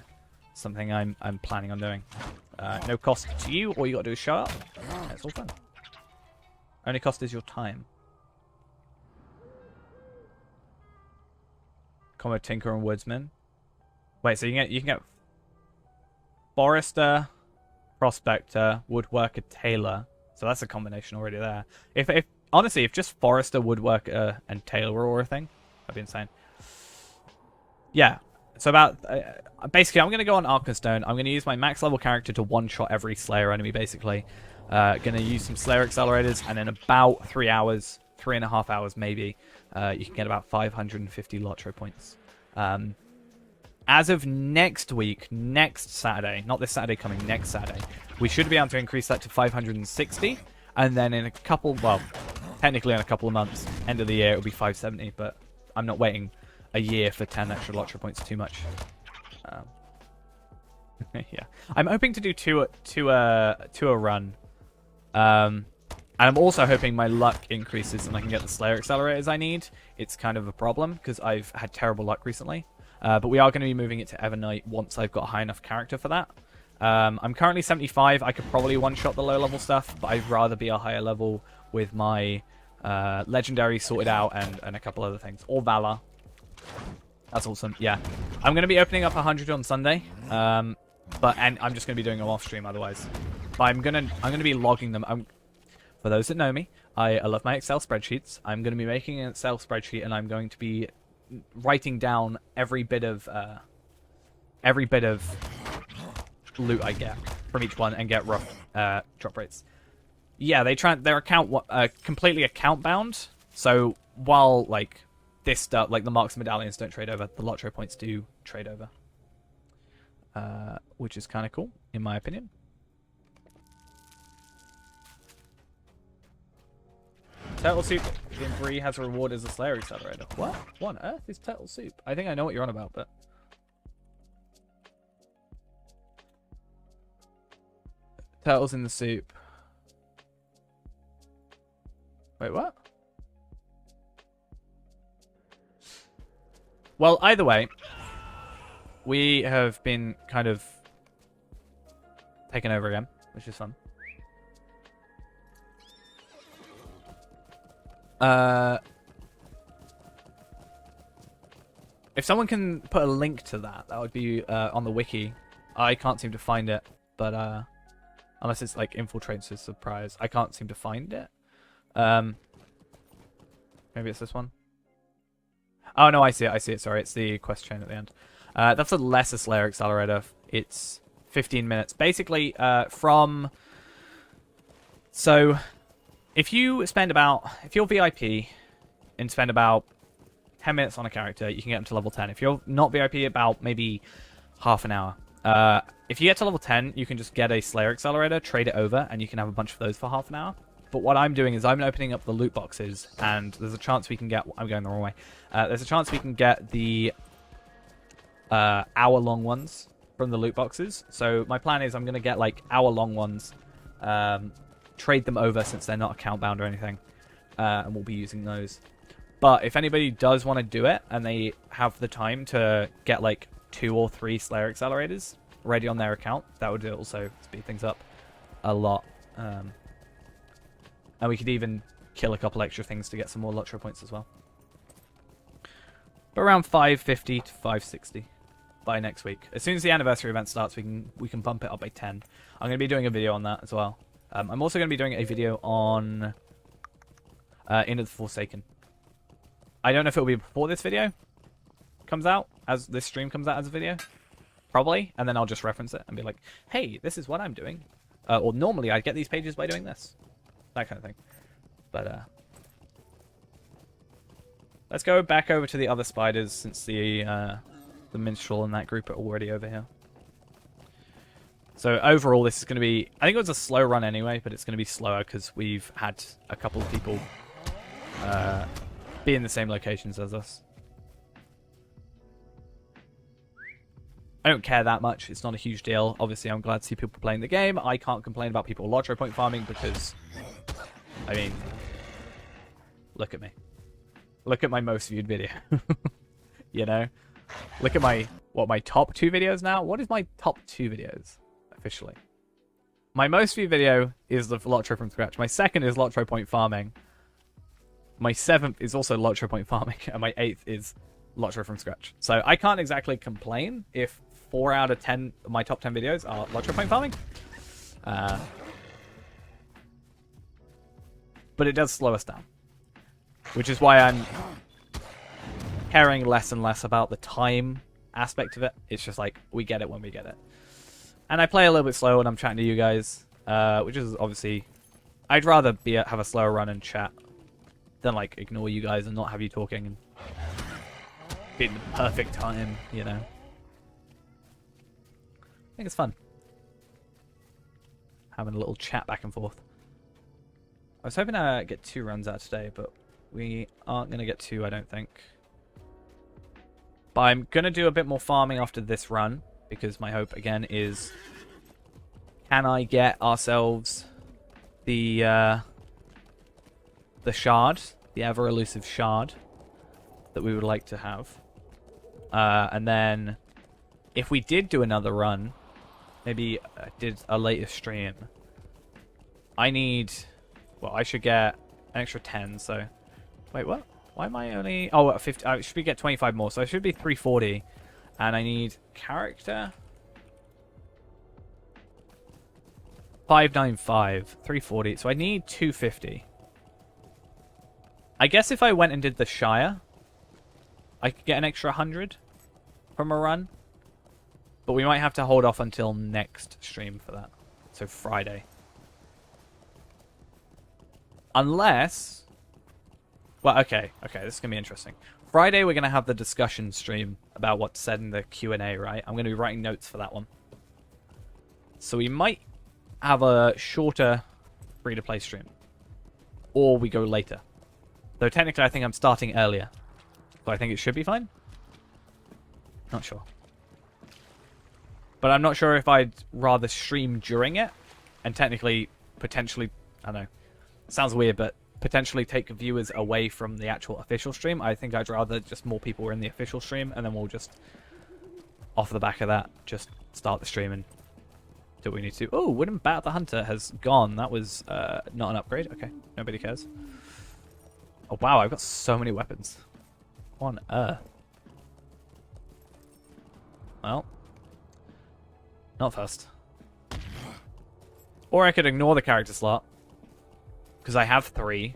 something I'm planning on doing. No cost to you. All you got to do is show up. It's all fun. Only cost is your time. Combo Tinker and Woodsman. Wait, so you can get Forester, Prospector, Woodworker, Tailor. So that's a combination already there. If honestly, if just Forester, Woodworker, and Tailor were all a thing, that'd be insane. Yeah. So about basically, I'm gonna go on Arkenstone. I'm gonna use my max level character to one-shot every Slayer enemy. Basically, gonna use some Slayer accelerators, and in about 3 hours, 3.5 hours maybe, you can get about 550 LOTRO points. As of next week, next Saturday, not this Saturday coming, next Saturday, we should be able to increase that to 560, and then in a couple, well, technically in a couple of months, end of the year, it'll be 570. But I'm not waiting a year for 10 extra LOTRO points. Too much. Yeah, I'm hoping to do two a run, and I'm also hoping my luck increases and I can get the Slayer accelerators I need. It's kind of a problem because I've had terrible luck recently, but we are going to be moving it to Evernight once I've got a high enough character for that. I'm currently 75. I could probably one-shot the low-level stuff, but I'd rather be a higher level with my legendary sorted out and a couple other things, or Valor. That's awesome. Yeah, I'm going to be opening up 100 on Sunday, and I'm just going to be doing them off stream otherwise. But I'm gonna be logging them. For those that know me, I love my Excel spreadsheets. I'm going to be making an Excel spreadsheet, and I'm going to be writing down every bit of loot I get from each one and get rough drop rates. Yeah, their account completely account bound. So while like this stuff, like the marks and medallions don't trade over, the LOTRO points do trade over, which is kind of cool in my opinion. Turtle Soup in Bree has a reward as a Slayer accelerator. What? What on earth is Turtle Soup? I think I know what you're on about, but Turtles in the soup. Wait, what? Well, either way, we have been kind of taken over again, which is fun. If someone can put a link to that, that would be on the wiki. I can't seem to find it, but unless it's like infiltrates a surprise, I can't seem to find it. Maybe it's this one. Oh no, I see it. Sorry, it's the quest chain at the end. That's a lesser Slayer accelerator. It's 15 minutes, basically. So, if you're VIP and spend about 10 minutes on a character, you can get them to level 10. If you're not VIP, about maybe half an hour. If you get to level 10, you can just get a Slayer accelerator, trade it over, and you can have a bunch of those for half an hour. But what I'm doing is I'm opening up the loot boxes, and there's a chance we can get... I'm going the wrong way. There's a chance we can get the hour-long ones from the loot boxes. So my plan is I'm going to get like hour-long ones, trade them over since they're not account-bound or anything, and we'll be using those. But if anybody does want to do it, and they have the time to get like 2 or 3 Slayer accelerators ready on their account, that would also speed things up a lot. And we could even kill a couple extra things to get some more LOTRO points as well. But around 550 to 560 by next week. As soon as the anniversary event starts, we can bump it up by 10. I'm going to be doing a video on that as well. I'm also going to be doing a video on Into the Forsaken. I don't know if it'll be before this video comes out, as this stream comes out as a video. Probably. And then I'll just reference it and be like, hey, this is what I'm doing. Or normally I'd get these pages by doing this. That kind of thing. But, let's go back over to the other spiders since the minstrel and that group are already over here. So overall, this is going to be... I think it was a slow run anyway, but it's going to be slower because we've had a couple of people be in the same locations as us. I don't care that much. It's not a huge deal. Obviously, I'm glad to see people playing the game. I can't complain about people LOTRO point farming because... I mean, look at me. Look at my most viewed video. You know? Look at my top 2 videos now? What is my top 2 videos, officially? My most viewed video is the LOTRO from scratch. My second is LOTRO point farming. My 7th is also LOTRO point farming. And my 8th is LOTRO from scratch. So I can't exactly complain if 4 out of 10 of my top 10 videos are LOTRO point farming. But it does slow us down. Which is why I'm caring less and less about the time aspect of it. It's just like, we get it when we get it. And I play a little bit slow when I'm chatting to you guys. Which is obviously... I'd rather have a slower run and chat than like ignore you guys and not have you talking and be in the perfect time, you know. I think it's fun. Having a little chat back and forth. I was hoping to get 2 runs out today, but we aren't going to get 2, I don't think. But I'm going to do a bit more farming after this run, because my hope, again, is... Can I get ourselves the shard, the ever-elusive shard that we would like to have. And then, if we did do another run, maybe did a later stream, I need... Well, I should get an extra 10, so... Wait, what? Why am I only... Oh, 50... I should get 25 more, so I should be 340. And I need character... 595. 340. So I need 250. I guess if I went and did the Shire, I could get an extra 100 from a run. But we might have to hold off until next stream for that. So Friday. Unless... Well, okay, this is going to be interesting. Friday, we're going to have the discussion stream about what's said in the Q&A, right? I'm going to be writing notes for that one. So we might have a shorter free-to-play stream. Or we go later. Though technically, I think I'm starting earlier. So I think it should be fine. Not sure. But I'm not sure if I'd rather stream during it and technically, potentially, I don't know, sounds weird, but potentially take viewers away from the actual official stream. I think I'd rather just more people were in the official stream, and then we'll just, off the back of that, just start the stream and do what we need to. Oh, Wooden Bat the Hunter has gone. That was not an upgrade. Okay, nobody cares. Oh, wow, I've got so many weapons. What on earth? Well, not first. Or I could ignore the character slot, because I have 3,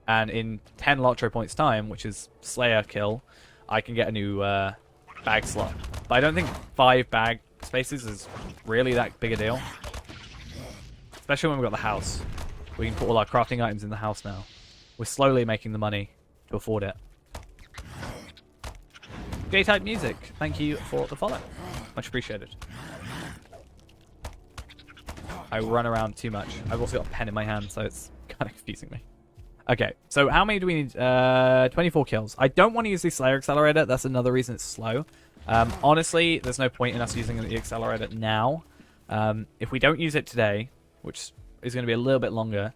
and in 10 LOTRO points time, which is Slayer kill, I can get a new bag slot. But I don't think 5 bag spaces is really that big a deal. Especially when we've got the house. We can put all our crafting items in the house now. We're slowly making the money to afford it. J-Type Music, thank you for the follow. Much appreciated. I run around too much. I've also got a pen in my hand, so it's kind of confusing me. Okay, so how many do we need? 24 kills. I don't want to use the Slayer Accelerator. That's another reason it's slow. Honestly, there's no point in us using the Accelerator now. If we don't use it today, which is going to be a little bit longer,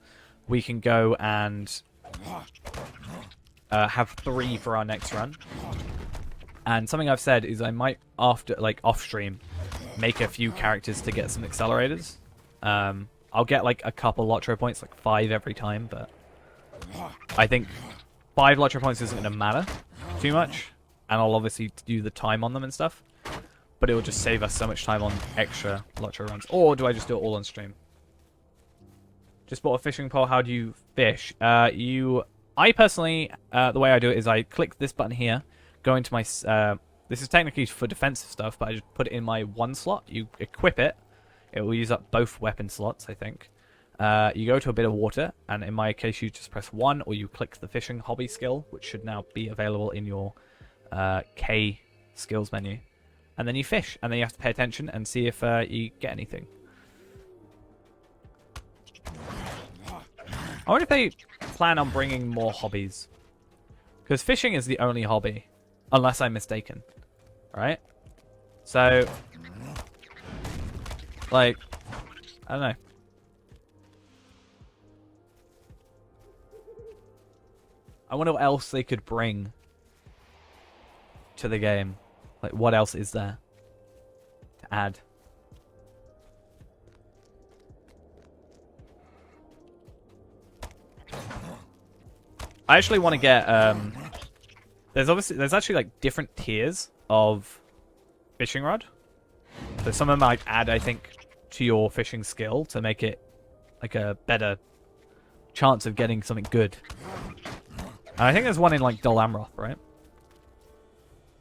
we can go and have 3 for our next run. And something I've said is I might, after, like, off-stream, make a few characters to get some accelerators. I'll get, like, a couple LOTRO points, like 5 every time, but I think 5 LOTRO points isn't going to matter too much. And I'll obviously do the time on them and stuff. But it will just save us so much time on extra LOTRO runs. Or do I just do it all on stream? Just bought a fishing pole. How do you fish? I personally, the way I do it is I click this button here, go into my, this is technically for defensive stuff, but I just put it in my 1 slot. You equip it. It will use up both weapon slots, I think. You go to a bit of water, and in my case, you just press 1, or you click the fishing hobby skill, which should now be available in your K skills menu. And then you fish, and then you have to pay attention and see if you get anything. I wonder if they plan on bringing more hobbies. Because fishing is the only hobby, unless I'm mistaken. Right? So, like, I don't know. I wonder what else they could bring to the game. Like, what else is there to add? I actually want to get, there's actually like different tiers of fishing rod. So some of them might add, I think, to your fishing skill to make it like a better chance of getting something good. And I think there's one in like Dol Amroth, right?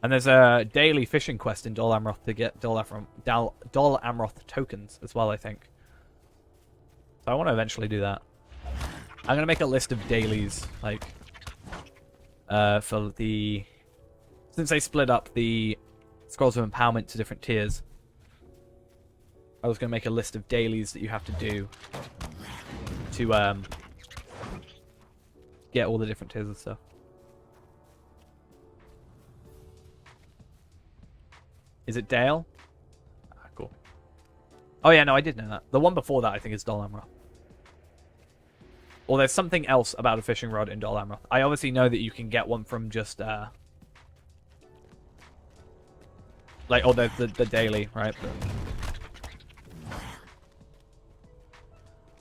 And there's a daily fishing quest in Dol Amroth to get Dol Amroth tokens as well, I think. So I want to eventually do that. I'm going to make a list of dailies, like, for the... Since they split up the Scrolls of Empowerment to different tiers, I was going to make a list of dailies that you have to do to get all the different tiers and stuff. Is it Dale? Ah, cool. Oh yeah, no, I did know that. The one before that, I think, is Dol Amroth. Or there's something else about a fishing rod in Dol Amroth. I obviously know that you can get one from just, like, oh, the daily, right? But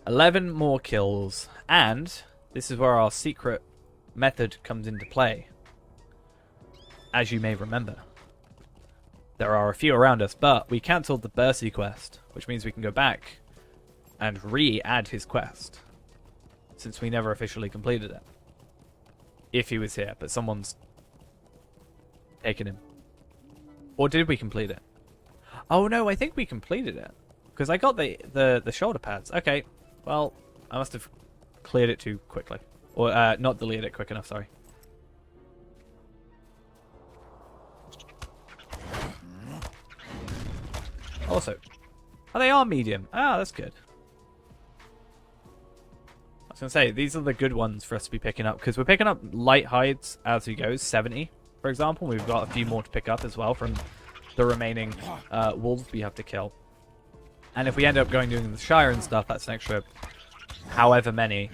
11 more kills. And this is where our secret method comes into play. As you may remember. There are a few around us, but we cancelled the Bercy quest, which means we can go back and re-add his quest, since we never officially completed it. If he was here, but someone's taken him. Or did we complete it? Oh no, I think we completed it. Because I got the shoulder pads. Okay, well, I must have cleared it too quickly. Or not deleted it quick enough, sorry. Also, oh, they are medium. Ah, that's good. I was going to say, these are the good ones for us to be picking up, because we're picking up light hides as we go, 70, for example. We've got a few more to pick up as well from the remaining wolves we have to kill. And if we end up doing the Shire and stuff, that's an extra however many.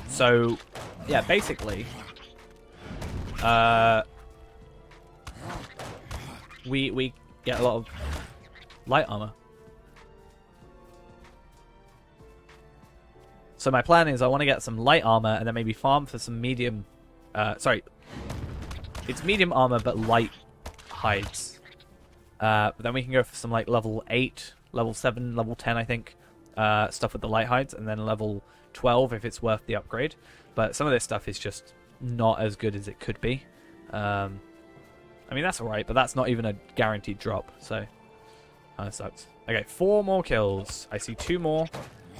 So, yeah, basically, we get a lot of light armor. So my plan is I want to get some light armor and then maybe farm for some medium... sorry. It's medium armor but light hides. But then we can go for some like level 8, level 7, level 10 I think. Stuff with the light hides. And then level 12 if it's worth the upgrade. But some of this stuff is just not as good as it could be. I mean that's alright, but that's not even a guaranteed drop. So, that sucks. Okay, 4 more kills. I see 2 more.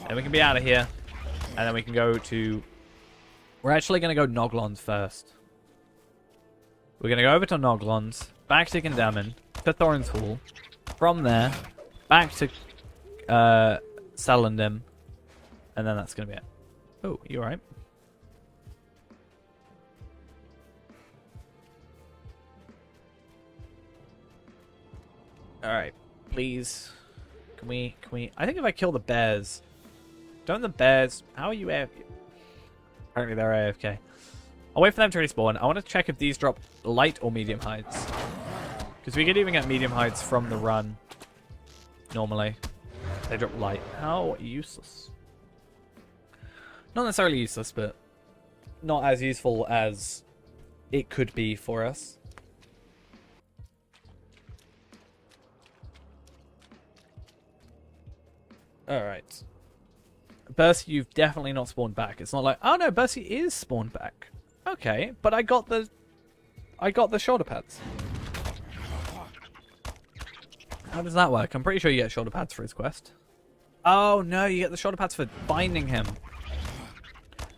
And we can be out of here. And then we can go to... We're actually going to go Noglons first. We're going to go over to Noglons, back to Gandamon, to Thorin's Hall. From there, back to Salandim. And then that's going to be it. Oh, you alright? Alright, please. Can we... I think if I kill the bears... Don't the bears... How are you AFK? Apparently they're AFK. I'll wait for them to respawn. I want to check if these drop light or medium hides. Because we could even get medium hides from the run. Normally. They drop light. How useless. Not necessarily useless, but not as useful as it could be for us. Alright. Bercy, you've definitely not spawned back. It's not like, oh no, Bercy is spawned back. Okay, but I got the shoulder pads. How does that work? I'm pretty sure you get shoulder pads for his quest. Oh no, you get the shoulder pads for binding him.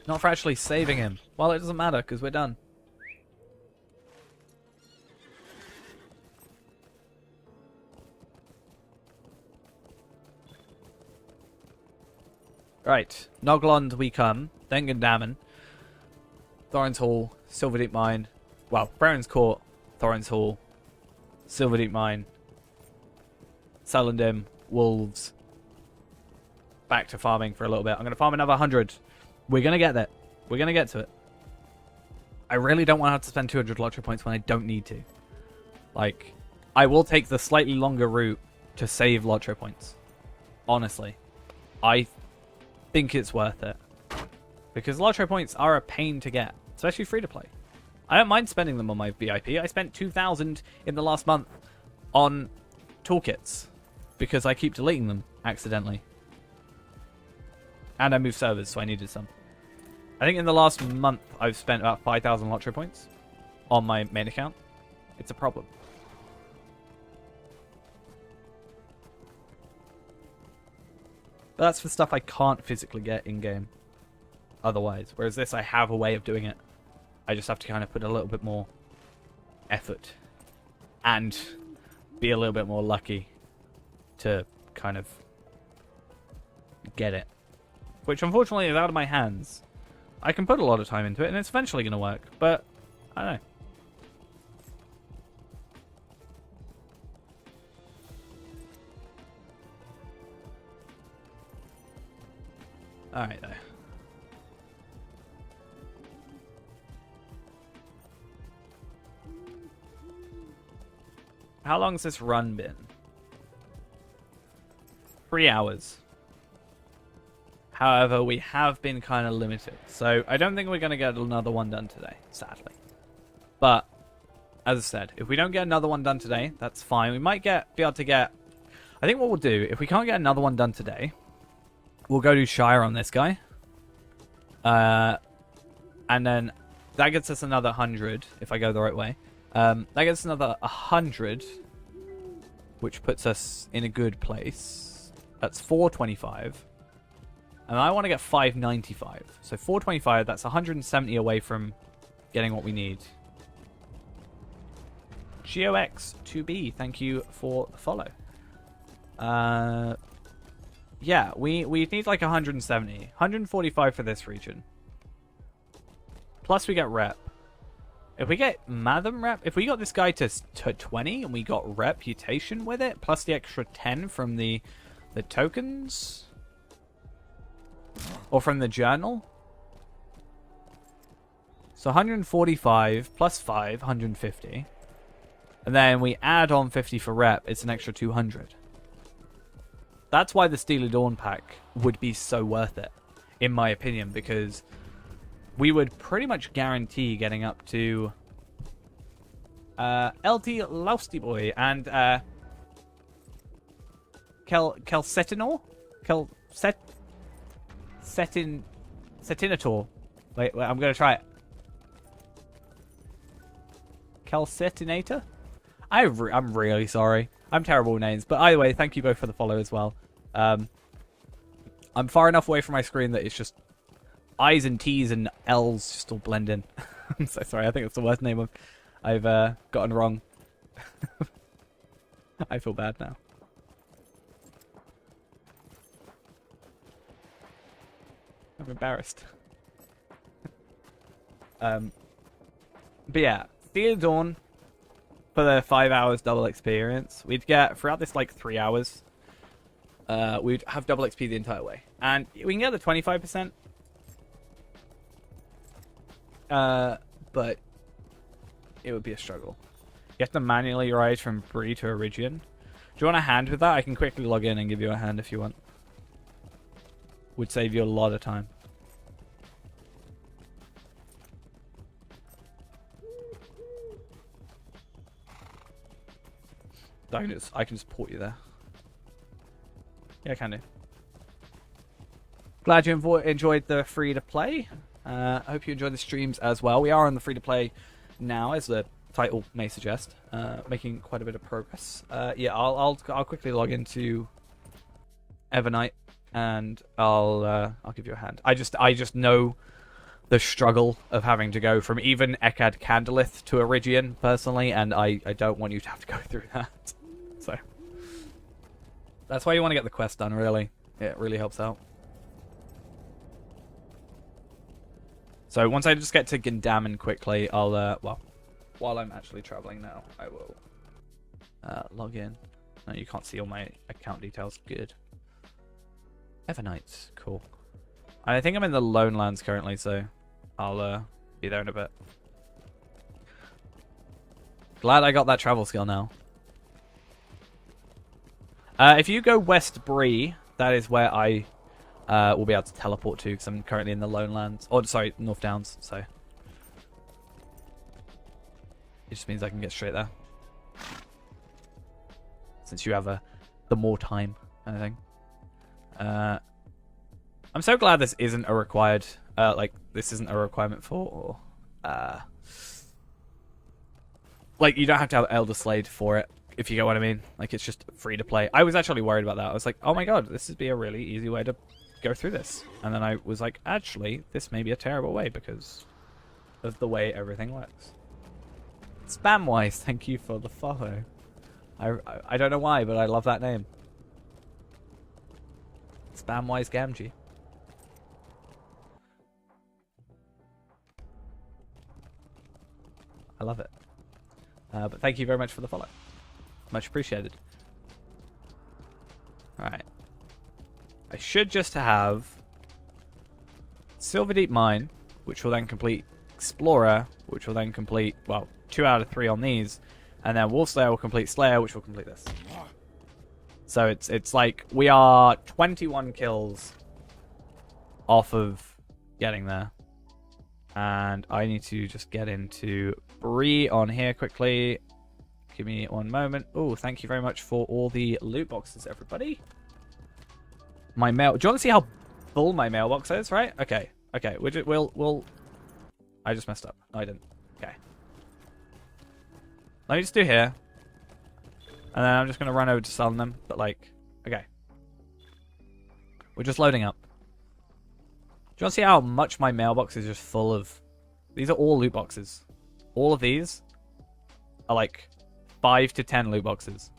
Not for actually saving him. Well, it doesn't matter, because we're done. Right, Noglond we come, then Gandamon, Thorin's Hall, Silverdeep Mine, well, Baron's Court, Thorin's Hall, Silverdeep Mine, Salandim, Wolves, back to farming for a little bit. I'm going to farm another 100. We're going to get there. We're going to get to it. I really don't want to have to spend 200 LOTRO points when I don't need to. Like, I will take the slightly longer route to save LOTRO points. Honestly. I think it's worth it. Because LOTRO points are a pain to get. Especially free to play. I don't mind spending them on my VIP. I spent 2,000 in the last month on toolkits. Because I keep deleting them accidentally. And I moved servers, so I needed some. I think in the last month, I've spent about 5,000 LOTRO points on my main account. It's a problem. But that's for stuff I can't physically get in-game otherwise. Whereas this, I have a way of doing it. I just have to kind of put a little bit more effort. And be a little bit more lucky to kind of get it. Which unfortunately is out of my hands. I can put a lot of time into it and it's eventually going to work. But, I don't know. Alright though. How long has this run been? 3 hours. However, we have been kind of limited. So, I don't think we're going to get another one done today, sadly. But, as I said, if we don't get another one done today, that's fine. We might be able to get... I think what we'll do, if we can't get another one done today, we'll go to Shire on this guy. And then that gets us another 100, if I go the right way. That gets us another 100, which puts us in a good place. That's 425. And I want to get 595. So 425, that's 170 away from getting what we need. GeoX2B, thank you for the follow. Yeah, we need like 170. 145 for this region. Plus we get rep. If we get Matham rep, if we got this guy to 20 and we got reputation with it, plus the extra 10 from the tokens, or from the journal. So 145 plus 5, 150. And then we add on 50 for rep, it's an extra 200. That's why the Steely Dawn pack would be so worth it, in my opinion, because we would pretty much guarantee getting up to LT Lousty Boy and Celcetinor? Setinator. Wait, I'm going to try it. Calcetinator? I'm really sorry. I'm terrible with names. But either way, thank you both for the follow as well. I'm far enough away from my screen that it's just I's and T's and L's just all blend in. I'm so sorry. I think that's the worst name I've gotten wrong. I feel bad now. I'm embarrassed. But yeah, Steely Dawn for the 5 hours double experience. We'd get throughout this like 3 hours. We'd have double XP the entire way, and we can get the 25%. But it would be a struggle. You have to manually ride from Bree to Origian. Do you want a hand with that? I can quickly log in and give you a hand if you want. Would save you a lot of time. I can just port you there. Yeah, I can do. Glad you enjoyed the free-to-play. I hope you enjoyed the streams as well. We are on the free-to-play now, as the title may suggest. Making quite a bit of progress. Yeah, I'll quickly log into Evernight, and I'll give you a hand. I just know the struggle of having to go from even Ekad Candleth to Origian personally, and I don't want you to have to go through that. So that's why you want to get the quest done, really. It really helps out. So once I just get to Gindamon quickly, I'll well, while I'm actually traveling now, I will log in. No, you can't see all my account details. Good. Evernight, cool. I think I'm in the Lone Lands currently, so I'll be there in a bit. Glad I got that travel skill now. If you go West Bree, that is where I will be able to teleport to, because I'm currently in the Lone Lands. Oh, sorry, North Downs, so. It just means I can get straight there. Since you have the more time kind of thing. I'm so glad this isn't a required, this isn't a requirement for, like, you don't have to have Elder Slade for it, if you get what I mean. Like, it's just free to play. I was actually worried about that. I was like, oh my god, this would be a really easy way to go through this. And then I was like, actually, this may be a terrible way because of the way everything works. Spamwise, thank you for the follow. I don't know why, but I love that name. Spamwise Gamgee. I love it. But thank you very much for the follow. Much appreciated. Alright. I should just have Silverdeep Mine, which will then complete Explorer, which will then complete, well, 2 out of 3 on these, and then Wolfslayer will complete Slayer, which will complete this. So it's like we are 21 kills off of getting there. And I need to just get into Bree on here quickly. Give me 1 moment. Oh, thank you very much for all the loot boxes, everybody. My mail. Do you want to see how full my mailbox is? Right? Okay. Okay. We'll. I just messed up. No, I didn't. Okay. Let me just do here, and then I'm just gonna run over to selling them. But like, okay. We're just loading up. Do you want to see how much my mailbox is just full of? These are all loot boxes. All of these are like 5 to 10 loot boxes.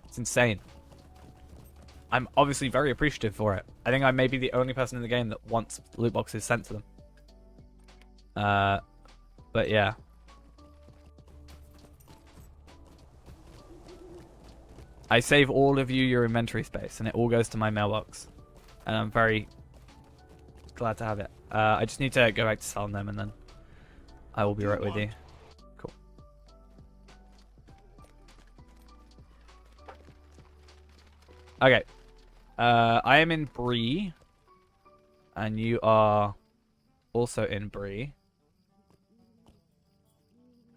It's insane. I'm obviously very appreciative for it. I think I may be the only person in the game that wants loot boxes sent to them. But yeah. I save all of you your inventory space, and it all goes to my mailbox. And I'm very glad to have it. I just need to go back to selling them, and then I will be right with you. Cool. Okay. I am in Bree. And you are also in Bree.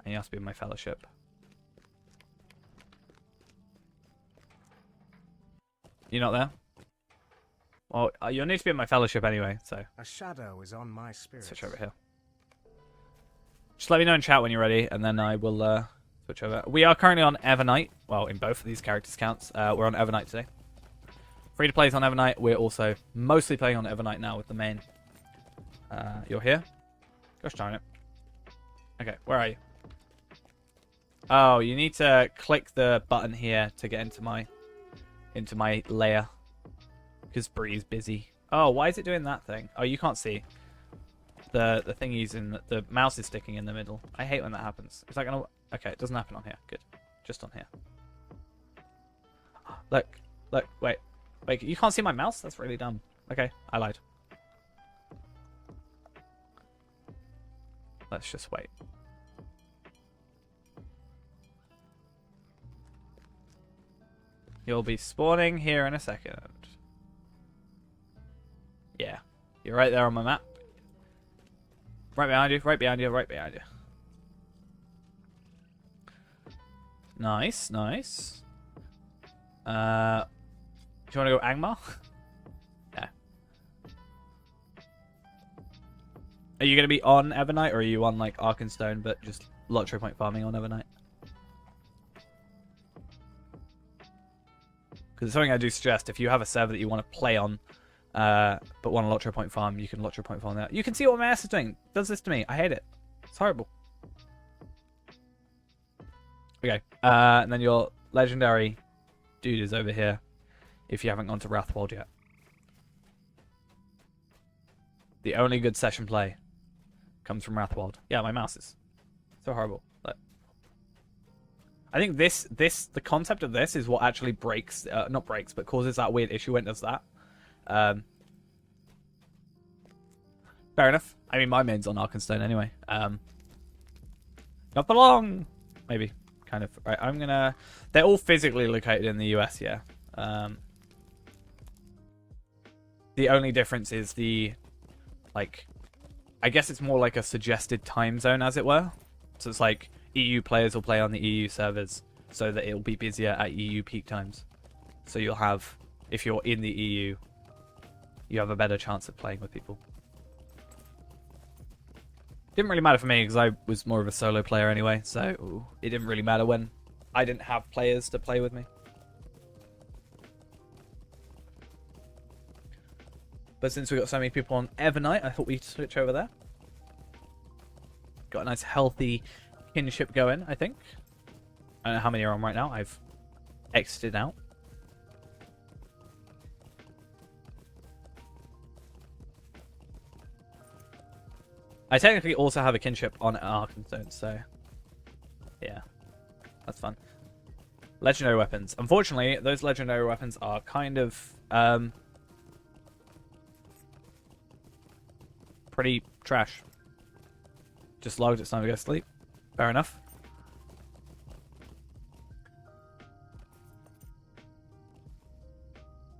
And you have to be in my fellowship. You're not there? Well, you'll need to be in my fellowship anyway, so. A shadow is on my spirit. Switch over here. Just let me know in chat when you're ready, and then I will switch over. We are currently on Evernight. Well, in both of these characters' counts. We're on Evernight today. Free to play is on Evernight. We're also mostly playing on Evernight now with the main. You're here? Gosh darn it. Okay, where are you? Oh, you need to click the button here to get into my layer. Because Bree's busy. Oh, why is it doing that thing? Oh, you can't see. The thingy's in the mouse is sticking in the middle. I hate when that happens. Is that gonna? Okay, it doesn't happen on here. Good, just on here. Look, wait, you can't see my mouse? That's really dumb. Okay, I lied. Let's just wait. You'll be spawning here in a second. Yeah, you're right there on my map. Right behind you, right behind you, right behind you. Nice, nice. Do you want to go Angmar? Yeah. Are you going to be on Evernight, or are you on like Arkenstone, but just Lotro point farming on Evernight? Because it's something I do suggest. If you have a server that you want to play on, but want a Lotro point farm, you can Lotro point farm that. You can see what my ass is doing. It does this to me. I hate it. It's horrible. Okay. And then your legendary dude is over here. If you haven't gone to Wrathwold yet. The only good session play comes from Wrathwold. Yeah, my mouse is so horrible. Look. I think the concept of this is what actually breaks, not breaks, but causes that weird issue when it does that. Fair enough. I mean, my main's on Arkenstone anyway. Not for long. Maybe. Kind of. Right, I'm gonna... They're all physically located in the US, yeah. The only difference is the... Like... I guess it's more like a suggested time zone, as it were. So it's like EU players will play on the EU servers so that it'll be busier at EU peak times. So you'll have... If you're in the EU, you have a better chance of playing with people. Didn't really matter for me because I was more of a solo player anyway, so it didn't really matter when I didn't have players to play with me. But since we got so many people on Evernight, I thought we'd switch over there. Got a nice healthy kinship going, I think. I don't know how many are on right now. I've exited out. I technically also have a kinship on Arkenstone, so yeah, that's fun. Legendary weapons. Unfortunately, those legendary weapons are kind of pretty trash. Just logged, it's time to go to sleep. Fair enough.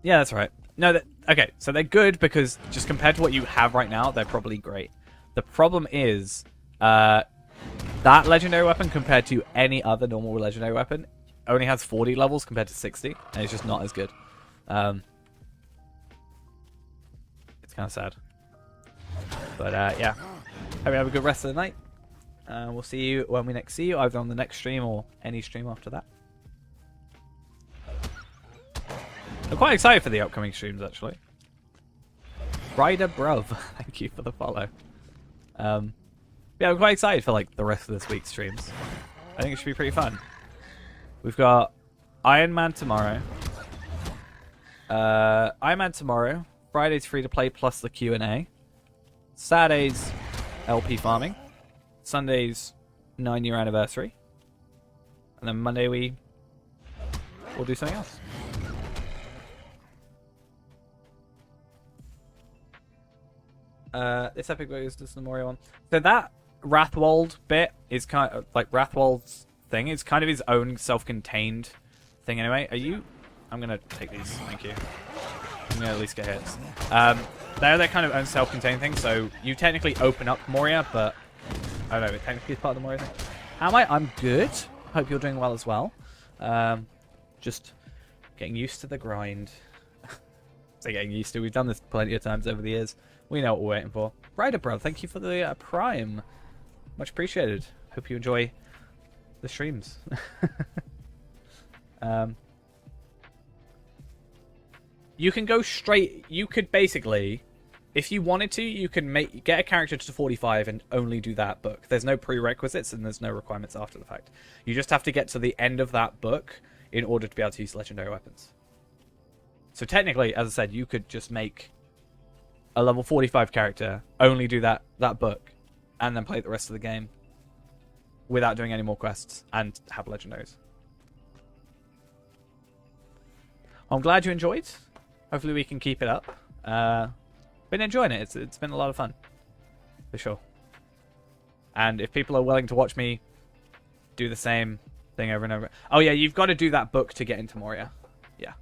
Yeah, that's right. No, okay, so they're good because just compared to what you have right now, they're probably great. The problem is that legendary weapon compared to any other normal legendary weapon only has 40 levels compared to 60, and it's just not as good. It's kind of sad. But yeah, hope you have a good rest of the night. We'll see you when we next see you, either on the next stream or any stream after that. I'm quite excited for the upcoming streams, actually. Ryder Bruv, thank you for the follow. Yeah, I'm quite excited for like the rest of this week's streams. I think it should be pretty fun. We've got Iron Man tomorrow. Iron Man tomorrow. Friday's free to play plus the Q&A. Saturday's LP farming. Sunday's 9-year anniversary. And then Monday we'll do something else. This epic goes to the Moria one. So that Wrathwold bit is kind of like Wrathwold's thing. It's kind of his own self-contained thing anyway. Are you? I'm gonna take these. Thank you. I'm gonna at least get hits. They're their kind of own self-contained thing. So you technically open up Moria, but I don't know. It technically is part of the Moria thing. How am I? I'm good. Hope you're doing well as well. Just getting used to the grind. So getting used to. We've done this plenty of times over the years. We know what we're waiting for. Ryder Bro, thank you for the Prime. Much appreciated. Hope you enjoy the streams. You can go straight. You could basically, if you wanted to, you can get a character to 45 and only do that book. There's no prerequisites and there's no requirements after the fact. You just have to get to the end of that book in order to be able to use legendary weapons. So technically, as I said, you could just make a level 45 character, only do that book, and then play the rest of the game without doing any more quests and have legendaries. I'm glad you enjoyed. Hopefully we can keep it up. Been enjoying it. It's been a lot of fun, for sure. And if people are willing to watch me do the same thing over and over. Oh yeah, you've got to do that book to get into Moria. Yeah.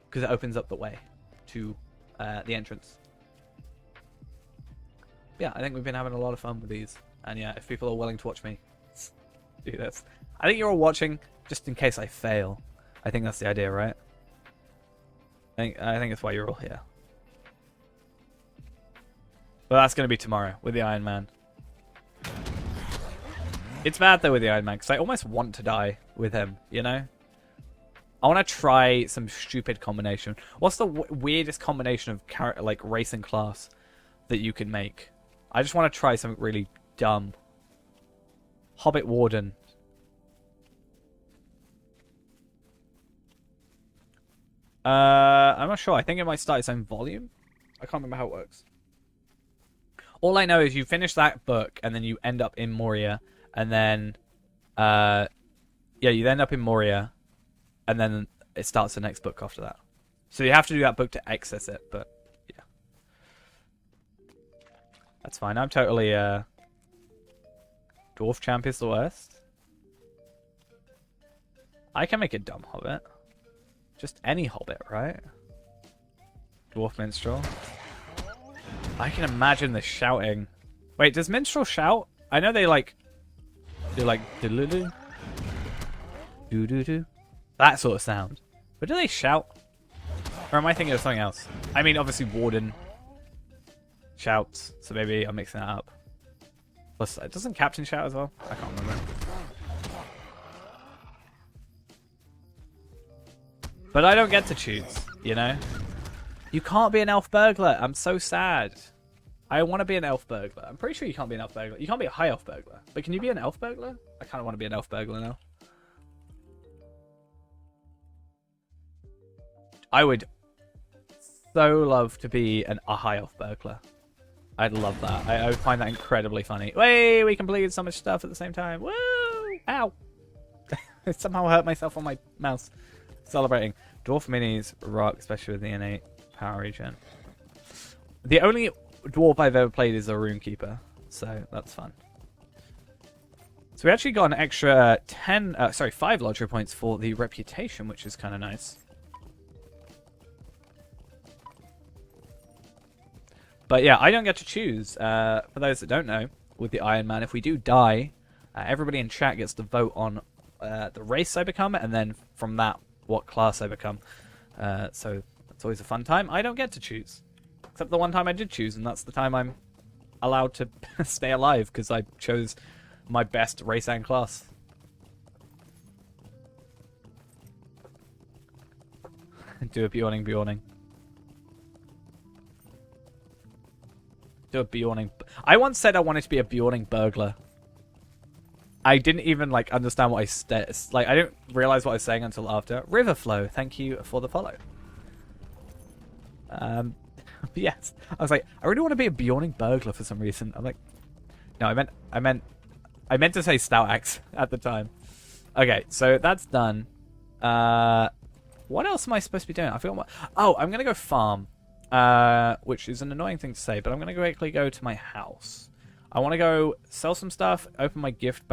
Because it opens up the way to the entrance. Yeah, I think we've been having a lot of fun with these. And yeah, if people are willing to watch me do this. I think you're all watching just in case I fail. I think that's the idea, right? I think that's why you're all here. But that's going to be tomorrow with the Iron Man. It's bad though with the Iron Man because I almost want to die with him, you know? I want to try some stupid combination. What's the weirdest combination of character, like race and class that you can make? I just want to try something really dumb. Hobbit Warden. I'm not sure. I think it might start its own volume. I can't remember how it works. All I know is you finish that book and then you end up in Moria, and then yeah, you end up in Moria. And then it starts the next book after that. So you have to do that book to access it, but yeah. That's fine. I'm totally Dwarf Champ is the worst. I can make a dumb hobbit. Just any hobbit, right? Dwarf Minstrel. I can imagine the shouting. Wait, does Minstrel shout? I know they like do like do-do-do. Do-do-do. That sort of sound. But do they shout? Or am I thinking of something else? I mean, obviously Warden shouts, so maybe I'm mixing that up. Plus, doesn't Captain shout as well? I can't remember. But I don't get to choose, you know? You can't be an elf burglar. I'm so sad. I want to be an elf burglar. I'm pretty sure you can't be an elf burglar. You can't be a high elf burglar. But can you be an elf burglar? I kind of want to be an elf burglar now. I would so love to be a high elf burglar. I'd love that. I would find that incredibly funny. Way, we completed so much stuff at the same time. Woo! Ow! I somehow hurt myself on my mouse. Celebrating. Dwarf minis rock, especially with the innate power regen. The only dwarf I've ever played is a Runekeeper, so that's fun. So we actually got an extra 5 LOTRO points for the reputation, which is kind of nice. But yeah, I don't get to choose. For those that don't know, with the Iron Man, if we do die, everybody in chat gets to vote on the race I become, and then from that, what class I become. So that's always a fun time. I don't get to choose. Except the one time I did choose, and that's the time I'm allowed to stay alive, because I chose my best race and class. Do a Bjorning. Do a Bjorning. I once said I wanted to be a Bjorning burglar. I didn't even understand what I said. I didn't realize what I was saying until after. Riverflow, thank you for the follow. Yes, I was like, I really want to be a Bjorning burglar for some reason. I'm like, No, I meant to say stout axe at the time. Okay, so that's done. What else am I supposed to be doing? I forgot what. Oh, I'm gonna go farm, which is an annoying thing to say, but I'm gonna quickly go to my house. I want to go sell some stuff, open my gift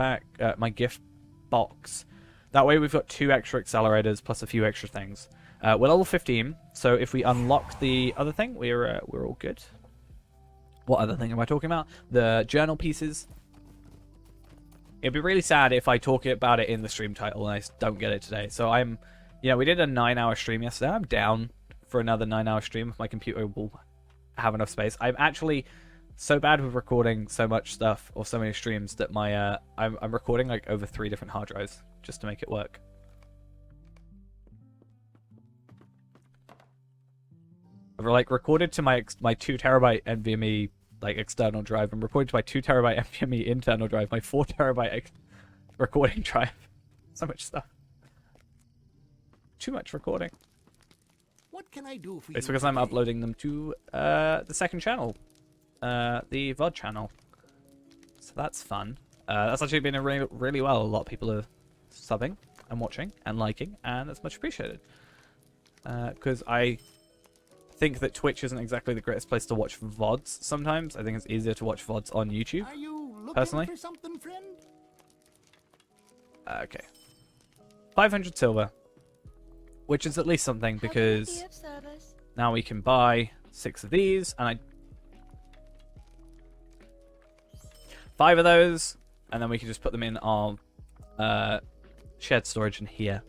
box. That way we've got 2 extra accelerators plus a few extra things. We're level 15, so if we unlock the other thing, we're all good. What other thing am I talking about? The journal pieces. It'd be really sad if I talk about it in the stream title and I don't get it today. So we did a 9-hour stream yesterday. I'm down for another 9-hour stream if my computer will have enough space. I'm actually so bad with recording so much stuff or so many streams that my I'm recording like over 3 different hard drives just to make it work. I've like recorded to my 2 terabyte NVMe like external drive. I'm recording to my 2 terabyte NVMe internal drive, my 4 terabyte recording drive. So much stuff. Too much recording. What can I do for it's you because I'm today? uploading them to the second channel, the VOD channel. So that's fun. That's actually been really well. A lot of people are subbing and watching and liking, and that's much appreciated. Because I think that Twitch isn't exactly the greatest place to watch VODs sometimes. I think it's easier to watch VODs on YouTube. Are you looking personally. for something, friend? Okay. 500 silver. Which is at least something, How can I because be of service? now we can buy 6 of these, and 5 of those, and then we can just put them in our shared storage in here.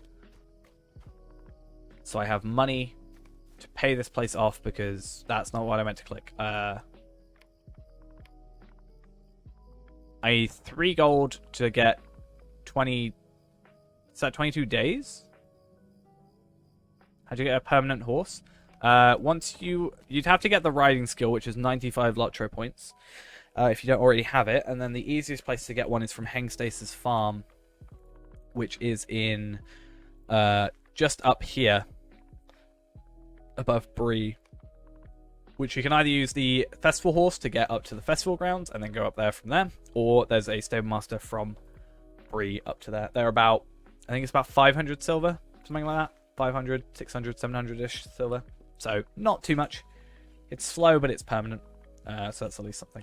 So I have money to pay this place off, because that's not what I meant to click. I need 3 gold to get 20... Is that 22 days? How'd you get a permanent horse? You'd have to get the riding skill, which is 95 LOTRO points, if you don't already have it. And then the easiest place to get one is from Hengstace's farm, which is in just up here, above Bree. Which you can either use the festival horse to get up to the festival grounds and then go up there from there, or there's a stable master from Bree up to there. They're about, I think it's about 500 silver, something like that. 500, 600, 700-ish silver. So, not too much. It's slow, but it's permanent. So that's at least something.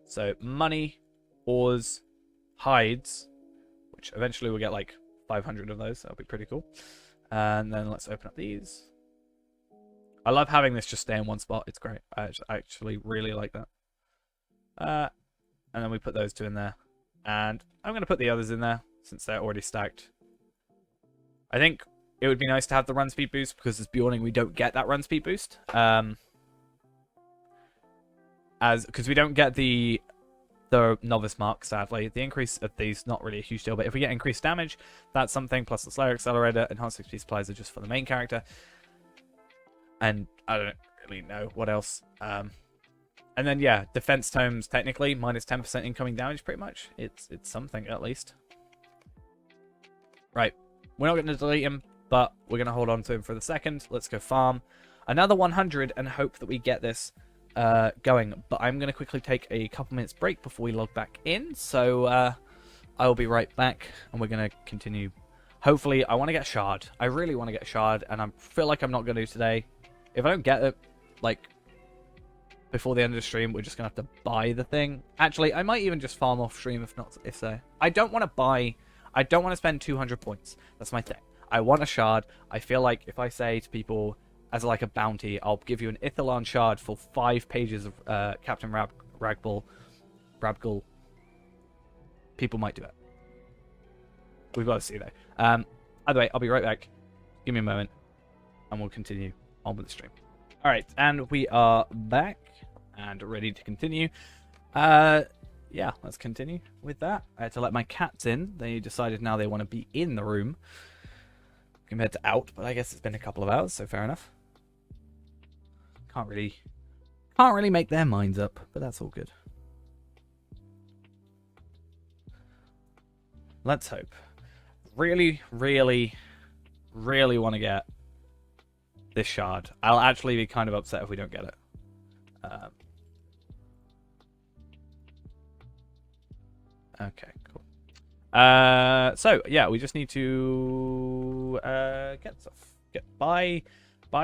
So, money, ores, hides, which eventually we'll get like 500 of those. That'll be pretty cool. And then let's open up these. I love having this just stay in one spot. It's great. I actually really like that. And then we put those 2 in there. And I'm going to put the others in there, since they're already stacked. I think it would be nice to have the run speed boost, because as Bjorning we don't get that run speed boost. Because we don't get the novice mark, sadly. The increase of these not really a huge deal, but if we get increased damage, that's something. Plus the Slayer Accelerator, enhanced XP supplies are just for the main character. And I don't really know what else. And then yeah, defense tomes technically minus 10% incoming damage, pretty much. It's something at least. Right. We're not going to delete him, but we're going to hold on to him for the second. Let's go farm another 100 and hope that we get this going. But I'm going to quickly take a couple minutes break before we log back in. So I will be right back, and we're going to continue. Hopefully, I want to get a shard. I really want to get a shard, and I feel like I'm not going to today. If I don't get it, like, before the end of the stream, we're just going to have to buy the thing. Actually, I might even just farm off stream if so. I don't want to buy... I don't want to spend 200 points. That's my thing. I want a shard. I feel like if I say to people, as like a bounty, I'll give you an Ithalan shard for 5 pages of Captain Rabgul, people might do it. We've got to see, though. Either way, I'll be right back. Give me a moment, and we'll continue on with the stream. All right, and we are back and ready to continue. Yeah, let's continue with that. I had to let my cats in. They decided now they want to be in the room compared to out, but I guess it's been a couple of hours, so fair enough. Can't really make their minds up, but that's all good. Let's hope. Really, really, really want to get this shard. I'll actually be kind of upset if we don't get it. Okay, cool. So yeah, we just need to get stuff. Buy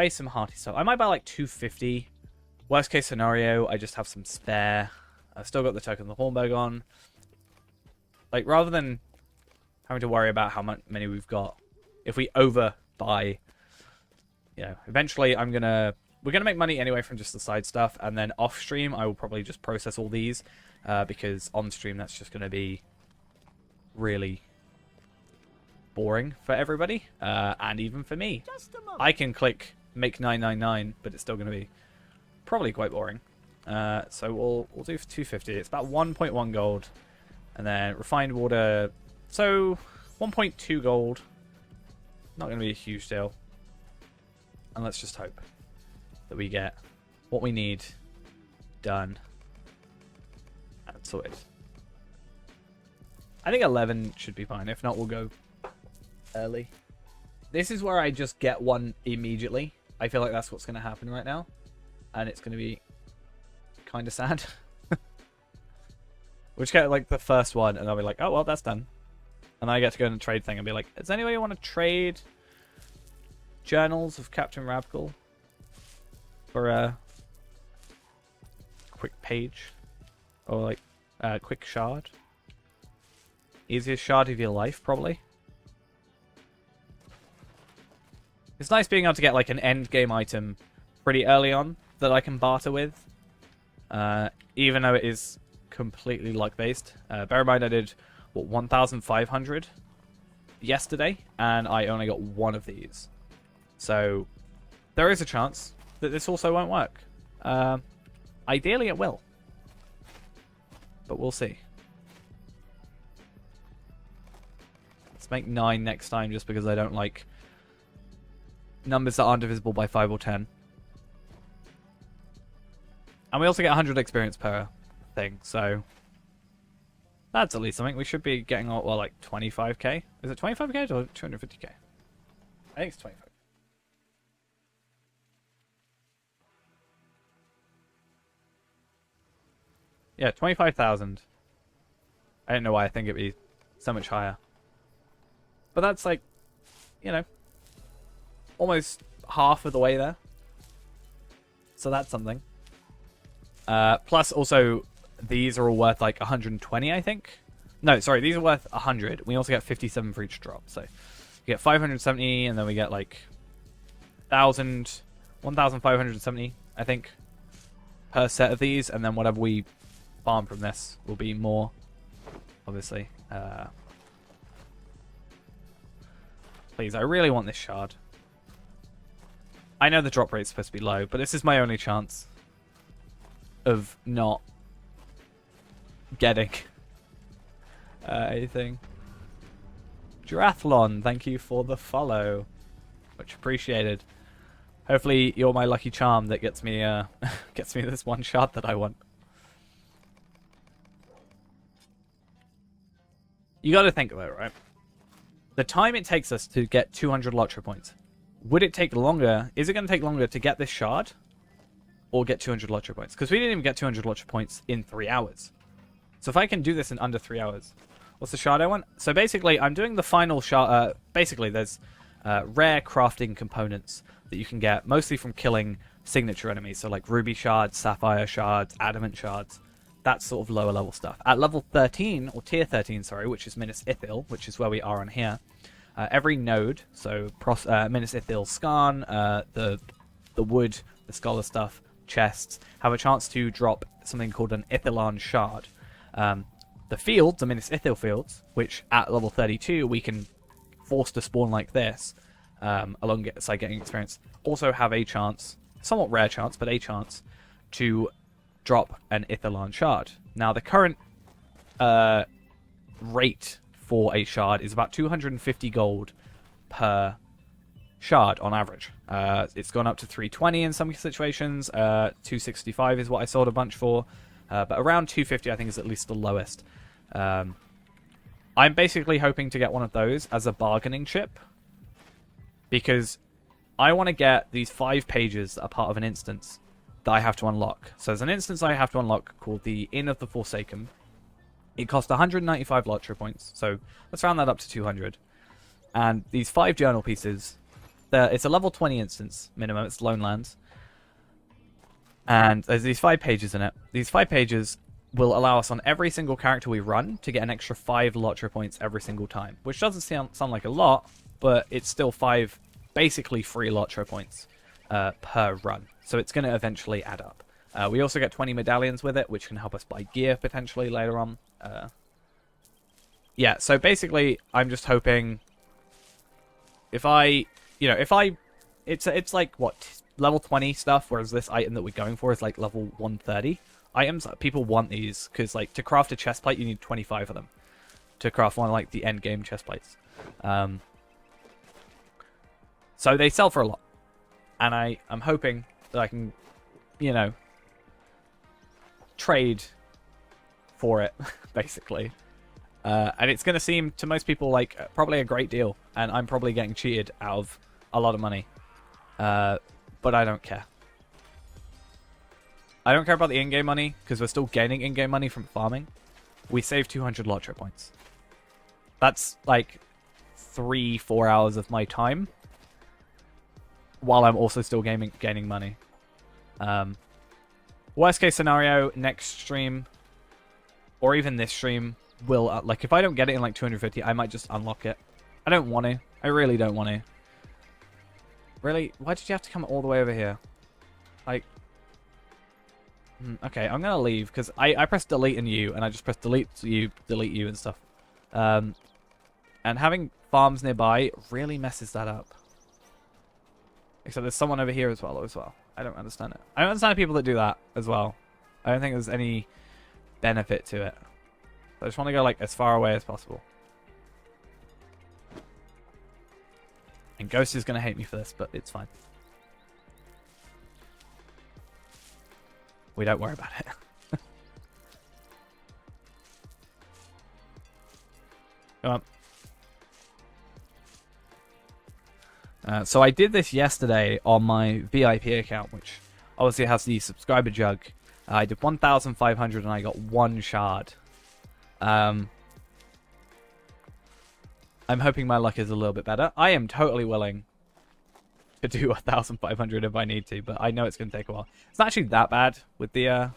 some hearty stuff. I might buy like 250. Worst case scenario, I just have some spare. I've still got the token of the Hornberg on. Like, rather than having to worry about how many we've got, if we overbuy, you know, eventually we're gonna make money anyway from just the side stuff, and then off stream I will probably just process all these, because on stream that's just gonna be really boring for everybody, and even for me. I can click make 999, but it's still gonna be probably quite boring. So we'll do for 250. It's about 1.1 gold, and then refined water. So 1.2 gold. Not going to be a huge deal. And let's just hope that we get what we need done and sorted. I think 11 should be fine. If not, we'll go early. This is where I just get one immediately. I feel like that's what's going to happen right now. And it's going to be kind of sad. Which get like the first one, and I'll be like, oh, well, that's done. And I get to go in the trade thing and be like, does anybody want to trade Journals of Captain Rabgul for a quick page? Or like a quick shard? Easiest shard of your life, probably. It's nice being able to get like an end game item pretty early on that I can barter with. Even though it is completely luck based. Bear in mind I did, what, 1,500 yesterday, and I only got one of these. So there is a chance that this also won't work. Ideally it will. But we'll see. Let's make 9 next time just because I don't like numbers that aren't divisible by 5 or 10. And we also get 100 experience per thing, so that's at least something. We should be getting, well, like 25k. Is it 25k or 250k? I think it's 25. Yeah, 25,000. I don't know why I think it'd be so much higher. But that's like, you know, almost half of the way there. So that's something. Plus, also, these are all worth like 120, I think. No, sorry, these are worth 100. We also get 57 for each drop. So we get 570, and then we get like 1,570, I think, per set of these. And then whatever we farm from this will be more, obviously. Please, I really want this shard. I know the drop rate's supposed to be low, but this is my only chance of not getting anything. Durathlon, thank you for the follow. Much appreciated. Hopefully you're my lucky charm that gets me gets me this one shard that I want. You gotta think about it, right? The time it takes us to get 200 LOTRO points. Would it take longer? Is it going to take longer to get this shard? Or get 200 LOTRO points? Because we didn't even get 200 LOTRO points in 3 hours. So if I can do this in under 3 hours. What's the shard I want? So basically, I'm doing the final shard. Basically, there's rare crafting components that you can get. Mostly from killing signature enemies. So like ruby shards, sapphire shards, adamant shards. That's sort of lower level stuff. At level 13, or tier 13, sorry, which is Minas Ithil, which is where we are on here. Every node, so Minas Ithil, Skarn, the wood, the scholar stuff, chests, have a chance to drop something called an Ithilan shard. The fields, the Minas Ithil fields, which at level 32 we can force to spawn like this, alongside getting experience, also have a chance, somewhat rare chance, but a chance, to drop an Ithilan shard. Now the current rate for a shard is about 250 gold per shard on average. It's gone up to 320 in some situations. 265 is what I sold a bunch for. But around 250 I think is at least the lowest. I'm basically hoping to get one of those as a bargaining chip. Because I want to get these 5 pages that are part of an instance that I have to unlock. So there's an instance I have to unlock called the Inn of the Forsaken It cost 195 LOTRO points, so let's round that up to 200. And these 5 journal pieces, it's a level 20 instance minimum, it's Lone Lands. And there's these 5 pages in it. These 5 pages will allow us on every single character we run to get an extra 5 LOTRO points every single time. Which doesn't sound like a lot, but it's still 5 basically free LOTRO points per run. So it's going to eventually add up. We also get 20 medallions with it, which can help us buy gear potentially later on. Yeah, so basically I'm just hoping it's like, what, level 20 stuff, whereas this item that we're going for is like level 130. Items, people want these, because like to craft a chestplate you need 25 of them. To craft one of like the end game chestplates. So they sell for a lot. And I'm hoping that I can, trade for it, basically. And it's going to seem to most people like probably a great deal. And I'm probably getting cheated out of a lot of money. But I don't care. I don't care about the in-game money, because we're still gaining in-game money from farming. We save 200 LOTRO points. That's like 3-4 hours of my time, while I'm also still gaining money. Worst case scenario, next stream, or even this stream, will, like, if I don't get it in like 250, I might just unlock it. I don't want to. I really don't want to. Really? Why did you have to come all the way over here? Like... Okay, I'm going to leave, because I pressed delete and you, and I just pressed delete you and stuff. And having farms nearby really messes that up. Except there's someone over here as well. I don't understand it. I don't understand people that do that as well. I don't think there's any benefit to it. I just want to go like as far away as possible. And Ghost is going to hate me for this, but it's fine. We don't worry about it. Come on. So I did this yesterday on my VIP account, which obviously has the subscriber jug. I did 1,500 and I got 1 shard. I'm hoping my luck is a little bit better. I am totally willing to do 1,500 if I need to, but I know it's going to take a while. It's not actually that bad with the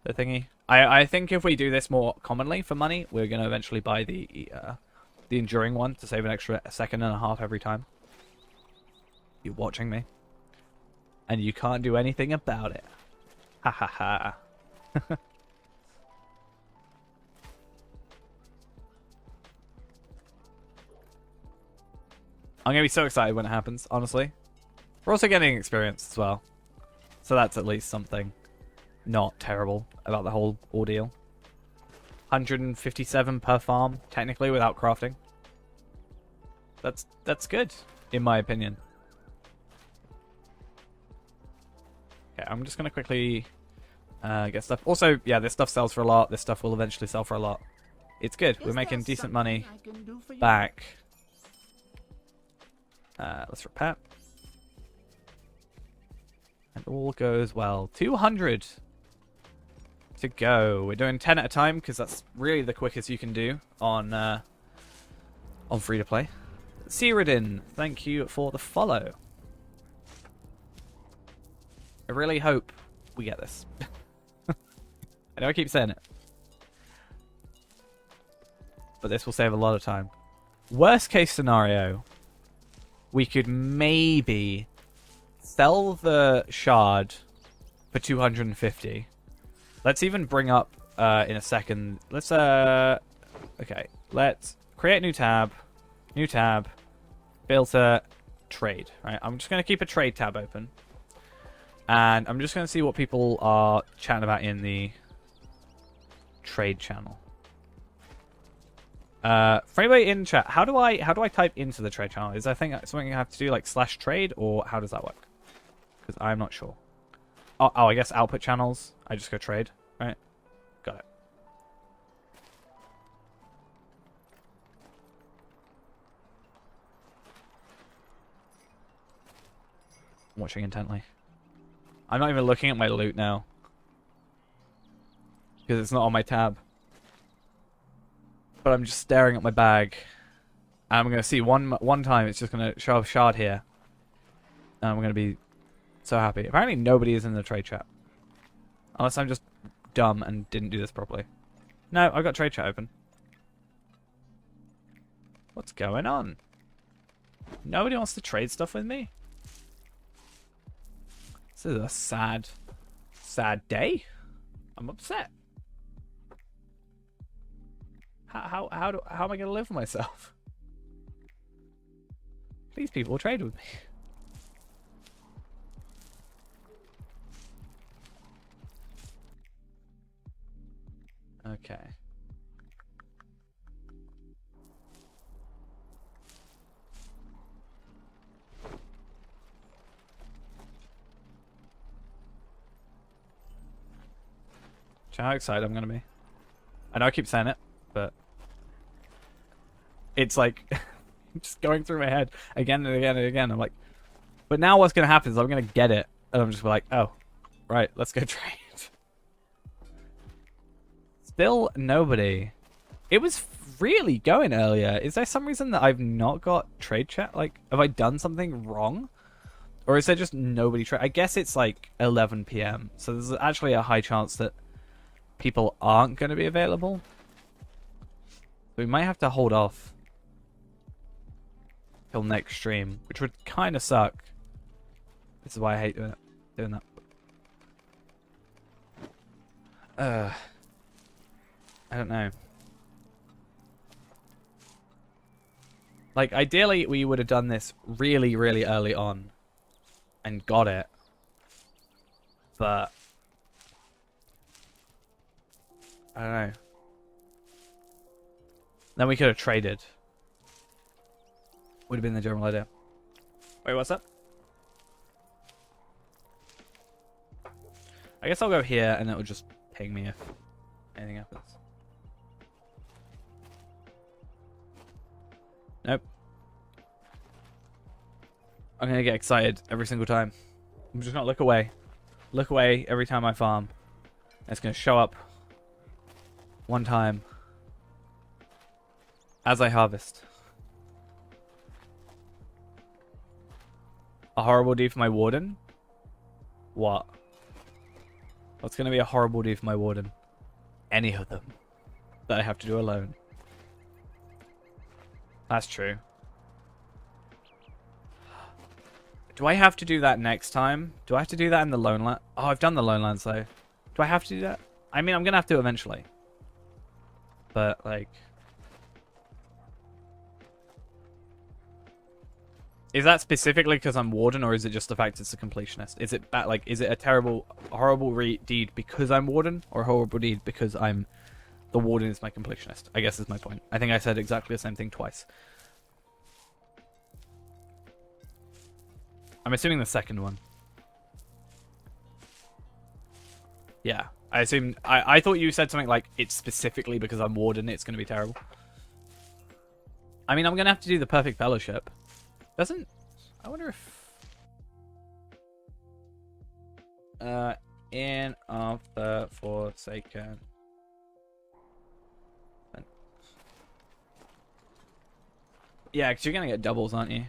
thingy. I think if we do this more commonly for money, we're going to eventually buy the enduring one to save an extra 1.5 seconds every time. You're watching me, and you can't do anything about it. Ha ha ha. I'm going to be so excited when it happens, honestly. We're also getting experience as well. So that's at least something not terrible about the whole ordeal. 157 per farm, technically, without crafting. That's good, in my opinion. Okay, I'm just going to quickly get stuff. Also, yeah, this stuff sells for a lot. This stuff will eventually sell for a lot. It's good. We're making decent money back. Let's repair. And all goes well. 200 to go. We're doing 10 at a time because that's really the quickest you can do on free to play. Cyrudin, thank you for the follow. I really hope we get this. I know I keep saying it, but this will save a lot of time. Worst case scenario, we could maybe sell the shard for 250. Let's even bring up in a second. Let's okay. Let's create a new tab. New tab. Filter. Trade. Right. I'm just gonna keep a trade tab open, and I'm just gonna see what people are chatting about in the trade channel. For anybody in chat, how do I type into the trade channel? Is there something I have to do like /trade, or how does that work? Because I'm not sure. Oh, I guess output channels. I just go trade, right? Got it. I'm watching intently. I'm not even looking at my loot now because it's not on my tab. but I'm just staring at my bag. And I'm going to see one time it's just going to show a shard here. And I'm going to be so happy. Apparently nobody is in the trade chat. Unless I'm just dumb and didn't do this properly. No, I've got trade chat open. What's going on? Nobody wants to trade stuff with me? This is a sad day. I'm upset. How am I going to live with myself? Please, people, trade with me. Okay. Do you know how excited I'm gonna be? I know I keep saying it, but it's like just going through my head again and again and again. I'm like, but now what's gonna happen is I'm gonna get it, and I'm just like, oh, right, let's go trade. Still nobody. It was really going earlier. Is there some reason that I've not got trade chat? Like, have I done something wrong? Or is there just nobody trade? I guess it's like 11 PM, so there's actually a high chance that people aren't going to be available. We might have to hold off till next stream, which would kind of suck. This is why I hate doing that. I don't know. Like, ideally, we would have done this really, really early on and got it. But I don't know. Then we could have traded. Would have been the general idea. Wait, what's up? I guess I'll go here and it will just ping me if anything happens. Nope. I'm gonna get excited every single time. I'm just gonna look away. Look away every time I farm. And it's gonna show up one time as I harvest. A horrible D for my warden? What? What's gonna be a horrible D for my warden? Any of them that I have to do alone. That's true. Do I have to do that next time? Do I have to do that in the Lone Land? Oh, I've done the Lone Lands though. Do I have to do that? I mean, I'm gonna have to eventually. But, like, is that specifically because I'm Warden, or is it just the fact it's a completionist? Is it like, is it a terrible, horrible deed because I'm Warden, or a horrible deed because I'm the Warden is my completionist? I guess is my point. I think I said exactly the same thing twice. I'm assuming the second one. Yeah. I thought you said something like, it's specifically because I'm Warden, it's going to be terrible. I mean, I'm going to have to do the Perfect Fellowship. I wonder if... Inn of the Forsaken. Yeah, because you're going to get doubles, aren't you?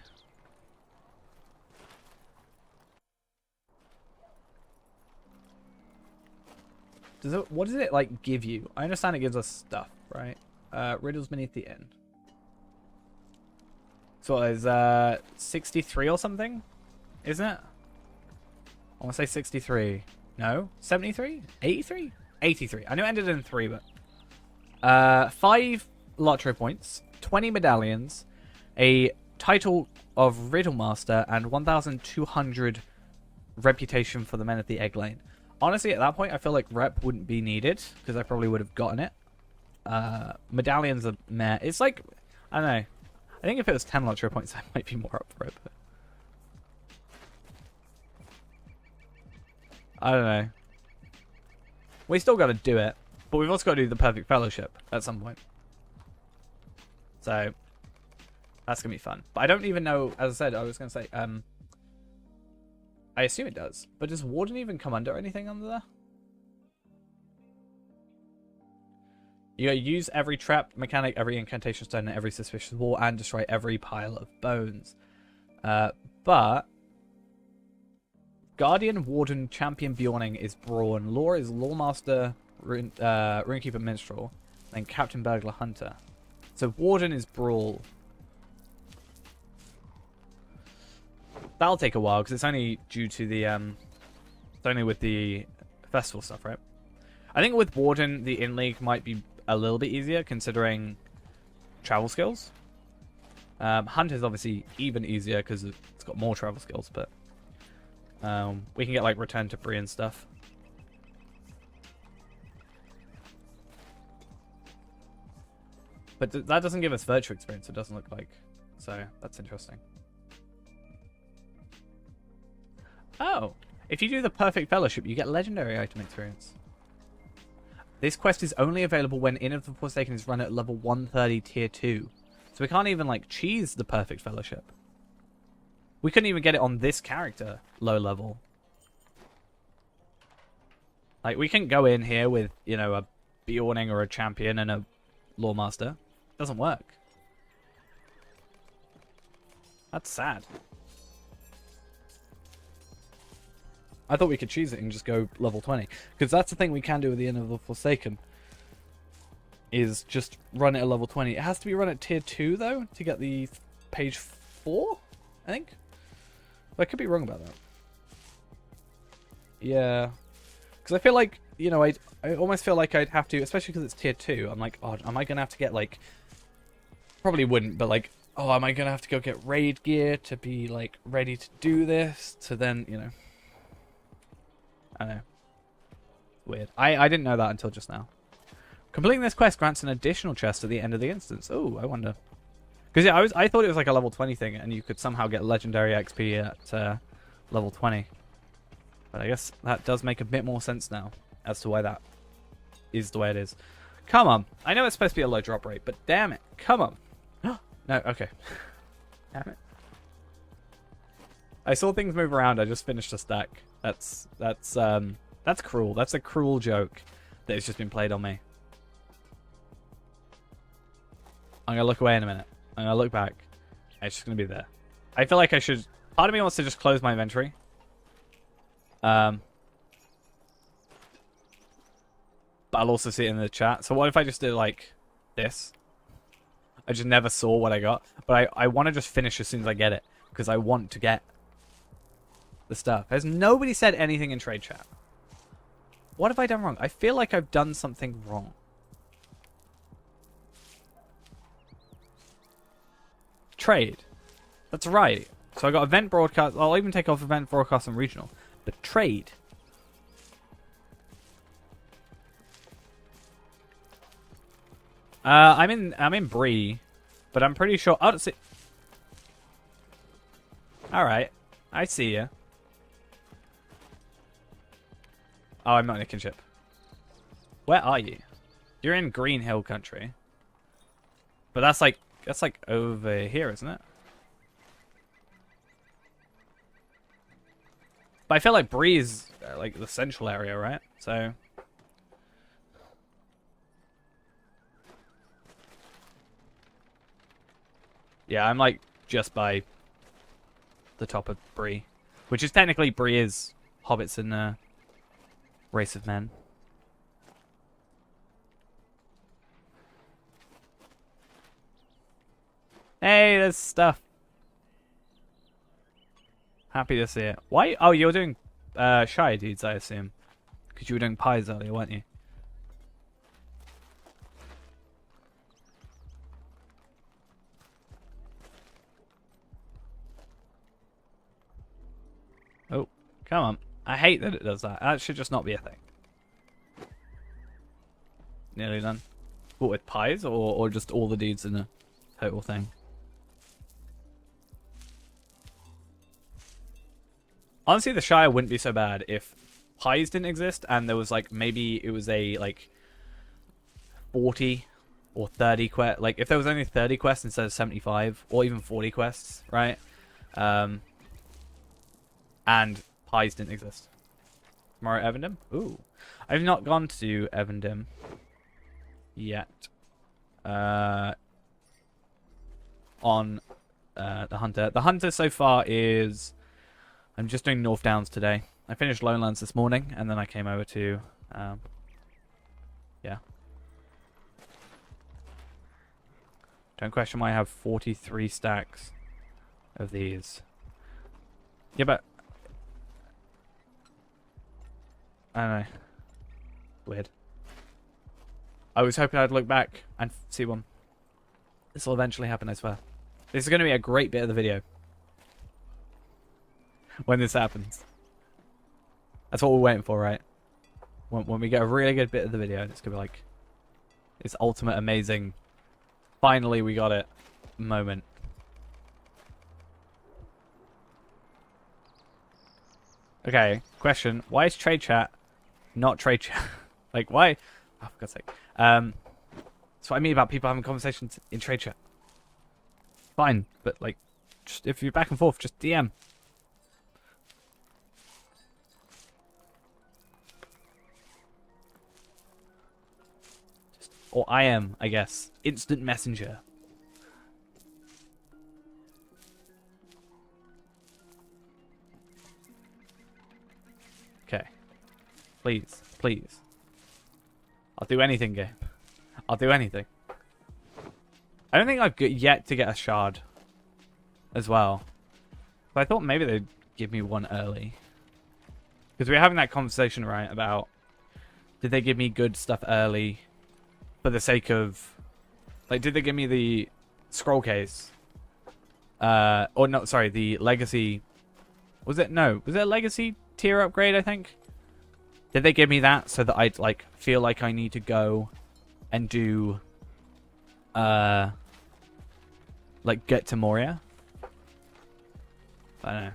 What does it, like, give you? I understand it gives us stuff, right? Riddles beneath the inn. So it is 63 or something? Isn't it? I want to say 63. No? 73? 83? 83. I know it ended in 3, but... 5 LOTRO points, 20 medallions, a title of Riddle Master, and 1,200 reputation for the men at the egg lane. Honestly, at that point, I feel like rep wouldn't be needed, because I probably would have gotten it. Medallions are meh. It's like, I don't know. I think if it was 10 LOTRO points, I might be more up for it. But I don't know. We still got to do it, but we've also got to do the Perfect Fellowship at some point. So, that's going to be fun. But I don't even know, as I said, I was going to say, I assume it does. But does Warden even come under anything under there? You gotta use every trap mechanic, every incantation stone, and every suspicious wall, and destroy every pile of bones. But Guardian, Warden, Champion, Bjorning is Brawn. Lore is Lawmaster, Runekeeper, Minstrel, then Captain Burglar, Hunter. So Warden is Brawl. That'll take a while because it's only due to the it's only with the festival stuff, right? I think with Warden the in league might be a little bit easier considering travel skills. Hunter is obviously even easier because it's got more travel skills, but we can get like Return to Bree and stuff. But that doesn't give us virtue experience, it doesn't look like. So that's interesting. Oh, if you do the Perfect Fellowship, you get legendary item experience. This quest is only available when Inn of the Forsaken is run at level 130 tier 2. So we can't even like cheese the Perfect Fellowship. We couldn't even get it on this character low level. Like we can go in here with, you know, a Bjorning or a Champion and a Lawmaster. Doesn't work. That's sad. I thought we could choose it and just go level 20. Because that's the thing we can do with the Inn of the Forsaken. Is just run it at level 20. It has to be run at tier 2 though to get the page 4, I think. But I could be wrong about that. Yeah. Because I feel like, you know, I almost feel like I'd have to, especially because it's tier 2. I'm like, oh, am I going to have to get like... Probably wouldn't, but like, oh, am I going to have to go get raid gear to be like ready to do this? To then, you know... I know. Weird. I didn't know that until just now. Completing this quest grants an additional chest at the end of the instance. Oh, I wonder. Because yeah, I thought it was like a level 20 thing, and you could somehow get legendary XP at level 20. But I guess that does make a bit more sense now as to why that is the way it is. Come on. I know it's supposed to be a low drop rate, but damn it. Come on. No, okay. Damn it. I saw things move around. I just finished a stack. That's cruel. That's a cruel joke that has just been played on me. I'm gonna look away in a minute. I'm gonna look back. It's just gonna be there. I feel like I should. Part of me wants to just close my inventory. But I'll also see it in the chat. So what if I just did like this? I just never saw what I got, but I want to just finish as soon as I get it because I want to get the stuff. Has nobody said anything in trade chat? What have I done wrong? I feel like I've done something wrong. Trade. That's right. So I got event broadcast. I'll even take off event broadcast and regional. But trade. I'm in Bree, but I'm pretty sure. Oh, see. All right, I see ya. Oh, I'm not in a kinship. Where are you? You're in Green Hill country. But that's like over here, isn't it? But I feel like Bree is like the central area, right? So yeah, I'm like just by the top of Bree, which is technically Bree is hobbits and race of men. Hey, there's stuff. Happy to see it. Why? Oh, you're doing Shire Deeds, I assume. Because you were doing pies earlier, weren't you? Oh, come on. I hate that it does that. That should just not be a thing. Nearly done. What, with pies or just all the deeds in a total thing? Honestly, the Shire wouldn't be so bad if pies didn't exist and there was like maybe it was a like 40 or 30 quest. Like if there was only 30 quests instead of 75 or even 40 quests, right? And pies didn't exist. Tomorrow, Evendim? Ooh. I've not gone to Evendim. yet on the Hunter. The Hunter so far is... I'm just doing North Downs today. I finished Lowlands this morning, and then I came over to... yeah. Don't question why I have 43 stacks of these. Yeah, but... I don't know. Weird. I was hoping I'd look back and see one. This will eventually happen, I swear. This is going to be a great bit of the video. When this happens. That's what we're waiting for, right? When we get a really good bit of the video, it's going to be like... this ultimate amazing... finally we got it moment. Okay, question. Why is trade chat not trade chat? Like, why? Oh, for God's sake. That's what I mean about people having conversations in trade chat. Fine, but like, just if you're back and forth, just DM. Or I am, I guess. Instant messenger. Okay. Please, please. I'll do anything, Gabe. I'll do anything. I don't think I've yet to get a shard as well. But I thought maybe they'd give me one early. Because we were having that conversation, right, about did they give me good stuff early for the sake of... like, did they give me the scroll case? Or no, sorry, the legacy... was it? No. Was it a legacy tier upgrade, I think? Did they give me that so that I'd, like, feel like I need to go and do... like, get to Moria? I don't know.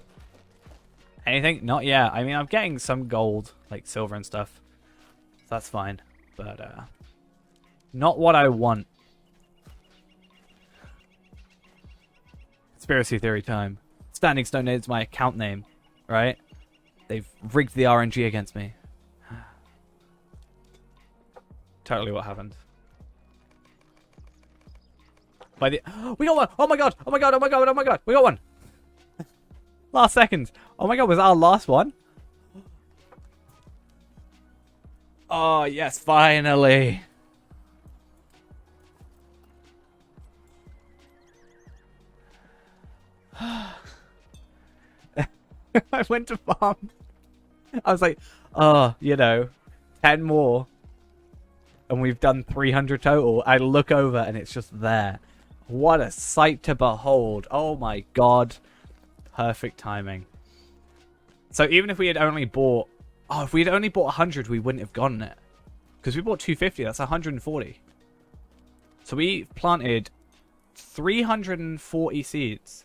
Anything? Not yet. I mean, I'm getting some gold, like silver and stuff. So that's fine. But, not what I want. Conspiracy theory time. Standing Stone is my account name, right? They've rigged the RNG against me. Totally what happened. By the... we got one! Oh my god! Oh my god! Oh my god! Oh my god! We got one! Last second. Oh my god, was our last one? Oh, yes, finally. I went to farm. I was like, oh, you know, 10 more. And we've done 300 total. I look over and it's just there. What a sight to behold. Oh my god. Perfect timing. So even if we had only bought... oh, if we had only bought 100, we wouldn't have gotten it. Because we bought 250. That's 140. So we planted 340 seeds.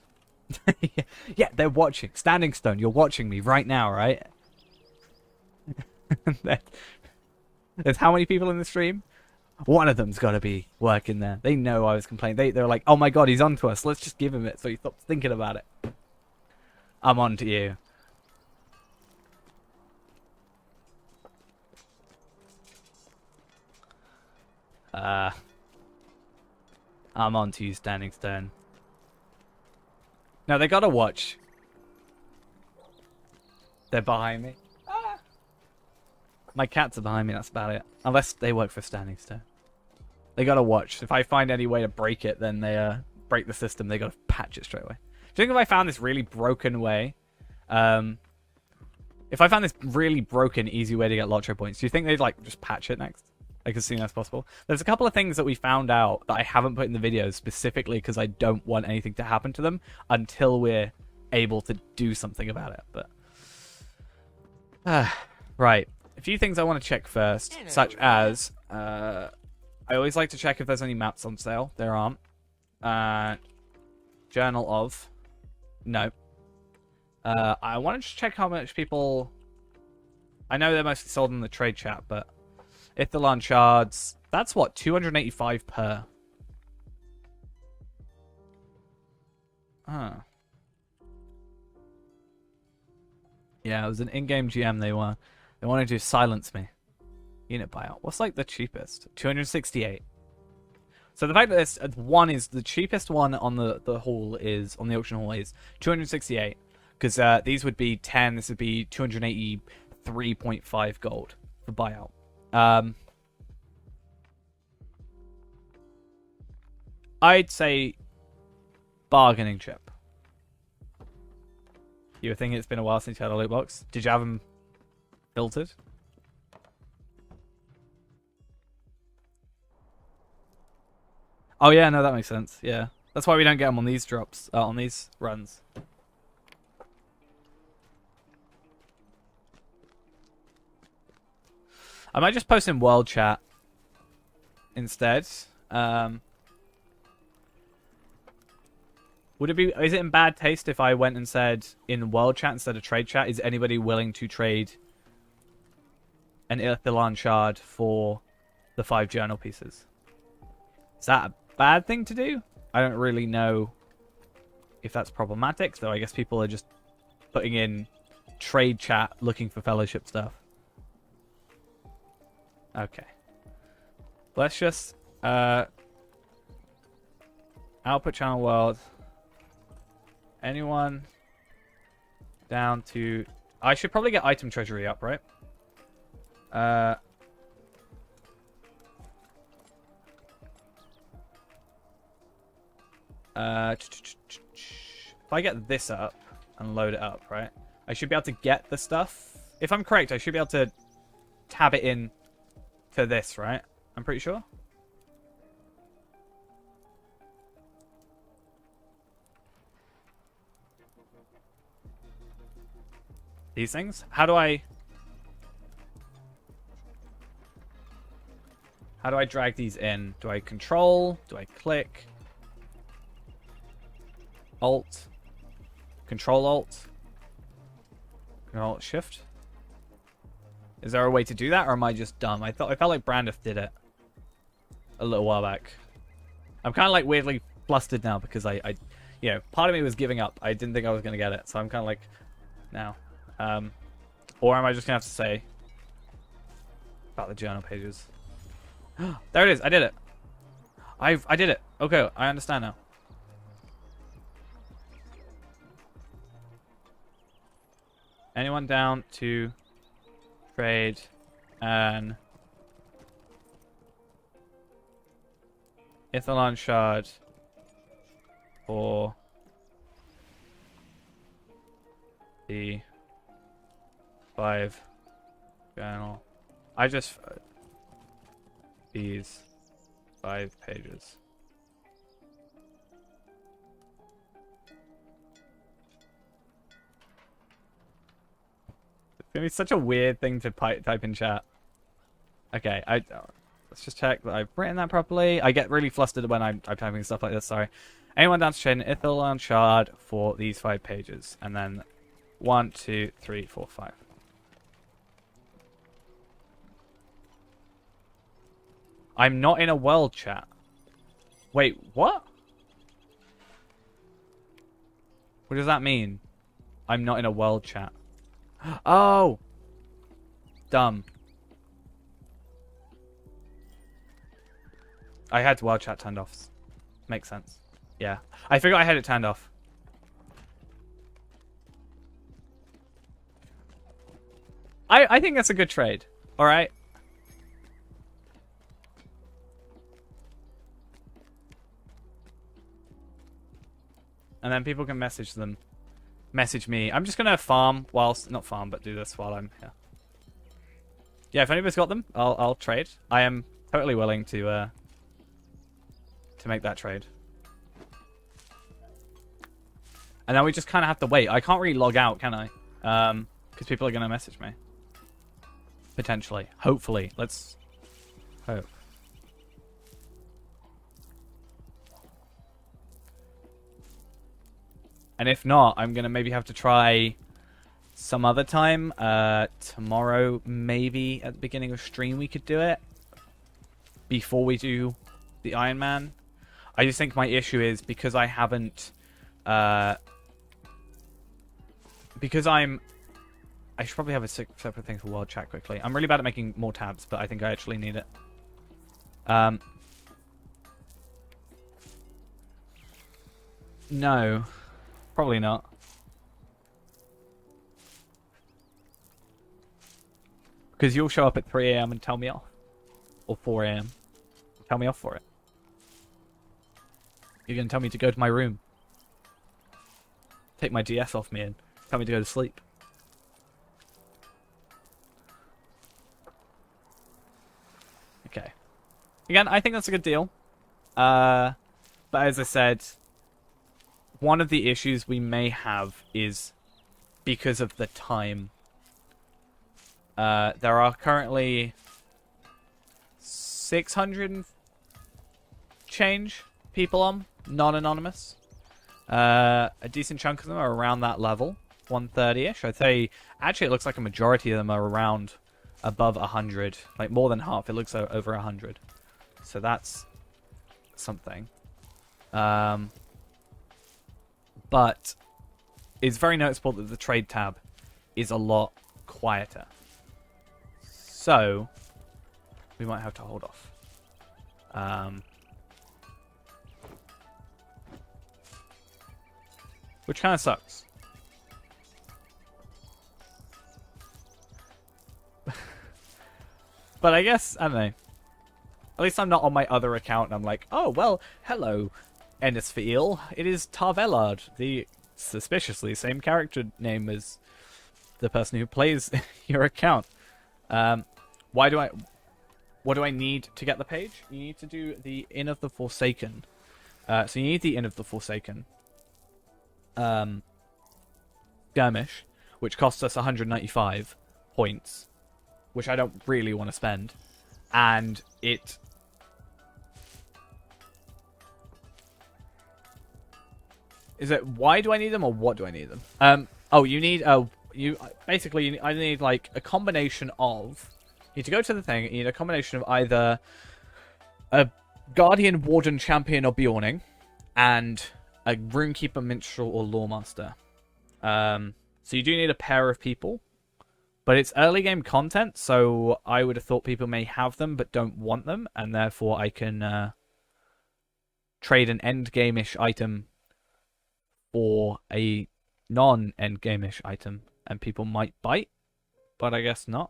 Yeah, they're watching. Standing Stone, you're watching me right now, right? There's how many people in the stream? One of them's got to be working there. They know I was complaining. They're like, oh my god, he's on to us. Let's just give him it so he stops thinking about it. I'm on to you. I'm on to you, Standing Stone. No, they gotta watch. They're behind me. Ah! My cats are behind me, that's about it. Unless they work for Standing Stone. They gotta watch. If I find any way to break it, then they break the system. They gotta patch it straight away. Do you think if I found this really broken way... if I found this really broken, easy way to get LOTRO points, do you think they'd, like, just patch it next? Like, as soon as possible? There's a couple of things that we found out that I haven't put in the videos specifically because I don't want anything to happen to them until we're able to do something about it. But right. A few things I want to check first, such as... I always like to check if there's any maps on sale. There aren't. Journal of... no. I want to just check how much people... I know they're mostly sold in the trade chat, but... Ithilon shards... that's what? 285 per. Huh. Yeah, it was an in-game GM they wanted to silence me. Unit buyout. What's like the cheapest? 268. So the fact that this one is the cheapest one on the hall is on the auction hall is 268, because these would be 10. This would be 283.5 gold for buyout. I'd say bargaining chip. You were thinking it's been a while since you had a loot box. Did you have them filtered? Oh yeah, no, that makes sense. Yeah, that's why we don't get them on these drops, on these runs. I might just post in world chat instead. Would it be? Is it in bad taste if I went and said in world chat instead of trade chat? Is anybody willing to trade an Ithilon shard for the 5 journal pieces? Is that a bad thing to do? I don't really know if that's problematic, though I guess people are just putting in trade chat looking for fellowship stuff. Okay. Let's just output channel world. Anyone down to... I should probably get item treasury up, right? If I get this up and load it up, right? I should be able to get the stuff. If I'm correct, I should be able to tab it in to this, right? I'm pretty sure. These things? How do I drag these in? Do I control? Do I click? Alt? Control Alt? Control Alt Shift? Is there a way to do that, or am I just dumb? I felt like Brandif did it a little while back. I'm kind of like weirdly flustered now because I you know, part of me was giving up. I didn't think I was gonna get it, so I'm kind of like now. Or am I just gonna have to say about the journal pages? There it is. I did it. I did it. Okay, I understand now. Anyone down to trade an Ithilon shard for the 5 journal? I just these 5 pages. It's gonna be such a weird thing to type in chat. Okay, let's just check that I've written that properly. I get really flustered when I'm typing stuff like this. Sorry. Anyone down to trade an Ithilon shard for these 5 pages, and then 1, 2, 3, 4, 5. I'm not in a world chat. Wait, what? What does that mean? I'm not in a world chat. Oh! Dumb. I had world chat turned off. Makes sense. Yeah. I forgot I had it turned off. I think that's a good trade. Alright? And then people can message them. Message me. I'm just gonna farm whilst... Not farm, but do this while I'm here. Yeah, if anybody's got them, I'll trade. I am totally willing to make that trade. And then we just kind of have to wait. I can't really log out, can I? Because people are going to message me. Potentially. Hopefully. Let's hope. And if not, I'm going to maybe have to try some other time. Tomorrow, maybe at the beginning of stream, we could do it. Before we do the Iron Man. I just think my issue is because I haven't... because I'm I should probably have a separate thing for world chat quickly. I'm really bad at making more tabs, but I think I actually need it. No. Probably not. Because you'll show up at 3 AM and tell me off. Or 4 AM. Tell me off for it. You're going to tell me to go to my room. Take my DS off me and tell me to go to sleep. Okay. Again, I think that's a good deal. But as I said, one of the issues we may have is because of the time. There are currently 600 and change people on, non-anonymous. A decent chunk of them are around that level, 130-ish. I'd say, actually it looks like a majority of them are around above 100. Like more than half, it looks over 100. So that's something. But it's very noticeable that the trade tab is a lot quieter. So, we might have to hold off. Which kind of sucks. But I guess, I don't know. At least I'm not on my other account and I'm like, oh, well, hello, Ennisfiel. It is Tarvelard, the suspiciously same character name as the person who plays your account. What do I need to get the page? You need to do the Inn of the Forsaken. So you need the Inn of the Forsaken. Skirmish, which costs us 195 points, which I don't really want to spend. And it... Is it why do I need them or what do I need them? Oh, you need... basically, I need like a combination of... You need to go to the thing, you need a combination of either a Guardian, Warden, Champion, or Bjorning, and a Runekeeper, Minstrel, or Lawmaster. So you do need a pair of people, but it's early game content, so I would have thought people may have them but don't want them, and therefore I can trade an end game-ish item for a non-end game-ish item, and people might bite, but I guess not.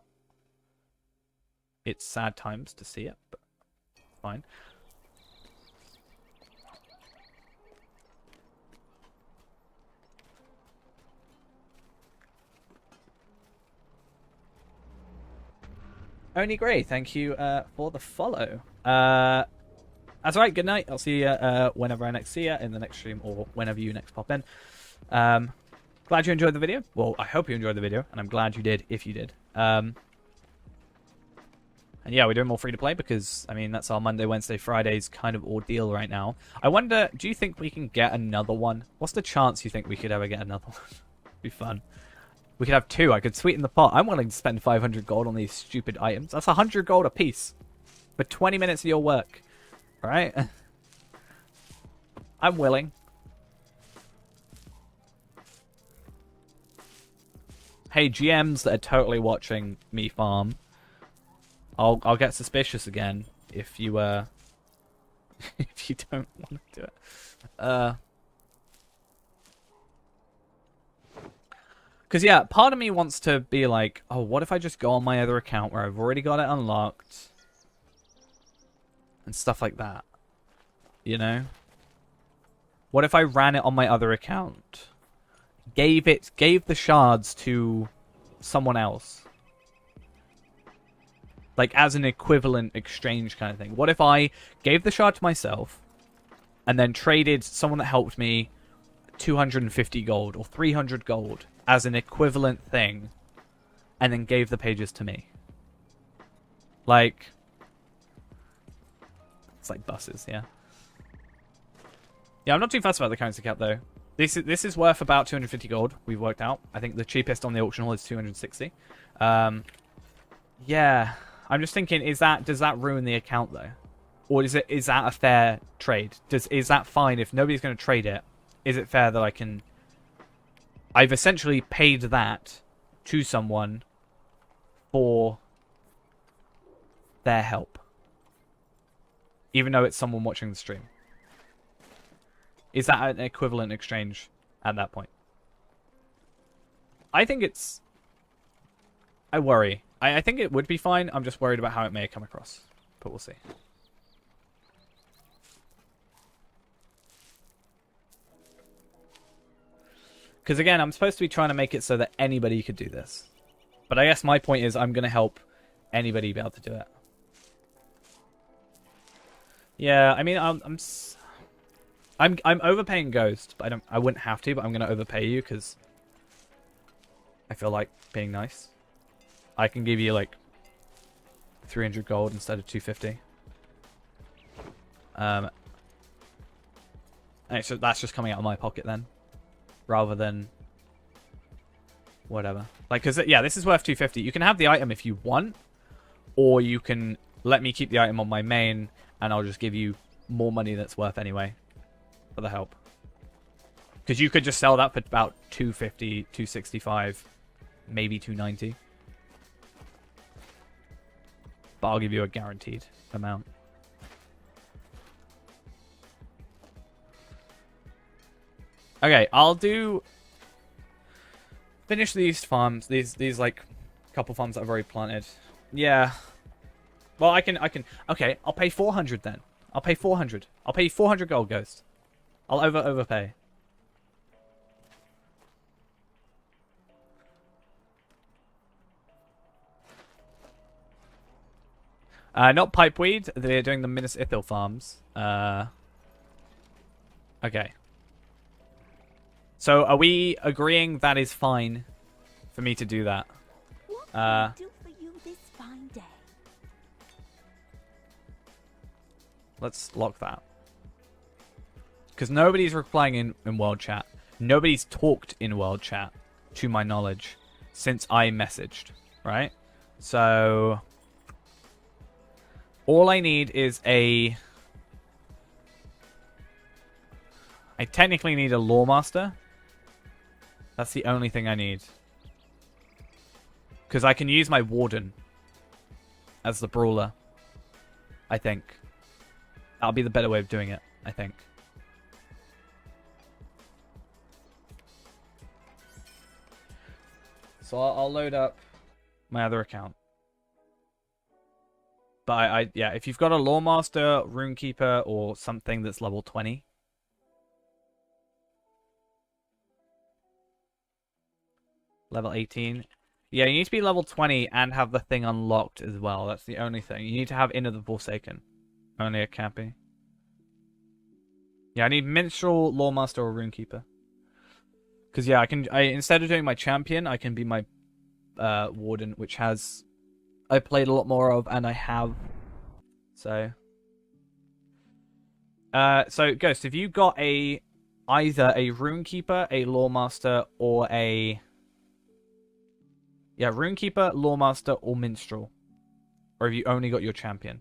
It's sad times to see it, but fine. Only Grey, thank you for the follow. That's right, good night. I'll see you whenever I next see you, in the next stream, or whenever you next pop in. Glad you enjoyed the video. Well, I hope you enjoyed the video, and I'm glad you did, if you did. And yeah, we're doing more free-to-play because, I mean, that's our Monday, Wednesday, Fridays kind of ordeal right now. I wonder, do you think we can get another one? What's the chance you think we could ever get another one? Be fun. We could have two. I could sweeten the pot. I'm willing to spend 500 gold on these stupid items. That's 100 gold a piece for 20 minutes of your work. Right? I'm willing. Hey, GMs that are totally watching me farm. I'll get suspicious again if you if you don't want to do it. Because yeah, part of me wants to be like, oh, what if I just go on my other account where I've already got it unlocked and stuff like that, you know? What if I ran it on my other account, gave the shards to someone else? Like, as an equivalent exchange kind of thing. What if I gave the shard to myself and then traded someone that helped me 250 gold or 300 gold as an equivalent thing and then gave the pages to me? Like, it's like buses, yeah. Yeah, I'm not too fussed about the currency cap, though. This is worth about 250 gold, we've worked out. I think the cheapest on the auction hall is 260. Yeah... I'm just thinking, does that ruin the account though? Or is that a fair trade? Is that fine if nobody's going to trade it? Is it fair that I've essentially paid that to someone for their help. Even though it's someone watching the stream. Is that an equivalent exchange at that point? I think it's... I worry. I think it would be fine. I'm just worried about how it may come across. But we'll see. Because again, I'm supposed to be trying to make it so that anybody could do this. But I guess my point is I'm going to help anybody be able to do it. Yeah, I mean, I'm overpaying Ghost, but I wouldn't have to, but I'm going to overpay you because I feel like being nice. I can give you like 300 gold instead of 250. And so that's just coming out of my pocket then, rather than whatever. Like, cause yeah, this is worth 250. You can have the item if you want, or you can let me keep the item on my main, and I'll just give you more money that's worth anyway for the help. Because you could just sell that for about 250, 265, maybe 290. But I'll give you a guaranteed amount. Okay, I'll finish these farms, these like couple farms that I've already planted. Yeah. Well, I can okay, I'll pay 400 then. I'll pay 400. I'll pay you 400 gold, Ghost. I'll overpay. Not pipeweed. They're doing the Minas Ithil farms. Okay. So, are we agreeing that is fine for me to do that? What can I do for you this fine day? Let's lock that. Because nobody's replying in world chat. Nobody's talked in world chat, to my knowledge, since I messaged, right? So, all I need is I technically need a Lawmaster. That's the only thing I need. Because I can use my Warden as the Brawler, I think. That'll be the better way of doing it, I think. So I'll load up my other account. But yeah, if you've got a Lawmaster, Runekeeper, or something that's level 20. Level 18. Yeah, you need to be level 20 and have the thing unlocked as well. That's the only thing. You need to have Inn of the Forsaken. Only it can't be. Yeah, I need Minstrel, Lawmaster, or Runekeeper. Because yeah, instead of doing my champion, I can be my Warden, which has I played a lot more of, and I have. So Ghost, have you got either a Runekeeper, a Lawmaster, or a Runekeeper, Lawmaster, or Minstrel? Or have you only got your champion?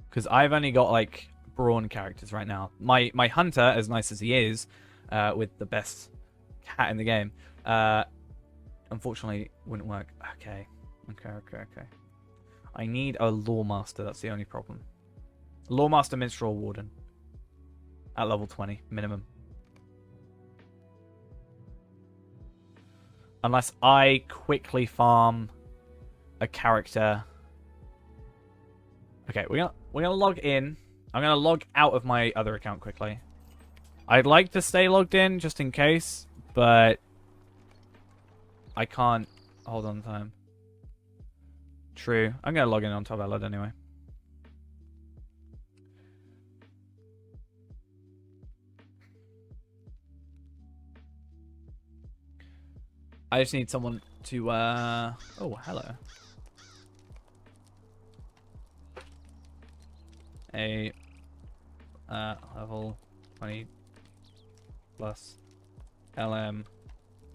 Because I've only got, like, brawn characters right now. My Hunter, as nice as he is, with the best cat in the game, unfortunately wouldn't work. Okay. I need a Lawmaster, that's the only problem. Lawmaster, Minstrel, Warden. At level 20, minimum. Unless I quickly farm a character. Okay, we're gonna log in. I'm gonna log out of my other account quickly. I'd like to stay logged in just in case, but I can't hold on time. True. I'm gonna log in on top of LOD anyway. I just need someone to oh, hello. A level 20 plus LM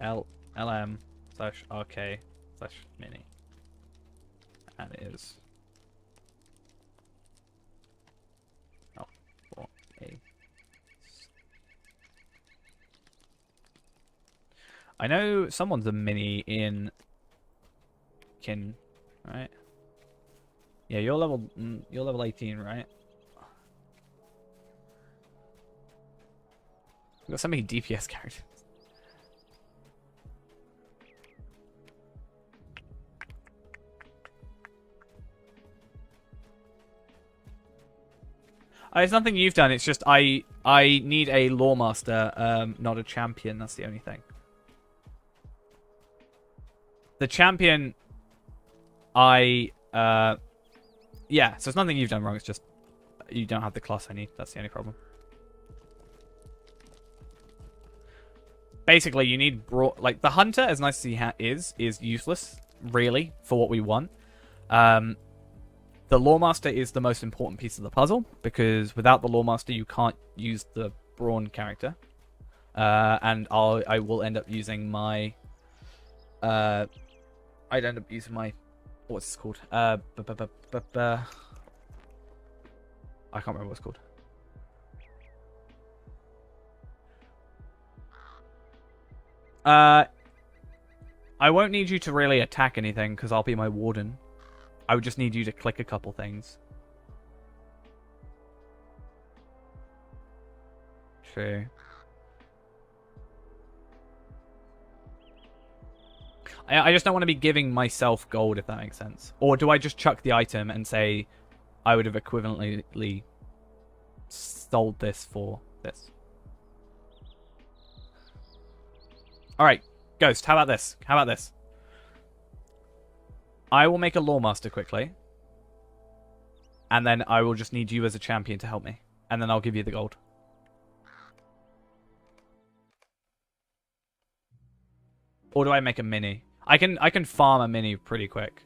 / RK / mini. And it is for a I know someone's a mini in Kin, right? Yeah, you're level 18, right? We've got so many DPS characters. It's nothing you've done. It's just I need a lore master, not a champion. That's the only thing. The champion, yeah. So it's nothing you've done wrong. It's just you don't have the class I need. That's the only problem. Basically, you need like the hunter, as nice as he is useless really for what we want. The lore master is the most important piece of the puzzle because without the lore master, you can't use the brawn character. And I will end up using my. I'd end up using my. What's this called? I can't remember what it's called. I won't need you to really attack anything because I'll be my warden. I would just need you to click a couple things. True. I just don't want to be giving myself gold, if that makes sense. Or do I just chuck the item and say I would have equivalently sold this for this? Alright, Ghost, how about this? How about this? I will make a lore master quickly. And then I will just need you as a champion to help me. And then I'll give you the gold. Or do I make a mini? I can farm a mini pretty quick.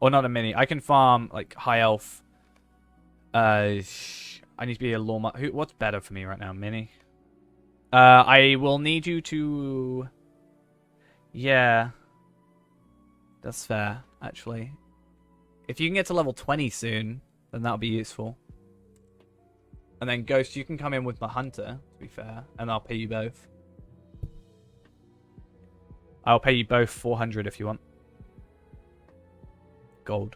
Or not a mini. I can farm like high elf. I need to be a lore master. What's better for me right now? Mini? I will need you to... Yeah. That's fair, actually. If you can get to level 20 soon, then that'll be useful. And then Ghost, you can come in with my hunter, to be fair, and I'll pay you both. I'll pay you both 400 if you want. Gold.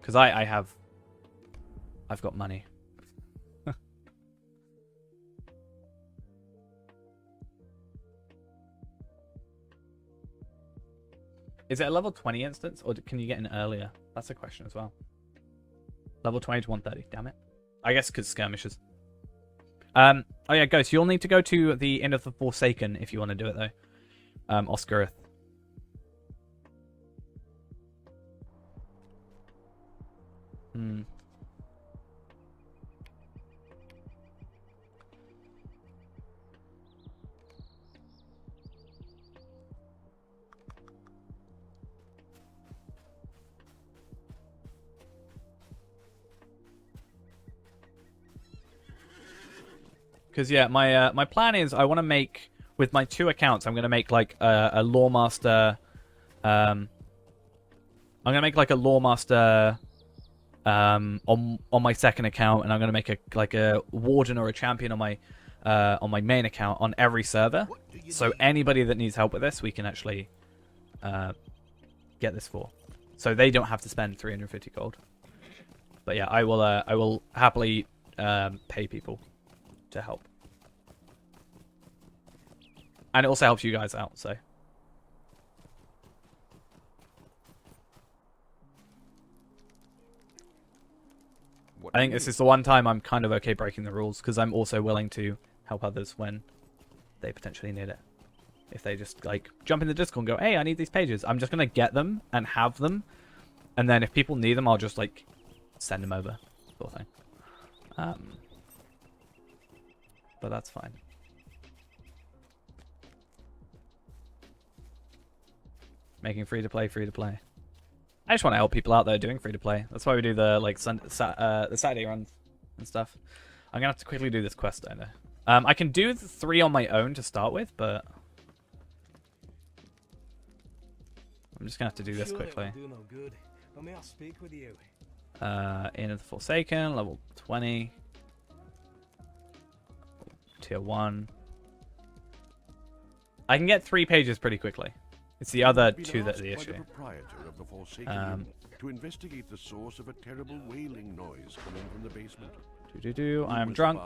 Because I've got money. Is it a level 20 instance, or can you get in earlier? That's a question as well. Level 20 to 130, damn it. I guess because skirmishes. Oh yeah, Ghost, you'll need to go to the Inn of the Forsaken if you want to do it, though. Oscarith. Because yeah, my plan is I want to make with my 2 accounts. I'm gonna make like a lore master. I'm gonna make like a lore master on my second account, and I'm gonna make a warden or a champion on my main account on every server. So anybody that needs help with this, we can actually get this for. So they don't have to spend 350 gold. But yeah, I will happily pay people to help. And it also helps you guys out, so. I think this is the one time I'm kind of okay breaking the rules, because I'm also willing to help others when they potentially need it. If they just, like, jump in the Discord and go, hey, I need these pages. I'm just going to get them and have them. And then if people need them, I'll just, like, send them over, sort of thing. But that's fine. Making free-to-play, free-to-play. I just want to help people out there doing free-to-play. That's why we do the, like, the Saturday runs and stuff. I'm going to have to quickly do this quest, I know. I can do the 3 on my own to start with, but... I'm just going to have to do this quickly. Do no good, but may I speak with you? Inn of the Forsaken, level 20. tier 1. I can get 3 pages pretty quickly. It's the other 2 that are the issue. Of the Forsaken Inn to investigate the source of a terrible wailing noise coming from the basement. I am drunk,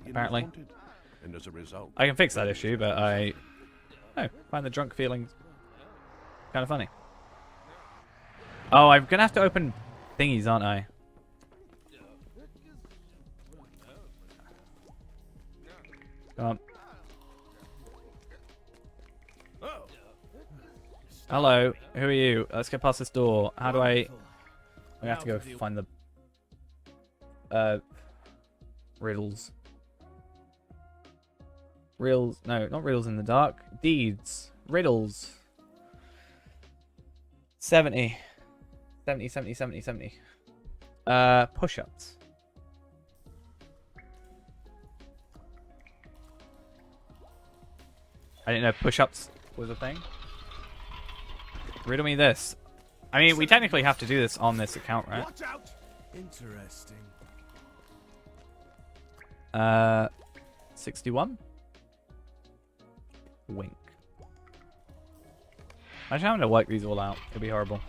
apparently. And as a result, I can fix that issue, but I find the drunk feeling kind of funny. Oh, I'm going to have to open thingies, aren't I? Come on. Hello, who are you? Let's get past this door. How do I have to go find the riddles. Riddles, no, not riddles in the dark. Deeds. Riddles. 70. 70, 70, 70, 70. Push-ups. I didn't know push-ups was a thing. Riddle me this. I mean, we technically have to do this on this account, right? Watch out! Interesting. 61? Wink. Imagine having to work these all out. It'd be horrible.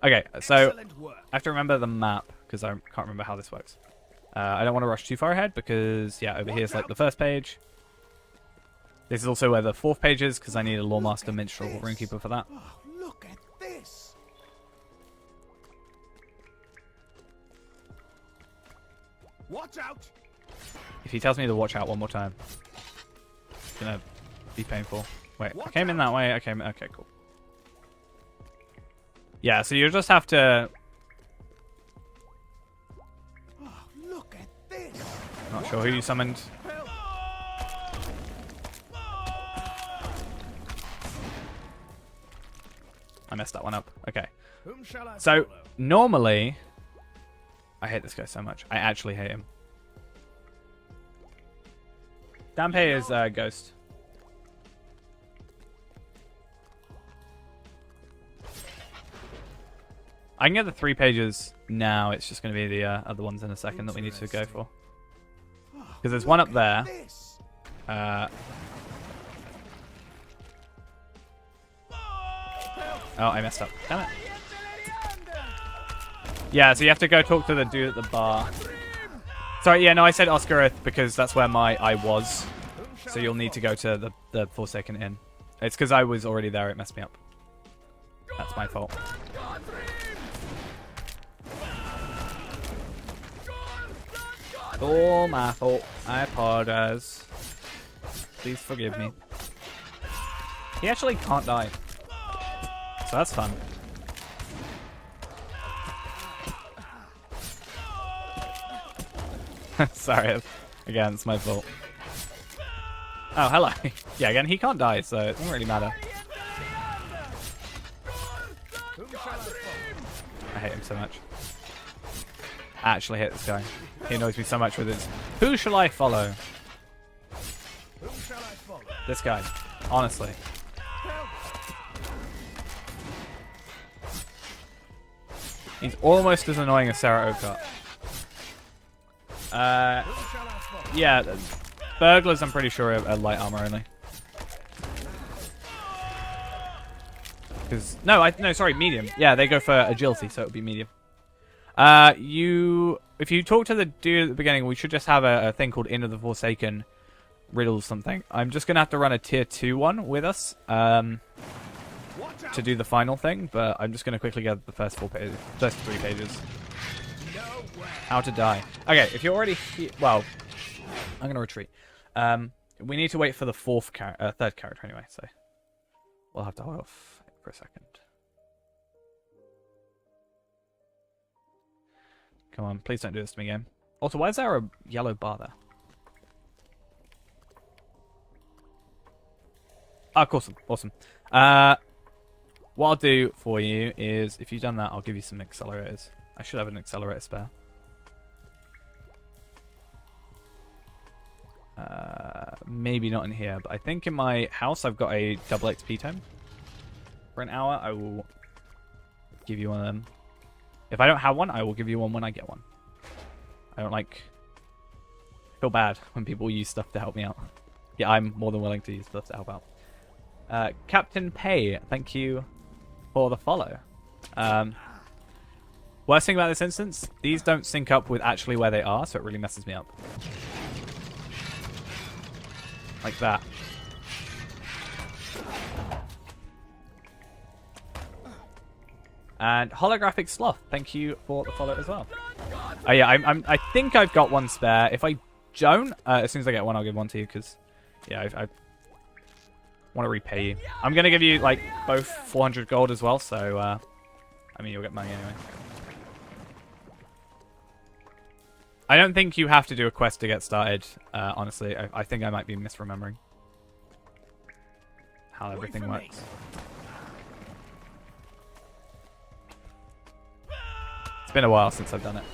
Okay, so I have to remember the map because I can't remember how this works. I don't want to rush too far ahead because, yeah, over here is like the first page. This is also where the 4th page is because I need a Lawmaster, Minstrel, or Runekeeper for that. Oh, look at this. Watch out! If he tells me to watch out one more time, it's gonna be painful. Wait, I came in that way. Okay, cool. Yeah, so you just have to. Oh, look at this. Not sure who you summoned. I messed that one up. Okay. Whom shall I So, follow? normally... I hate this guy so much. I actually hate him. Dampe is Ghost. I can get the 3 pages now. It's just going to be the other ones in a second that we need to go for. Because there's one up there. Oh, I messed up. Damn it. Yeah, so you have to go talk to the dude at the bar. Sorry, yeah, no, I said Oscarith because that's where my eye was. So you'll need to go to the Forsaken Inn. It's because I was already there, it messed me up. That's my fault. All my fault. I apologize. Please forgive me. He actually can't die. So that's fun. Sorry, again, it's my fault. Oh, hello. Yeah, again, he can't die, so it doesn't really matter. I hate him so much. I actually hate this guy. He annoys me so much with his... Who shall I follow? This guy. Honestly. He's almost as annoying as Sarah Oakart. Yeah, burglars I'm pretty sure are light armor only. Because no, sorry, medium. Yeah, they go for agility, so it would be medium. If you talk to the dude at the beginning, we should just have a thing called Inn of the Forsaken Riddles something. I'm just gonna have to run a tier 2 one with us. To do the final thing, but I'm just going to quickly get the first 3 pages. How to die. Okay, if you're already here, well, I'm going to retreat. We need to wait for the 3rd character anyway, so we'll have to hold off for a second. Come on, please don't do this to me, game. Also, why is there a yellow bar there? Ah, awesome. What I'll do for you is, if you've done that, I'll give you some accelerators. I should have an accelerator spare. Maybe not in here, but I think in my house I've got a double XP tome. For an hour, I will give you one of them. If I don't have one, I will give you one when I get one. I don't like feel bad when people use stuff to help me out. Yeah, I'm more than willing to use stuff to help out. Captain Pay, thank you for the follow. Worst thing about this instance, these don't sync up with actually where they are, so it really messes me up. Like that. And Holographic Sloth, thank you for the follow as well. Oh yeah, I think I've got one spare. If I don't, as soon as I get one, I'll give one to you, because, yeah, I want to repay you. I'm going to give you, like, both 400 gold as well, so, I mean, you'll get money anyway. I don't think you have to do a quest to get started, honestly. I think I might be misremembering how everything works. It's been a while since I've done it.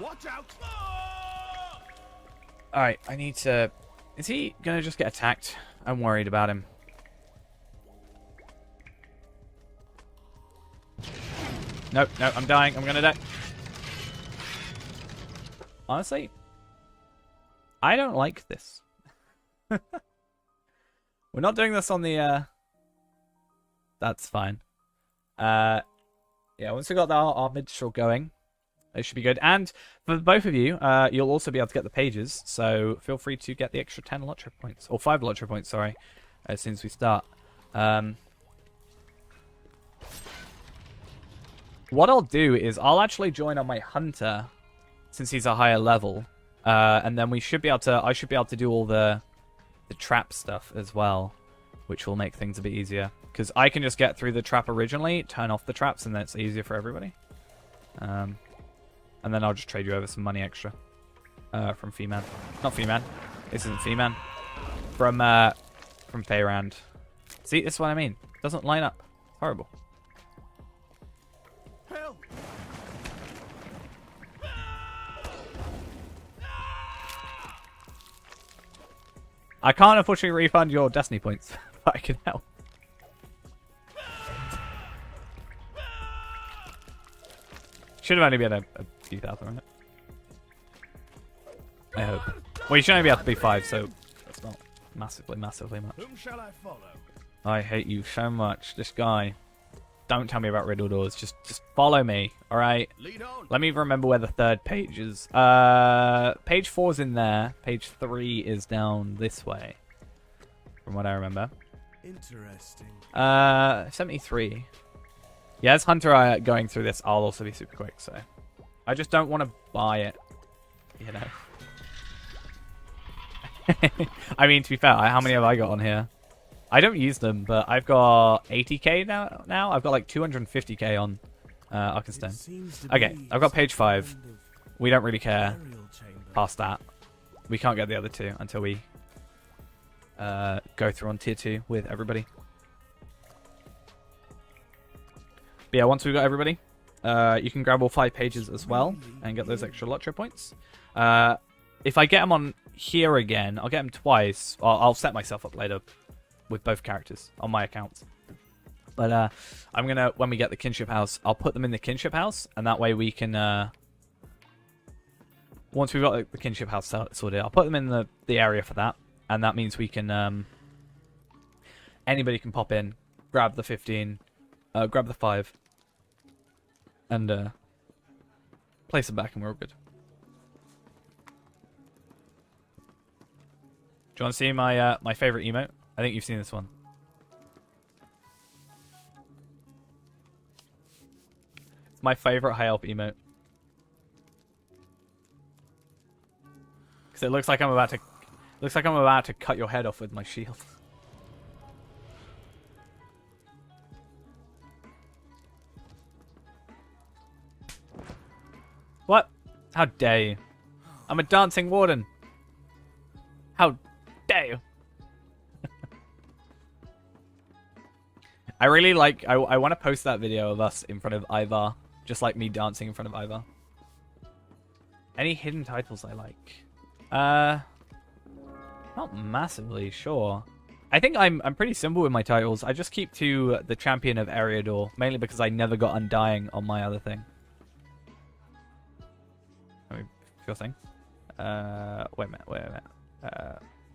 Watch out! Alright, I need to... Is he gonna just get attacked? I'm worried about him. Nope, no, I'm dying. I'm gonna die. Honestly, I don't like this. We're not doing this on the... That's fine. Yeah, once we got our minstrel going, it should be good. And for both of you, you'll also be able to get the pages, so feel free to get the extra 10 LOTRO points. Or 5 LOTRO points, sorry, as soon as we start. What I'll do is I'll actually join on my hunter, since he's a higher level, and then we should be able to. I should be able to do all the trap stuff as well, which will make things a bit easier. Because I can just get through the trap originally, turn off the traps, and then it's easier for everybody. And then I'll just trade you over some money extra from Fee-Man. Not Fee-Man. This isn't Fee-Man. From Feyrand. See, this is what I mean. Doesn't line up. Horrible. Help! I can't unfortunately refund your Destiny points, but I can help. Should have only been a few thousand, right? I hope. Well, you should only be able to be 5, so that's not massively much. Whom shall I follow? I hate you so much. This guy. Don't tell me about riddle doors. Just follow me, alright? Lead on. Let me remember where the third page is. Page 4's in there. Page 3 is down this way. From what I remember. Interesting. 73. Yeah, as Hunter going through this, I'll also be super quick, so... I just don't want to buy it. You know? I mean, to be fair, how many have I got on here? I don't use them, but I've got 80k now. I've got like 250k on Arkenstone. Okay, I've got page 5. We don't really care past that. We can't get the other two until we go through on tier 2 with everybody. But yeah, once we've got everybody, you can grab all 5 pages as well and get those extra LOTRO points. If I get them on here again, I'll get them twice. I'll set myself up later with both characters on my accounts. But I'm going to, when we get the kinship house, I'll put them in the kinship house, and that way we can, once we've got the kinship house sorted, I'll put them in the area for that, and that means we can, anybody can pop in, grab the 15, grab the 5, and place them back, and we're all good. Do you want to see my my favorite emote? I think you've seen this one. It's my favorite high elf emote. Because it looks like I'm about to cut your head off with my shield. What? How dare you? I'm a dancing warden. How dare you? I really like... I want to post that video of us in front of Ivar. Just like me dancing in front of Ivar. Any hidden titles I like? Not massively, sure. I think I'm pretty simple with my titles. I just keep to the champion of Eriador. Mainly because I never got Undying on my other thing. I mean, sure thing. Wait a minute.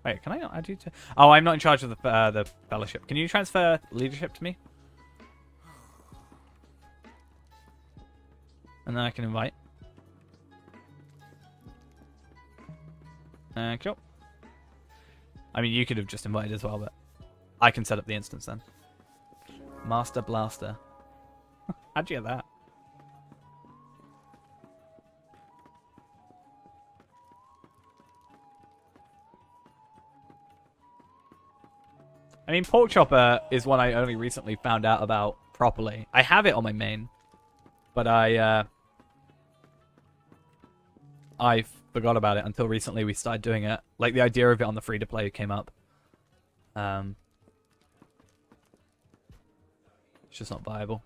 Wait, can I not add you to... Oh, I'm not in charge of the fellowship. Can you transfer leadership to me? And then I can invite. Cool. I mean, you could have just invited as well, but I can set up the instance then. Master Blaster. How'd you get that? I mean, Pork Chopper is one I only recently found out about properly. I have it on my main, but I forgot about it until recently we started doing it. Like, the idea of it on the free-to-play came up. It's just not viable.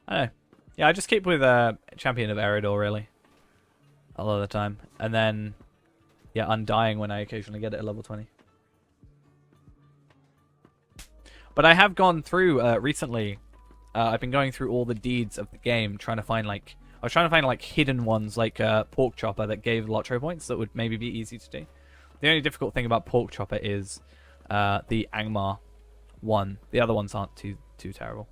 I don't know. Yeah, I just keep with Champion of Eridor, really. A lot of the time. And then, yeah, Undying when I occasionally get it at level 20. But I have gone through, recently, I've been going through all the deeds of the game, trying to find, like... I was trying to find, like, hidden ones, like Pork Chopper, that gave LOTRO points that would maybe be easy to do. The only difficult thing about Pork Chopper is the Angmar one. The other ones aren't too terrible.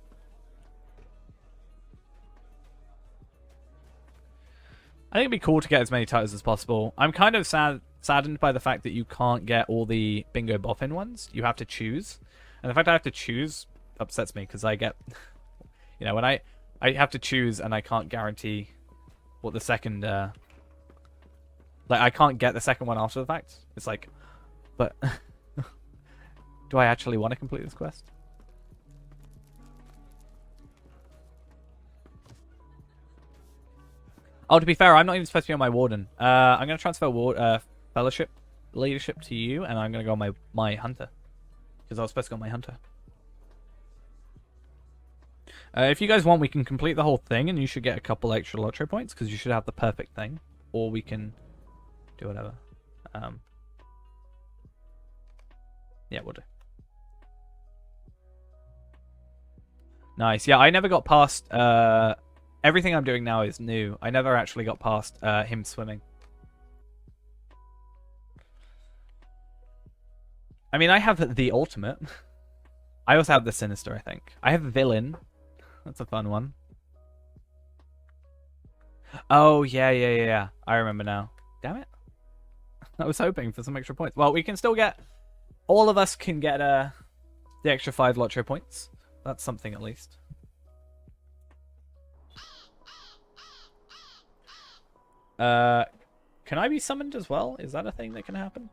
I think it'd be cool to get as many titles as possible. I'm kind of saddened by the fact that you can't get all the Bingo Boffin ones. You have to choose. And the fact I have to choose upsets me, because I get... You know, when I have to choose and I can't guarantee what the second... like, I can't get the second one after the fact. It's like... But... Do I actually want to complete this quest? Oh, to be fair, I'm not even supposed to be on my Warden. I'm going to transfer Fellowship Leadership to you, and I'm going to go on my Hunter. Because I was supposed to go on my Hunter. If you guys want, we can complete the whole thing, and you should get a couple extra LOTRO points, because you should have the perfect thing. Or we can do whatever. Yeah, we'll do. Nice. Yeah, I never got past... everything I'm doing now is new. I never actually got past him swimming. I mean, I have the ultimate. I also have the Sinister, I think. I have Villain. That's a fun one. Oh, yeah. I remember now. Damn it. I was hoping for some extra points. Well, we can still get... All of us can get the extra 5 LOTRO points. That's something at least. Can I be summoned as well? Is that a thing that can happen?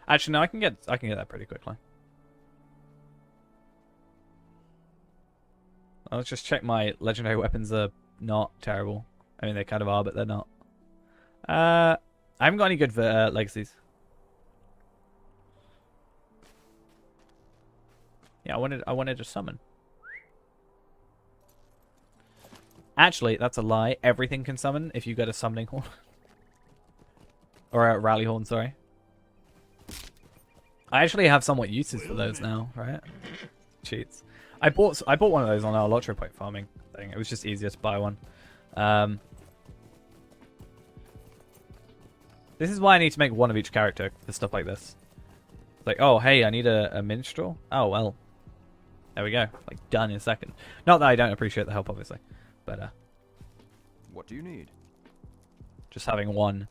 Actually, no, I can get that pretty quickly. Let's just check my legendary weapons are not terrible. I mean, they kind of are, but they're not. I haven't got any good legacies. Yeah, I wanted to summon. Actually, that's a lie. Everything can summon if you get a summoning horn. Or a rally horn, sorry. I actually have somewhat uses for those now, right? Cheats. I bought one of those on our LOTRO point farming thing. It was just easier to buy one. This is why I need to make one of each character for stuff like this. It's like, oh, hey, I need a minstrel. Oh, well. There we go. Like, done in a second. Not that I don't appreciate the help, obviously. But, what do you need? Just having one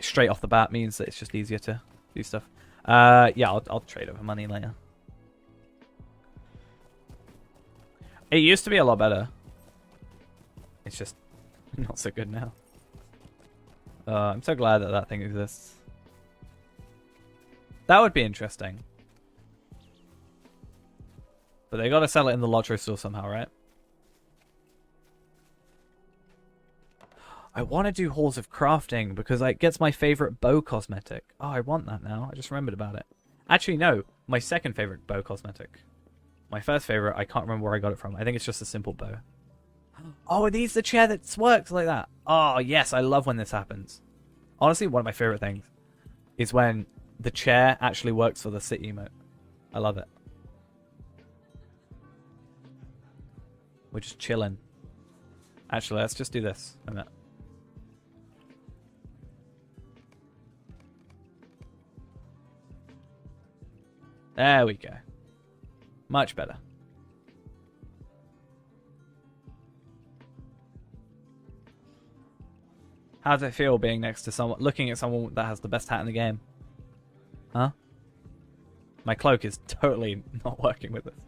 straight off the bat means that it's just easier to do stuff. Yeah, I'll trade over money later. It used to be a lot better. It's just not so good now. I'm so glad that that thing exists. That would be interesting. But they gotta sell it in the LOTRO store somehow, right? I want to do Halls of Crafting because it gets my favorite bow cosmetic. Oh, I want that now. I just remembered about it. Actually, no. My second favorite bow cosmetic. My first favorite, I can't remember where I got it from. I think it's just a simple bow. Oh, are these the chair that works like that? Oh, yes. I love when this happens. Honestly, one of my favorite things is when the chair actually works for the sit emote. I love it. We're just chilling. Actually, let's just do this. A minute. There we go. Much better. How does it feel being next to someone, looking at someone that has the best hat in the game? Huh? My cloak is totally not working with this.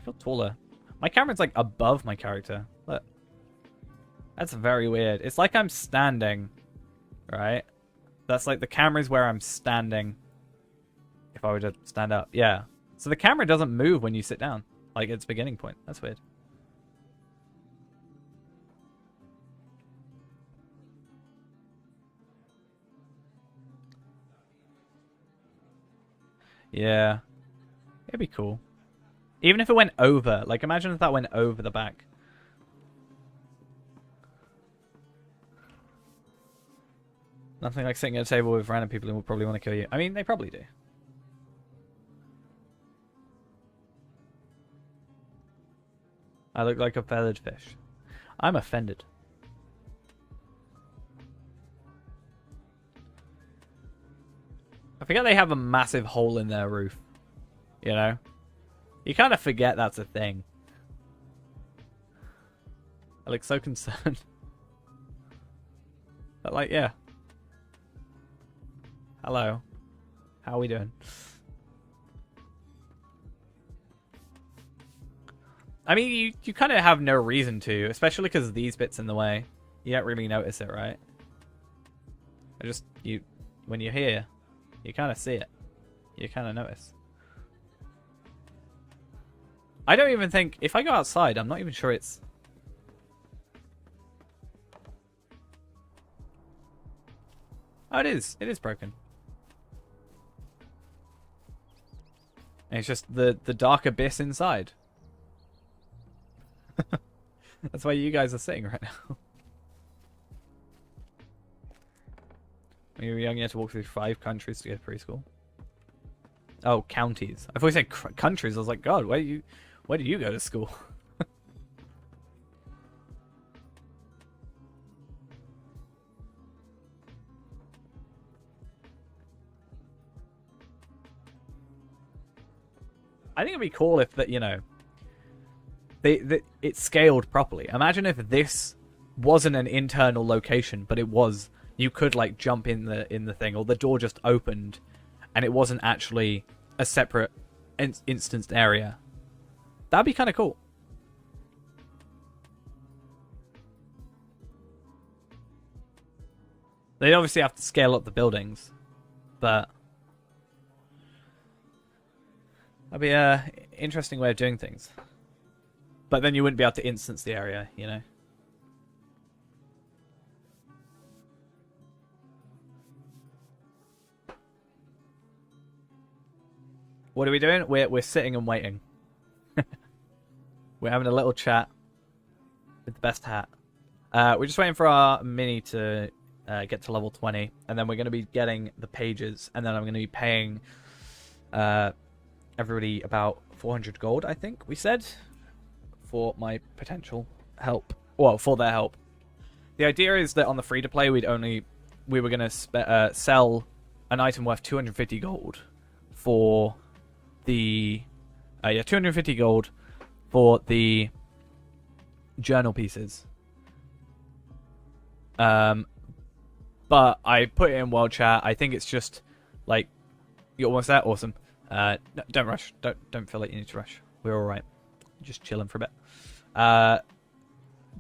I feel taller. My camera's like above my character. Look. That's very weird. It's like I'm standing, right? That's like the camera's where I'm standing. If I were to stand up. Yeah. So the camera doesn't move when you sit down. Like its beginning point. That's weird. Yeah. It'd be cool. Even if it went over. Like, imagine if that went over the back. Nothing like sitting at a table with random people who will probably want to kill you. I mean, they probably do. I look like a feathered fish. I'm offended. I forget they have a massive hole in their roof. You know? You kind of forget that's a thing. I look so concerned. But like, yeah. Hello. How are we doing? I mean, you kind of have no reason to, especially because these bits in the way. You don't really notice it, right? When you're here, you kind of see it. You kind of notice. I don't even think, if I go outside, I'm not even sure it's... Oh, it is. It is broken. And it's just the dark abyss inside. That's why you guys are sitting right now. When you were young, you had to walk through 5 countries to get to preschool. Oh, counties. I thought you said countries. I was like, God, where do you go to school? I think it'd be cool if that, you know, it scaled properly. Imagine if this wasn't an internal location, but it was. You could like jump in the thing, or the door just opened, and it wasn't actually a separate instanced area. That'd be kind of cool. They'd obviously have to scale up the buildings, but that'd be a interesting way of doing things. But then you wouldn't be able to instance the area, you know. What are we doing? We're sitting and waiting. We're having a little chat with the best hat. We're just waiting for our mini to get to level 20, and then we're going to be getting the pages, and then I'm going to be paying everybody about 400 gold, I think we said, for my potential help. Well, for their help. The idea is that on the free-to-play, we were going to sell an item worth 250 gold for the 250 gold for the journal pieces. But I put it in world chat. I think it's just like, you almost there. Awesome. No, don't rush. Don't feel like you need to rush. We're all right. Just chilling for a bit. But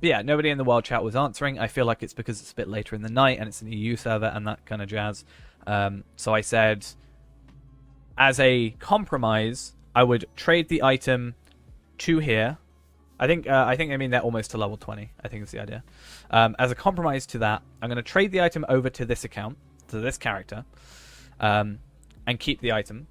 yeah, nobody in the world chat was answering. I feel like it's because it's a bit later in the night and it's an EU server and that kind of jazz. So I said, as a compromise, I would trade the item to here. I think I mean they're almost to level 20. I think that's the idea. As a compromise to that, I'm going to trade the item over to this account, to this character, and keep the item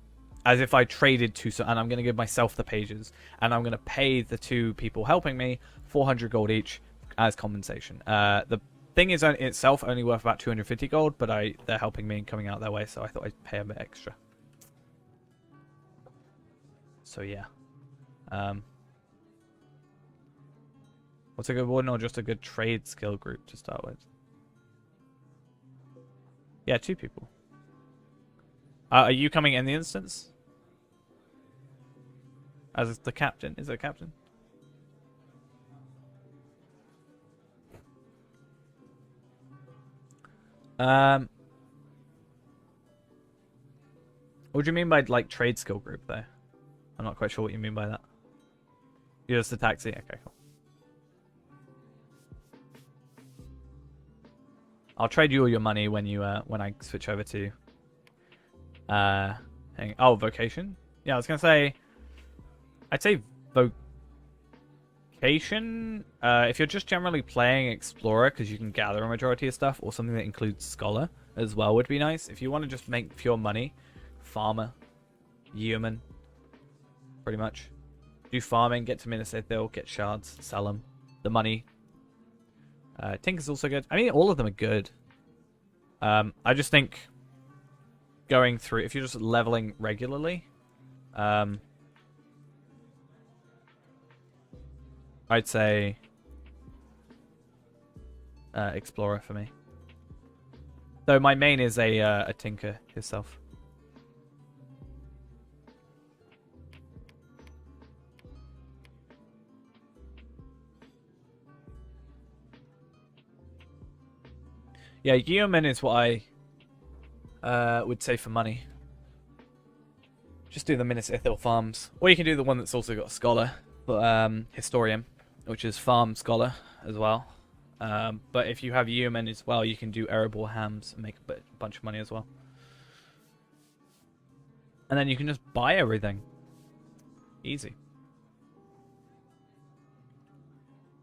as if I traded to. And I'm going to give myself the pages, and I'm going to pay the 2 people helping me 400 gold each as compensation. The thing is in itself only worth about 250 gold, but they're helping me and coming out their way, so I thought I'd pay a bit extra. So yeah. What's a good warden or just a good trade skill group to start with? Yeah, 2 people. Are you coming in the instance? As the captain? Is it a captain? What do you mean by like trade skill group though? I'm not quite sure what you mean by that. You're just a taxi? Okay, cool. I'll trade you all your money when you when I switch over to vocation? Yeah, I was gonna say I'd say vocation. If you're just generally playing explorer because you can gather a majority of stuff, or something that includes scholar as well would be nice. If you want to just make pure money, farmer, yeoman, pretty much. Do farming, get to Minas Ithil, get shards, sell them. The money. Tinker's also good. I mean, all of them are good. I just think going through, if you're just leveling regularly, I'd say Explorer for me. Though my main is a Tinker himself. Yeah, yeoman is what I would say for money. Just do the Minas Ithil farms. Or you can do the one that's also got Scholar, but Historian, which is Farm Scholar as well. But if you have yeoman as well, you can do Erebor Hams and make a bunch of money as well. And then you can just buy everything. Easy.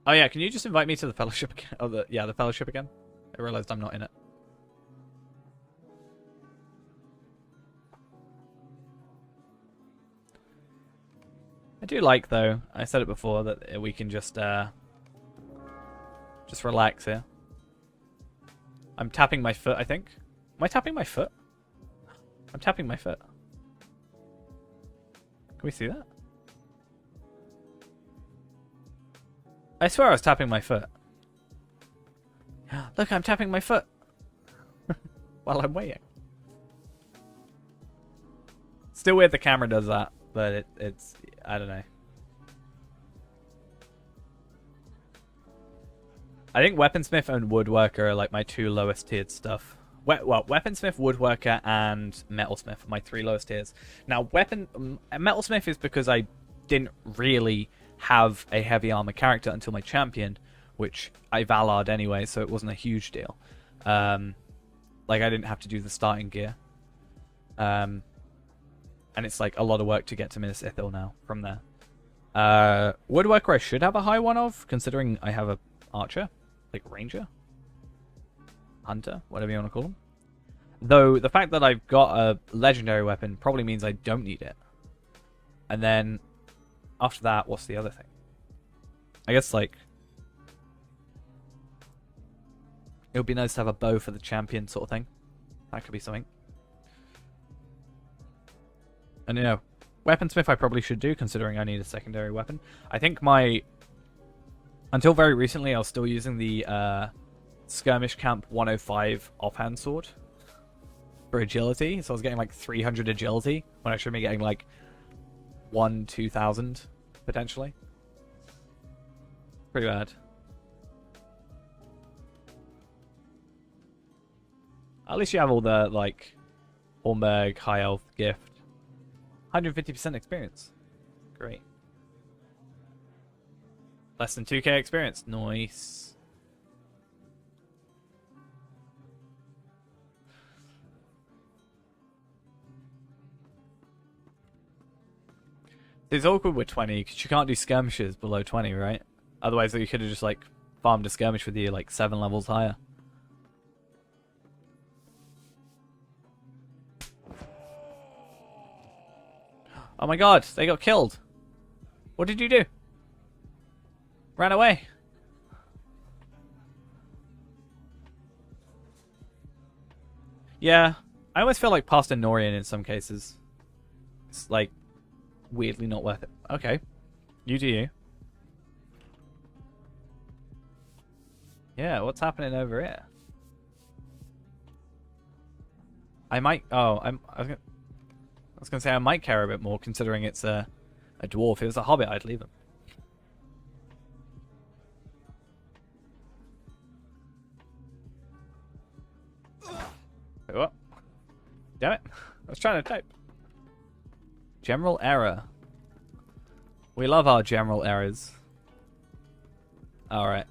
Oh yeah, can you just invite me to the Fellowship again? Oh, the Fellowship again? I realized I'm not in it. I do like, though, I said it before, that we can just relax here. I'm tapping my foot, I think. Am I tapping my foot? I'm tapping my foot. Can we see that? I swear I was tapping my foot. Look, I'm tapping my foot while I'm waiting. Still weird the camera does that, but it's I don't know. I think Weaponsmith and Woodworker are like my 2 lowest tiered stuff. Well, Weaponsmith, Woodworker, and Metalsmith are my 3 lowest tiers. Now, Metalsmith is because I didn't really have a heavy armor character until my champion, which I Valard anyway, so it wasn't a huge deal. Like, I didn't have to do the starting gear. And it's, like, a lot of work to get to Minas Ithil now from there. Woodworker I should have a high one of, considering I have a archer. Like, ranger? Hunter? Whatever you want to call them. Though, the fact that I've got a legendary weapon probably means I don't need it. And then, after that, what's the other thing? I guess, like... it would be nice to have a bow for the champion sort of thing. That could be something. And you know, Weaponsmith I probably should do, considering I need a secondary weapon. I think my... until very recently, I was still using the Skirmish Camp 105 offhand sword for agility. So I was getting like 300 agility, when I should be getting like 2,000, potentially. Pretty bad. At least you have all the, like, Hornberg, High Elf, Gift. 150% experience. Great. Less than 2k experience. Nice. It's awkward with 20, because you can't do skirmishes below 20, right? Otherwise, you could have just, like, farmed a skirmish with you, like, 7 levels higher. Oh my god, they got killed. What did you do? Ran away. Yeah, I almost feel like past Norian in some cases. It's like weirdly not worth it. Okay, you do you. Yeah, what's happening over here? I might. Oh, I was gonna say I might care a bit more, considering it's a dwarf. If it was a hobbit, I'd leave him. Wait, what? Damn it! I was trying to type. General error. We love our general errors. Alright.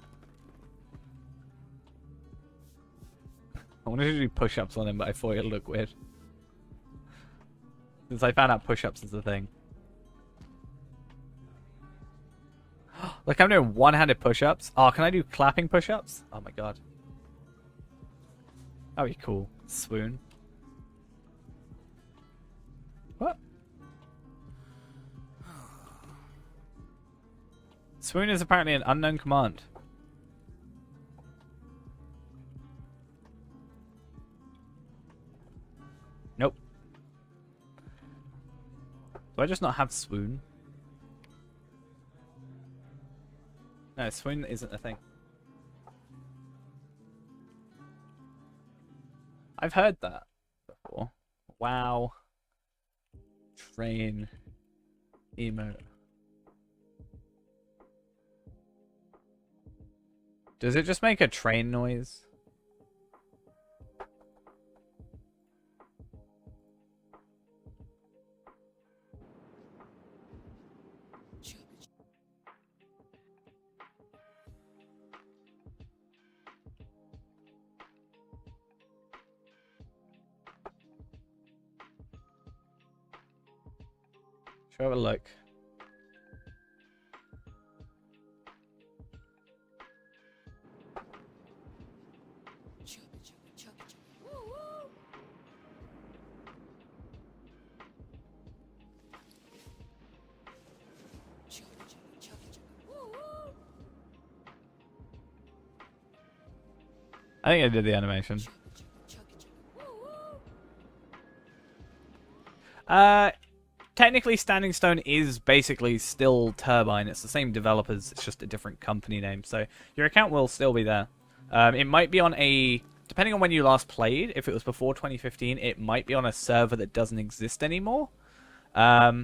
I wanted to do push-ups on him, but I thought it'd look weird. Since I found out push-ups is a thing. Look, I'm doing one-handed push-ups. Oh, can I do clapping push-ups? Oh my god. That'd be cool. Swoon. What? Swoon is apparently an unknown command. Nope. Do I just not have swoon? No, swoon isn't a thing. I've heard that before. Wow. Train. Emote. Does it just make a train noise? Should have a look. I think I did the animation. Technically Standing Stone is basically still Turbine. It's the same developers, it's just a different company name. So your account will still be there. It might be on a... Depending on when you last played, if it was before 2015, it might be on a server that doesn't exist anymore. At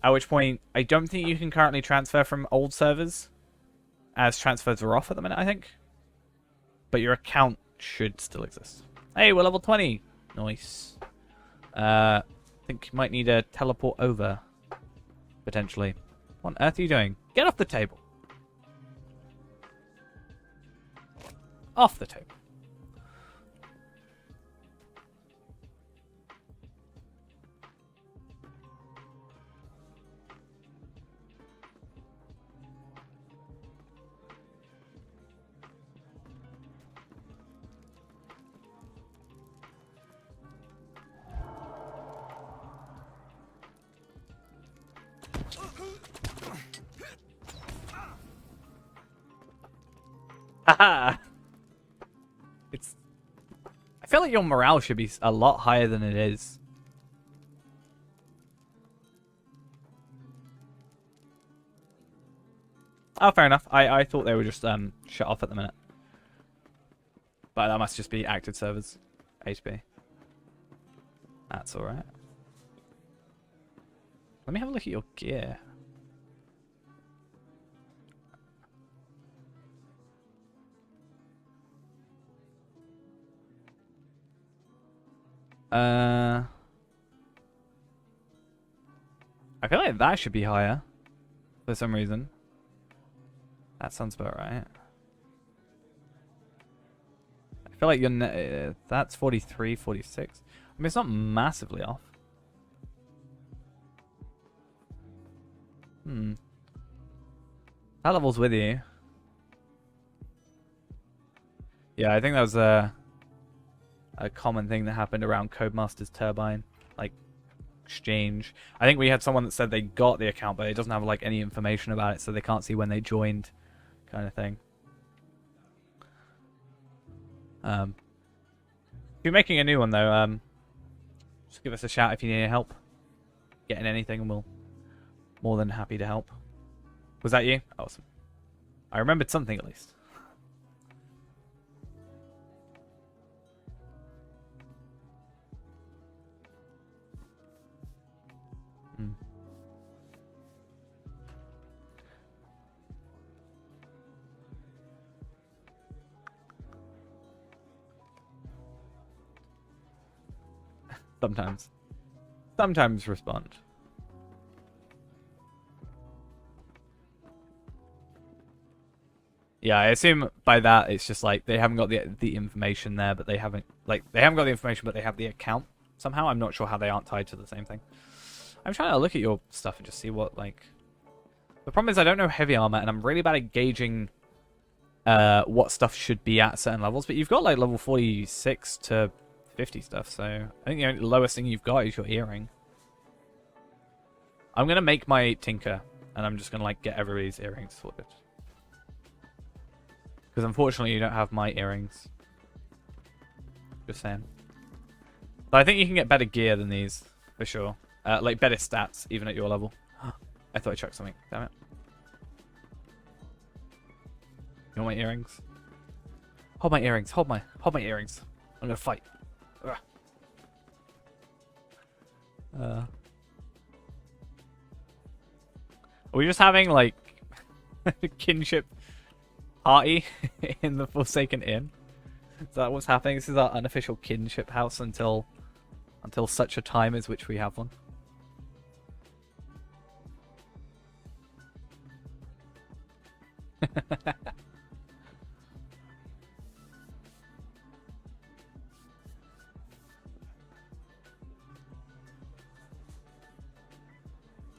which point, I don't think you can currently transfer from old servers, as transfers are off at the minute, I think. But your account should still exist. Hey, we're level 20. Nice. I think you might need a teleport over. Potentially. What on earth are you doing? Get off the table. Off the table. Haha! It's... I feel like your morale should be a lot higher than it is. Oh, fair enough. I thought they were just shut off at the minute. But that must just be active servers. HP. That's alright. Let me have a look at your gear. I feel like that should be higher. For some reason. That sounds about right. I feel like you're... that's 43, 46. I mean, it's not massively off. That level's with you. Yeah, I think that was a common thing that happened around Codemaster's Turbine. Like, exchange. I think we had someone that said they got the account, but it doesn't have, like, any information about it, so they can't see when they joined, kind of thing. If you're making a new one, though, just give us a shout if you need any help. Getting anything, and we'll more than happy to help. Was that you? Awesome. I remembered something, at least. Sometimes. Sometimes respond. Yeah, I assume by that it's just like they haven't got the information there, but they haven't got the information, but they have the account somehow. I'm not sure how they aren't tied to the same thing. I'm trying to look at your stuff and just see what like. The problem is I don't know heavy armor, and I'm really bad at gauging what stuff should be at certain levels. But you've got like level 46 to 50 stuff, so I think the lowest thing you've got is your earring. I'm gonna make my tinker, and I'm just gonna like get everybody's earrings sorted. Because unfortunately you don't have my earrings. Just saying. But I think you can get better gear than these, for sure. Like better stats, even at your level. I thought I chucked something. Damn it. You want my earrings? Hold my earrings. Hold my earrings. I'm gonna fight. Ugh. Are we just having like kinship party in the Forsaken Inn? Is that what's happening? This is our unofficial kinship house until such a time as which we have one.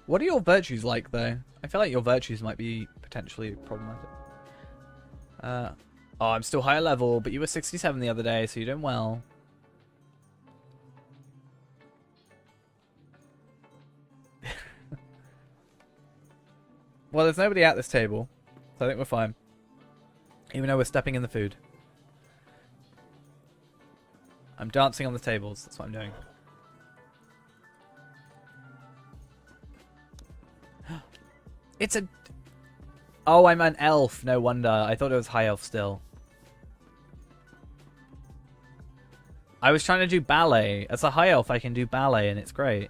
What are your virtues like, though? I feel like your virtues might be potentially problematic. Oh, I'm still higher level, but you were 67 the other day, so you're doing well. Well, there's nobody at this table, so I think we're fine. Even though we're stepping in the food. I'm dancing on the tables, that's what I'm doing. It's a... Oh, I'm an elf. No wonder. I thought it was high elf still. I was trying to do ballet. As a high elf, I can do ballet, and it's great.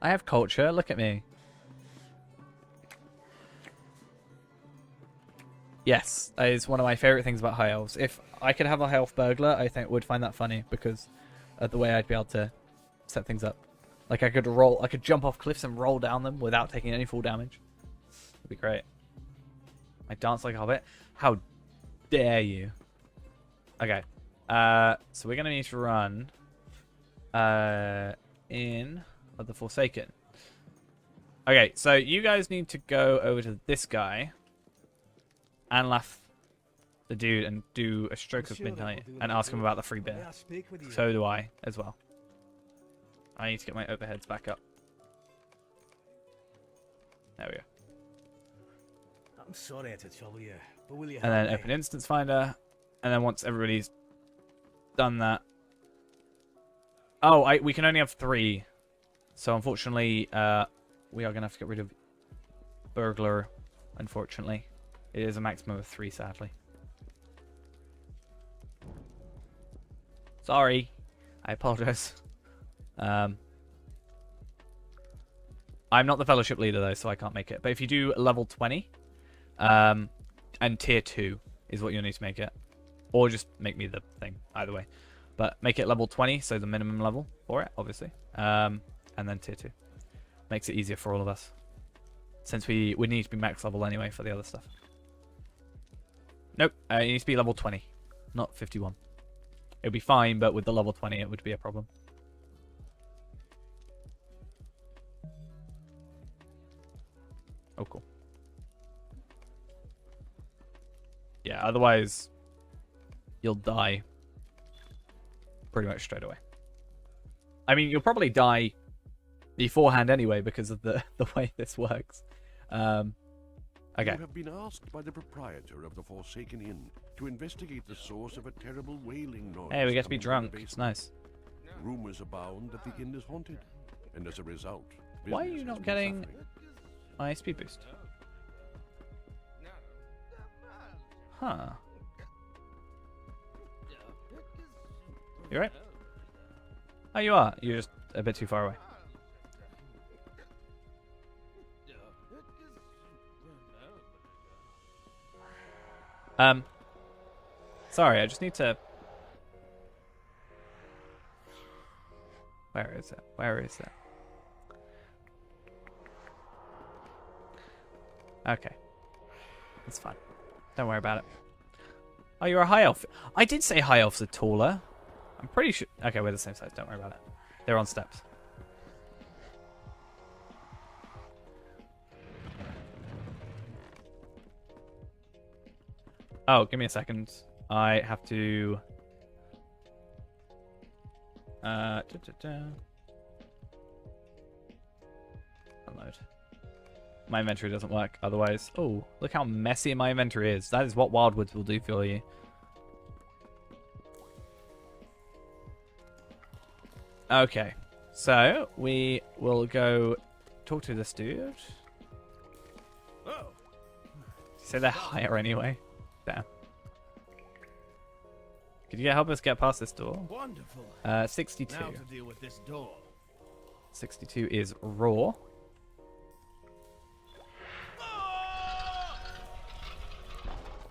I have culture. Look at me. Yes, that is one of my favorite things about high elves. If I could have a high elf burglar, I think would find that funny because of the way I'd be able to set things up. Like I could jump off cliffs and roll down them without taking any full damage. It'd be great. I dance like a hobbit. How dare you? Okay. So we're gonna need to run in the Forsaken. Okay, so you guys need to go over to this guy and laugh the dude and do a stroke of midnight and ask him about the free beer. So do I as well. I need to get my overheads back up. There we go. I'm sorry to trouble you, but will you and then open Instance Finder, and then once everybody's done that, we can only have 3, so unfortunately, we are gonna have to get rid of Burglar. Unfortunately, it is a maximum of 3, sadly. Sorry, I apologize. I'm not the Fellowship leader though, so I can't make it. But if you do level 20, and tier 2 is what you'll need to make it, or just make me the thing. Either way, but make it level 20, so the minimum level for it, obviously. And then tier 2 makes it easier for all of us, since we need to be max level anyway for the other stuff. Nope, it needs to be level 20, not 51. It'd be fine, but with the level 20, it would be a problem. Oh, cool. Yeah, otherwise, you'll die pretty much straight away. I mean, you'll probably die beforehand anyway because of the way this works. Okay. You have been asked by the proprietor of the Forsaken Inn to investigate the source of a terrible wailing noise. Hey, we get to be drunk. It's nice. Rumors abound that the inn is haunted, and as a result, why are you not getting my speed boost? Huh. You right? Oh, you are. You're just a bit too far away. Sorry, I just need to... Where is it? Where is it? Okay. That's fine. Don't worry about it. Oh, you're a high elf. I did say high elves are taller. I'm pretty sure... Okay, we're the same size. Don't worry about it. They're on steps. Oh, give me a second. I have to... Unload. My inventory doesn't work otherwise. Oh, look how messy my inventory is. That is what Wildwoods will do for you. Okay, so we will go talk to this dude. Oh. Say they're higher anyway. Damn. Could you help us get past this door? Wonderful. 62. Now to deal with this door. 62 is raw.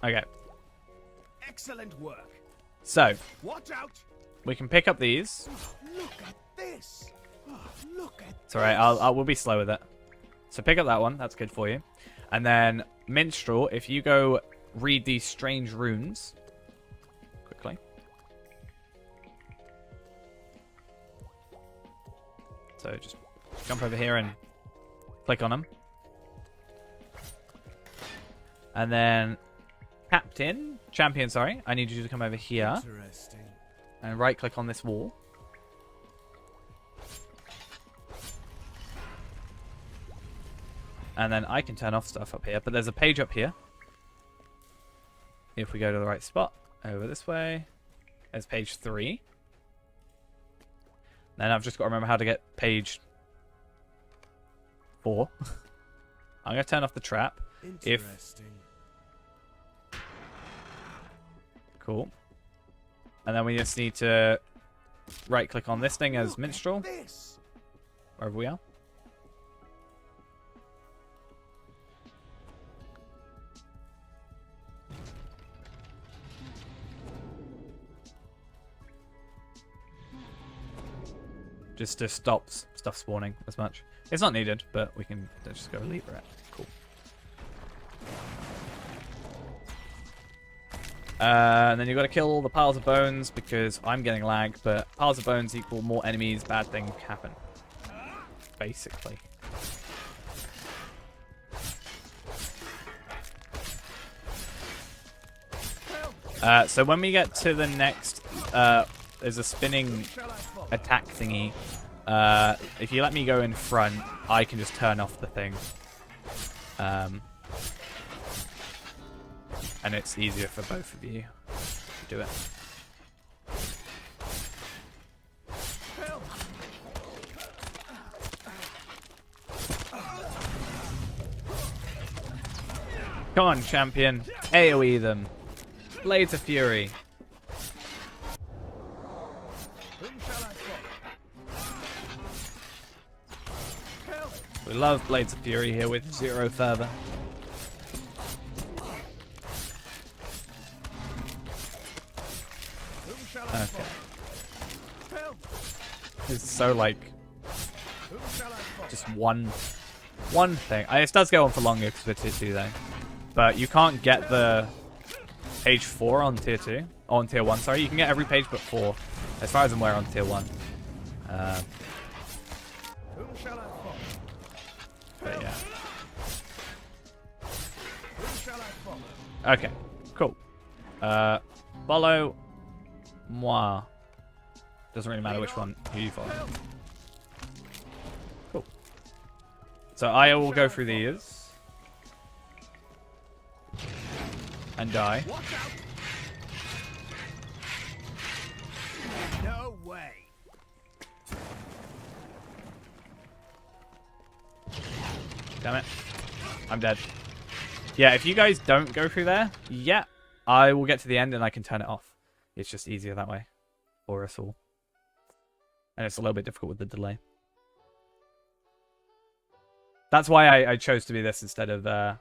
Okay. Excellent work. So, Watch out. we can pick up these. Look at this. Oh, look at It's alright, we'll be slow with it. So pick up that one, that's good for you. And then, Minstrel, if you go read these strange runes quickly. So just jump over here and click on them. And then, Champion, sorry, I need you to come over here. Interesting. And right click on this wall. And then I can turn off stuff up here, but there's a page up here. If we go to the right spot, over this way, there's page 3. Then I've just got to remember how to get page 4. I'm going to turn off the trap. Interesting. Cool. And then we just need to right click on this thing as Minstrel. Wherever we are. Just to stop stuff spawning as much. It's not needed, but we can just go lever it. Cool. And then you've got to kill all the piles of bones because I'm getting lag, but piles of bones equal more enemies, bad things happen. Basically. So when we get to the next, there's a spinning attack thingy. If you let me go in front, I can just turn off the thing. And it's easier for both of you to do it. Come on, champion. AoE them. Blades of Fury. We love Blades of Fury here with 0 fervor. Okay. It's so like just one thing. It does go on for longer because we're tier 2 though. But you can't get the page 4 on tier 2. Oh, on tier 1, sorry. You can get every page but 4. As far as I'm aware on tier 1. But yeah. Okay, cool. Follow moi. Doesn't really matter which one who you follow. Cool. So I will go through these. And die. No way. Damn it. I'm dead. Yeah, if you guys don't go through there, yeah, I will get to the end and I can turn it off. It's just easier that way for us all. And it's a little bit difficult with the delay. That's why I chose to be this instead of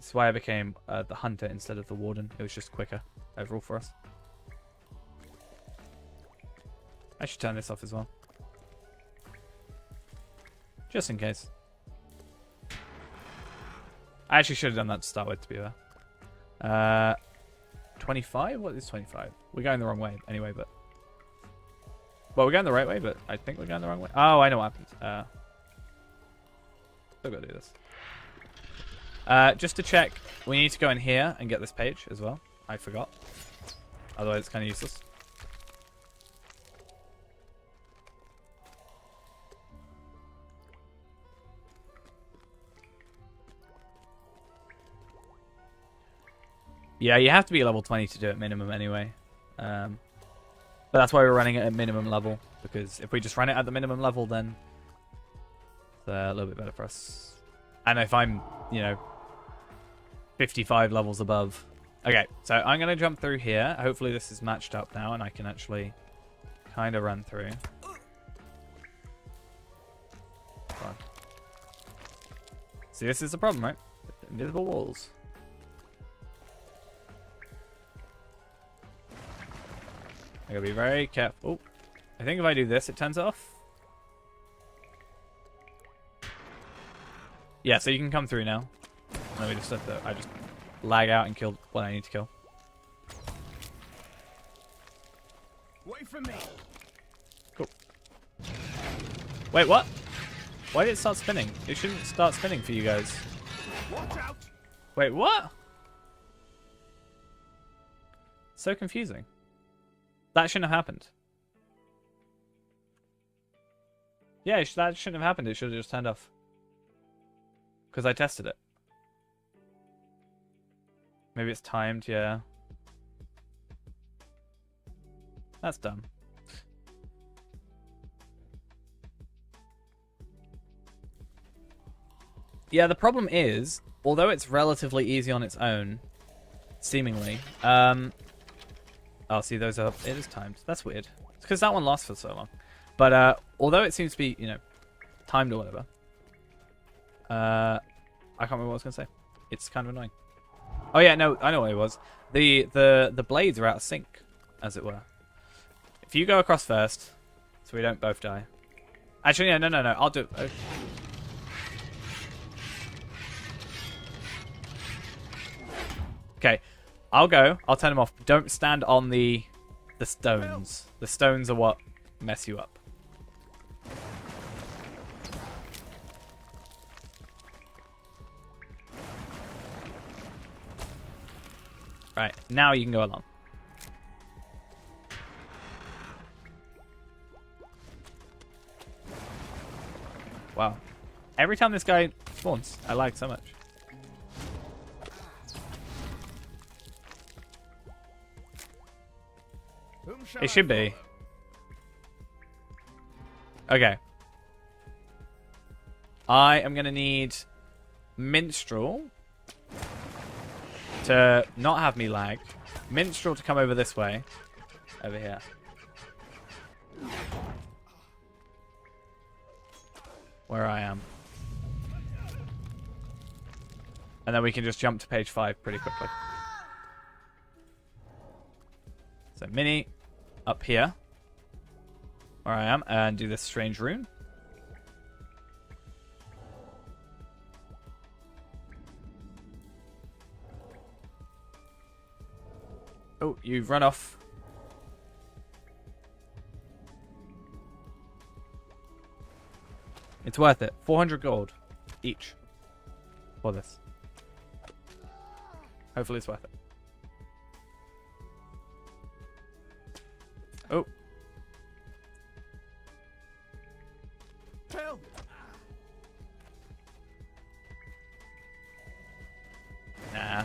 That's why I became the hunter instead of the warden. It was just quicker overall for us. I should turn this off as well. Just in case. I actually should have done that to start with, to be fair. 25? What is 25? We're going the wrong way anyway, but... Well, we're going the right way, but I think we're going the wrong way. Oh, I know what happened. Still gotta do this. Just to check, we need to go in here and get this page as well. I forgot. Otherwise, it's kind of useless. Yeah, you have to be level 20 to do it minimum anyway. But that's why we're running it at minimum level. Because if we just run it at the minimum level, then it's a little bit better for us. And if I'm, 55 levels above. Okay, so I'm going to jump through here. Hopefully this is matched up now and I can actually kind of run through. Come on. See, this is the problem, right? Invisible walls. I gotta be very careful. Oh, I think if I do this, it turns it off. Yeah, so you can come through now. Let me just have to. I just lag out and kill what I need to kill. Wait for me. Cool. Wait, what? Why did it start spinning? It shouldn't start spinning for you guys. Watch out. Wait, what? So confusing. That shouldn't have happened. Yeah, that shouldn't have happened. It should have just turned off. Because I tested it. Maybe it's timed, yeah. That's dumb. Yeah, the problem is, although it's relatively easy on its own, seemingly, oh, see, those are... It is timed. That's weird. It's because that one lasts for so long. But, although it seems to be, timed or whatever, I can't remember what I was going to say. It's kind of annoying. Oh, yeah, no, I know what it was. The blades are out of sync, as it were. If you go across first, so we don't both die. Actually, no, I'll do it. Okay. I'll go. I'll turn them off. Don't stand on the stones. The stones are what mess you up. Right. Now you can go along. Wow. Every time this guy spawns, I lag so much. It should be. Okay. I am going to need Minstrel to not have me lag. Minstrel to come over this way. Over here. Where I am. And then we can just jump to page 5 pretty quickly. So Mini up here, where I am, and do this strange rune. Oh, you've run off. It's worth it. 400 gold each for this. Hopefully it's worth it. Oh. Help. Nah.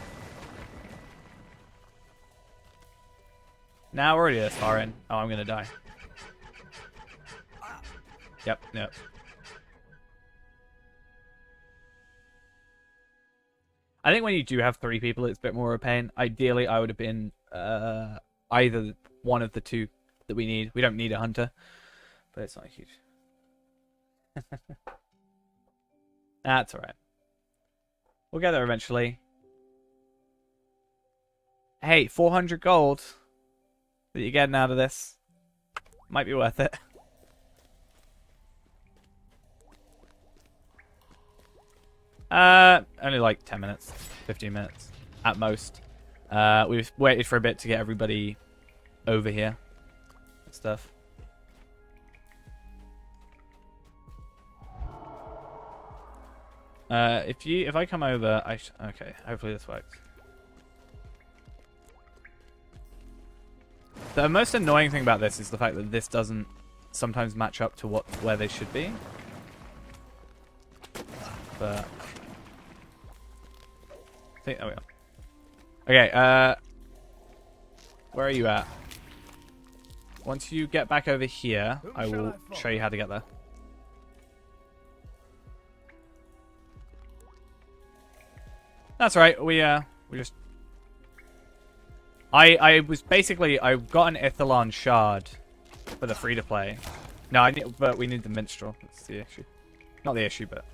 Now we're already this far in. Oh, I'm gonna die. Yep. I think when you do have 3 people, it's a bit more of a pain. Ideally, I would have been either one of the 2 that we need. We don't need a hunter, but it's not huge. That's alright. We'll get there eventually. hey, 400 gold that you're getting out of this might be worth it. Only like 10 minutes, 15 minutes at most. We've waited for a bit to get everybody over here and stuff. If I come over, okay, hopefully this works. The most annoying thing about this is the fact that this doesn't sometimes match up to where they should be. But I think there we go. Okay, where are you at? Once you get back over here, I will show you how to get there. That's right. We just. I was basically I got an Ithalon shard for the free to play. No, but we need the minstrel. That's the issue. Not the issue, but.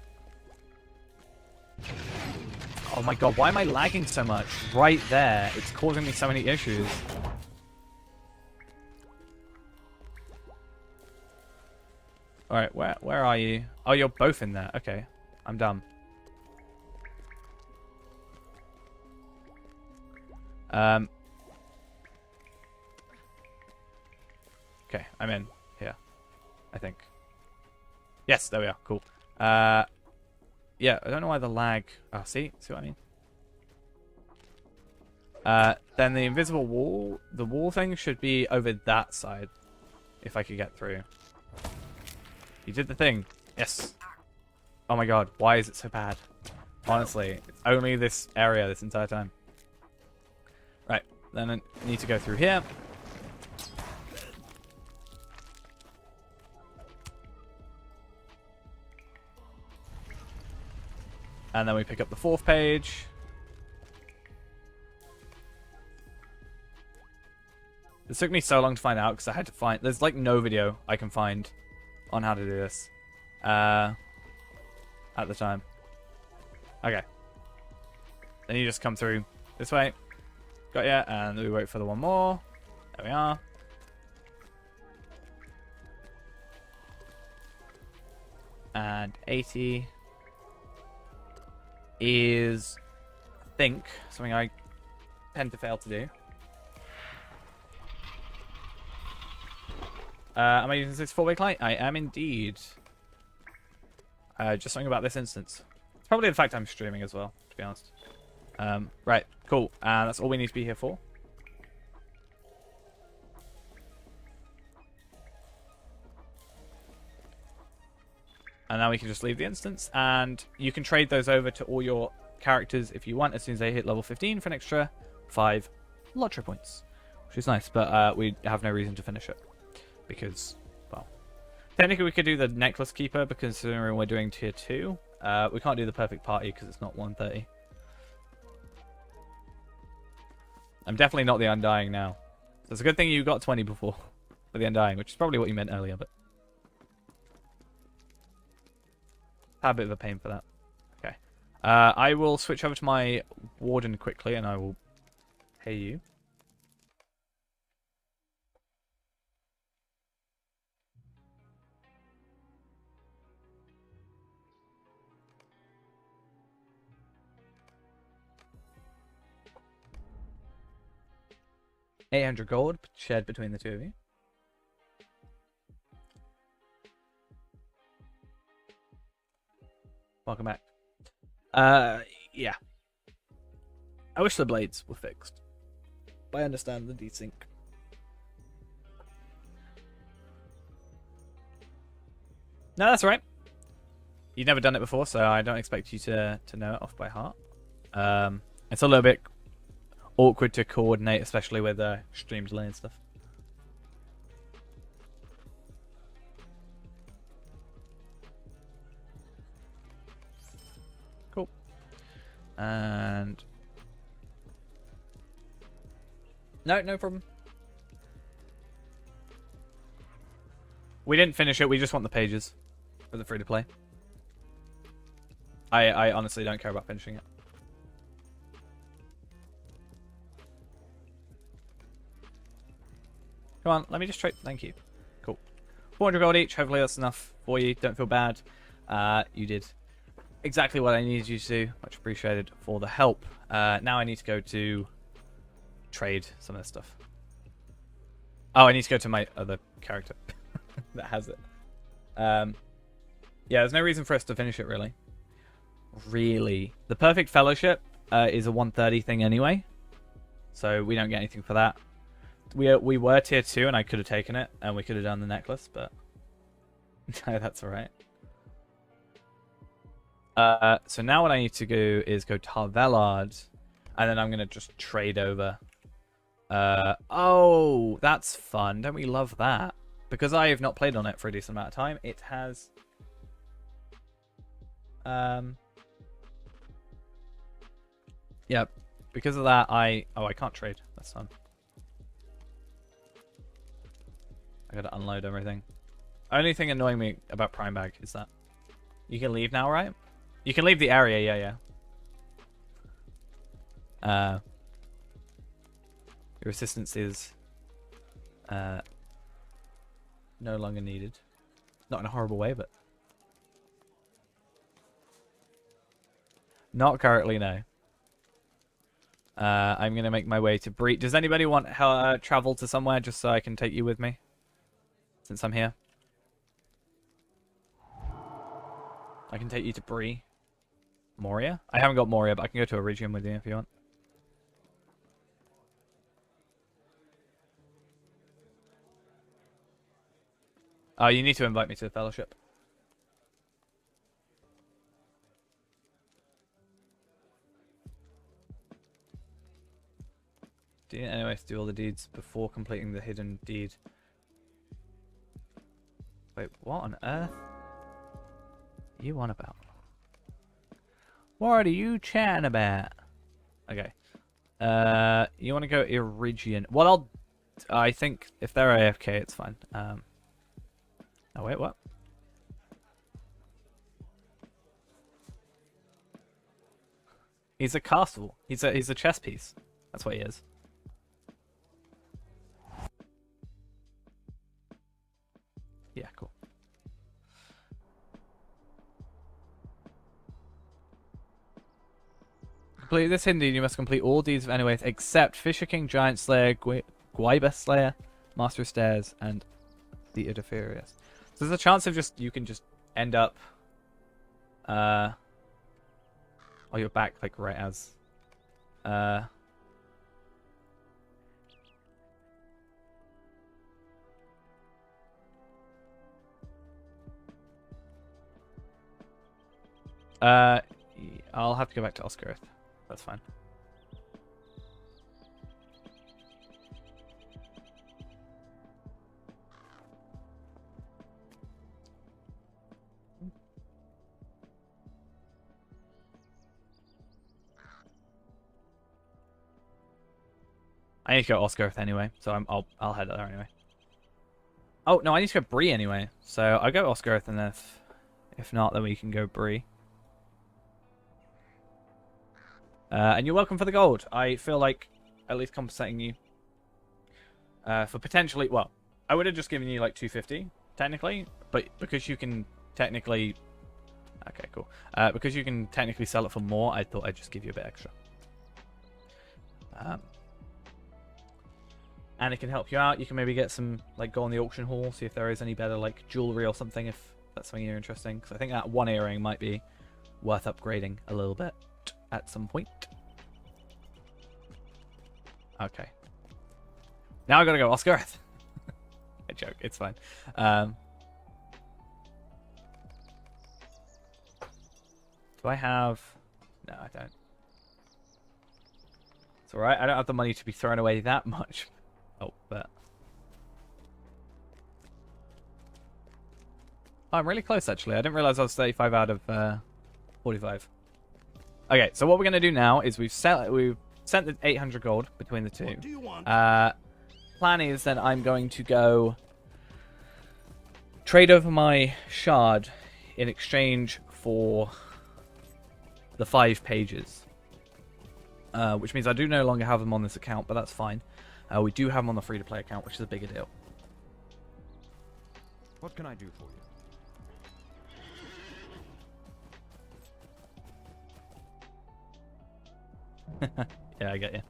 Oh my god! Why am I lagging so much? Right there, it's causing me so many issues. All right, where are you? Oh, you're both in there. Okay, I'm dumb. Okay, I'm in here, I think. Yes, there we are. Cool. Yeah, I don't know why the lag. Oh, see what I mean? Then the invisible wall, the wall thing should be over that side, if I could get through. You did the thing. Yes. Oh my god, why is it so bad? Honestly, it's only this area this entire time. Right, then I need to go through here. And then we pick up the 4th page. It took me so long to find out because I had to find... There's like no video I can find on how to do this at the time. Okay. Then you just come through this way. Got ya. And we wait for the one more. There we are. And 80 is, I think, something I tend to fail to do. Am I using this 4-way light? I am indeed. Just something about this instance. It's probably the fact I'm streaming as well, to be honest. Right, cool. That's all we need to be here for. And now we can just leave the instance, and you can trade those over to all your characters if you want as soon as they hit level 15 for an extra 5 LOTRO points, which is nice, but we have no reason to finish it because, well, technically we could do the necklace keeper because considering we're doing tier 2, we can't do the perfect party because it's not 130. I'm definitely not the Undying now. So it's a good thing you got 20 before for the Undying, which is probably what you meant earlier, but had a bit of a pain for that. Okay. I will switch over to my warden quickly and I will pay you. $800 gold shared between the two of you. Welcome back. Yeah. I wish the blades were fixed. But I understand the desync. No, that's alright. You've never done it before, so I don't expect you to know it off by heart. It's a little bit awkward to coordinate, especially with stream delay and stuff. Cool. And no problem. We didn't finish it. We just want the pages for the free to play. I honestly don't care about finishing it. Come on, let me just trade. Thank you. Cool. 400 gold each. Hopefully that's enough for you. Don't feel bad. You did exactly what I needed you to do. Much appreciated for the help. Now I need to go to trade some of this stuff. Oh, I need to go to my other character that has it. Yeah, there's no reason for us to finish it, really. The Perfect Fellowship is a 130 thing anyway, so we don't get anything for that. We were tier 2, and I could have taken it, and we could have done the necklace, but no, that's alright. So now what I need to do is go Tarvelard, and then I'm going to just trade over. Oh, that's fun. Don't we love that? Because I have not played on it for a decent amount of time, it has... Yeah, because of that, I can't trade. That's fun. I gotta unload everything. Only thing annoying me about Prime Bag is that you can leave now, right? You can leave the area, yeah. Your assistance is no longer needed. Not in a horrible way, but not currently, no. I'm gonna make my way to Bree. Does anybody want travel to somewhere just so I can take you with me? Since I'm here. I can take you to Bree. Moria? I haven't got Moria, but I can go to Origium with you if you want. Oh, you need to invite me to the Fellowship. Anyway, to do all the deeds before completing the hidden deed. Wait, what on earth are you on about? What are you chatting about? Okay. You want to go Irigian? Well, I think if they're AFK, it's fine. Oh wait, what? He's a castle. He's a chess piece. That's what he is. Yeah, cool. Complete this hidden deed, you must complete all deeds of Anyways except Fisher King, Giant Slayer, Gwaiba Slayer, Master of Stairs, and the Interferious. So there's a chance of you can just end up or you're back like right as I'll have to go back to Oscarith. That's fine. I need to go Oscarith anyway, so I'll head there anyway. Oh no, I need to go Bree anyway, so I'll go Oscarith, and then if not, then we can go Bree. And you're welcome for the gold. I feel like at least compensating you for potentially... Well, I would have just given you like 250, technically. But because you can technically... Okay, cool. Because you can technically sell it for more, I thought I'd just give you a bit extra. And it can help you out. You can maybe get some... Like, go on the auction hall, see if there is any better like jewelry or something, if that's something you're interested in. Because I think that one earring might be worth upgrading a little bit at some point. Okay. Now I gotta go Oscarith. A joke, it's fine. Do I have... No, I don't. It's alright, I don't have the money to be thrown away that much. Oh, but... Oh, I'm really close, actually. I didn't realize I was 35 out of 45. Okay, so what we're going to do now is we've sent the 800 gold between the two. What do you want? Plan is that I'm going to go trade over my shard in exchange for the 5 pages. Which means I do no longer have them on this account, but that's fine. We do have them on the free-to-play account, which is a bigger deal. What can I do for you? Yeah, I get you.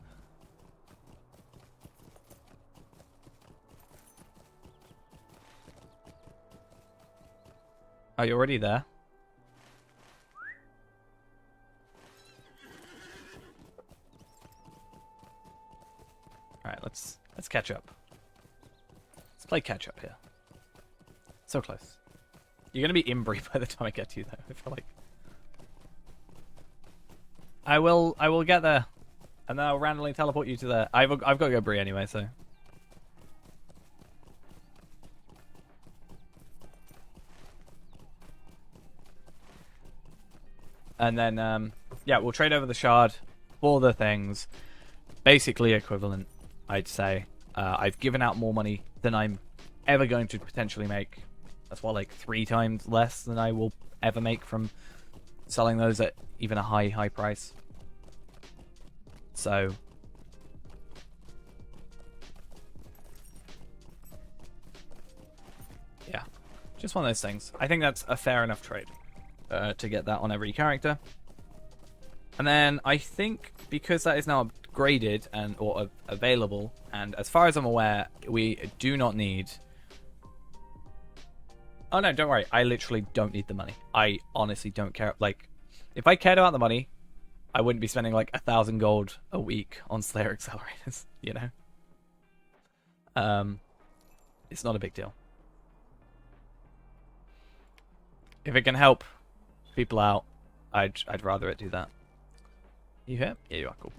Are you already there? Alright, let's catch up. Let's play catch up here. So close. You're gonna be Imbri by the time I get to you though, I feel like. I will get there. And then I'll randomly teleport you to there. I've got to go Bree anyway, so. And then, yeah, we'll trade over the shard for the things. Basically equivalent, I'd say. I've given out more money than I'm ever going to potentially make. That's what, like 3 times less than I will ever make from selling those at even a high price. So, yeah, just one of those things. I think that's a fair enough trade to get that on every character. And then I think because that is now upgraded and or available, and as far as I'm aware, we do not need. Oh no, don't worry. I literally don't need the money. I honestly don't care. Like, if I cared about the money, I wouldn't be spending like 1,000 gold a week on Slayer accelerators, you know? It's not a big deal. If it can help people out, I'd rather it do that. You here? Yeah, you are. Cool.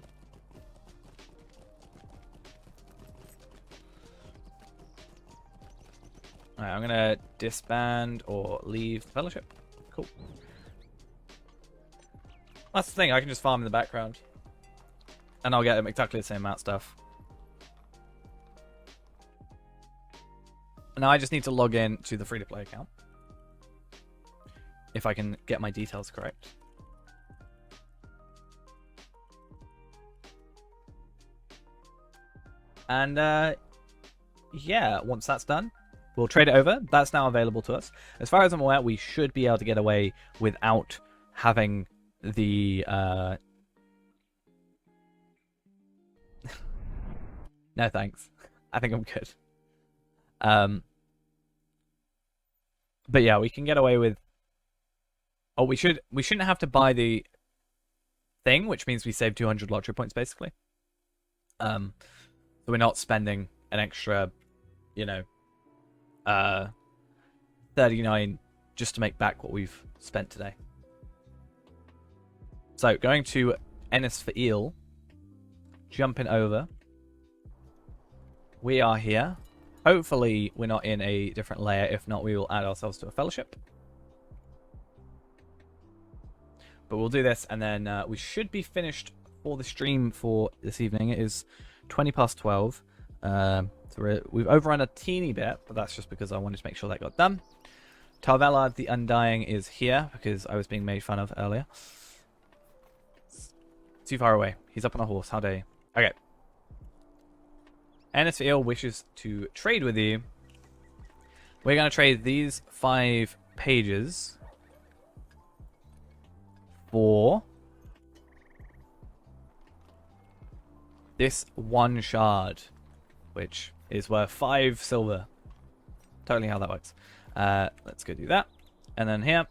Alright, I'm gonna disband or leave the fellowship. Cool. That's the thing, I can just farm in the background. And I'll get exactly the same amount of stuff. Now I just need to log in to the free-to-play account. If I can get my details correct. And, yeah, once that's done, we'll trade it over. That's now available to us. As far as I'm aware, we should be able to get away without having the no thanks. I think I'm good. But yeah, we can get away with. Oh, we shouldn't have to buy the thing, which means we save 200 LOTRO points basically. So we're not spending an extra, you know, 39 just to make back what we've spent today. So, going to Ennis for Eel. Jumping over. We are here. Hopefully, we're not in a different layer. If not, we will add ourselves to a fellowship. But we'll do this, and then we should be finished for the stream for this evening. It is 20 past 12. So we've overrun a teeny bit, but that's just because I wanted to make sure that got done. Tarvella the Undying is here, because I was being made fun of earlier. Too far away. He's up on a horse. How dare you? Okay. Ennis Eel wishes to trade with you. We're going to trade these 5 pages for this 1 shard, which is worth 5 silver. Totally how that works. Let's go do that. And then here.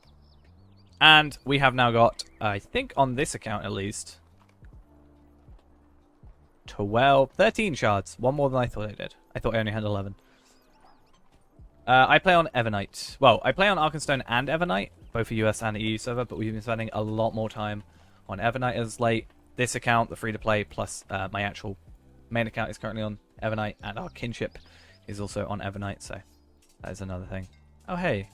And we have now got, I think on this account at least, 13 shards. 1 more than I thought I did. I thought I only had 11. I play on Evernight. Well, I play on Arkenstone and Evernight, both a US and EU server, but we've been spending a lot more time on Evernight as late. This account, the free-to-play, plus my actual main account is currently on Evernight, and our kinship is also on Evernight, so that is another thing. Oh, hey.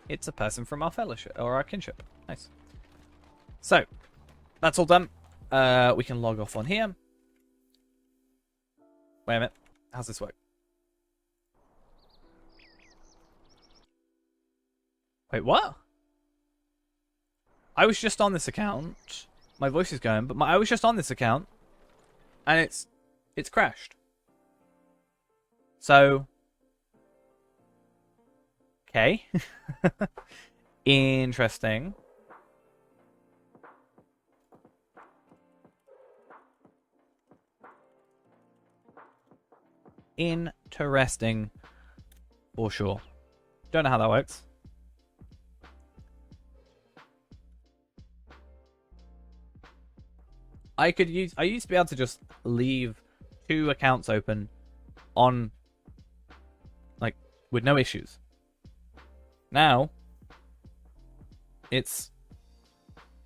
It's a person from our fellowship, or our kinship. Nice. So, that's all done. We can log off on here. Wait a minute. How's this work? Wait, what? I was just on this account. My voice is going, but I was just on this account. And it's it's crashed. So, okay. Interesting. Interesting for sure. Don't know how that works. I used to be able to just leave 2 accounts open on, like, with no issues. Now it's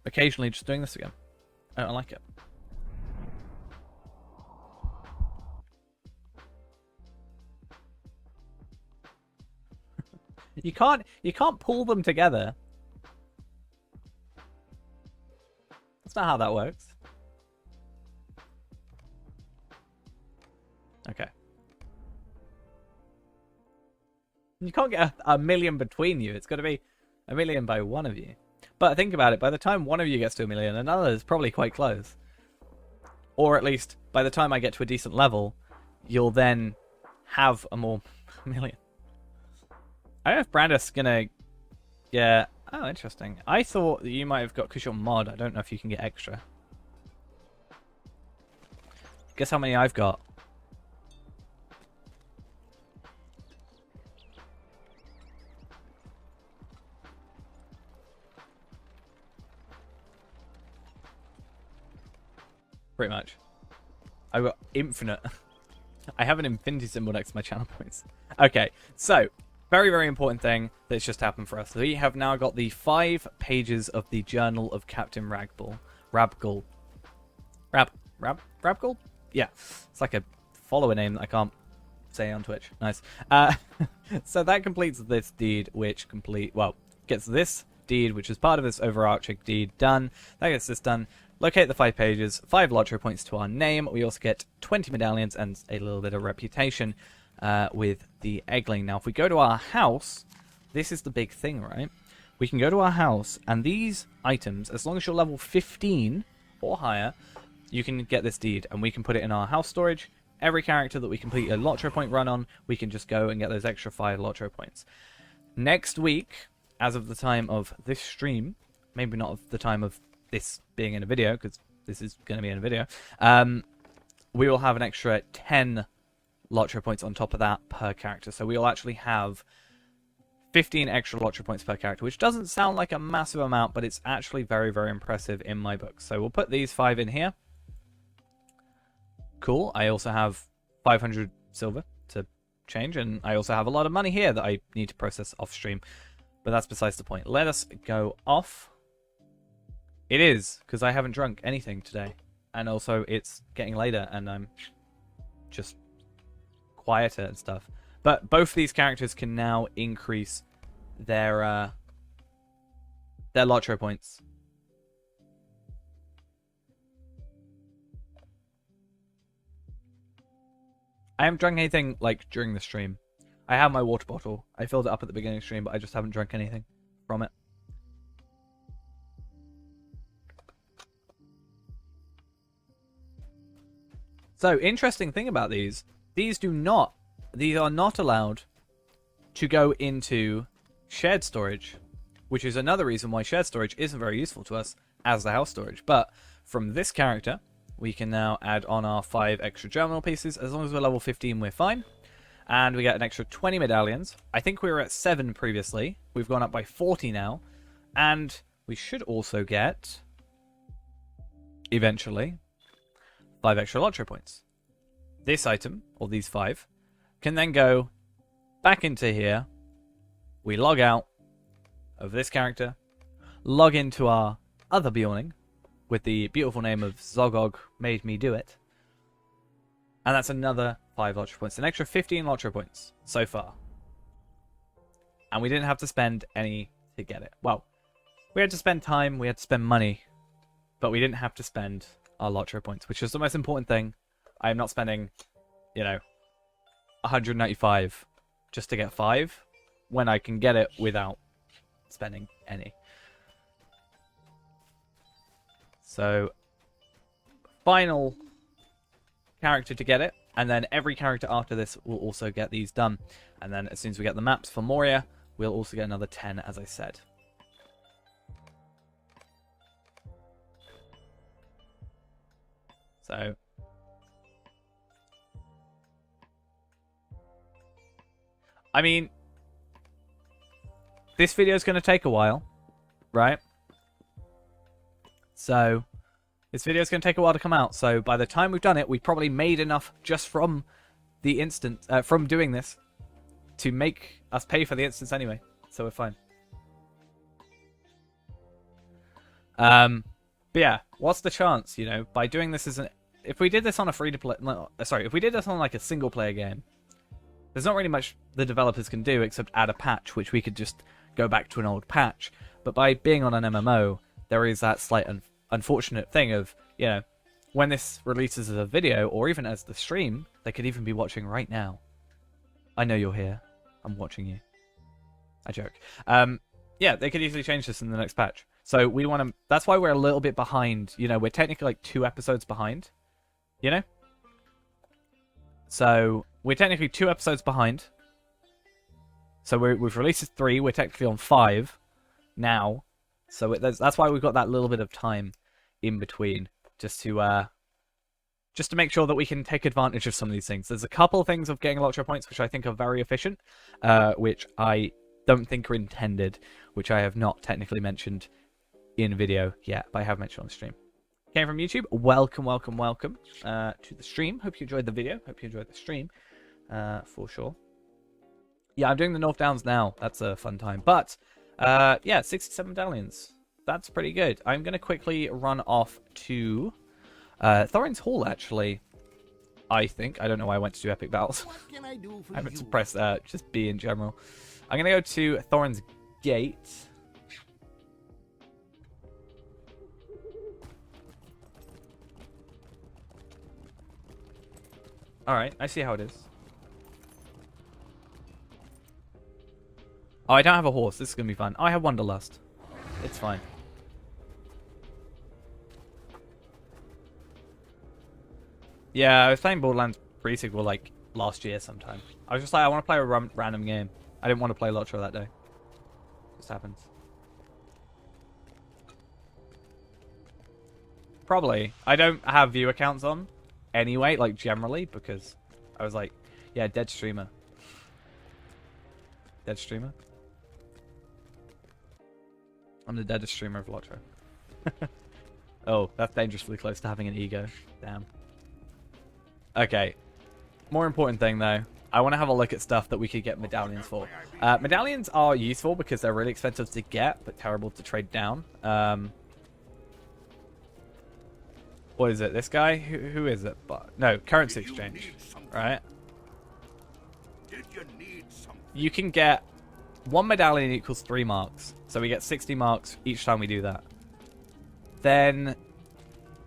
occasionally just doing this again. I don't like it. You can't pull them together. That's not how that works. Okay. You can't get a million between you. It's got to be a million by one of you. But think about it. By the time one of you gets to a million, another is probably quite close. Or at least, by the time I get to a decent level, you'll then have a more million. I don't know if Brandis gonna... Yeah. Oh, interesting. I thought that you might have got... Because you're mod, I don't know if you can get extra. Guess how many I've got? Pretty much. I've got infinite. I have an infinity symbol next to my channel points. Okay, so... Very, very important thing that's just happened for us. We have now got the 5 pages of the Journal of Captain Rabgul. Rabgul? Yeah. It's like a follower name that I can't say on Twitch. Nice. So that completes this deed, which gets this deed, which is part of this overarching deed, done. That gets this done. Locate the 5 pages, 5 LOTRO points to our name. We also get 20 medallions and a little bit of reputation. With the eggling. Now, if we go to our house, this is the big thing, right? We can go to our house, and these items, as long as you're level 15 or higher, you can get this deed, and we can put it in our house storage. Every character that we complete a LOTRO point run on, we can just go and get those extra 5 LOTRO points. Next week, as of the time of this stream, maybe not of the time of this being in a video, because this is going to be in a video, we will have an extra 10 LOTRO points on top of that per character. So we'll actually have 15 extra LOTRO points per character, which doesn't sound like a massive amount, but it's actually very, very impressive in my book. So we'll put these 5 in here. Cool. I also have 500 silver to change, and I also have a lot of money here that I need to process off stream. But that's besides the point. Let us go off. It is, because I haven't drunk anything today. And also, it's getting later, and I'm just quieter and stuff. But both these characters can now increase their LOTRO points. I haven't drunk anything like during the stream. I have my water bottle. I filled it up at the beginning of the stream, but I just haven't drunk anything from it. So, interesting thing about these are not allowed to go into shared storage, which is another reason why shared storage isn't very useful to us as the house storage. But from this character, we can now add on our 5 extra terminal pieces. As long as we're level 15, we're fine. And we get an extra 20 medallions. I think we were at 7 previously. We've gone up by 40 now. And we should also get, eventually, 5 extra LOTRO points. This item, or these 5, can then go back into here. We log out of this character, log into our other Bjorning with the beautiful name of Zogog Made Me Do It. And that's another 5 LOTRO points, an extra 15 LOTRO points so far. And we didn't have to spend any to get it. Well, we had to spend time, we had to spend money, but we didn't have to spend our LOTRO points, which is the most important thing. I am not spending, 195 just to get 5 when I can get it without spending any. So, final character to get it, and then every character after this will also get these done. And then as soon as we get the maps for Moria, we'll also get another 10, as I said. So I mean, this video is going to take a while, right? So this video is going to take a while to come out. So by the time we've done it, we've probably made enough just from the instance, from doing this, to make us pay for the instance anyway. So we're fine. But yeah, what's the chance? You know, by doing this as an, if we did this on a free to play, no, sorry, if we did this on like a single player game, there's not really much the developers can do except add a patch, which we could just go back to an old patch. But by being on an MMO, there is that slight unfortunate thing of, you know, when this releases as a video or even as the stream, they could even be watching right now. I know you're here. I'm watching you. I joke. Yeah, they could easily change this in the next patch. So we want to. That's why we're a little bit behind. You know, we're technically like 2 episodes behind. You know. So we're technically 2 episodes behind. So we've released 3. We're technically on 5 now. So that's why we've got that little bit of time in between, just to make sure that we can take advantage of some of these things. There's a couple of things of getting LOTRO points which I think are very efficient, which I don't think are intended, which I have not technically mentioned in video yet, but I have mentioned on the stream. Came from YouTube. Welcome, welcome, welcome to the stream. Hope you enjoyed the video. Hope you enjoyed the stream, for sure. Yeah, I'm doing the North Downs now. That's a fun time. But, yeah, 67 medallions. That's pretty good. I'm going to quickly run off to Thorin's Hall, actually. I think. I don't know why I went to do epic battles. What can I do for I meant you? to press just B in general. I'm going to go to Thorin's Gate. Alright, I see how it is. Oh, I don't have a horse. This is going to be fun. Oh, I have Wanderlust. It's fine. Yeah, I was playing Borderlands pre-sequel like last year sometime. I was just like, I want to play a random game. I didn't want to play LOTRO that day. Just happens. Probably. I don't have view accounts on anyway, like generally, because I was like, yeah, dead streamer. Dead streamer? I'm the deadest streamer of LOTRO. Oh, that's dangerously close to having an ego. Damn. Okay. More important thing, though. I want to have a look at stuff that we could get medallions for. Medallions are useful because they're really expensive to get, but terrible to trade down. What is it? This guy? Who is it? No, currency exchange. Right? You can get 1 medallion equals 3 marks. So we get 60 marks each time we do that. Then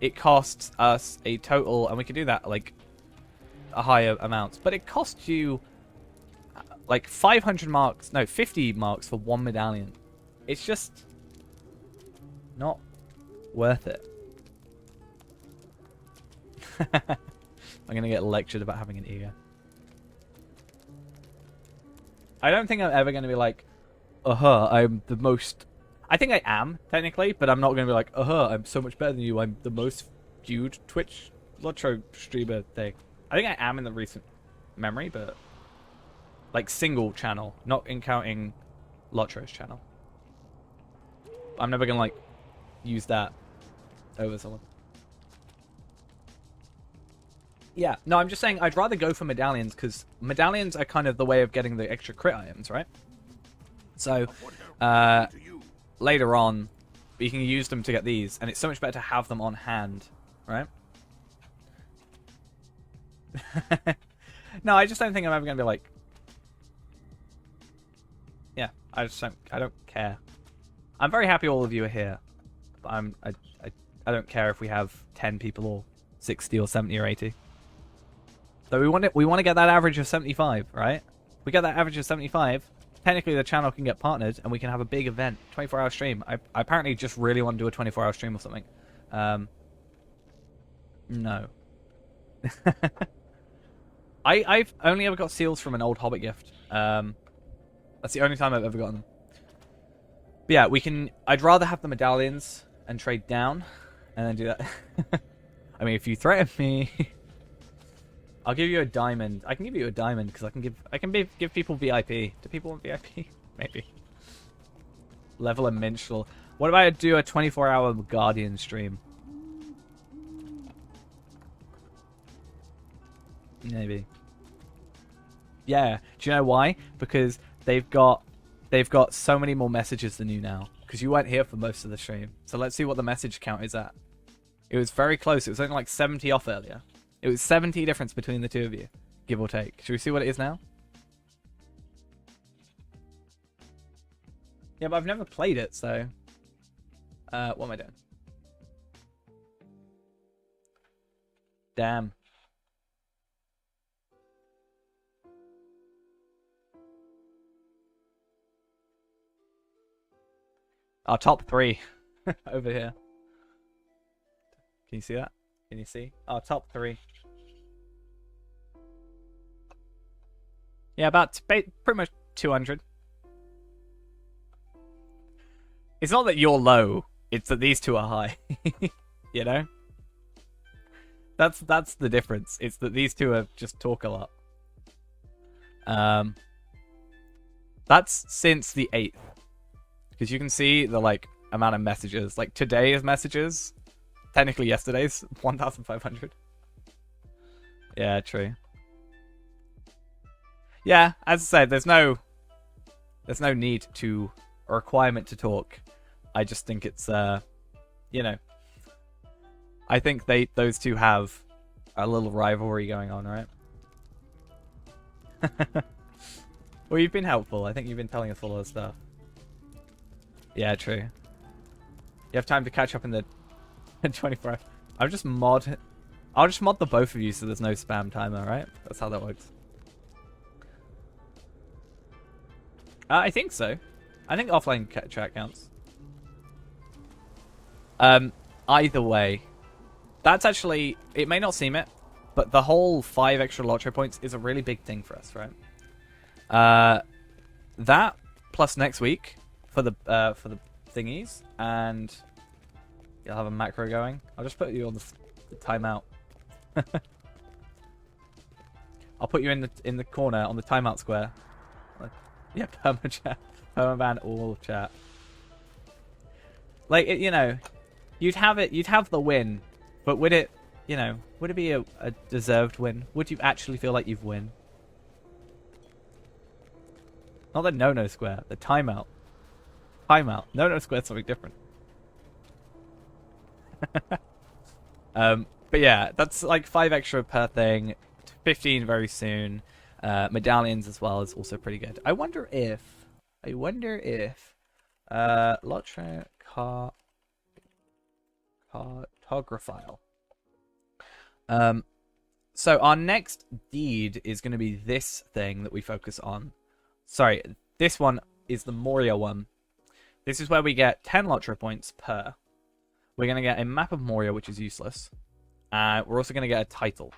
it costs us a total, and we can do that like a higher amount. But it costs you like 500 marks, no, 50 marks for 1 medallion. It's just not worth it. I'm going to get lectured about having an ego. I don't think I'm ever going to be like, I'm the most... I think I am, technically, but I'm not going to be like, I'm so much better than you. I'm the most viewed Twitch LOTRO streamer thing. I think I am in the recent memory, but... like, single channel, not in counting LOTRO's channel. I'm never going to, like, use that over someone. Yeah, no, I'm just saying I'd rather go for medallions, because medallions are kind of the way of getting the extra crit items, right? So, later on, we can use them to get these, and it's so much better to have them on hand, right? No, I just don't think I'm ever going to be like... Yeah, I don't care. I'm very happy all of you are here, but I don't care if we have 10 people or 60 or 70 or 80. So we want to get that average of 75, right? We get that average of 75, technically the channel can get partnered and we can have a big event, 24-hour stream. I apparently just really want to do a 24-hour stream or something. No. I've only ever got seals from an old Hobbit gift. That's the only time I've ever gotten them. But yeah, we can. I'd rather have the medallions and trade down, and then do that. I mean, if you threaten me, I'll give you a diamond. I can give you a diamond because I can give people VIP. Do people want VIP? Maybe. Level a minstrel. What about I do a 24-hour Guardian stream? Maybe. Yeah. Do you know why? Because they've got so many more messages than you now. Because you weren't here for most of the stream. So let's see what the message count is at. It was very close. It was only like 70 off earlier. It was 70 difference between the two of you, give or take. Should we see what it is now? Yeah, but I've never played it, so... what am I doing? Damn. Our top 3 over here. Can you see that? Can you see? Our top 3. Yeah, about pretty much 200. It's not that you're low, it's that these two are high. You know? That's the difference. It's that these two are just talk a lot. That's since the 8th. Because you can see the like amount of messages. Like today's messages, technically yesterday's, 1,500. Yeah, true. Yeah, as I said, there's no need to, a requirement to talk. I just think it's you know, I think those two have a little rivalry going on, right? Well, you've been helpful. I think you've been telling us a lot of stuff. Yeah, true. You have time to catch up in the 24 hours. I'll just mod the both of you so there's no spam timer, right? That's how that works. I think so. I think offline chat counts. Either way, that's actually, it may not seem it, but the whole 5 extra LOTRO points is a really big thing for us, right? That plus next week for the thingies, and you'll have a macro going. I'll just put you on the timeout. I'll put you in the corner on the timeout square. Yeah, perma chat, perma ban all chat. Like you know, you'd have the win, but would it, you know, would it be a deserved win? Would you actually feel like you've won? Not the no square, the timeout. Timeout. No square is something different. But yeah, that's like 5 extra per thing. 15 very soon. Medallions as well is also pretty good. I wonder if LOTRO cartographile. So our next deed is going to be this thing that we focus on. Sorry, this one is the Moria one. This is where we get 10 LOTRO points per. We're going to get a map of Moria, which is useless. We're also going to get a title.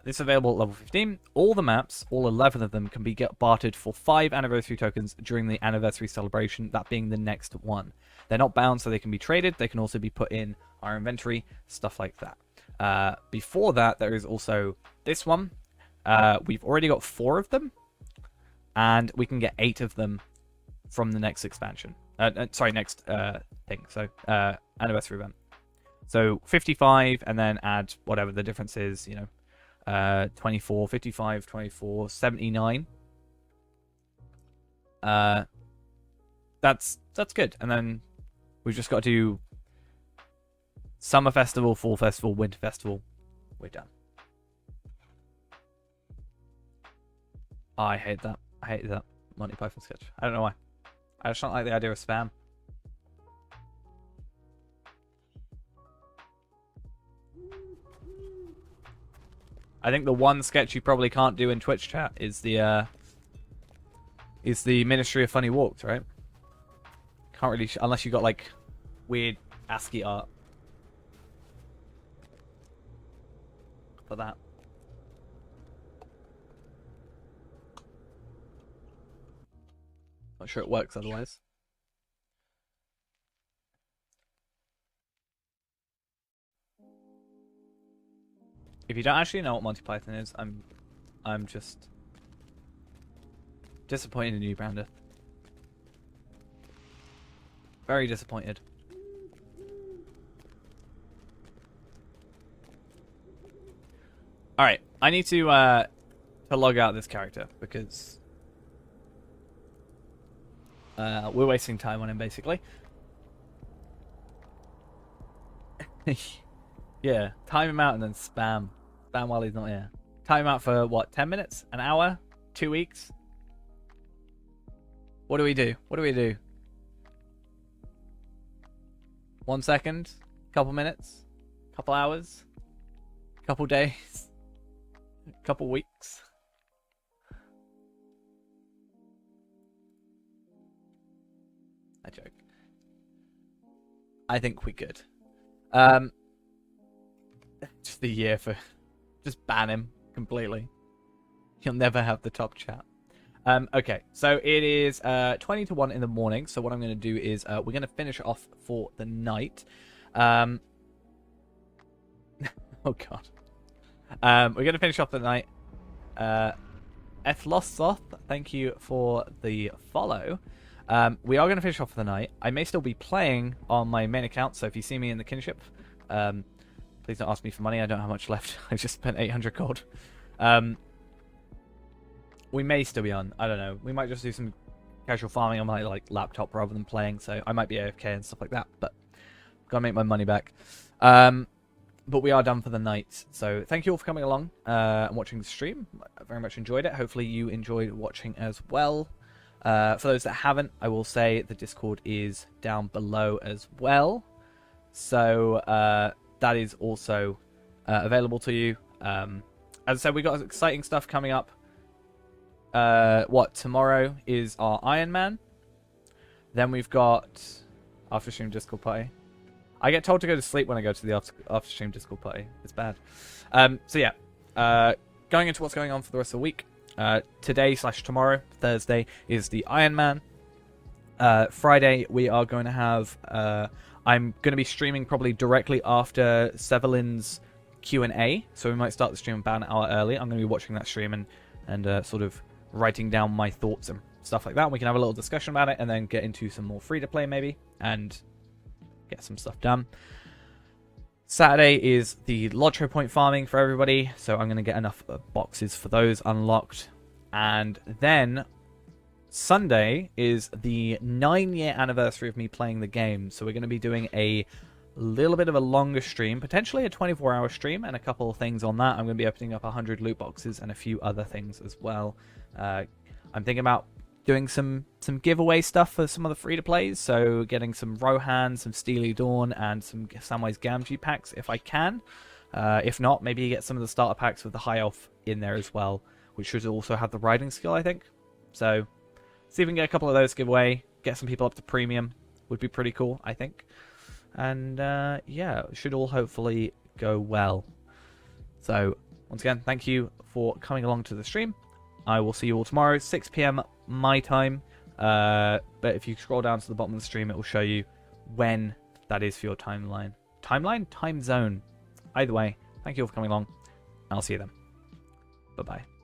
This is available at level 15. All the maps, all 11 of them, can be bartered for 5 anniversary tokens during the anniversary celebration, that being the next one. They're not bound, so they can be traded. They can also be put in our inventory, stuff like that. Before that, there is also this one. We've already got 4 of them, and we can get 8 of them from the next expansion. Next thing. So, anniversary event. So 55, and then add whatever the difference is, you know, 24, 55, 24, 79. That's good. And then we've just got to do Summer Festival, Fall Festival, Winter Festival. We're done. Oh, I hate that. I hate that Monty Python sketch. I don't know why. I just don't like the idea of spam. I think the one sketch you probably can't do in Twitch chat is the Ministry of Funny Walks, right? Can't really, unless you got like weird ASCII art. for that. Not sure it works otherwise. If you don't actually know what Monty Python is, I'm just disappointed in you, Brandon. Very disappointed. Alright, I need to log out this character because we're wasting time on him, basically. Yeah, time him out and then spam. Spam while he's not here. Time him out for, what, 10 minutes? An hour? 2 weeks? What do we do? What do we do? 1 second? Couple minutes? Couple hours? Couple days? Couple weeks? I joke. I think we could. Just a year for... Just ban him completely. He'll never have the top chat. Okay, so it is 20 to 1 in the morning. So what I'm going to do is we're going to finish off for the night. Oh, God. We're going to finish off the night. Ethlossoth, thank you for the follow. We are going to finish off the night. I may still be playing on my main account, so if you see me in the kinship, please don't ask me for money. I don't have much left. I've just spent 800 gold. We may still be on. I don't know. We might just do some casual farming on my laptop rather than playing, so I might be AFK and stuff like that, but gotta make my money back. But we are done for the night. So thank you all for coming along and watching the stream. I very much enjoyed it. Hopefully you enjoyed watching as well. For those that haven't, I will say the Discord is down below as well. So that is also available to you. As I said, we got exciting stuff coming up. Tomorrow is our Iron Man. Then we've got after stream Discord party. I get told to go to sleep when I go to the after stream Discord party. It's bad. So yeah, going into what's going on for the rest of the week. Today/tomorrow, Thursday, is the Iron Man. Friday, we are going to have... I'm going to be streaming probably directly after Sevelin's Q&A. So we might start the stream about an hour early. I'm going to be watching that stream and sort of writing down my thoughts and stuff like that. We can have a little discussion about it and then get into some more free-to-play maybe. And get some stuff done. Saturday is the LOTRO point farming for everybody, so I'm going to get enough boxes for those unlocked. And then Sunday is the 9-year anniversary of me playing the game, so we're going to be doing a little bit of a longer stream, potentially a 24-hour stream, and a couple of things on that. I'm going to be opening up 100 loot boxes and a few other things as well. I'm thinking about doing some giveaway stuff for some of the free-to-plays, so getting some Rohan, some Steely Dawn, and some Samwise Gamgee packs if I can. If not, maybe get some of the starter packs with the High Elf in there as well, which should also have the riding skill, I think. So, see if we can get a couple of those giveaway, get some people up to premium, would be pretty cool, I think. And, yeah, it should all hopefully go well. So, once again, thank you for coming along to the stream. I will see you all tomorrow, 6 PM my time. But if you scroll down to the bottom of the stream, it will show you when that is for your timeline. Timeline? Time zone. Either way, thank you all for coming along. I'll see you then. Bye-bye.